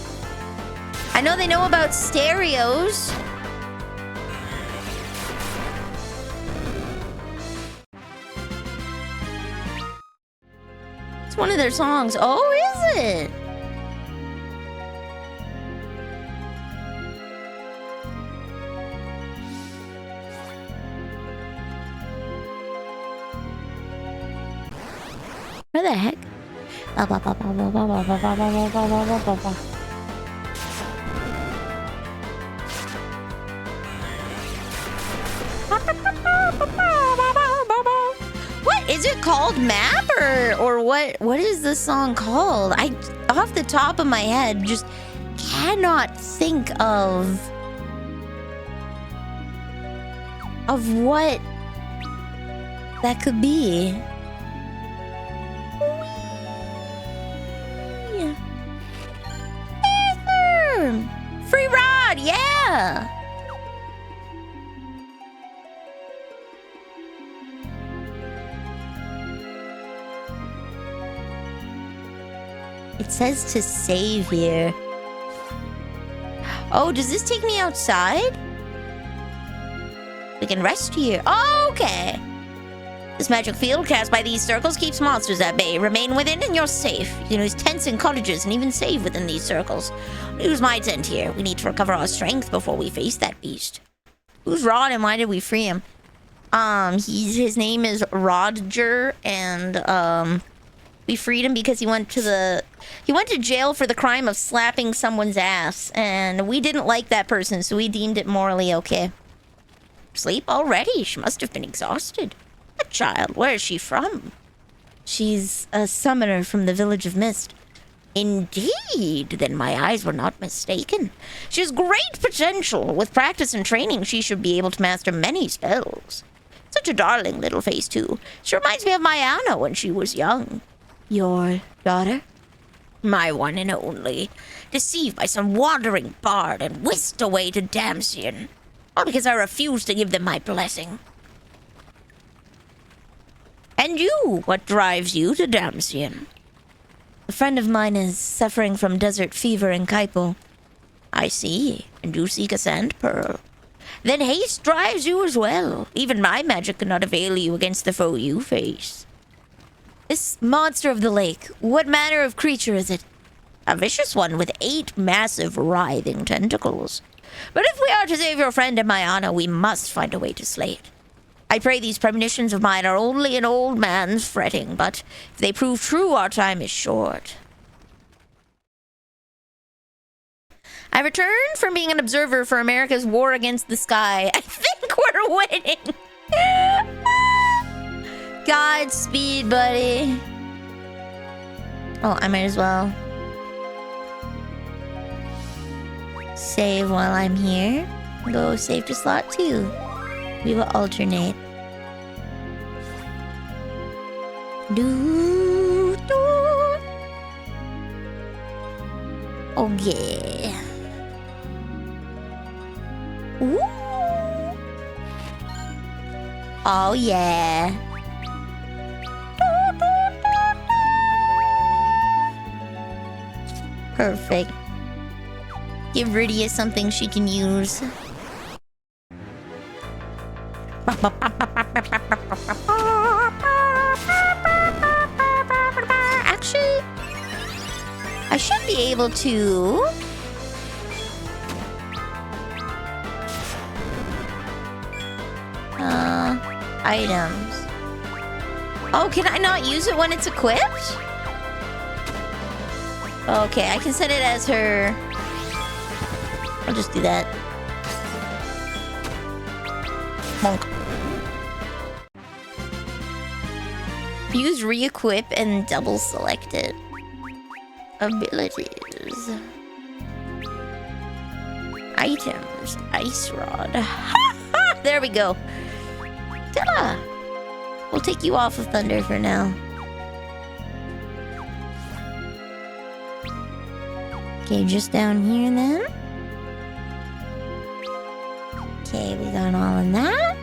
I know they know about stereos. It's one of their songs. Oh, is it? Where the heck? What is it called? Map or what? What is this song called? I, off the top of my head, just cannot think of what that could be. Free rod, yeah. It says to save here. Oh, does this take me outside? We can rest here. Oh, okay. This magic field cast by these circles keeps monsters at bay. Remain within and you're safe. You can use tents and cottages and even save within these circles. I'll use my tent here. We need to recover our strength before we face that beast. Who's Rod and why did we free him? His name is Rodger, and we freed him because he went to jail for the crime of slapping someone's ass, and we didn't like that person, so we deemed it morally okay. Sleep already? She must have been exhausted. That child, where is she from? She's a summoner from the Village of Mist. Indeed, then my eyes were not mistaken. She has great potential. With practice and training, she should be able to master many spells. Such a darling little face, too. She reminds me of my Anna when she was young. Your daughter? My one and only. Deceived by some wandering bard and whisked away to Damsion. All because I refused to give them my blessing. And you, what drives you to Damsion? A friend of mine is suffering from desert fever in Kaipo. I see, and you seek a sand pearl. Then haste drives you as well. Even my magic cannot avail you against the foe you face. This monster of the lake, what manner of creature is it? A vicious one with 8 massive writhing tentacles. But if we are to save your friend and my Anna, we must find a way to slay it. I pray these premonitions of mine are only an old man's fretting, but if they prove true, our time is short. I returned from being an observer for America's war against the sky. I think we're winning. Godspeed, buddy. Oh, I might as well save while I'm here. Go save to slot 2. We will alternate. Okay. Ooh. Oh yeah. Perfect. Give Rydia something she can use. Actually, I should be able to... items. Oh, can I not use it when it's equipped? Okay, I can set it as her... I'll just do that. Monk. Use re-equip and double select it. Abilities. Items. Ice rod. There we go. Ta-da! We'll take you off of Thunder for now. Okay, just down here then. Okay, we got all of that.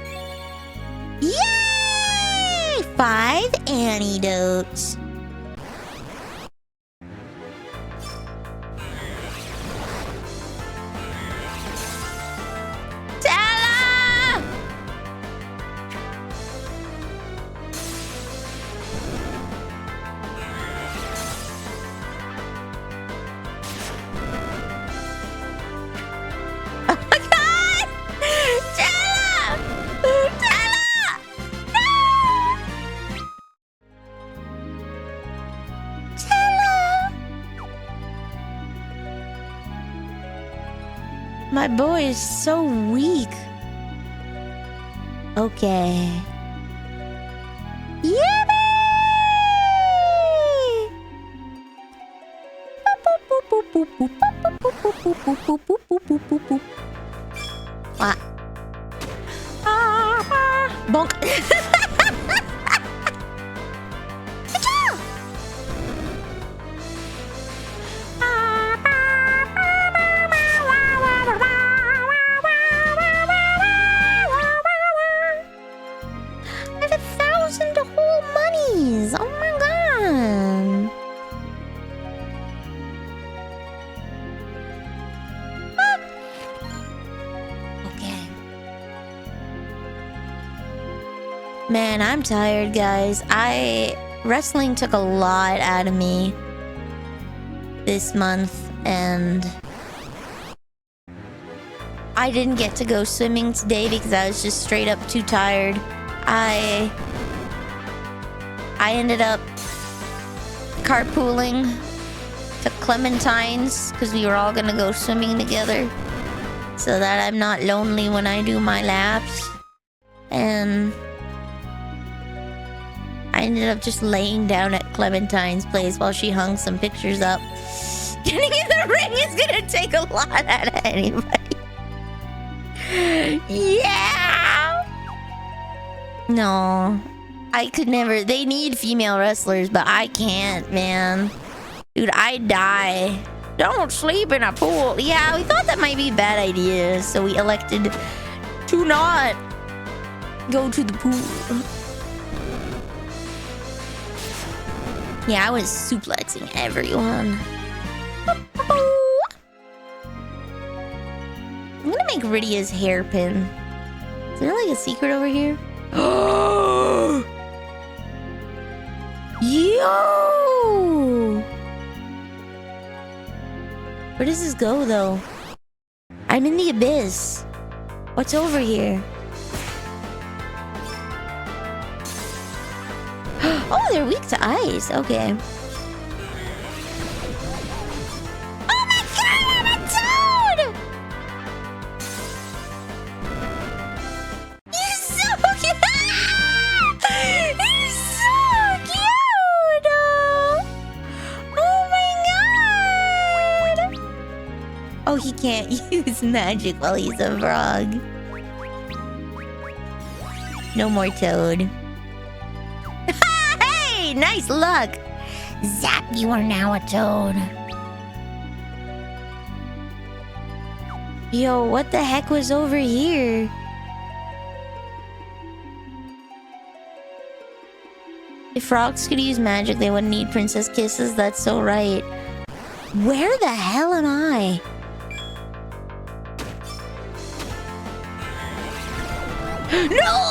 Yay! 5 antidotes. My boy is so weak. Okay. Yippee! What? Bonk. Oh my god. Okay. Man, I'm tired, guys. Wrestling took a lot out of me this month, and I didn't get to go swimming today because I was just straight up too tired. I ended up carpooling to Clementine's because we were all gonna go swimming together so that I'm not lonely when I do my laps. And I ended up just laying down at Clementine's place while she hung some pictures up. Getting in the ring is gonna take a lot out of anybody. Yeah! No. I could never. They need female wrestlers, but I can't, man. Dude, I'd die. Don't sleep in a pool. Yeah, we thought that might be a bad idea, so we elected to not go to the pool. Yeah, I was suplexing everyone. I'm gonna make Rydia's hairpin. Is there like a secret over here? Oh! Yo! Where does this go, though? I'm in the abyss. What's over here? Oh, they're weak to ice. Okay. Oh my god, I'm a toad! He's so cute! He's so cute! Oh my god! Oh, he can't use magic while he's a frog. No more toad. Hey, nice luck! Zap, you are now a toad. Yo, what the heck was over here? If frogs could use magic, they wouldn't need princess kisses. That's so right. Where the hell am I? No!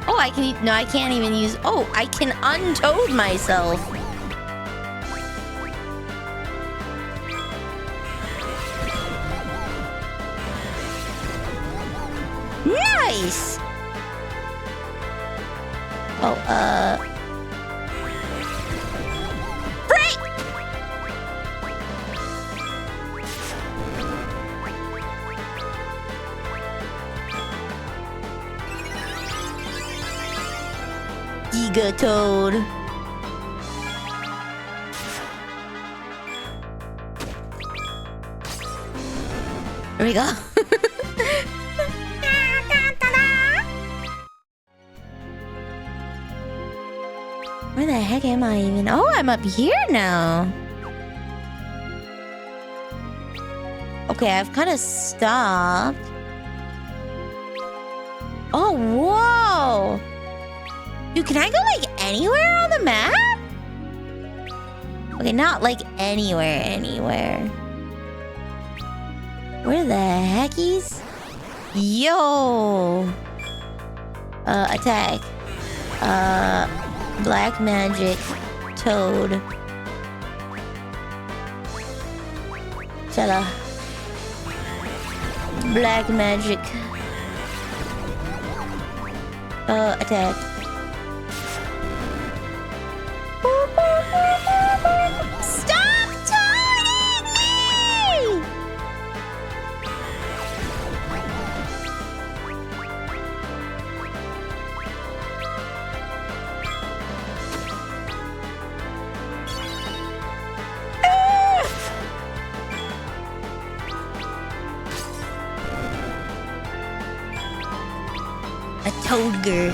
Oh, I can. No, I can't even use. Oh, I can untoad myself. Nice. Oh, break! Gigatoad. There we go. Where the heck am I even? Oh, I'm up here now. Okay, I've kind of stopped. Oh, whoa. Dude, can I go like anywhere on the map? Okay, not like anywhere. Where the heckies? Yo. Attack. Black magic. Toad. Shut Black magic. Attack. Stop toading me! A toadger.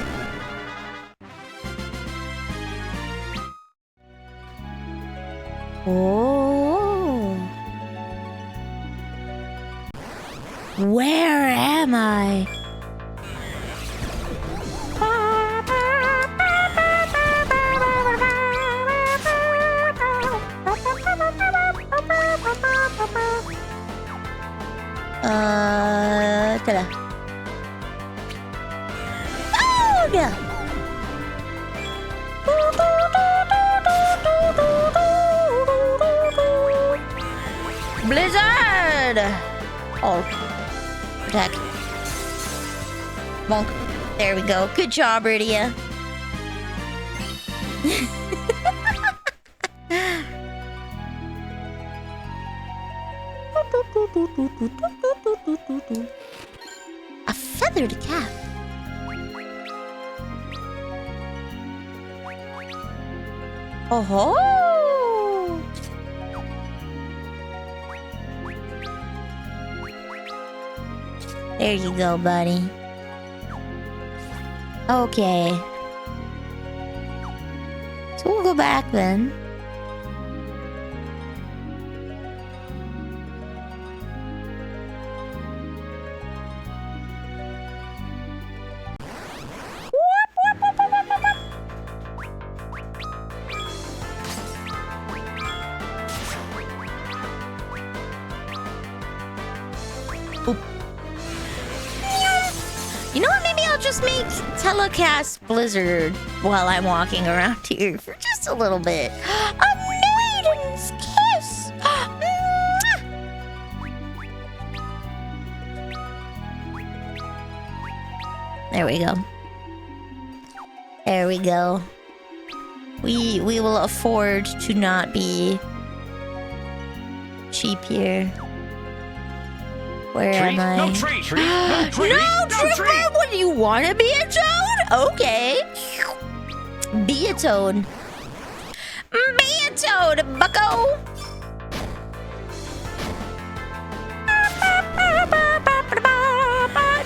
Oh. Where am I? Ta-da. Oh, yeah. Blizzard! Oh. Attack. Bonk. There we go. Good job, Rydia. A feathered cap. Oh ho! There you go, buddy. Okay. So we'll go back then. You know what? Maybe I'll just make telecast Blizzard while I'm walking around here for just a little bit. A maiden's kiss. There we go. There we go. We will afford to not be cheap here. Where am I? No tree, tree. No tree. No, Trooper! Tree. What do you want to be a toad? Okay. Be a toad. Be a toad, bucko!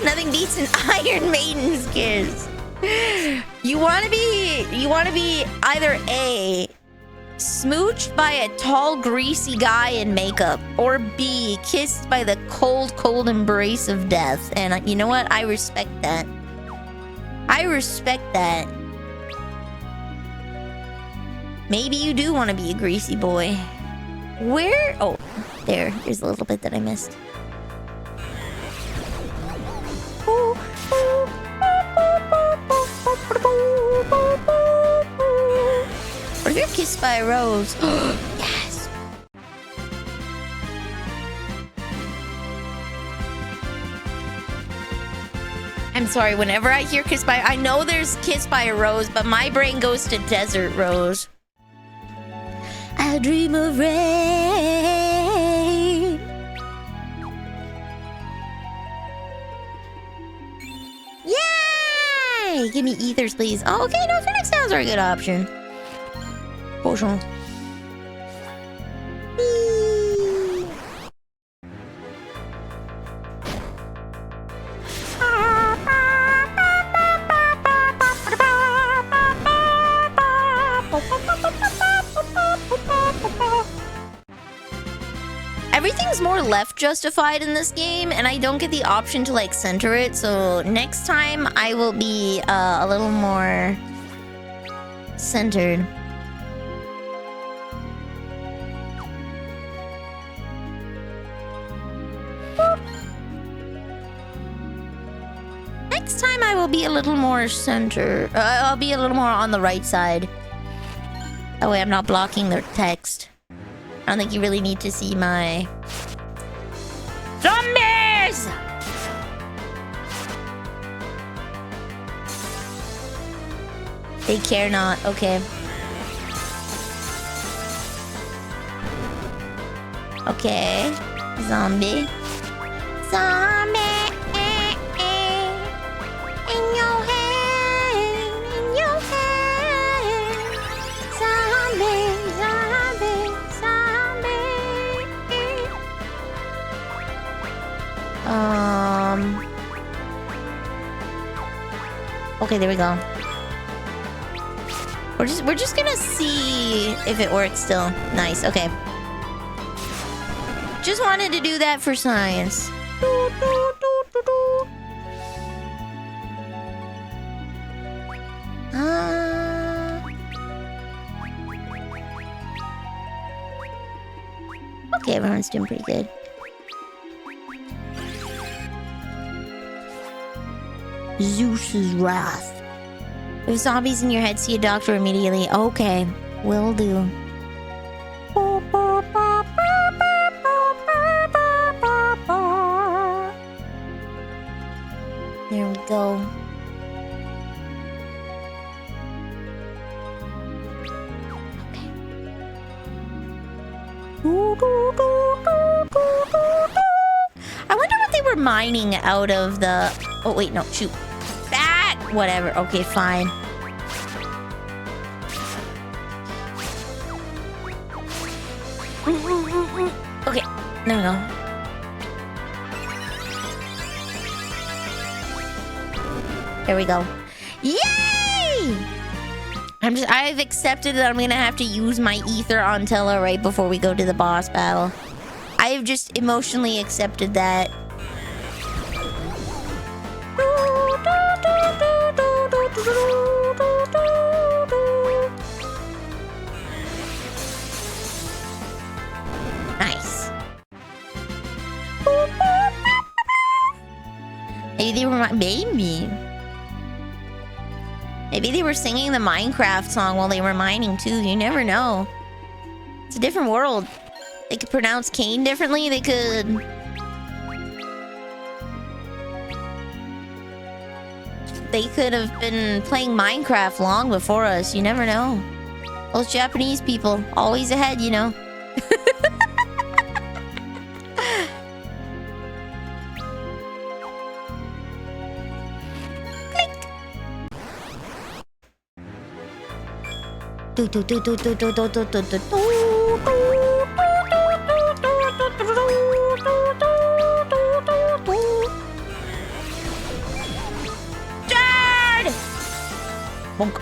Nothing beats an Iron Maiden's kiss. You want to be either A, smooched by a tall, greasy guy in makeup, or B, kissed by the cold, cold embrace of death. And you know what? I respect that. I respect that. Maybe you do want to be a greasy boy. Where? Oh, there's a little bit that I missed. Or you're kissed by a rose. Yes. I'm sorry, whenever I hear kissed by... I know there's kissed by a rose, but my brain goes to desert rose. I dream of rain. Yay! Give me ethers, please. Oh, okay, no, Phoenix Downs are a good option. Potion. Everything's more left justified in this game, and I don't get the option to like center it, so next time I will be a little more centered. Next time I will be a little more center. I'll be a little more on the right side. That way I'm not blocking their text. I don't think you really need to see my... Zombies! They care not. Okay. Okay. Zombie. Zombie! In your hand! In your hand! Zombie! Zombie! Okay, there we go. We're just gonna see if it works still. Nice, okay. Just wanted to do that for science. Okay, everyone's doing pretty good. Zeus's wrath. If zombies in your head, see a doctor immediately. Okay, will do. There we go. Okay. I wonder what they were mining out of the... Oh, wait, no, shoot. Whatever. Okay, fine. Okay, there we go. There we go. Yay! I've accepted that I'm gonna have to use my ether on Tella right before we go to the boss battle. I have just emotionally accepted that. Nice. Maybe they were Maybe they were singing the Minecraft song while they were mining too. You never know. It's a different world. They could pronounce Cain differently. They could... They could have been playing Minecraft long before us. You never know. Those Japanese people, always ahead, you know. Bonk.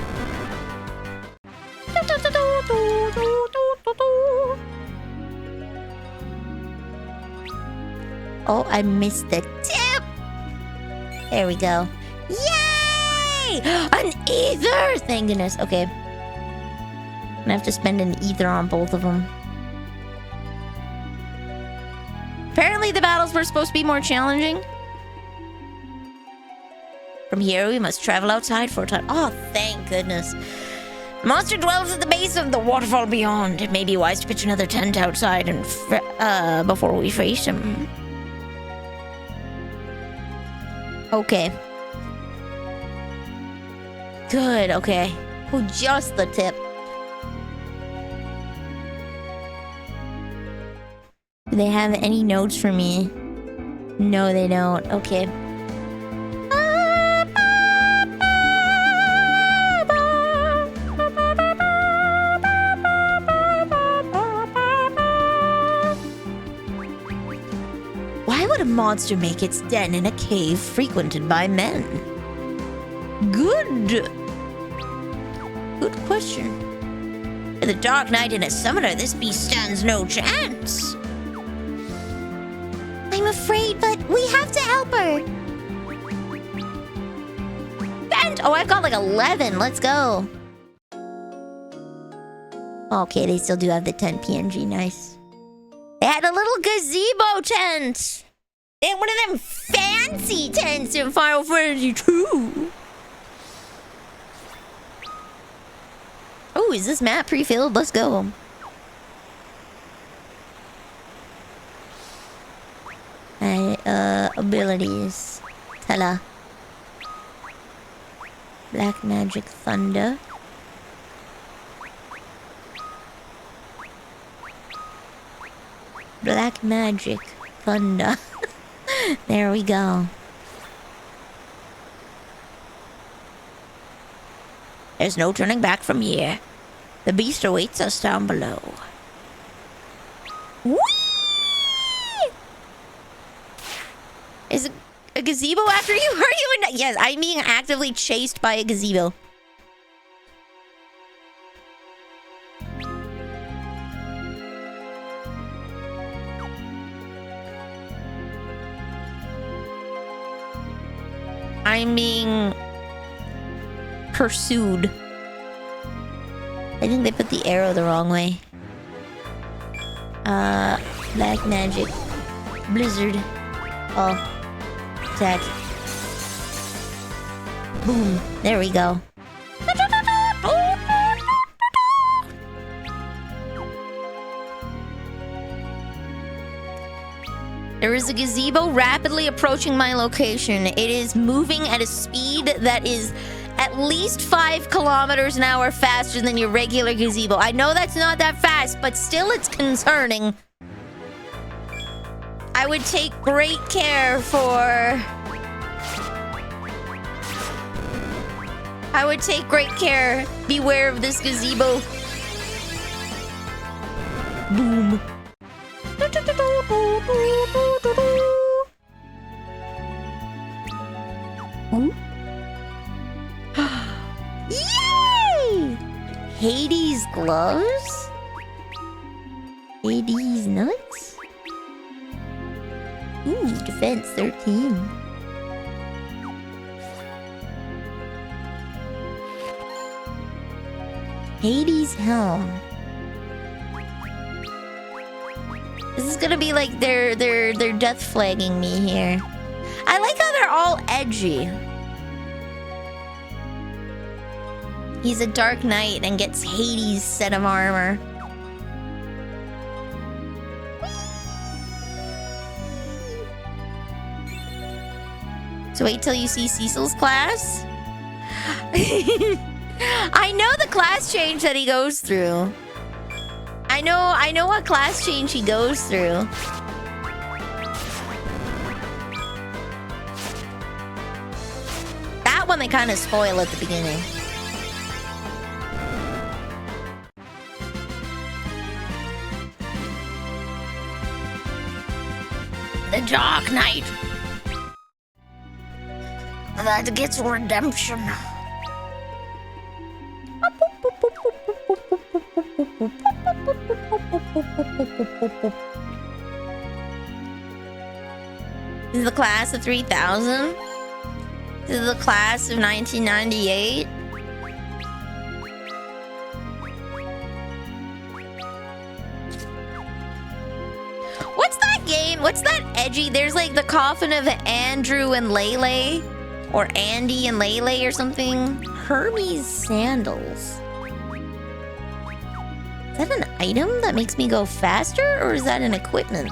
Oh, I missed the tip. There we go. Yay! An ether! Thank goodness. Okay. gonna have to spend an ether on both of them. Apparently the battles were supposed to be more challenging. From here, we must travel outside for a time. Oh, thank goodness. Monster dwells at the base of the waterfall beyond. It may be wise to pitch another tent outside and before we face him. Okay. Good, okay. Oh, just the tip. Do they have any notes for me? No, they don't. Okay. Why would a monster make its den in a cave frequented by men? Good question. To the Dark Knight and a summoner, this beast stands no chance. I'm afraid, but we have to help her. And oh, I've got like 11. Let's go. Okay, they still do have the tent PNG. Nice. They had a little gazebo tent. They had one of them fancy tents in Final Fantasy 2. Oh, is this map pre-filled? Let's go. Abilities. Tella. Black Magic Thunder. Black Magic Thunder. There we go. There's no turning back from here. The beast awaits us down below. Whee! Is a gazebo after you? Are you in? Yes, I'm being actively chased by a gazebo. I'm being pursued. I think they put the arrow the wrong way. Black magic. Blizzard. Oh. Attack. Boom. There we go. There is a gazebo rapidly approaching my location. It is moving at a speed that is at least 5 kilometers an hour faster than your regular gazebo. I know that's not that fast, but still it's concerning. I would take great care for... I would take great care. Beware of this gazebo. Boom. Yay! Hades gloves? Hades nuts? Ooh, defense 13. Hades helm. This is gonna be like they're death flagging me here. I like how they're all edgy. He's a Dark Knight and gets Hades' set of armor. So wait till you see Cecil's class. I know the class change that he goes through. I know what class change he goes through. That one they kind of spoil at the beginning. The Dark Knight. That gets redemption. This is the class of 3000. This is the class of 1998. what's that edgy? There's like the coffin of Andrew and Lele, or Andy and Lele or something. Hermes sandals. Is that an item that makes me go faster, or is that an equipment?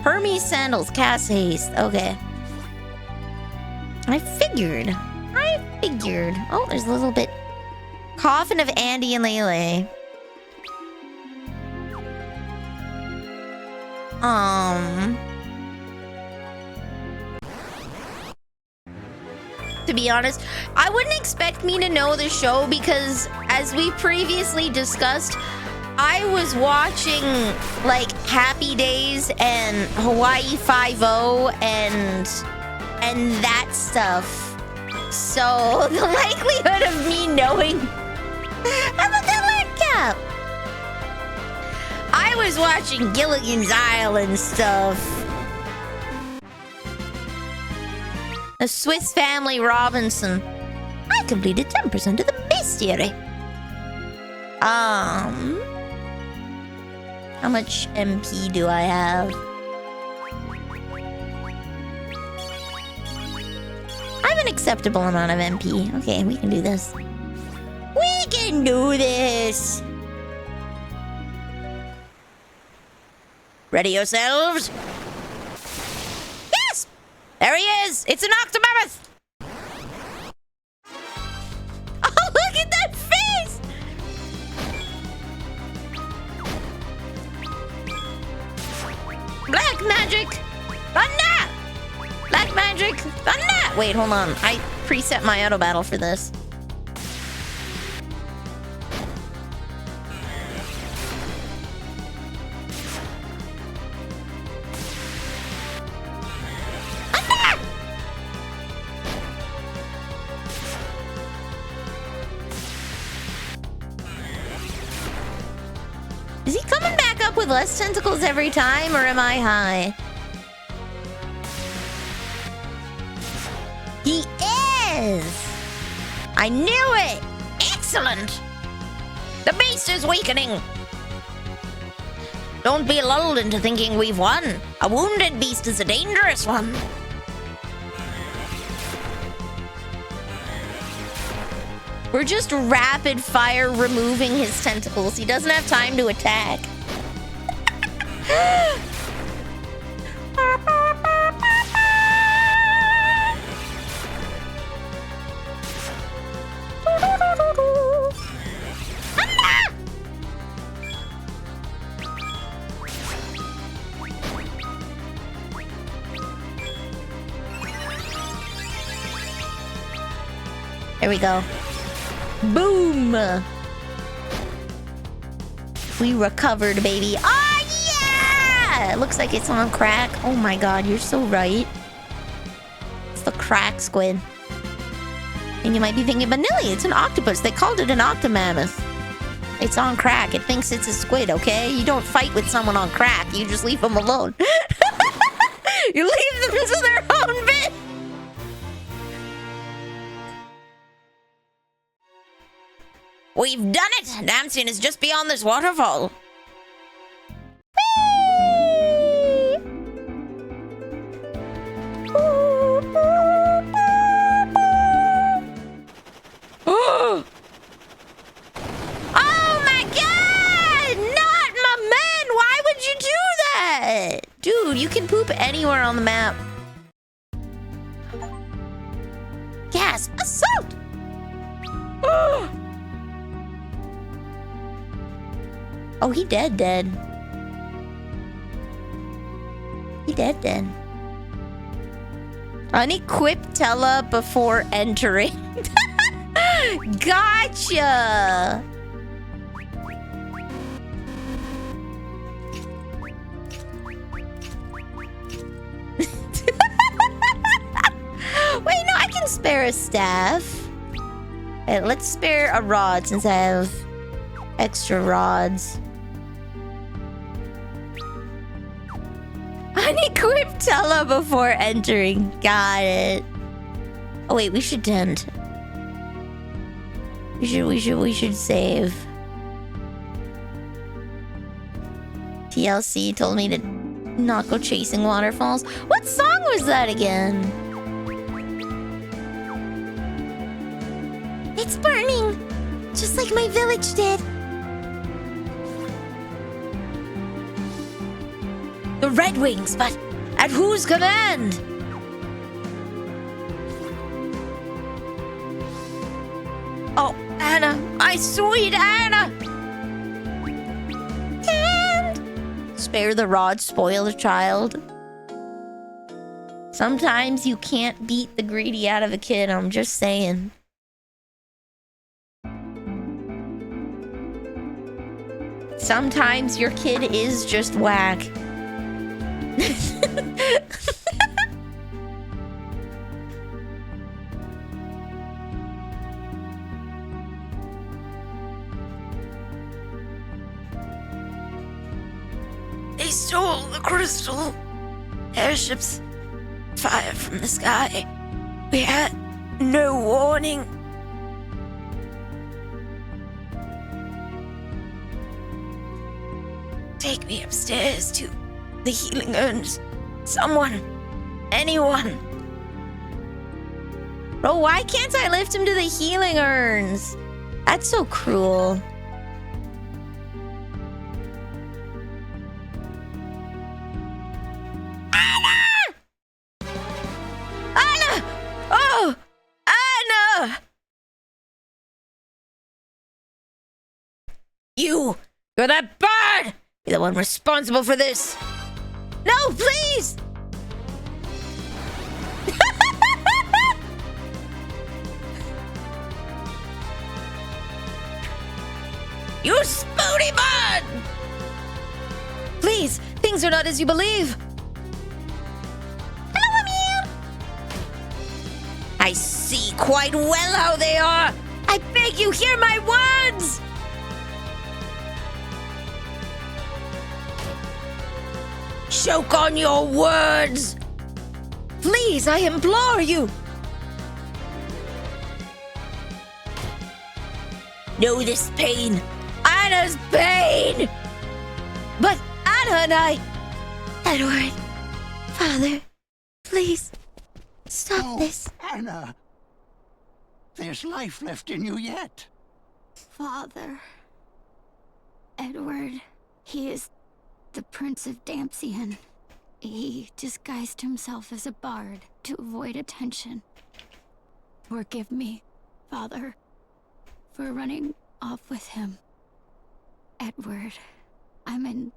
Hermes sandals, cast haste. Okay. I figured. Oh, there's a little bit. Coffin of Andy and Lele. To be honest, I wouldn't expect me to know the show because, as we previously discussed, I was watching like Happy Days and Hawaii Five-0 and that stuff. So the likelihood of me knowing about the red cap. I was watching Gilligan's Island stuff. The Swiss Family Robinson. I completed 10% of the bestiary. How much MP do I have? I have an acceptable amount of MP. Okay, we can do this. We can do this! Ready yourselves? Yes! There he is! It's an octomammoth! Oh, look at that face! Black magic! Thunder! Black magic! Thunder! Wait, hold on. I preset my auto battle for this. Is he coming back up with less tentacles every time, or am I high? He is! I knew it! Excellent! The beast is weakening! Don't be lulled into thinking we've won. A wounded beast is a dangerous one. We're just rapid fire removing his tentacles. He doesn't have time to attack. There we go. Boom! We recovered, baby. Oh, yeah! It looks like it's on crack. Oh my god, you're so right. It's the crack squid. And you might be thinking, Vanille, it's an octopus. They called it an octomammoth. It's on crack. It thinks it's a squid, okay? You don't fight with someone on crack. You just leave them alone. You leave them to their own bit. We've done it! Dancing is just beyond this waterfall. Oh my god! Not my man! Why would you do that? Dude, you can poop anywhere on the map. Gasp! Assault! Oh, he dead. He dead. Unequip Tella before entering. Gotcha! Wait, no, I can spare a staff. Okay, let's spare a rod since I have extra rods. Unequip Tella before entering. Got it. Oh wait, we should tend. We should save. DLC told me to not go chasing waterfalls. What song was that again? It's burning, just like my village did. The Red Wings, but at whose command? Oh, Anna, my sweet Anna! And spare the rod, spoil the child. Sometimes you can't beat the greedy out of a kid, I'm just saying. Sometimes your kid is just whack. They stole the crystal. Airships fire from the sky. We had no warning. Take me upstairs to the healing urns. Someone. Anyone. Bro, why can't I lift him to the healing urns? That's so cruel. Anna! Anna! Oh! Anna! You're that bird! You're the one responsible for this. No, please! You spooty bird! Please, things are not as you believe. Hello, Emil! I see quite well how they are. I beg you, hear my words! Choke on your words! Please, I implore you! Know this pain. Anna's pain! But Anna and I... Edward, Father, please, stop this. Anna, there's life left in you yet. Father. Edward, he is the Prince of Dampian. He disguised himself as a bard to avoid attention. Forgive me, Father, for running off with him. Edward, I'm in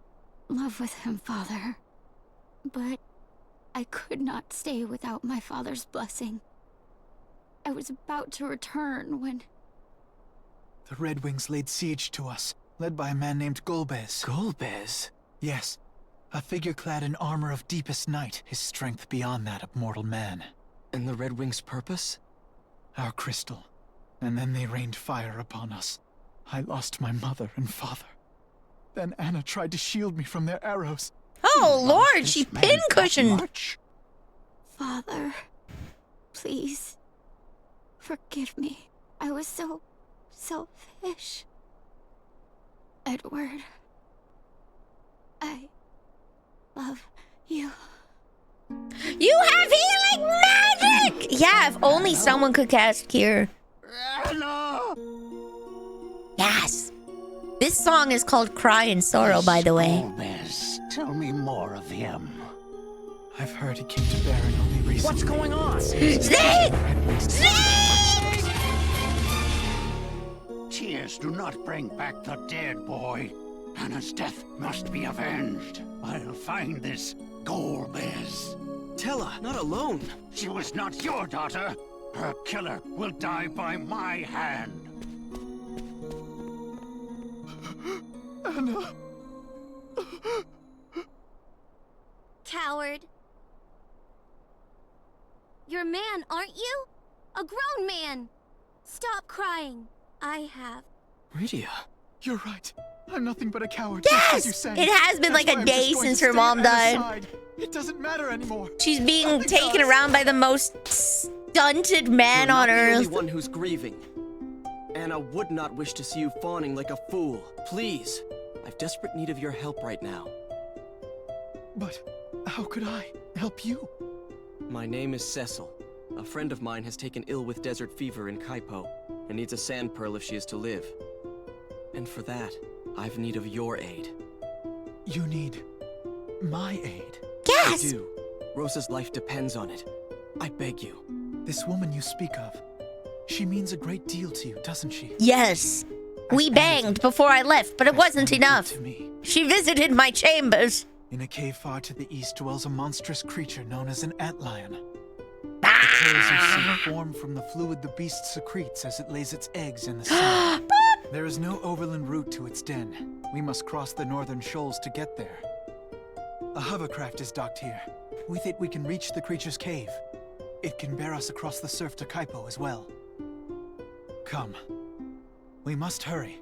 love with him, Father. But I could not stay without my father's blessing. I was about to return when... The Red Wings laid siege to us, led by a man named Golbez. Golbez? Yes, a figure clad in armor of deepest night, his strength beyond that of mortal man. And the Red Wings' purpose? Our crystal. And then they rained fire upon us. I lost my mother and father. Then Anna tried to shield me from their arrows. Oh, Lord, she pincushioned. Father, please, forgive me. I was so selfish. Edward, I love you. You have healing magic! Yeah, if only someone could cast Cure. Anna! Yes. This song is called Cry in Sorrow, by the way. Golbez, tell me more of him. I've heard he came to Baron only recently. What's going on? Snake! Snake! Tears do not bring back the dead, boy. Anna's death must be avenged. I'll find this Golbez. Tella, not alone. She was not your daughter. Her killer will die by my hand. Anna. Coward. You're a man, aren't you? A grown man. Stop crying. I have. Rydia. You're right. I'm nothing but a coward. Yes! Just as you say. It has been That's like why a I'm day just going since to her stay mom at Anna's died. side. It doesn't matter anymore. She's being Nothing taken does. around by the most stunted man You're on not the earth. only one who's grieving. Anna would not wish to see you fawning like a fool. Please, I've desperate need of your help right now. But how could I help you? My name is Cecil. A friend of mine has taken ill with desert fever in Kaipo and needs a sand pearl if she is to live. And for that, I've need of your aid. You need my aid? Yes! I do. Rosa's life depends on it. I beg you. This woman you speak of, she means a great deal to you, doesn't she? Yes. We banged before I left, but it wasn't enough. To me. She visited my chambers. In a cave far to the east dwells a monstrous creature known as an antlion. The Ah! tails you see form from the fluid the beast secretes as it lays its eggs in the sun. There is no overland route to its den. We must cross the northern shoals to get there. A hovercraft is docked here. With it we can reach the creature's cave. It can bear us across the surf to Kaipo as well. Come. We must hurry.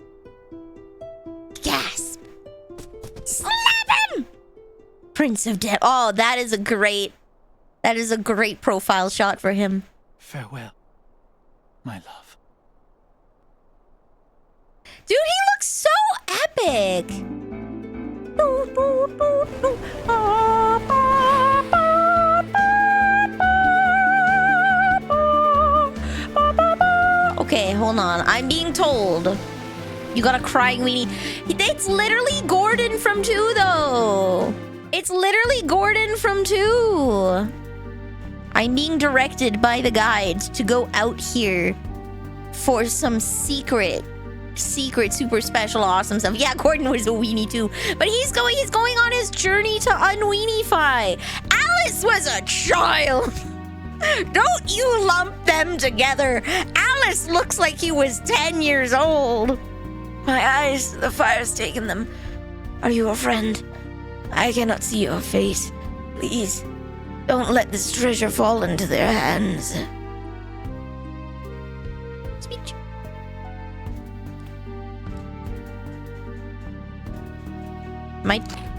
Gasp! Slap him! Prince of Death. Oh, that is a great profile shot for him. Farewell, my love. Dude, he looks so epic. Okay, hold on. I'm being told you got a crying weenie. It's literally Gordon from 2, though. It's literally Gordon from 2. I'm being directed by the guide to go out here for some secret super special awesome stuff. Yeah, Gordon was a weenie too, but he's going on his journey to unweenify. Alice was a child. Don't you lump them together. Alice looks like he was 10 years old. My eyes, the fire's taken them. Are you a friend? I cannot see your face. Please, don't let this treasure fall into their hands. Speech.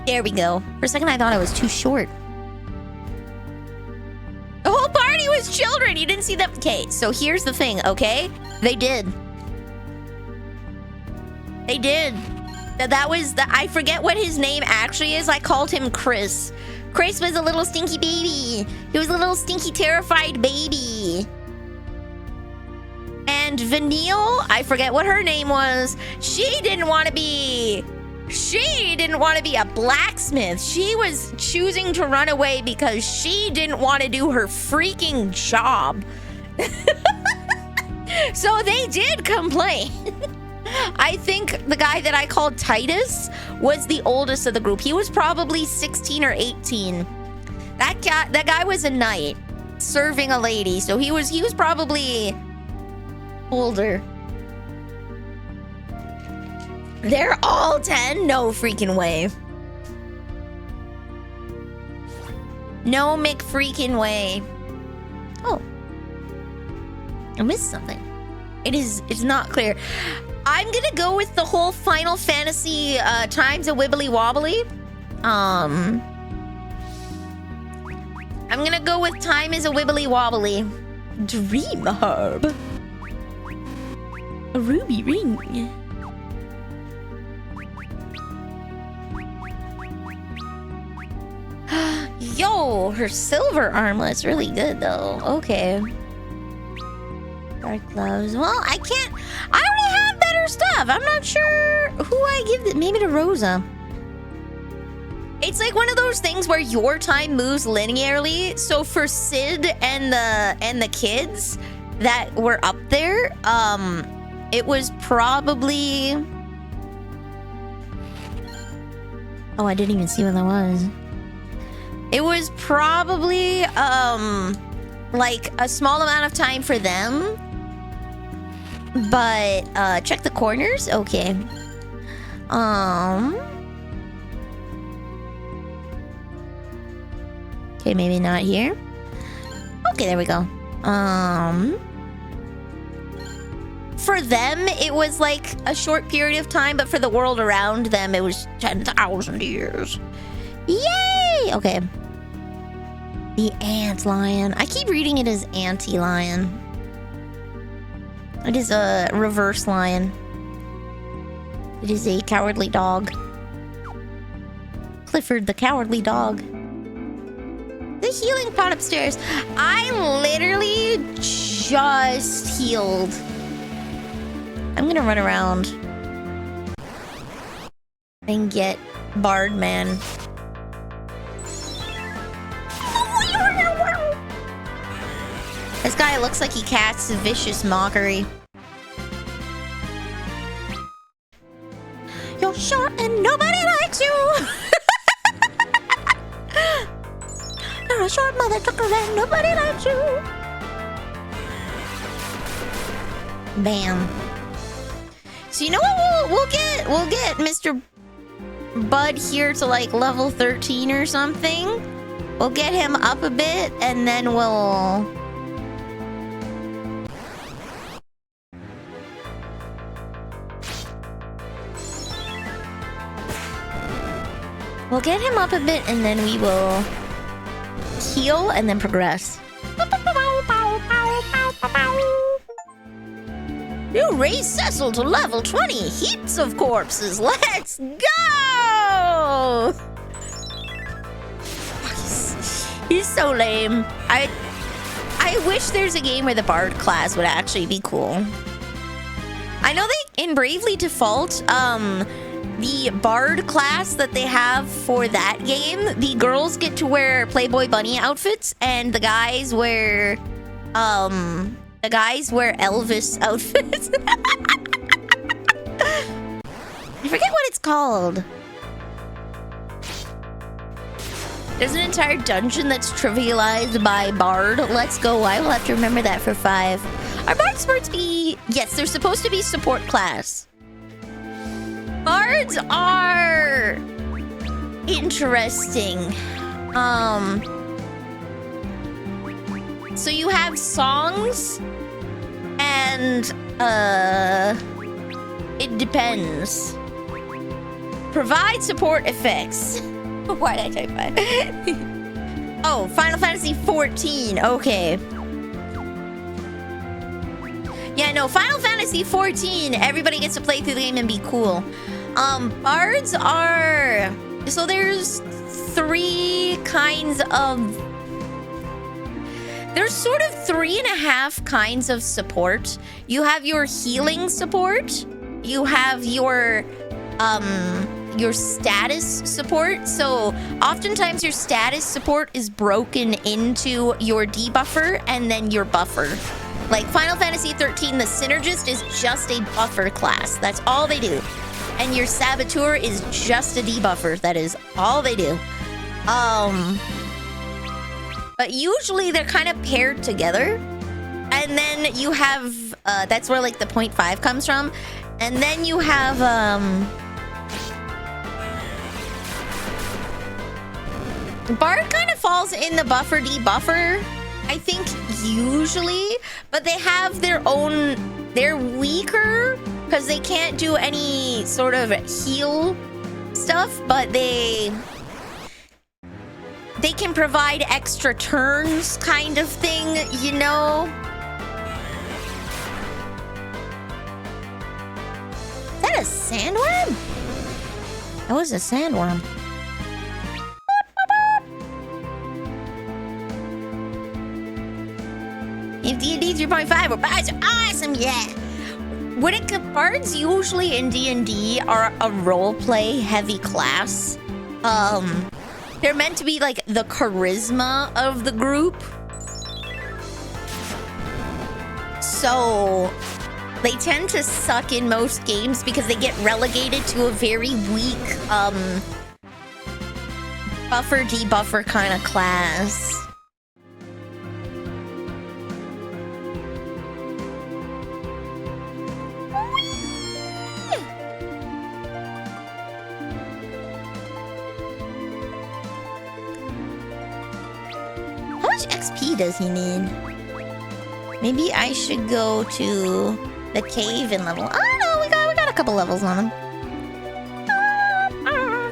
There we go. For a second, I thought I was too short. The whole party was children. You didn't see that. Okay, so here's the thing, okay? They did. That was I forget what his name actually is. I called him Chris. Chris was a little stinky baby. He was a little stinky, terrified baby. And Vanille, I forget what her name was. She didn't want to be a blacksmith. She was choosing to run away because she didn't want to do her freaking job. So they did complain. I think the guy that I called Titus was the oldest of the group. He was probably 16 or 18. That guy was a knight serving a lady, so he was probably older. They're all 10? No freaking way. No McFreaking way. Oh. I missed something. It's not clear. I'm gonna go with the whole Final Fantasy times a wibbly wobbly. I'm gonna go with time is a wibbly wobbly. Dream herb. A ruby ring. Yo, her silver armlet's really good though. Okay. Dark gloves. Well, I already have better stuff. I'm not sure who I give it. Maybe to Rosa. It's like one of those things where your time moves linearly. So for Sid and the kids that were up there, it was probably. Oh, I didn't even see what that was. It was probably like a small amount of time for them. But check the corners. Okay. Okay, maybe not here. Okay, there we go. For them, it was like a short period of time, but for the world around them, it was 10,000 years. Yay! Okay. The ant lion. I keep reading it as anti-lion. It is a reverse lion. It is a cowardly dog. Clifford the cowardly dog. The healing pot upstairs. I literally just healed. I'm gonna run around and get Bard Man. This guy looks like he casts a vicious mockery. You're short and nobody likes you. You're a short mother trucker and nobody likes you. Bam. So you know what we'll get Mr. Bud here to like level 13 or something. We'll get him up a bit and then we'll get him up a bit and then we will heal and then progress. You raise Cecil to level 20. Heaps of corpses. Let's go! He's so lame. I wish there's a game where the Bard class would actually be cool. I know they in Bravely Default, the Bard class that they have for that game, the girls get to wear Playboy bunny outfits and the guys wear Elvis outfits. I forget what it's called. There's an entire dungeon that's trivialized by Bard. Let's go. I will have to remember that for 5. Are Bard supposed to be... Yes, they're supposed to be support class. Bards are interesting. So you have songs and it depends. Provide support effects. Why did I type that? Oh, Final Fantasy 14. Okay. Yeah, no, Final Fantasy 14, everybody gets to play through the game and be cool. Bards are... So there's 3 kinds of... There's sort of 3.5 kinds of support. You have your healing support. You have your status support. So oftentimes your status support is broken into your debuffer and then your buffer. Like Final Fantasy 13, the Synergist is just a buffer class. That's all they do. And your Saboteur is just a debuffer. That is all they do. But usually they're kind of paired together. And then you have, that's where like the 0.5 comes from. And then you have, Bard kind of falls in the buffer debuffer, I think, usually. But they have their own, they're weaker because they can't do any sort of heal stuff, but they can provide extra turns kind of thing, you know? Is that a sandworm? That was a sandworm. If D&D 3.5 or Bards are awesome, yeah. When it comes, Bards usually in D&D are a roleplay heavy class. They're meant to be like the charisma of the group. So they tend to suck in most games because they get relegated to a very weak buffer debuffer kind of class. How much XP does he need? Maybe I should go to the cave and level. Oh no, we got a couple levels on him.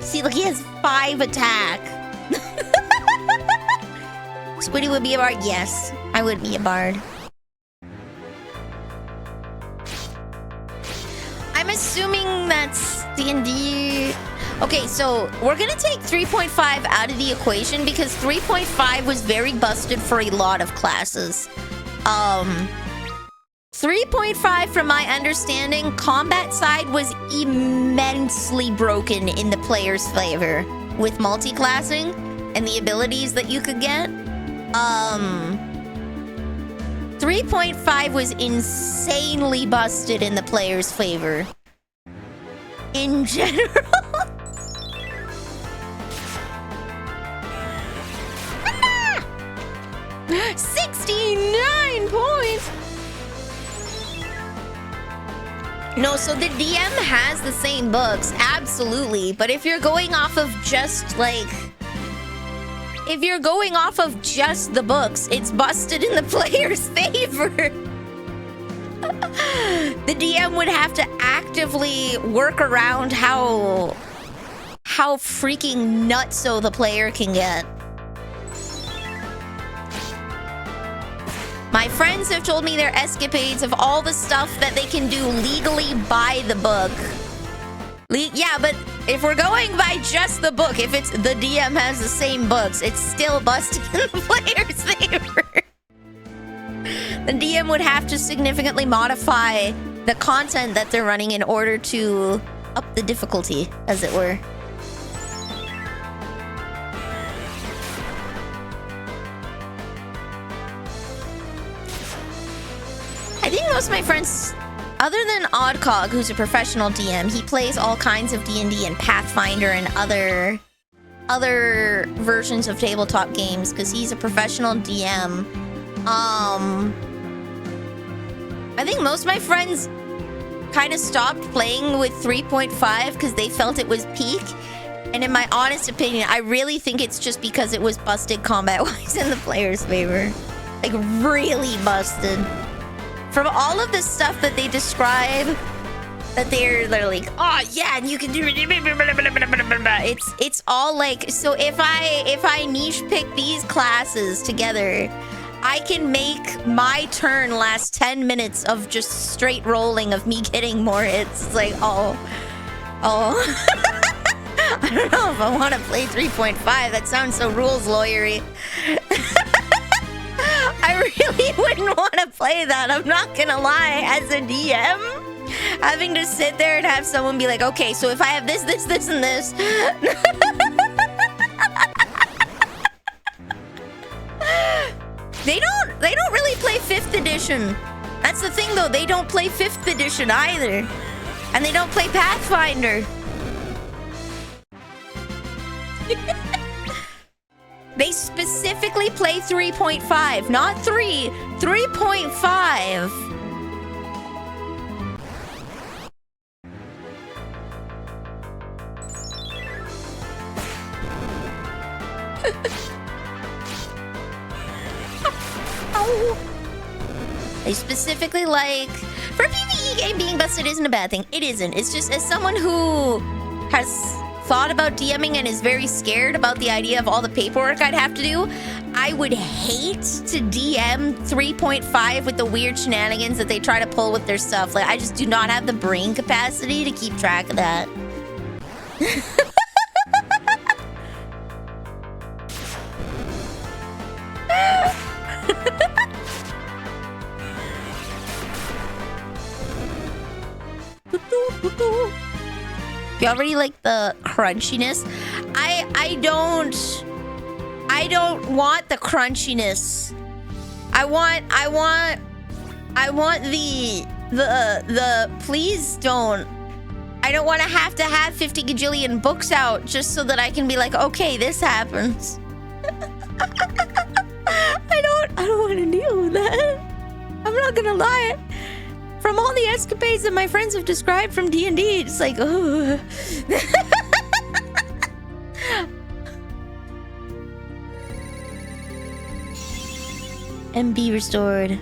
See, look, he has 5 attack. Squiddy would be a bard. Yes, I would be a bard. I'm assuming that's D&D. Okay, so we're gonna take 3.5 out of the equation because 3.5 was very busted for a lot of classes. 3.5, from my understanding, combat side was immensely broken in the player's favor with multi-classing and the abilities that you could get. 3.5 was insanely busted in the player's favor. In general. 69 points! No, so the DM has the same books, absolutely. But if you're going off of just, like... If you're going off of just the books, it's busted in the player's favor. The DM would have to actively work around how freaking nutso the player can get. My friends have told me their escapades of all the stuff that they can do legally by the book. Yeah, but if we're going by just the book, if it's the DM has the same books, it's still busted in the player's favor. The DM would have to significantly modify the content that they're running in order to up the difficulty, as it were. I think most of my friends, other than Oddcog, who's a professional DM, he plays all kinds of D&D and Pathfinder and other versions of tabletop games because he's a professional DM. I think most of my friends kind of stopped playing with 3.5 because they felt it was peak. And in my honest opinion, I really think it's just because it was busted combat-wise in the player's favor. Like, really busted. From all of the stuff that they describe, that they're like, oh yeah, and you can do it. It's all like, so if I niche pick these classes together, I can make my turn last 10 minutes of just straight rolling of me getting more hits. It's like, oh. I don't know if I want to play 3.5. That sounds so rules lawyery. I really wouldn't want to play that. I'm not gonna lie. As a DM, having to sit there and have someone be like, okay, so if I have this, and this. They don't really play 5th edition. That's the thing, though. They don't play 5th edition either. And they don't play Pathfinder. They specifically play 3.5, not 3. 3.5. They specifically like... For a PvE game, being busted isn't a bad thing. It isn't. It's just, as someone who has thought about DMing and is very scared about the idea of all the paperwork I'd have to do, I would hate to DM 3.5 with the weird shenanigans that they try to pull with their stuff. Like, I just do not have the brain capacity to keep track of that. You already like the crunchiness? I don't want the crunchiness. I want the please don't. I don't want to have 50 gajillion books out just so that I can be like, okay, this happens. I don't want to deal with that. I'm not gonna lie. From all the escapades that my friends have described from D&D, it's like, oh. MB restored.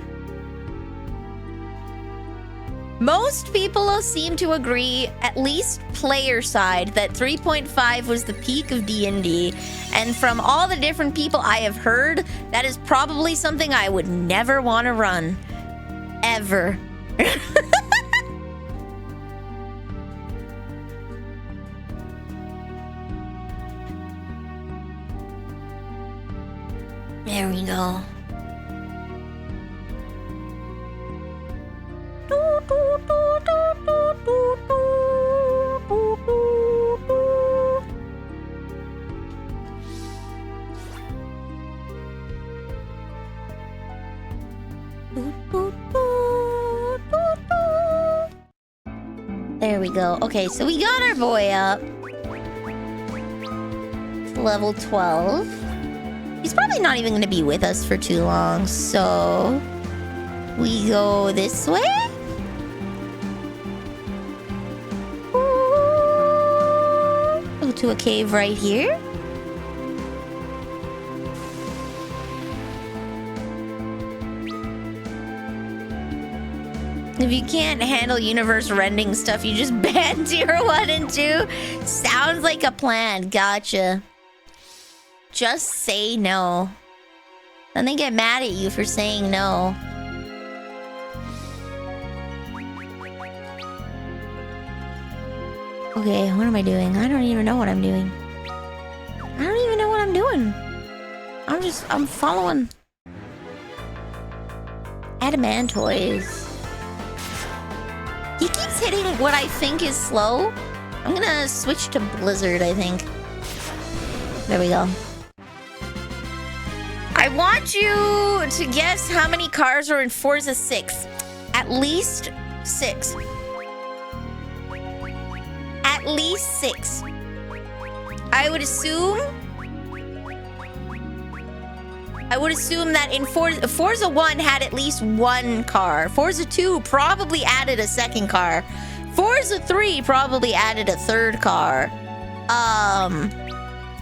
Most people seem to agree, at least player side, that 3.5 was the peak of D&D. And from all the different people I have heard, that is probably something I would never want to run. Ever. There we go. There we go. Okay, so we got our boy up. Level 12. He's probably not even going to be with us for too long, so we go this way. Go to a cave right here. If you can't handle universe-rending stuff, you just ban tier 1 and 2. Sounds like a plan. Gotcha. Just say no. Then they get mad at you for saying no. Okay, what am I doing? I don't even know what I'm doing. I don't even know what I'm doing. I'm following. Adamantoys. He keeps hitting what I think is slow. I'm gonna switch to Blizzard, I think. There we go. I want you to guess how many cars are in Forza 6. At least 6. At least 6. I would assume that in Forza 1 had at least 1 car. Forza 2 probably added a second car. Forza 3 probably added a third car. I'm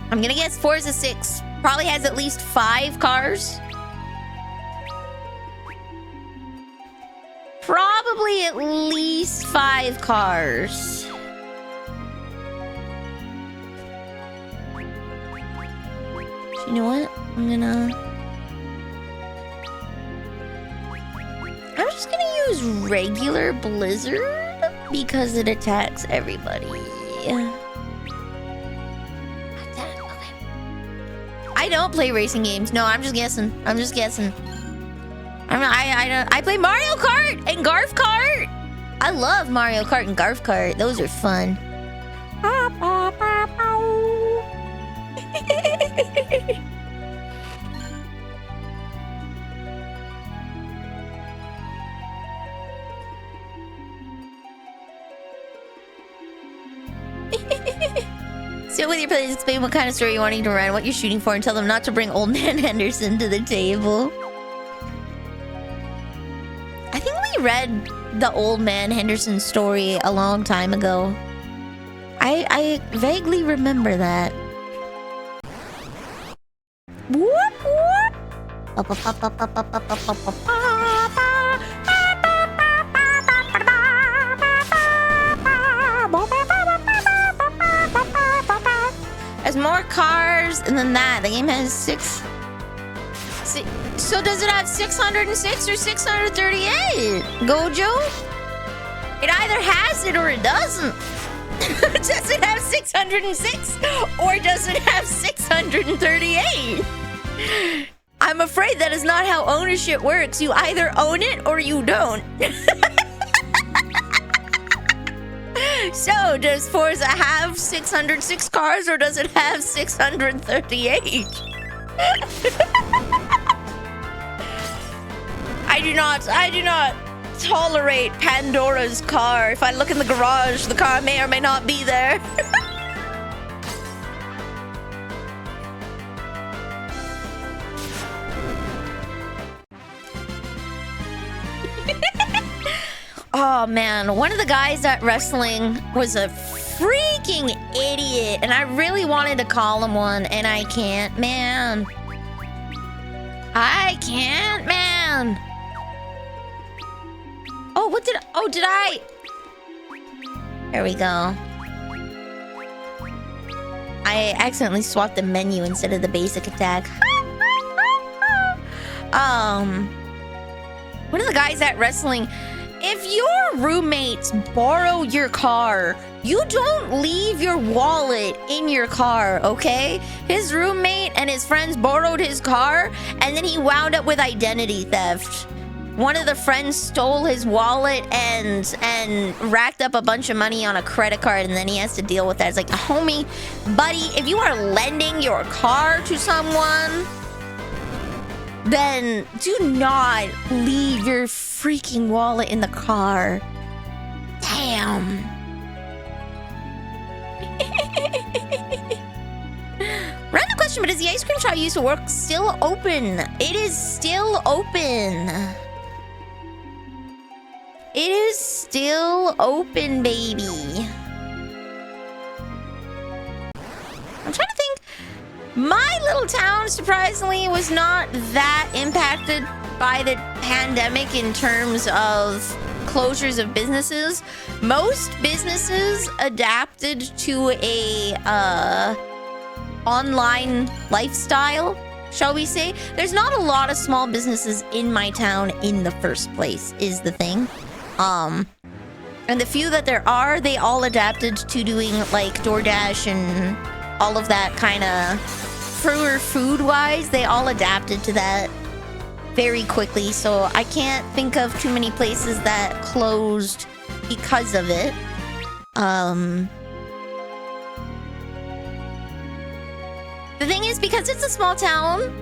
gonna guess Forza 6 probably has at least 5 cars. Probably at least 5 cars. You know what? I'm just gonna use regular Blizzard because it attacks everybody. I don't play racing games. No, I'm just guessing. I play Mario Kart and Garf Kart. I love Mario Kart and Garf Kart. Those are fun. Sit with your players, explain what kind of story you're wanting to run, what you're shooting for, and tell them not to bring Old Man Henderson to the table. I think we read the Old Man Henderson story a long time ago. I vaguely remember that. Whoop, whoop. There's more cars than that. The game has 6. So does it have 606 or 638? Gojo? It either has it or it doesn't. Does it have 606 or does it have 638? I'm afraid that is not how ownership works. You either own it or you don't. So, does Forza have 606 cars or does it have 638? I do not tolerate Pandora's car. If I look in the garage, the car may or may not be there. Oh man, one of the guys at wrestling was a freaking idiot, and I really wanted to call him one, and I can't, man. I can't, man. Oh, did I? There we go. I accidentally swapped the menu instead of the basic attack. One of the guys at wrestling, If your roommates borrow your car, you don't leave your wallet in your car, okay? His roommate and his friends borrowed his car, and then he wound up with identity theft. One of the friends stole his wallet and racked up a bunch of money on a credit card, and then he has to deal with that. It's like, homie, buddy, if you are lending your car to someone, then do not leave your freaking wallet in the car. Damn. Random question, but is the ice cream shop you used to work still open? It is still open. It is still open, baby. I'm trying to think. My little town, surprisingly, was not that impacted by the pandemic in terms of closures of businesses. Most businesses adapted to a online lifestyle, shall we say. There's not a lot of small businesses in my town in the first place, is the thing. And the few that there are, they all adapted to doing like DoorDash and all of that kind of food-wise. They all adapted to that very quickly, so I can't think of too many places that closed because of it. The thing is, because it's a small town,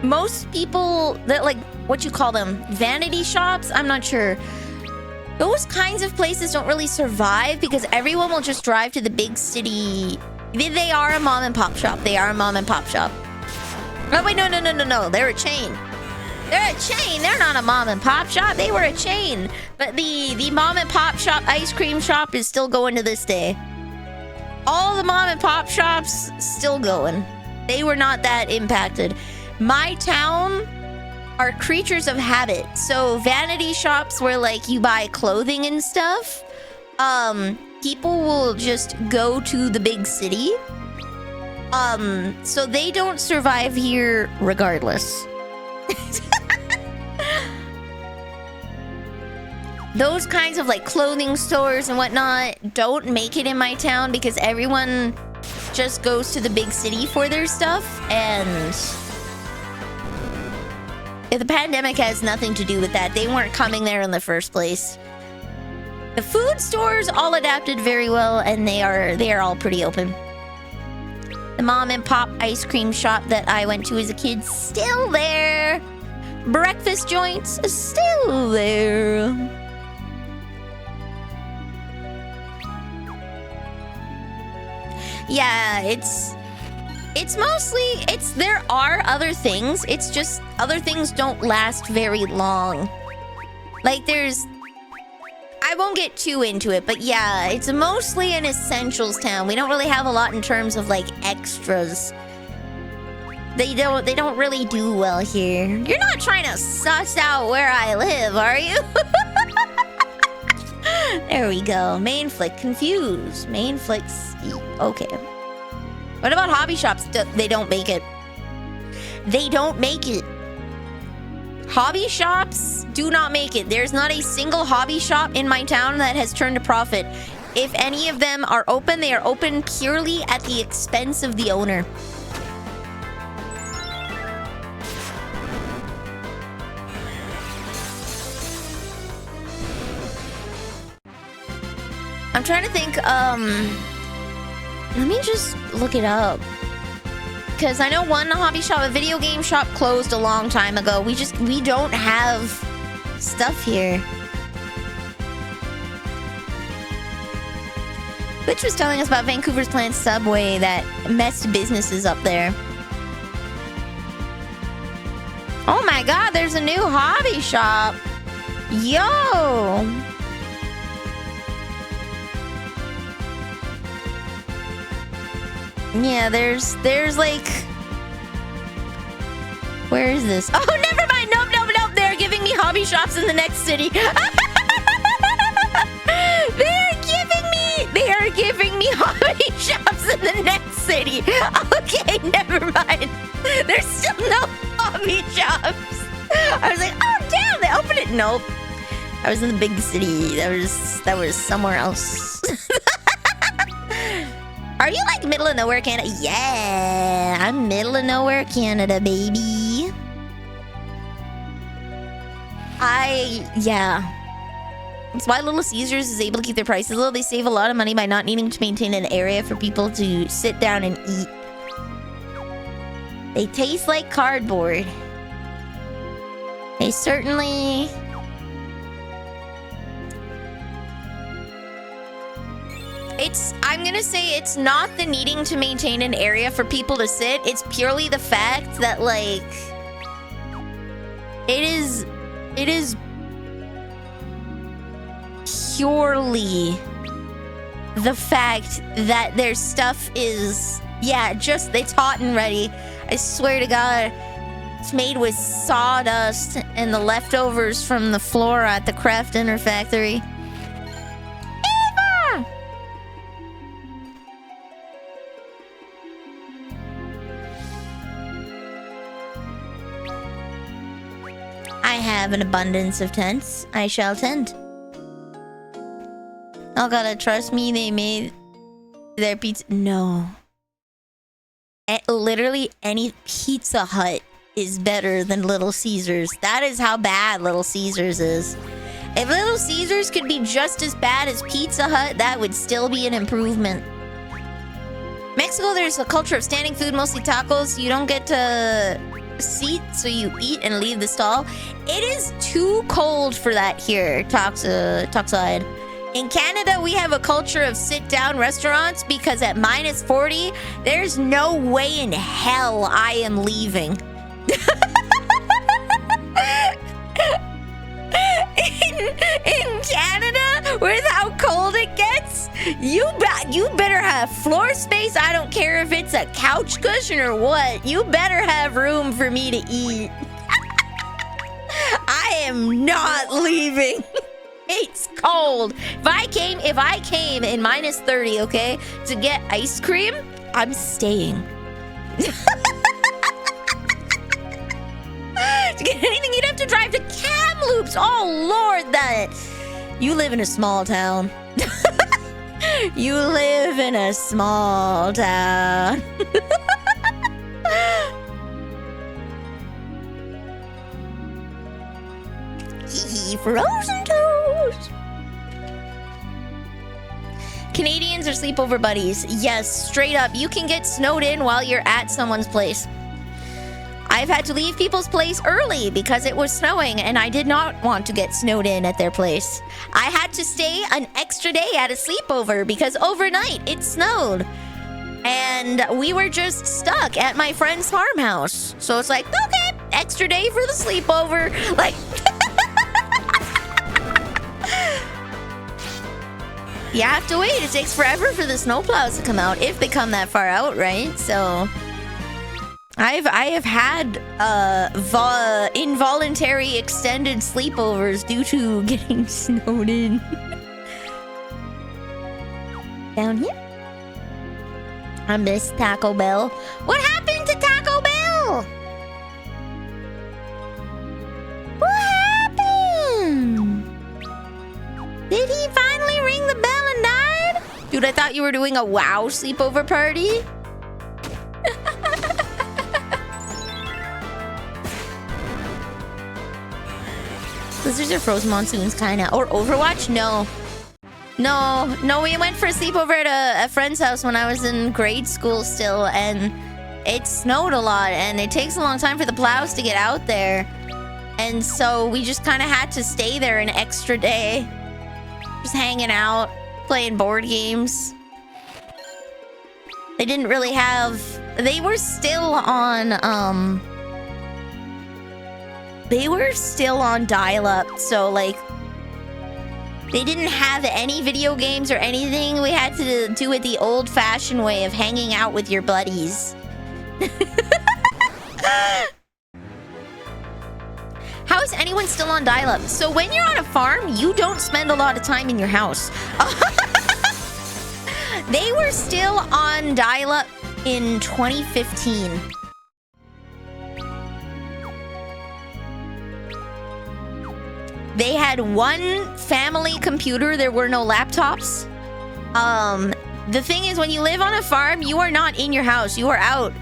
most people that, like, what you call them, vanity shops, I'm not sure. Those kinds of places don't really survive because everyone will just drive to the big city. They are a mom and pop shop. They are a mom and pop shop. Oh, wait, no. They're a chain. They're a chain. They're not a mom and pop shop. They were a chain. But the mom and pop shop ice cream shop is still going to this day. All the mom and pop shops still going. They were not that impacted. My town are creatures of habit. So vanity shops where like you buy clothing and stuff, people will just go to the big city. So they don't survive here regardless. Those kinds of like clothing stores and whatnot don't make it in my town because everyone just goes to the big city for their stuff, and the pandemic has nothing to do with that. They weren't coming there in the first place. The food stores all adapted very well, and they are all pretty open. The mom and pop ice cream shop that I went to as a kid, still there. Breakfast joints, still there. Yeah, it's mostly, there are other things. It's just other things don't last very long. Like I won't get too into it, but yeah, it's mostly an essentials town. We don't really have a lot in terms of like extras. They don't really do well here. You're not trying to suss out where I live, are you? There we go. Main flick, confused. Main flicks, okay. What about hobby shops? They don't make it. They don't make it. Hobby shops do not make it. There's not a single hobby shop in my town that has turned a profit. If any of them are open, they are open purely at the expense of the owner. I'm trying to think, let me just look it up. Because I know one hobby shop, a video game shop, closed a long time ago. We don't have stuff here. Which was telling us about Vancouver's planned subway that messed businesses up there. Oh my god, there's a new hobby shop. Yo! Yeah, there's like... Where is this? Oh, never mind! Nope. They're giving me hobby shops in the next city. They are giving me hobby shops in the next city. Okay, never mind. There's still no hobby shops. I was like, oh damn, they opened it. Nope. I was in the big city. That was somewhere else. Are you like middle of nowhere Canada? Yeah, I'm middle of nowhere Canada, baby. Yeah. That's why Little Caesars is able to keep their prices low. They save a lot of money by not needing to maintain an area for people to sit down and eat. They taste like cardboard. They certainly... I'm gonna say it's not the needing to maintain an area for people to sit. It's purely the fact that, like... It is purely the fact that their stuff is... Yeah, just... It's hot and ready. I swear to God, it's made with sawdust and the leftovers from the floor at the craft dinner factory. Eva! I have an abundance of tents. I shall tend. Oh, gotta trust me, they made their pizza. No. Literally any Pizza Hut is better than Little Caesars. That is how bad Little Caesars is. If Little Caesars could be just as bad as Pizza Hut, that would still be an improvement. Mexico, there's a culture of standing food, mostly tacos. You don't get to seat, so you eat and leave the stall. It is too cold for that here, Toxide. In Canada, we have a culture of sit-down restaurants because at minus 40, there's no way in hell I am leaving. in Canada, with how cold it gets, you better have floor space. I don't care if it's a couch cushion or what. You better have room for me to eat. I am not leaving. It's cold. If I came in minus 30, okay, to get ice cream, I'm staying. To get anything, you'd have to drive to Kamloops. Oh, Lord, that... You live in a small town. You live in a small town. Frozen toast. Canadians are sleepover buddies. Yes, straight up. You can get snowed in while you're at someone's place. I've had to leave people's place early because it was snowing and I did not want to get snowed in at their place. I had to stay an extra day at a sleepover because overnight it snowed. And we were just stuck at my friend's farmhouse. So it's like, okay, extra day for the sleepover. Like... You have to wait. It takes forever for the snowplows to come out, if they come that far out, right? So I have had involuntary extended sleepovers due to getting snowed in. Down here. I miss Taco Bell. What happened to Taco Bell? What happened? Did he finally ring the bell and died? Dude, I thought you were doing a WoW sleepover party. Blizzards or frozen monsoons, kinda. Or Overwatch? No. No, we went for a sleepover at a friend's house when I was in grade school still, and it snowed a lot, and it takes a long time for the plows to get out there. And so we just kind of had to stay there an extra day. Just hanging out, playing board games. They didn't really have... They were still on, They were still on dial-up, so, like... They didn't have any video games or anything. We had to do it the old-fashioned way of hanging out with your buddies. How is anyone still on dial-up? So when you're on a farm, you don't spend a lot of time in your house. They were still on dial-up in 2015. They had one family computer. There were no laptops. The thing is, when you live on a farm, you are not in your house. You are out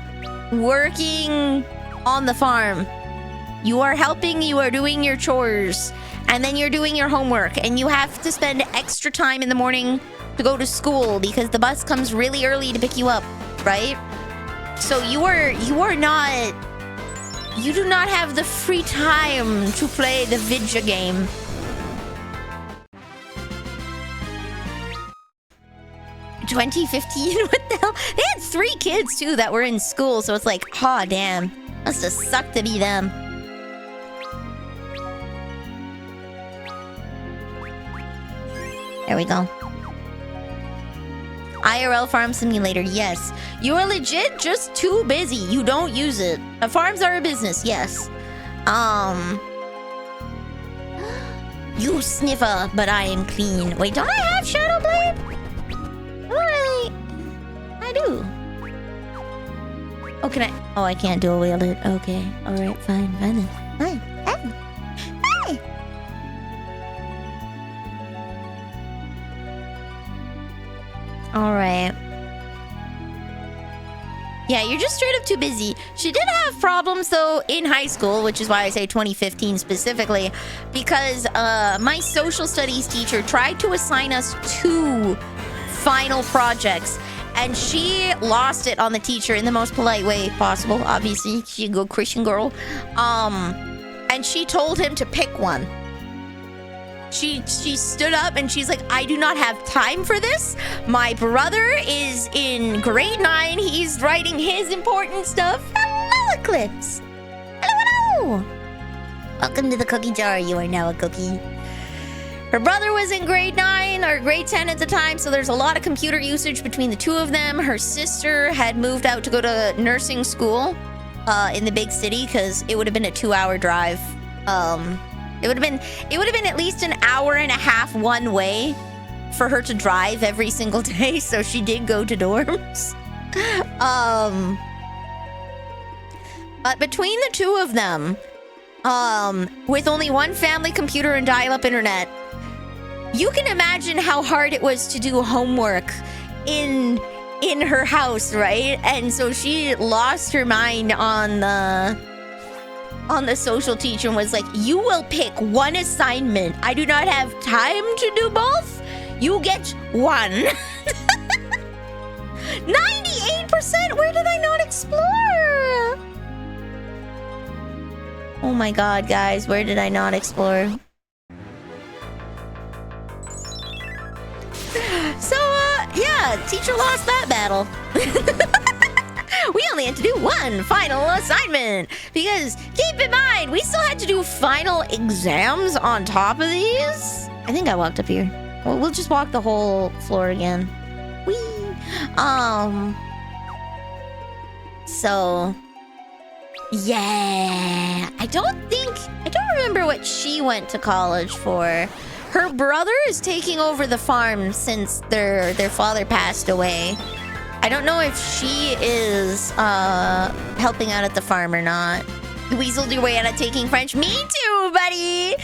working on the farm. You are helping, you are doing your chores, and then you're doing your homework, and you have to spend extra time in the morning to go to school because the bus comes really early to pick you up, right? So you do not have the free time to play the video game. $20.15? What the hell? They had 3 kids too that were in school, so it's like, oh damn, must have sucked to be them. There we go. IRL Farm Simulator, yes. You are legit just too busy. You don't use it. Farms are a business, yes. You sniffer, but I am clean. Wait, don't I have Shadow Blade? Alright. I do. Oh, can I? Oh, I can't dual wield it. Okay. Alright, fine then. Fine. Alright. Yeah, you're just straight up too busy. She did have problems, though, in high school, which is why I say 2015 specifically, because my social studies teacher tried to assign us 2 final projects, and she lost it on the teacher in the most polite way possible. Obviously, she's a good Christian girl. And she told him to pick one. She stood up and she's like, I do not have time for this. My brother is in grade 9. He's writing his important stuff. Hello, Eclipse. Hello. Welcome to the cookie jar. You are now a cookie. Her brother was in grade 9 or grade 10 at the time, so there's a lot of computer usage between the 2 of them. Her sister had moved out to go to nursing school in the big city because it would have been a 2-hour drive. It would have been at least an hour and a half one way for her to drive every single day, so she did go to dorms. But between the 2 of them, with only one family computer and dial-up internet, you can imagine how hard it was to do homework in her house, right? And so she lost her mind on the social teacher and was like, you will pick one assignment. I do not have time to do both. You get one. 98%? Where did I not explore? Oh my god, guys, where did I not explore? So, yeah, teacher lost that battle. We only had to do one final assignment because keep in mind, we still had to do final exams on top of these. I think I walked up here. Well, we'll just walk the whole floor again. Whee! So, yeah. I don't remember what she went to college for. Her brother is taking over the farm since their father passed away. I don't know if she is helping out at the farm or not. You weaseled your way out of taking French. Me too, buddy.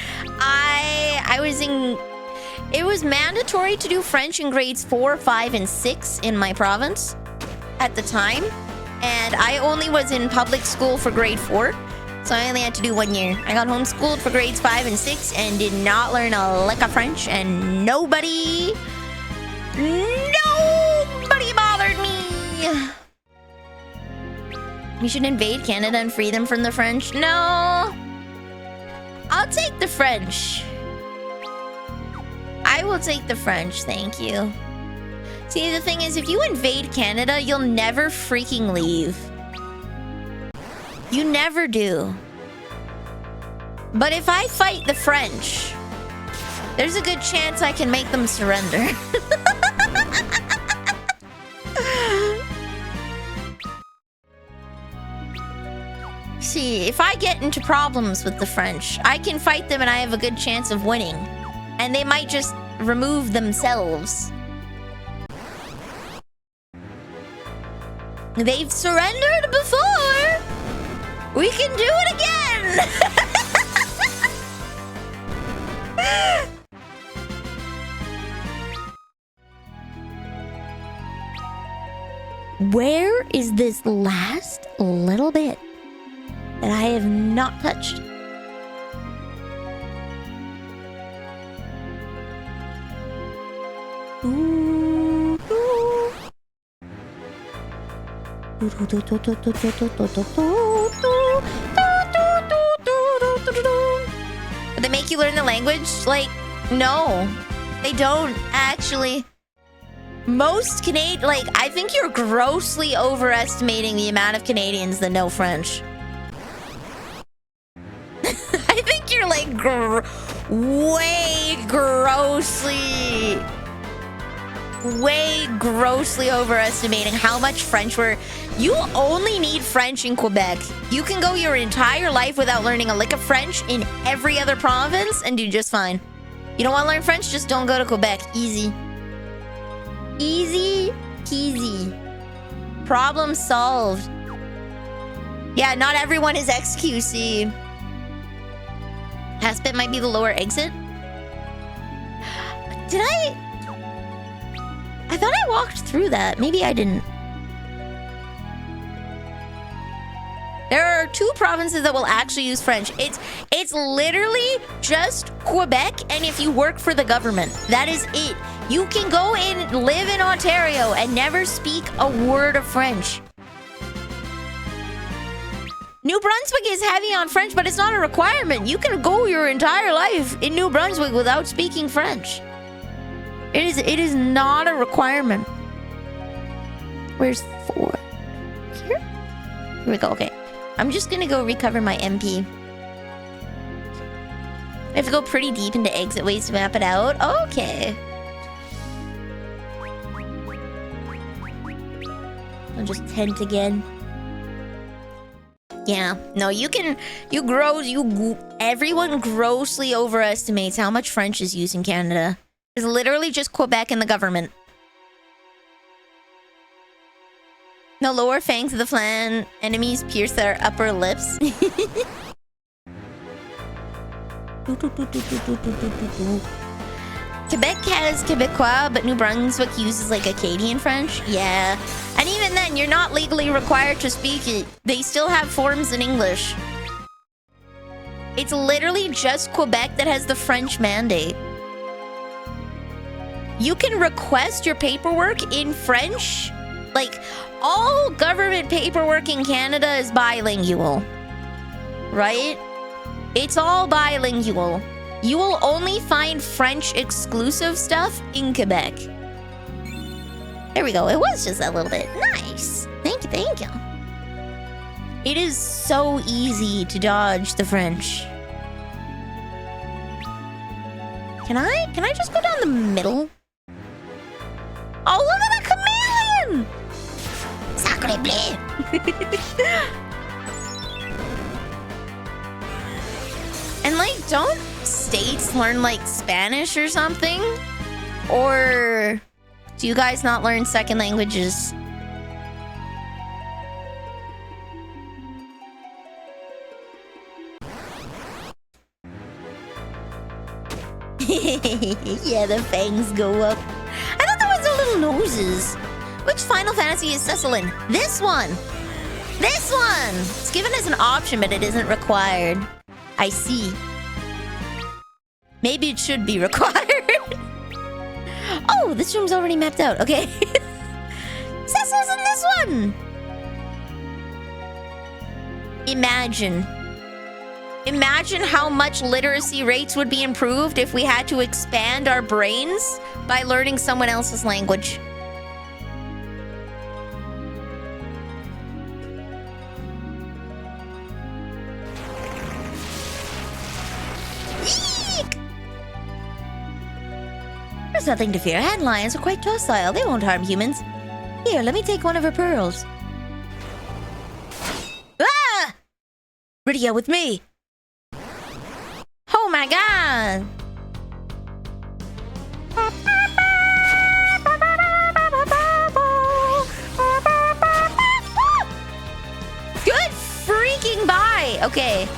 It was mandatory to do French in grades 4, 5, and 6 in my province at the time. And I only was in public school for grade 4. So I only had to do 1 year. I got homeschooled for grades 5 and 6 and did not learn a lick of French, and nobody bothered me. We should invade Canada and free them from the French. No. I'll take the French. I will take the French, thank you. See, the thing is, if you invade Canada, you'll never freaking leave. You never do. But if I fight the French, there's a good chance I can make them surrender. See, if I get into problems with the French, I can fight them and I have a good chance of winning. And they might just remove themselves. They've surrendered before. We can do it again. Where is this last little bit that I have not touched? They make you learn the language? Like, no, they don't actually. Most Canadian, like, I think you're grossly overestimating the amount of Canadians that know French. I think you're like way grossly overestimating how much French you only need French in Quebec. You can go your entire life without learning a lick of French in every other province and do just fine. You don't want to learn French? Just don't go to Quebec. Easy. Easy peasy. Problem solved. Yeah, not everyone is XQC. Aspet might be the lower exit. Did I thought I walked through that. Maybe I didn't. There are 2 provinces that will actually use French. It's literally just Quebec, and if you work for the government, that is it. You can go and live in Ontario and never speak a word of French. New Brunswick is heavy on French, but it's not a requirement. You can go your entire life in New Brunswick without speaking French. It is not a requirement. Where's 4? Here? Here we go, okay. I'm just gonna go recover my MP. I have to go pretty deep into exit ways to map it out. Okay. I'll just tent again. Yeah, no, everyone grossly overestimates how much French is used in Canada. It's literally just Quebec and the government. The lower fangs of the flan enemies pierce their upper lips. Quebec has Quebecois, but New Brunswick uses like Acadian French. Yeah. And even then, you're not legally required to speak it. They still have forms in English. It's literally just Quebec that has the French mandate. You can request your paperwork in French. Like, all government paperwork in Canada is bilingual. Right? It's all bilingual. You will only find French exclusive stuff in Quebec. There we go. It was just a little bit. Nice. Thank you, thank you. It is so easy to dodge the French. Can I just go down the middle? Oh, look at the chameleon! Sacre bleu! And like, don't states learn like Spanish or something? Or do you guys not learn second languages? Yeah, the fangs go up. I thought there was the little noses. Which Final Fantasy is Cecil in? This one! This one! It's given as an option, but it isn't required. I see. Maybe it should be required. Oh, this room's already mapped out. Okay. Cecil's in this one! Imagine how much literacy rates would be improved if we had to expand our brains by learning someone else's language. Eek! There's nothing to fear. Hand lions are quite docile. They won't harm humans. Here, let me take one of her pearls. Ah! Rydia with me. Oh my god! Good freaking bye! Okay.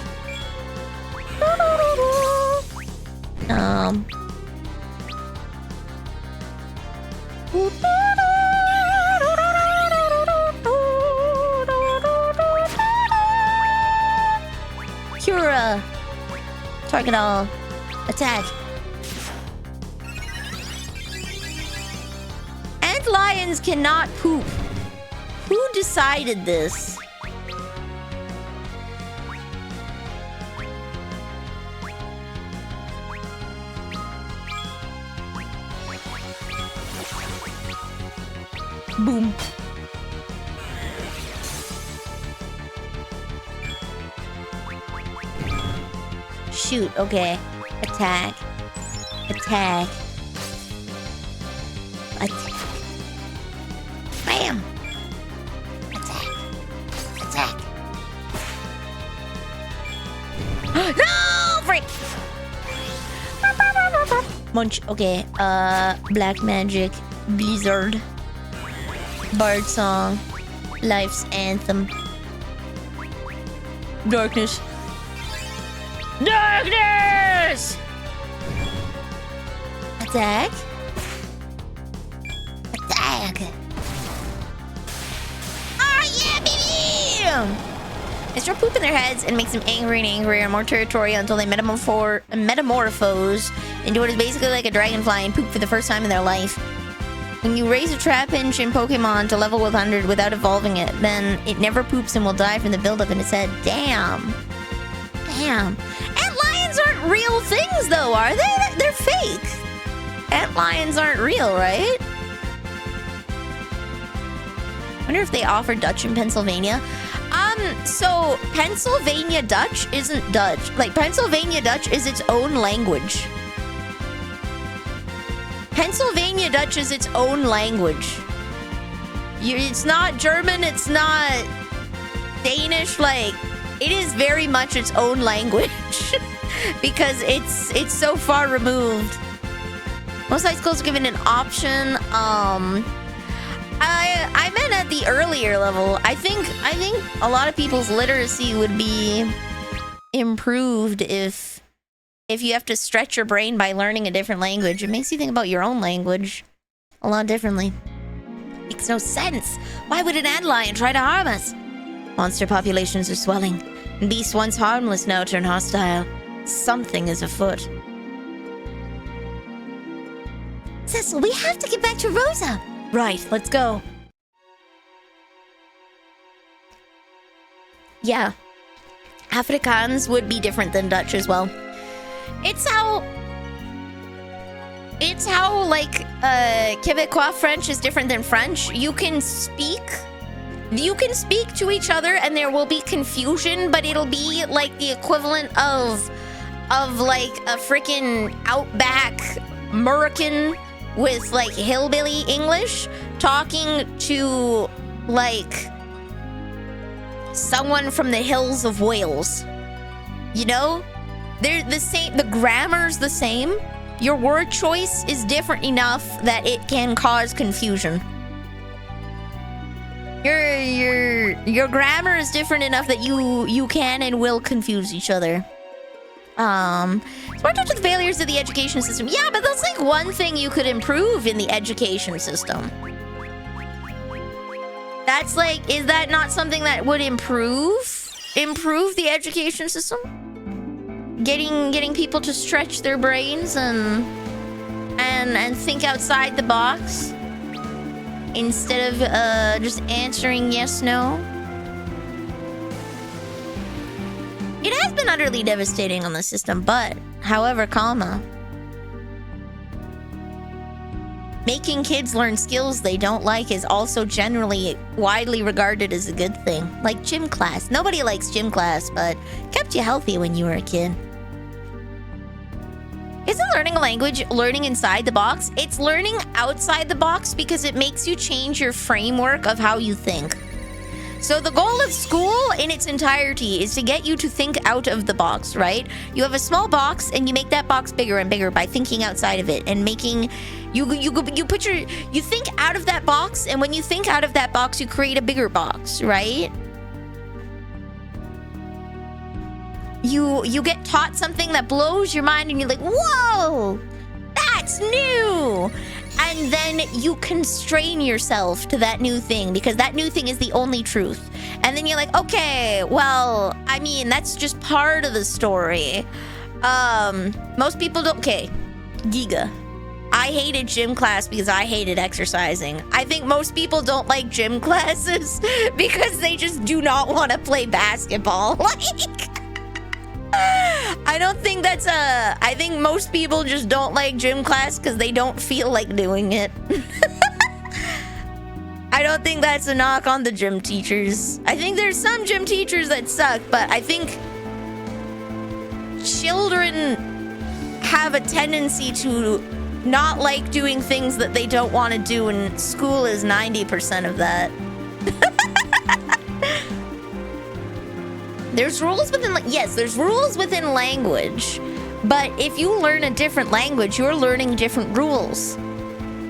Target all. Attack. Ant lions cannot poop. Who decided this? Boom. Shoot, okay. Attack. Attack. Attack. Bam! Attack. Attack. No! Frick! Munch, okay. Black magic. Blizzard. Bard song. Life's anthem. Darkness. Darkness! Attack. Attack. Oh yeah, baby! They start pooping their heads and makes them angry and angrier and more territorial until they metamorphose into what is basically like a dragonfly and poop for the first time in their life. When you raise a Trapinch in Pokemon to level 100 without evolving it, then it never poops and will die from the buildup in its head. Damn. Damn. Ant lions aren't real things, though, are they? They're fake. Ant lions aren't real, right? I wonder if they offer Dutch in Pennsylvania. So Pennsylvania Dutch isn't Dutch. Like, Pennsylvania Dutch is its own language. Pennsylvania Dutch is its own language. It's not German, it's not Danish, like, it is very much its own language. Because it's so far removed. Most high schools are given an option. I meant at the earlier level. I think a lot of people's literacy would be improved if you have to stretch your brain by learning a different language. It makes you think about your own language a lot differently. Makes no sense. Why would an ant lion try to harm us? Monster populations are swelling. Beasts once harmless now turn hostile. Something is afoot. Cecil, we have to get back to Rosa. Right, let's go. Yeah. Afrikaans would be different than Dutch as well. It's how like Quebecois French is different than French. You can speak to each other and there will be confusion, but it'll be like the equivalent of like a freaking outback American with like hillbilly English talking to like someone from the hills of Wales. You know? They're the same, the grammar's the same. Your word choice is different enough that it can cause confusion. Your grammar is different enough that you can and will confuse each other. Smart touch with failures of the education system. Yeah, but that's like one thing you could improve in the education system. That's like, is that not something that would improve the education system? Getting people to stretch their brains and think outside the box instead of just answering yes, no. It has been utterly devastating on the system, but however, making kids learn skills they don't like is also generally widely regarded as a good thing. Like gym class. Nobody likes gym class, but kept you healthy when you were a kid. Isn't learning a language learning inside the box? It's learning outside the box because it makes you change your framework of how you think. So the goal of school in its entirety is to get you to think out of the box, right? You have a small box and you make that box bigger and bigger by thinking outside of it and making you think out of that box, and when you think out of that box, you create a bigger box, right? You get taught something that blows your mind and you're like, whoa, that's new. And then you constrain yourself to that new thing because that new thing is the only truth. And then you're like, okay, well, I mean, that's just part of the story. Most people don't. Okay, Giga. I hated gym class because I hated exercising. I think most people don't like gym classes because they just do not want to play basketball. Like, I don't think that's a... I think most people just don't like gym class because they don't feel like doing it. I don't think that's a knock on the gym teachers. I think there's some gym teachers that suck, but I think children have a tendency to not like doing things that they don't want to do, and school is 90% of that. There's rules within, yes, there's rules within language, but if you learn a different language, you're learning different rules.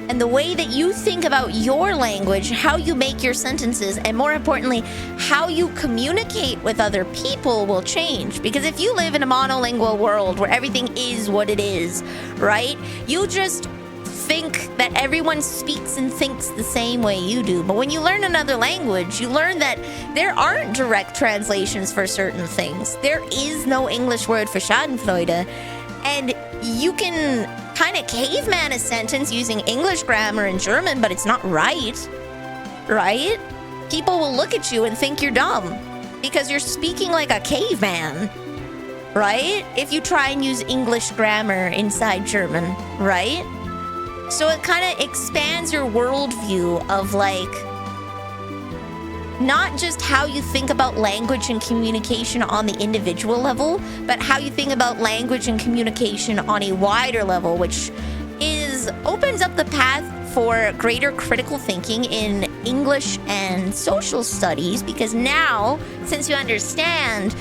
And the way that you think about your language, how you make your sentences, and more importantly, how you communicate with other people will change. Because if you live in a monolingual world where everything is what it is, right? You just think that everyone speaks and thinks the same way you do. But when you learn another language, you learn that there aren't direct translations for certain things. There is no English word for Schadenfreude. And you can kind of caveman a sentence using English grammar and German, but it's not right. Right? People will look at you and think you're dumb because you're speaking like a caveman. Right? If you try and use English grammar inside German, right? So it kind of expands your worldview of like, not just how you think about language and communication on the individual level, but how you think about language and communication on a wider level, which opens up the path for greater critical thinking in English and social studies, because now, since you understand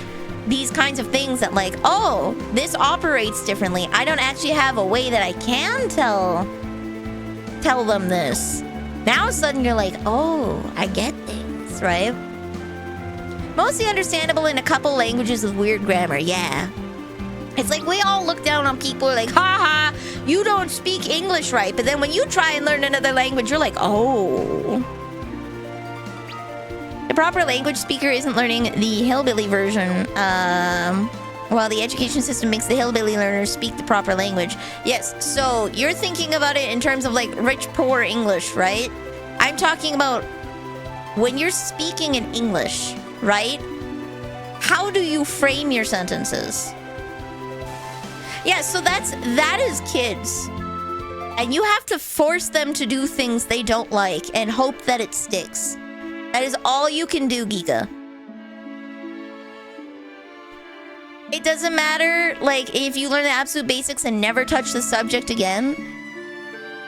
these kinds of things that like, oh, this operates differently, I don't actually have a way that I can tell them this. Now all of a sudden you're like, oh, I get things, right? Mostly understandable in a couple languages with weird grammar, yeah. It's like we all look down on people like, haha, you don't speak English right. But then when you try and learn another language, you're like, oh. The proper language speaker isn't learning the hillbilly version, while the education system makes the hillbilly learners speak the proper language. Yes, so you're thinking about it in terms of like rich, poor English, right? I'm talking about when you're speaking in English, right? How do you frame your sentences? Yeah, so that is kids. And you have to force them to do things they don't like and hope that it sticks. That is all you can do, Giga. It doesn't matter, like, if you learn the absolute basics and never touch the subject again,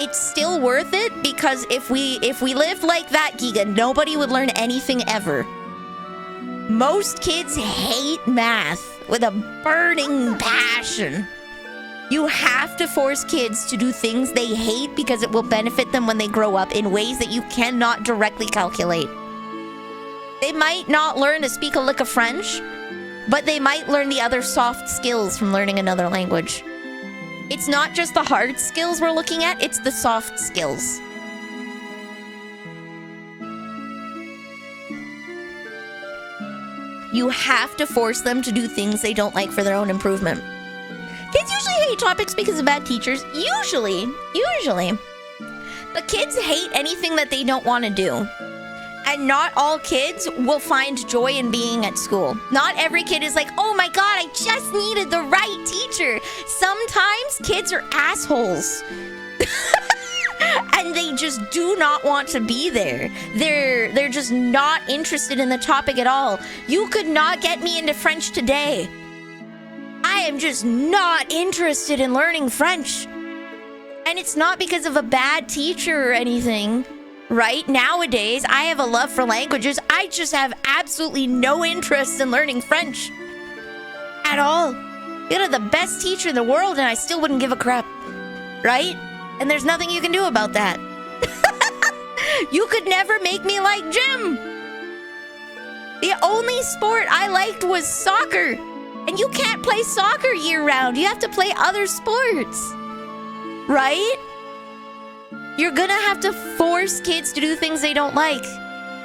it's still worth it, because if we lived like that, Giga, nobody would learn anything ever. Most kids hate math with a burning passion. You have to force kids to do things they hate because it will benefit them when they grow up in ways that you cannot directly calculate. They might not learn to speak a lick of French, but they might learn the other soft skills from learning another language. It's not just the hard skills we're looking at, it's the soft skills. You have to force them to do things they don't like for their own improvement. Kids usually hate topics because of bad teachers. Usually. But kids hate anything that they don't want to do. And not all kids will find joy in being at school. Not every kid is like, oh my god, I just needed the right teacher. Sometimes kids are assholes. And they just do not want to be there. They're just not interested in the topic at all. You could not get me into French today. I am just not interested in learning French. And it's not because of a bad teacher or anything, right? Nowadays, I have a love for languages. I just have absolutely no interest in learning French. At all. You know, the best teacher in the world and I still wouldn't give a crap. Right? And there's nothing you can do about that. You could never make me like gym. The only sport I liked was soccer. And you can't play soccer year-round. You have to play other sports. Right? You're gonna have to force kids to do things they don't like.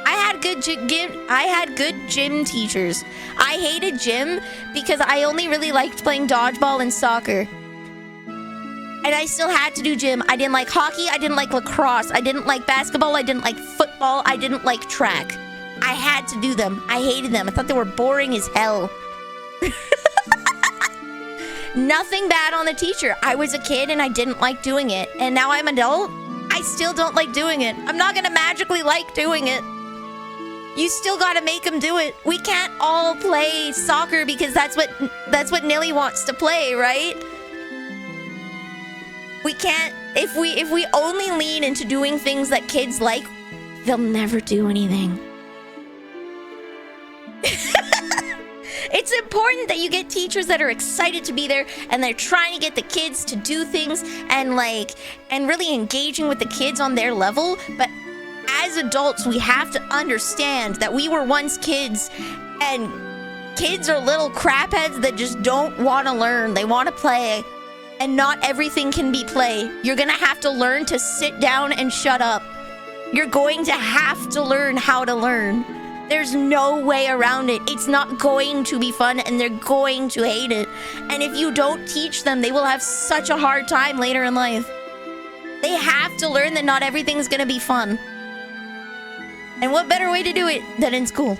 I had good gym teachers. I hated gym because I only really liked playing dodgeball and soccer. And I still had to do gym. I didn't like hockey. I didn't like lacrosse. I didn't like basketball. I didn't like football. I didn't like track. I had to do them. I hated them. I thought they were boring as hell. Nothing bad on the teacher. I was a kid and I didn't like doing it. And now I'm an adult. I still don't like doing it. I'm not gonna magically like doing it. You still gotta make them do it. We can't all play soccer because that's what Nilly wants to play, right? We can't. If we only lean into doing things that kids like, they'll never do anything. It's important that you get teachers that are excited to be there and they're trying to get the kids to do things and really engaging with the kids on their level. But as adults, we have to understand that we were once kids, and kids are little crapheads that just don't want to learn. They want to play, and not everything can be play. You're gonna have to learn to sit down and shut up. You're going to have to learn how to learn. There's no way around it. It's not going to be fun, and they're going to hate it. And if you don't teach them, they will have such a hard time later in life. They have to learn that not everything's gonna be fun. And what better way to do it than in school?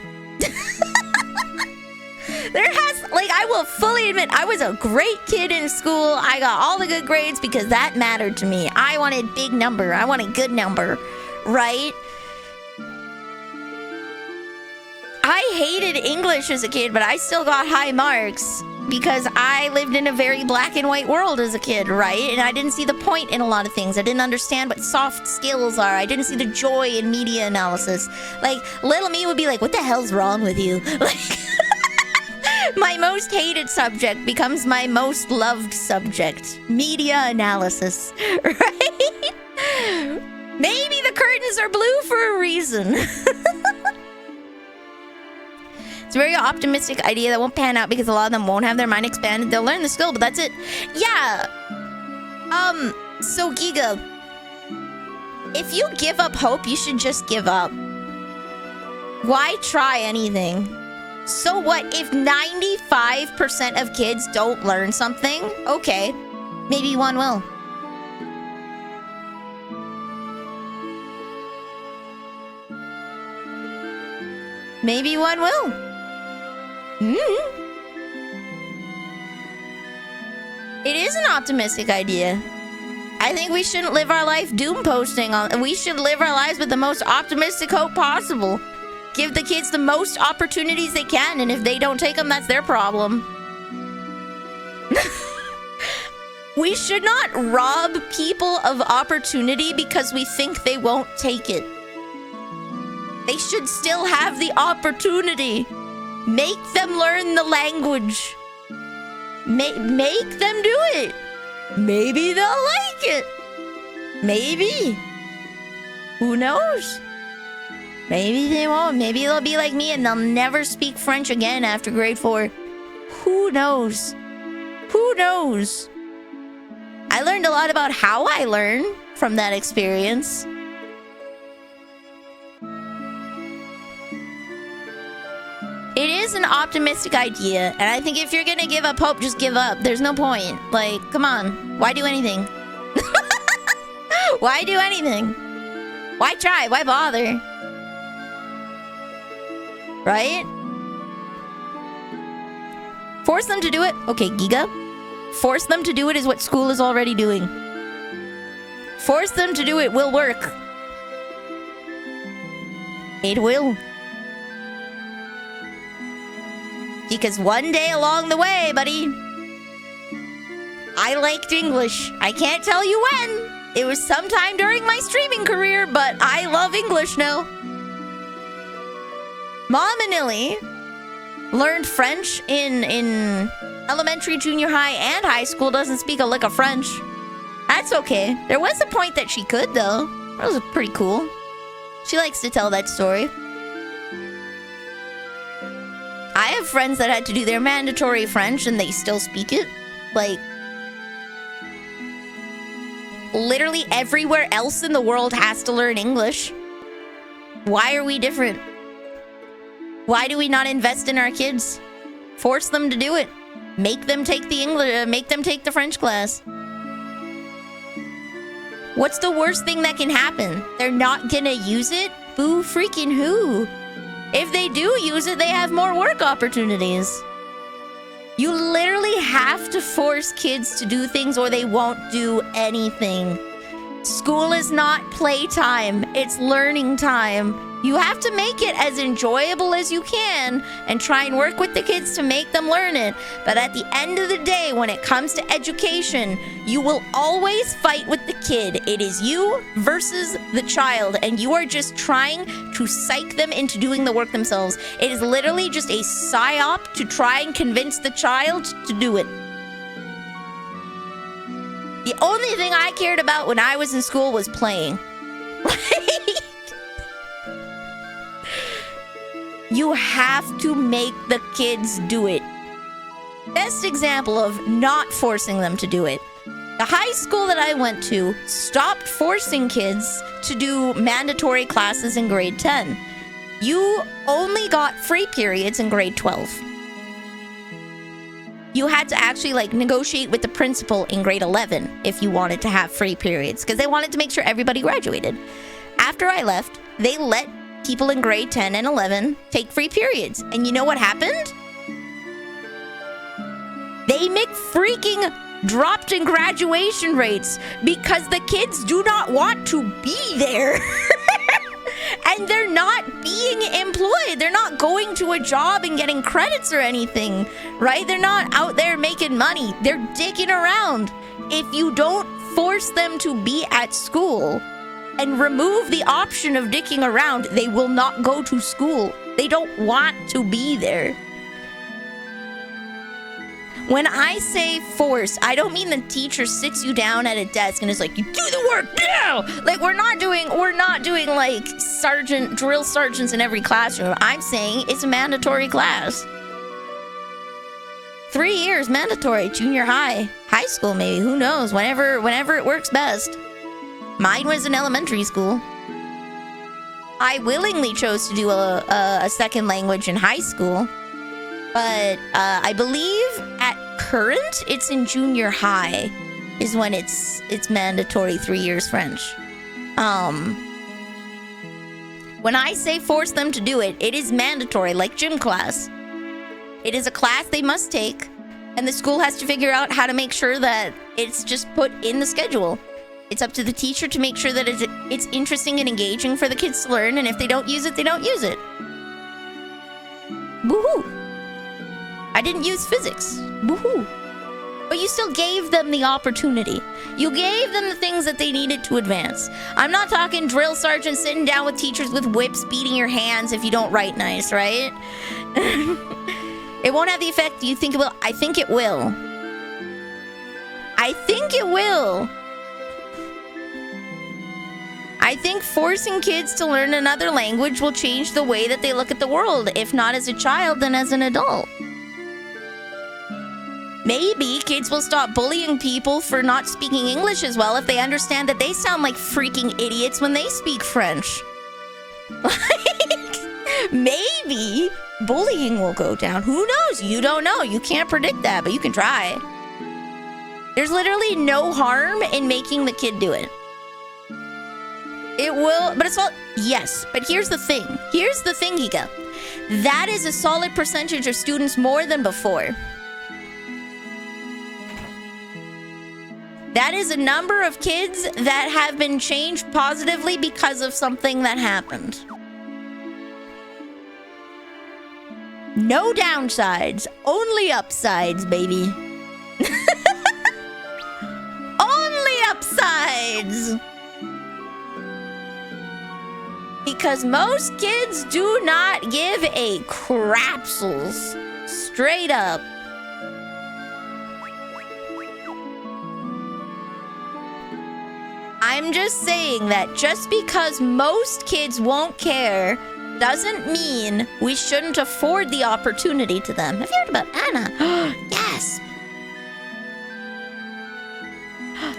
I will fully admit, I was a great kid in school. I got all the good grades because that mattered to me. I wanted big number. I wanted good number, right? I hated English as a kid, but I still got high marks because I lived in a very black and white world as a kid, right? And I didn't see the point in a lot of things. I didn't understand what soft skills are. I didn't see the joy in media analysis. Like, little me would be like, what the hell's wrong with you? Like, my most hated subject becomes my most loved subject. Media analysis, right? Maybe the curtains are blue for a reason. It's a very optimistic idea that won't pan out because a lot of them won't have their mind expanded. They'll learn the skill, but that's it. Yeah. So Giga, if you give up hope, you should just give up. Why try anything? So what if 95% of kids don't learn something? Okay, maybe one will. Maybe one will. It is an optimistic idea. I think we shouldn't live our life doom posting on. We should live our lives with the most optimistic hope possible. Give the kids the most opportunities they can, and if they don't take them, that's their problem. We should not rob people of opportunity because we think they won't take it. They should still have the opportunity. Make them learn the language. Make them do it. Maybe they'll like it. Maybe. Who knows? Maybe they won't. Maybe they'll be like me and they'll never speak French again after grade 4. Who knows? Who knows? I learned a lot about how I learn from that experience. It is an optimistic idea, and I think if you're gonna give up hope, just give up. There's no point. Like, come on. Why do anything? Why do anything? Why try? Why bother? Right? Force them to do it. Okay, Giga. Force them to do it is what school is already doing. Force them to do it will work. It will. Because one day along the way, buddy, I liked English. I can't tell you when. It was sometime during my streaming career, but I love English now. Mom and Nilly learned French in elementary, junior high, and high school. Doesn't speak a lick of French. That's okay. There was a point that she could, though. That was pretty cool. She likes to tell that story. I have friends that had to do their mandatory French and they still speak it. Like, literally everywhere else in the world has to learn English. Why are we different? Why do we not invest in our kids? Force them to do it. Make them take the English, make them take the French class. What's the worst thing that can happen? They're not gonna use it? Boo freaking who? If they do use it, they have more work opportunities. You literally have to force kids to do things or they won't do anything. School is not playtime, it's learning time. You have to make it as enjoyable as you can and try and work with the kids to make them learn it. But at the end of the day, when it comes to education, you will always fight with the kid. It is you versus the child, and you are just trying to psych them into doing the work themselves. It is literally just a psyop to try and convince the child to do it. The only thing I cared about when I was in school was playing. You have to make the kids do it. Best example of not forcing them to do it. The high school that I went to stopped forcing kids to do mandatory classes in grade 10. You only got free periods in grade 12. You had to actually negotiate with the principal in grade 11 if you wanted to have free periods because they wanted to make sure everybody graduated. After I left, they let people in grade 10 and 11 take free periods. And you know what happened? They freaking dropped in graduation rates because the kids do not want to be there. And they're not being employed. They're not going to a job and getting credits or anything, right? They're not out there making money. They're dicking around. If you don't force them to be at school and remove the option of dicking around, they will not go to school. They don't want to be there. When I say force, I don't mean the teacher sits you down at a desk and is like, you do the work now. We're not doing drill sergeants in every classroom. I'm saying it's a mandatory class. 3 years mandatory, junior high, high school maybe, who knows, whenever it works best. Mine was in elementary school. I willingly chose to do a second language in high school, but I believe at current it's in junior high is when it's mandatory 3 years French. When I say force them to do it, it is mandatory, like gym class. It is a class they must take, and the school has to figure out how to make sure that it's just put in the schedule. It's up to the teacher to make sure that it's interesting and engaging for the kids to learn, and if they don't use it, they don't use it. Woohoo! I didn't use physics. Woohoo! But you still gave them the opportunity. You gave them the things that they needed to advance. I'm not talking drill sergeants sitting down with teachers with whips beating your hands if you don't write nice, right? It won't have the effect you think it will. I think it will. I think it will. I think forcing kids to learn another language will change the way that they look at the world, if not as a child, then as an adult. Maybe kids will stop bullying people for not speaking English as well if they understand that they sound like freaking idiots when they speak French. Maybe bullying will go down. Who knows? You don't know. You can't predict that, but you can try. There's literally no harm in making the kid do it. It will, but it's all, yes, but here's the thing. Here's the thing, Giga. That is a solid percentage of students more than before. That is a number of kids that have been changed positively because of something that happened. No downsides, only upsides, baby. Only upsides! Because most kids do not give a crapsels. Straight up. I'm just saying that just because most kids won't care doesn't mean we shouldn't afford the opportunity to them. Have you heard about Anna? Yes.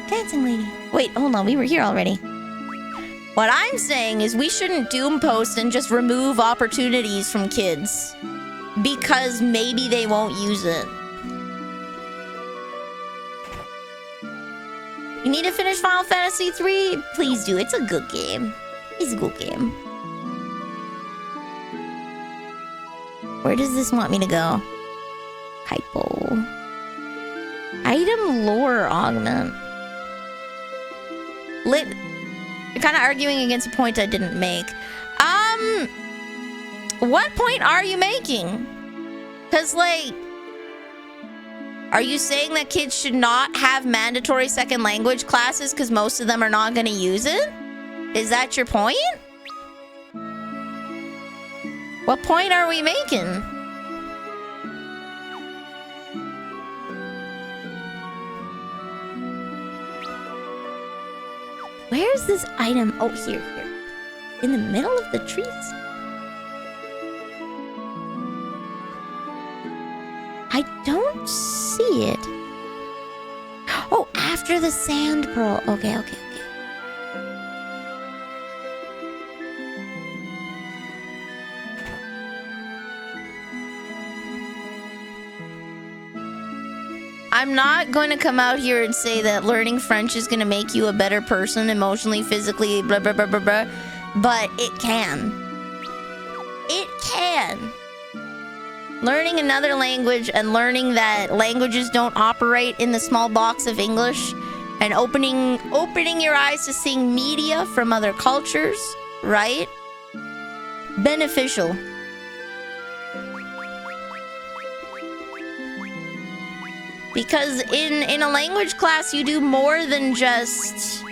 Dancing lady. Wait, hold on. We were here already. What I'm saying is we shouldn't doom post and just remove opportunities from kids because maybe they won't use it. You need to finish Final Fantasy 3? Please do. It's a good game. It's a good game. Where does this want me to go? Hypo. Item lore augment. Lit. You're kind of arguing against a point I didn't make. What point are you making? Because, like, are you saying that kids should not have mandatory second language classes because most of them are not going to use it? Is that your point? What point are we making? Where's this item? Oh, here. In the middle of the trees. I don't see it. Oh, after the sand pearl. Okay. I'm not going to come out here and say that learning French is going to make you a better person emotionally, physically, blah, blah, blah, blah, blah. But it can. It can. Learning another language and learning that languages don't operate in the small box of English and opening your eyes to seeing media from other cultures, right? Beneficial. Because in a language class, you do more than just...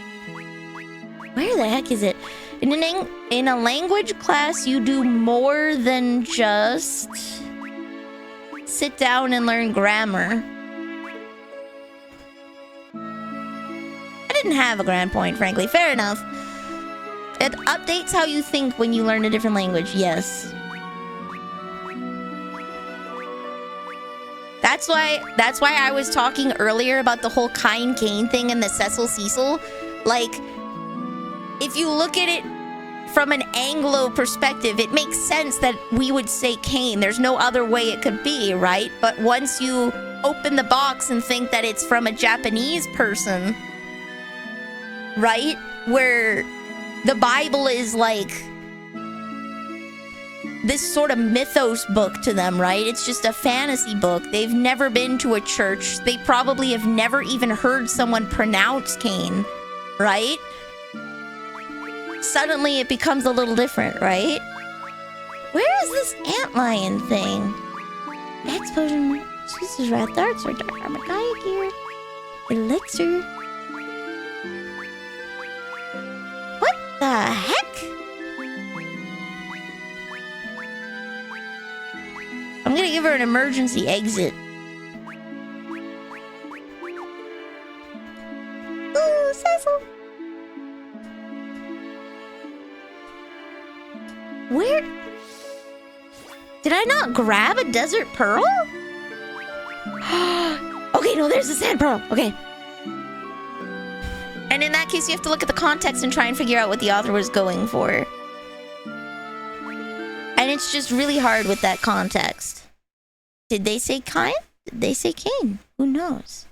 Where the heck is it? In a language class, you do more than just... sit down and learn grammar. I didn't have a grand point, frankly. Fair enough. It updates how you think when you learn a different language, yes. That's why I was talking earlier about the whole Kine Kane thing and the Cecil. Like, if you look at it from an Anglo perspective, it makes sense that we would say Kane. There's no other way it could be, right? But once you open the box and think that it's from a Japanese person, right? Where the Bible is like this sort of mythos book to them, right? It's just a fantasy book. They've never been to a church. They probably have never even heard someone pronounce Cain, right? Suddenly it becomes a little different, right? Where is this antlion thing? Explosion. This is red darts or dark armor kayak gear. Elixir. What the heck? I'm gonna give her an emergency exit. Ooh, Cecil. Where? Did I not grab a desert pearl? Okay, no, there's a sand pearl. Okay. And in that case, you have to look at the context and try and figure out what the author was going for. And it's just really hard with that context. Did they say Cain? Did they say Cain? Who knows?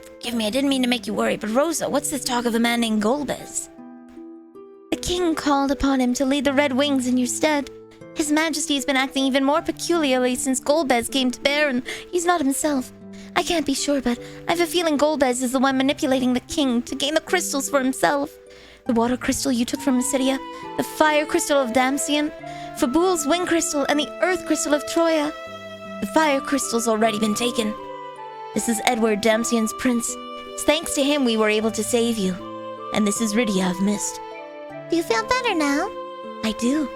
Forgive me, I didn't mean to make you worry, but Rosa, what's this talk of a man named Golbez? The king called upon him to lead the Red Wings in your stead. His Majesty has been acting even more peculiarly since Golbez came to bear, and he's not himself. I can't be sure, but I have a feeling Golbez is the one manipulating the king to gain the crystals for himself. The water crystal you took from Mysidia, the fire crystal of Damcian, Fabul's wing crystal, and the earth crystal of Troya. The fire crystal's already been taken. This is Edward, Damcian's prince. It's thanks to him we were able to save you. And this is Rydia of Mist. Do you feel better now? I do.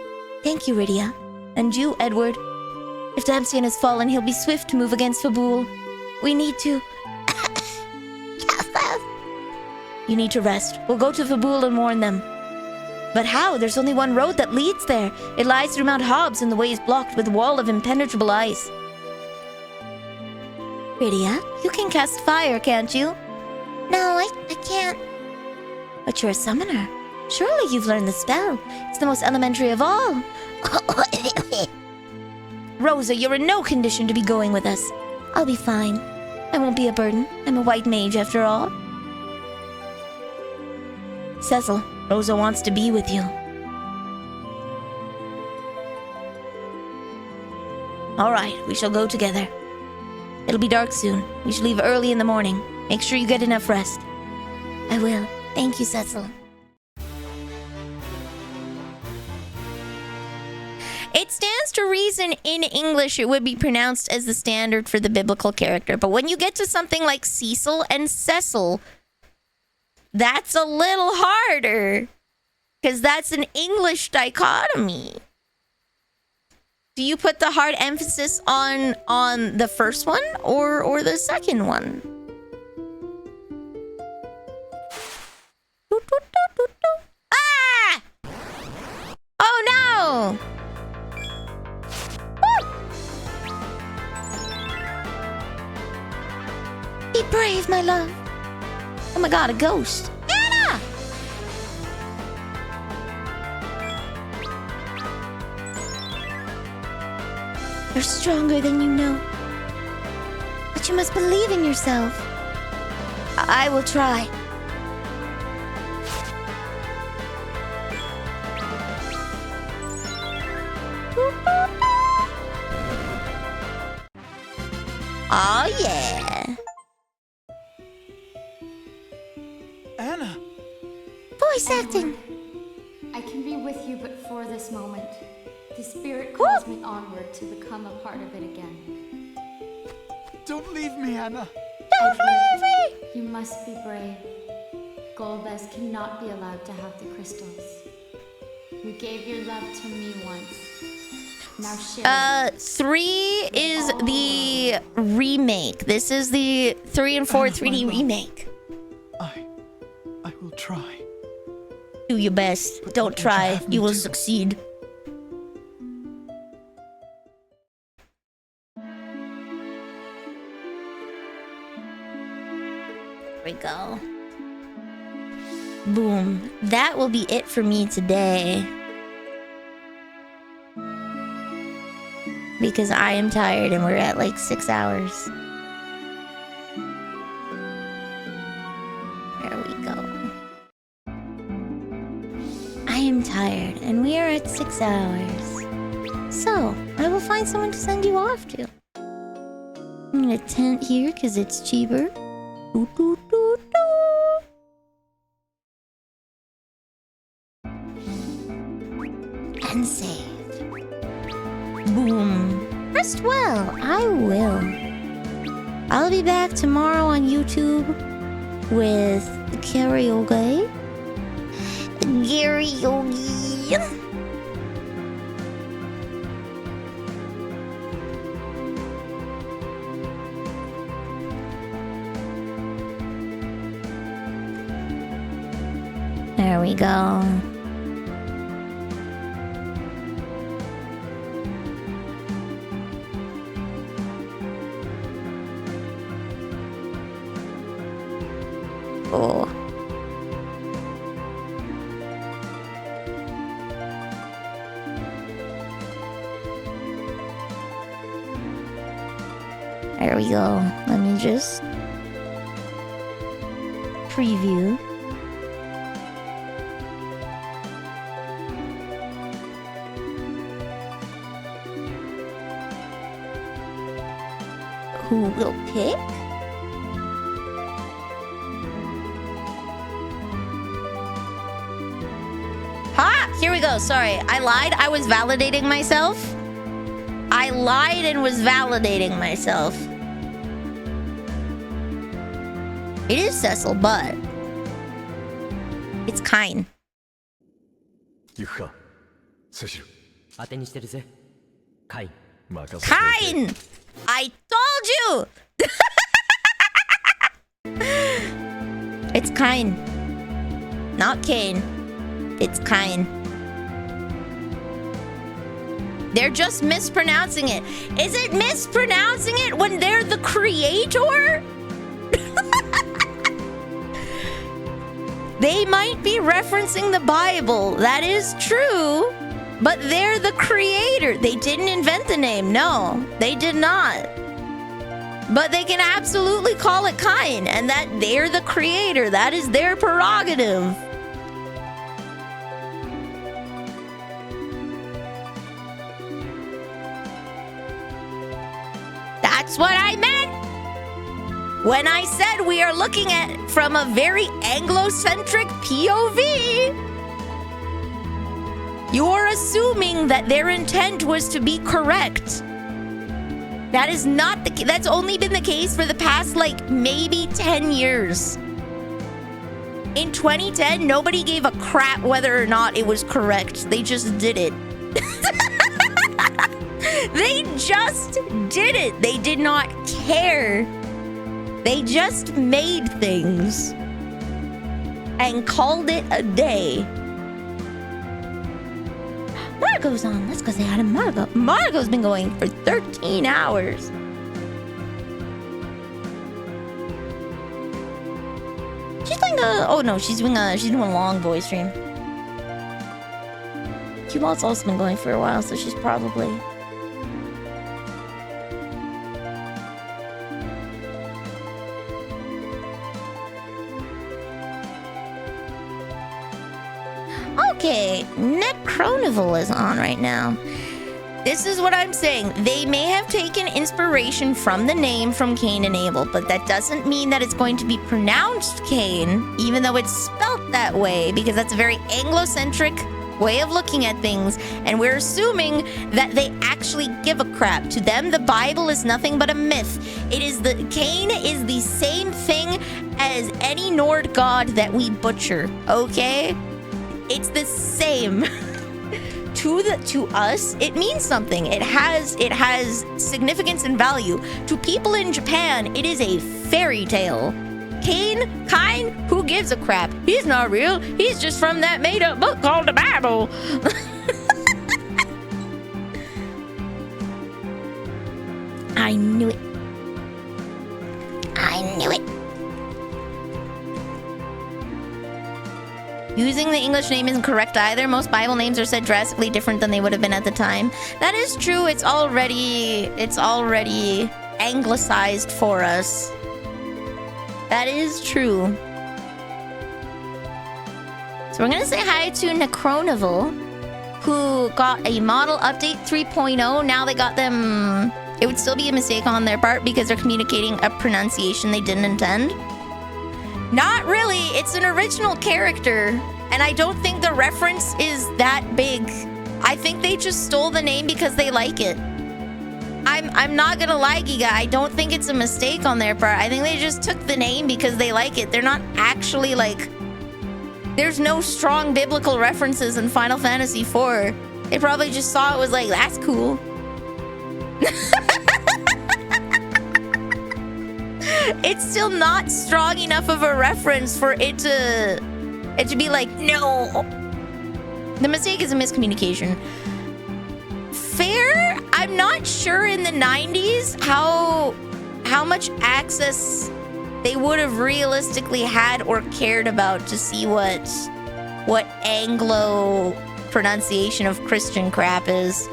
Thank you, Rydia. And you, Edward. If Damcian has fallen, he'll be swift to move against Fabul. We need to... You need to rest. We'll go to Fabul and warn them. But how? There's only one road that leads there. It lies through Mount Hobbs, and the way is blocked with a wall of impenetrable ice. Rydia, you can cast fire, can't you? No, I can't. But you're a summoner. Surely you've learned the spell. It's the most elementary of all. Rosa, you're in no condition to be going with us. I'll be fine. I won't be a burden. I'm a white mage after all. Cecil, Rosa wants to be with you. All right, we shall go together. It'll be dark soon. We should leave early in the morning. Make sure you get enough rest. I will. Thank you, Cecil. It stands to reason in English it would be pronounced as the standard for the biblical character. But when you get to something like Cecil and Cecil, that's a little harder. Because that's an English dichotomy. Do you put the hard emphasis on the first one or the second one? Ah! Oh no! Be brave, my love. Oh my god, a ghost. Anna! You're stronger than you know. But you must believe in yourself. I will try. Oh yeah. Anna! Voice acting. I can be with you but for this moment. The spirit calls me onward to become a part of it again. Don't leave me, Anna! Don't leave me! You must be brave. Golbez cannot be allowed to have the crystals. You gave your love to me once. Now share it. 3 is the remake. This is the 3 and 4 3D remake. I will try. Do your best. But Don't try. have me You will too. succeed. There we go. Boom. That will be it for me today. Because I am tired and we're at like 6 hours. There we go. I am tired and we are at 6 hours. So, I will find someone to send you off to. I'm gonna tent here because it's cheaper. Doo, doo, doo, doo. And save. Boom. Rest well. I will. I'll be back tomorrow on YouTube with karaoke. Karaoke. There we go. Oh. There we go. Let me just preview. Who will pick? Here we go. Sorry, I lied. I was validating myself. I lied and was validating myself. It is Cecil, but it's Kine. Kine! I told you! It's Kine. Not Kane. It's Cain. They're just mispronouncing it. Is it mispronouncing it when they're the creator? They might be referencing the Bible. That is true. But they're the creator. They didn't invent the name. No, they did not. But they can absolutely call it Cain, and that they're the creator. That is their prerogative. That's what I meant when I said we are looking at from a very Anglo-centric POV. You're assuming that their intent was to be correct. That is not the case. That's only been the case for the past, like, maybe 10 years. In 2010, nobody gave a crap whether or not it was correct. They just did it. They just did it. They did not care. They just made things and called it a day. Margot's on. Let's go say hi to Margot. Margot's been going for 13 hours. She's playing a... Oh, no. She's doing a long voice stream. Q-Ball's also been going for a while, so she's probably... Okay, Necronival is on right now. This is what I'm saying. They may have taken inspiration from the name from Cain and Abel, but that doesn't mean that it's going to be pronounced Cain, even though it's spelt that way, because that's a very Anglo-centric way of looking at things, and we're assuming that they actually give a crap. To them, the Bible is nothing but a myth. Cain is the same thing as any Nord god that we butcher, okay? It's the same. To us, it means something. It has significance and value. To people in Japan, it is a fairy tale. Cain, who gives a crap? He's not real. He's just from that made-up book called the Bible. I knew it. I knew it. Using the English name isn't correct either. Most Bible names are said drastically different than they would have been at the time. That is true. It's already anglicized for us. That is true. So we're gonna say hi to Necronival, who got a model update 3.0. Now they got them... It would still be a mistake on their part because they're communicating a pronunciation they didn't intend. Not really. It's an original character, and I don't think the reference is that big. I think they just stole the name because they like it. I'm not gonna lie, Giga. I don't think it's a mistake on their part. I think they just took the name because they like it. They're not actually like... There's no strong biblical references in Final Fantasy IV. They probably just saw it was like, that's cool. It's still not strong enough of a reference for it to be like, no. The mistake is a miscommunication. Fair? I'm not sure in the 90s how much access they would have realistically had or cared about to see what Anglo pronunciation of Christian crap is.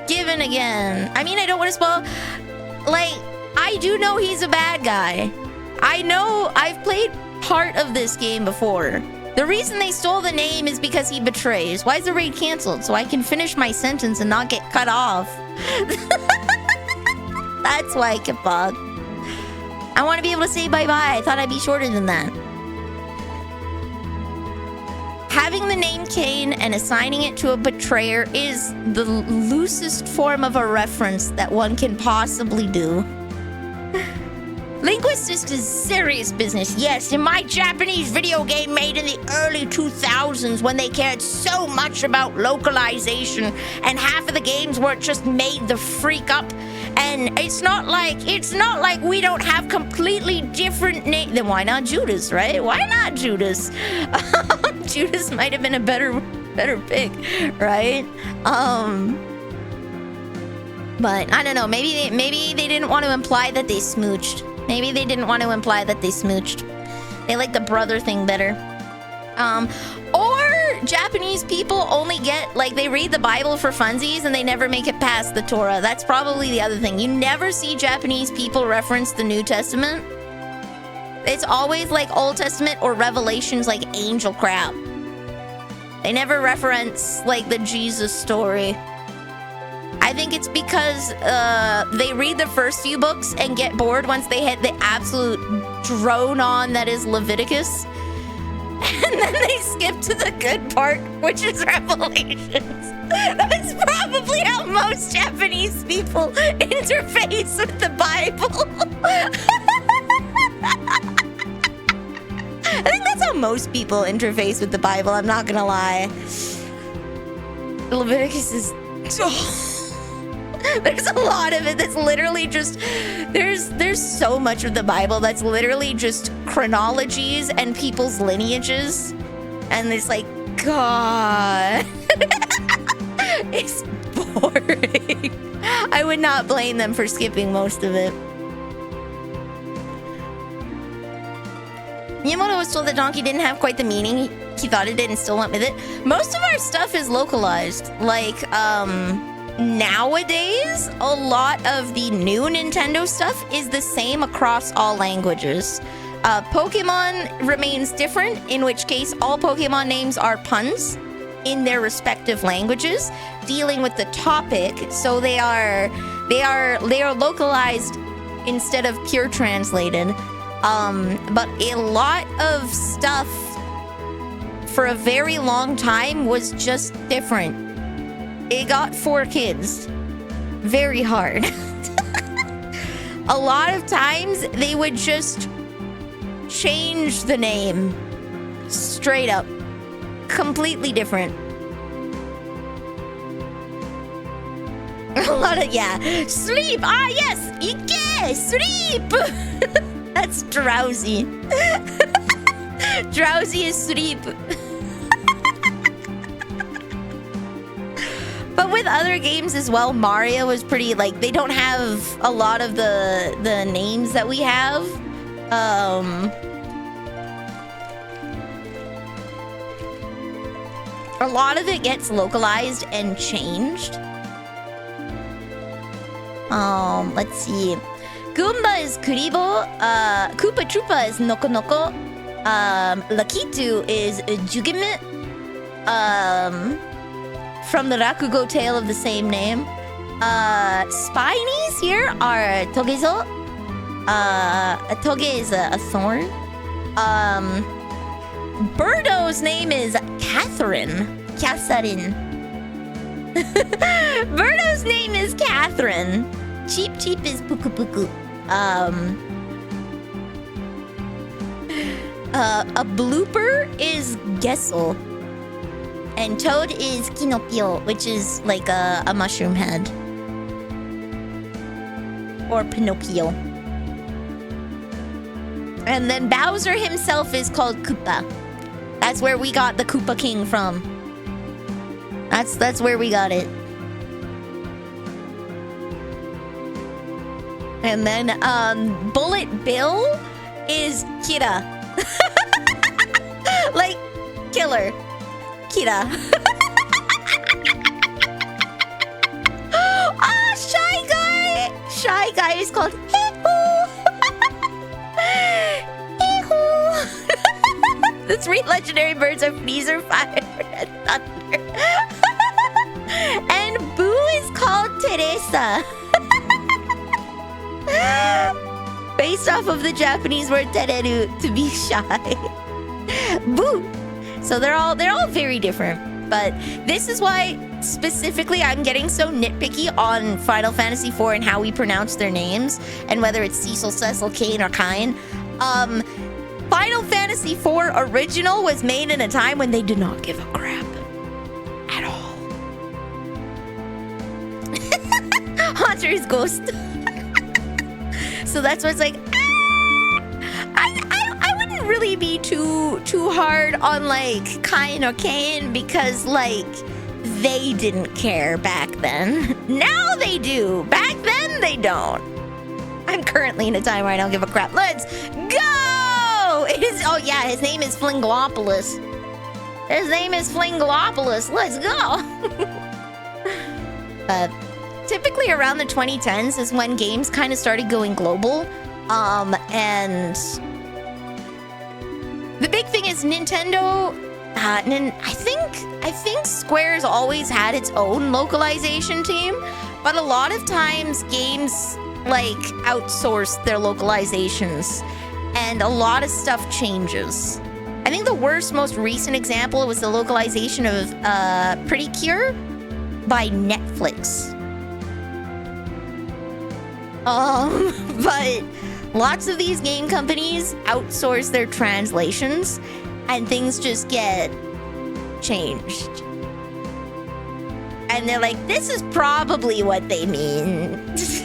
Given again, I mean, I don't want to spoil, like, I do know he's a bad guy. I know I've played part of this game before. The reason they stole the name is because he betrays. Why is the raid canceled? So I can finish my sentence and not get cut off. That's why, Kipog. I want to be able to say bye-bye. I thought I'd be shorter than that. Having the name Cain and assigning it to a betrayer is the loosest form of a reference that one can possibly do. Linguistics is serious business. Yes, in my Japanese video game made in the early 2000s when they cared so much about localization and half of the games weren't just made the freak up. And it's not like we don't have completely different names. Then why not Judas, right? Why not Judas? Judas might have been a better pick, right? But I don't know. Maybe they didn't want to imply that they smooched. Maybe they didn't want to imply that they smooched. They like the brother thing better. Or Japanese people only get, like, they read the Bible for funsies and they never make it past the Torah. That's probably the other thing. You never see Japanese people reference the New Testament. It's always like Old Testament or Revelations, like angel crap. They never reference like the Jesus story. I think it's because they read the first few books and get bored once they hit the absolute drone on that is Leviticus. And then they skip to the good part, which is Revelations. That's probably how most Japanese people interface with the Bible. I think that's how most people interface with the Bible, I'm not gonna lie. Leviticus is... There's a lot of it that's literally just... There's so much of the Bible that's literally just chronologies and people's lineages. And it's like, God... It's boring. I would not blame them for skipping most of it. Miyamoto was told that donkey didn't have quite the meaning he thought it did and still went with it. Most of our stuff is localized. Like, nowadays, a lot of the new Nintendo stuff is the same across all languages. Pokemon remains different, in which case all Pokemon names are puns in their respective languages, dealing with the topic, so they are localized instead of pure translated. But a lot of stuff for a very long time was just different. It got 4 kids. Very hard. A lot of times they would just change the name straight up. Completely different. A lot of, yeah. Sleep! Ah, yes! Ike! Sleep! That's drowsy. Drowsy is sleep. But with other games as well, Mario is pretty, like, they don't have a lot of the names that we have. A lot of it gets localized and changed. Let's see. Goomba is Kuribo, Koopa Troopa is Noko Noko, Lakitu is Jugime, from the Rakugo tale of the same name. Spinies here are Togezo. Toge is a thorn. Birdo's name is Catherine. Birdo's name is Catherine. Cheep Cheep is Puku Puku. A blooper is Gessel. And Toad is Kinopio, which is like a mushroom head. Or Pinocchio. And then Bowser himself is called Koopa. That's where we got the Koopa King from. That's where we got it. And then Bullet Bill is Kira. Like killer. Kira. Ah, Shy Guy! Shy Guy is called Hee-hoo! Hee-hoo! The 3 legendary birds are Freezer, Fire, and Thunder. And Boo is called Teresa. Based off of the Japanese word tereru, to be shy. Boo! So they're all very different. But this is why specifically I'm getting so nitpicky on Final Fantasy IV and how we pronounce their names, and whether it's Cecil, Cecil, Kane, or Kine. Final Fantasy IV original was made in a time when they did not give a crap at all. Haunter's Ghost. So that's what's like, I wouldn't really be too hard on like Kai and O'Kane because like they didn't care back then. Now they do. Back then they don't. I'm currently in a time where I don't give a crap. Let's go! Oh yeah, his name is Flingolopoulos. His name is Flingolopoulos. Let's go! Typically around the 2010s is when games kind of started going global. And the big thing is Nintendo, I think Square's always had its own localization team, but a lot of times games like outsource their localizations and a lot of stuff changes. I think the most recent example was the localization of Pretty Cure by Netflix. But lots of these game companies outsource their translations and things just get changed. And they're like, this is probably what they mean. This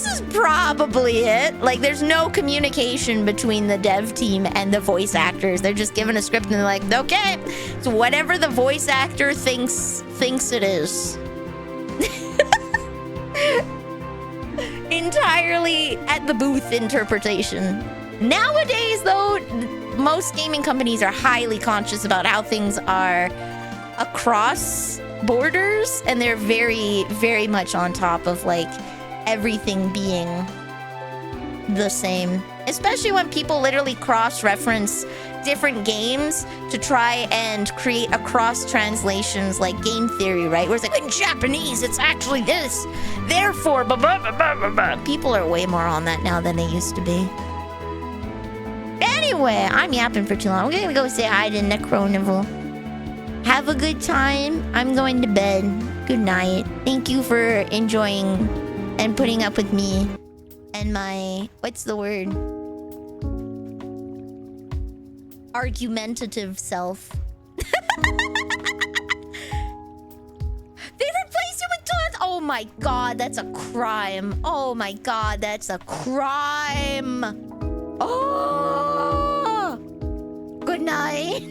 is probably it. Like, there's no communication between the dev team and the voice actors. They're just given a script and they're like, okay, so whatever the voice actor thinks it is. Entirely at the booth interpretation. Nowadays, though, most gaming companies are highly conscious about how things are across borders, and they're very, very much on top of like everything being the same. Especially when people literally cross-reference different games to try and create a cross-translations like game theory, right? Where it's like, in Japanese, it's actually this. Therefore, blah, blah, blah, blah, blah. People are way more on that now than they used to be. Anyway, I'm yapping for too long. We're gonna go say hi to Necronival. Have a good time. I'm going to bed. Good night. Thank you for enjoying and putting up with me and my, what's the word? Argumentative self. They replaced you with Taunt? Oh my god, that's a crime. Oh my god, that's a crime. Oh! Good night.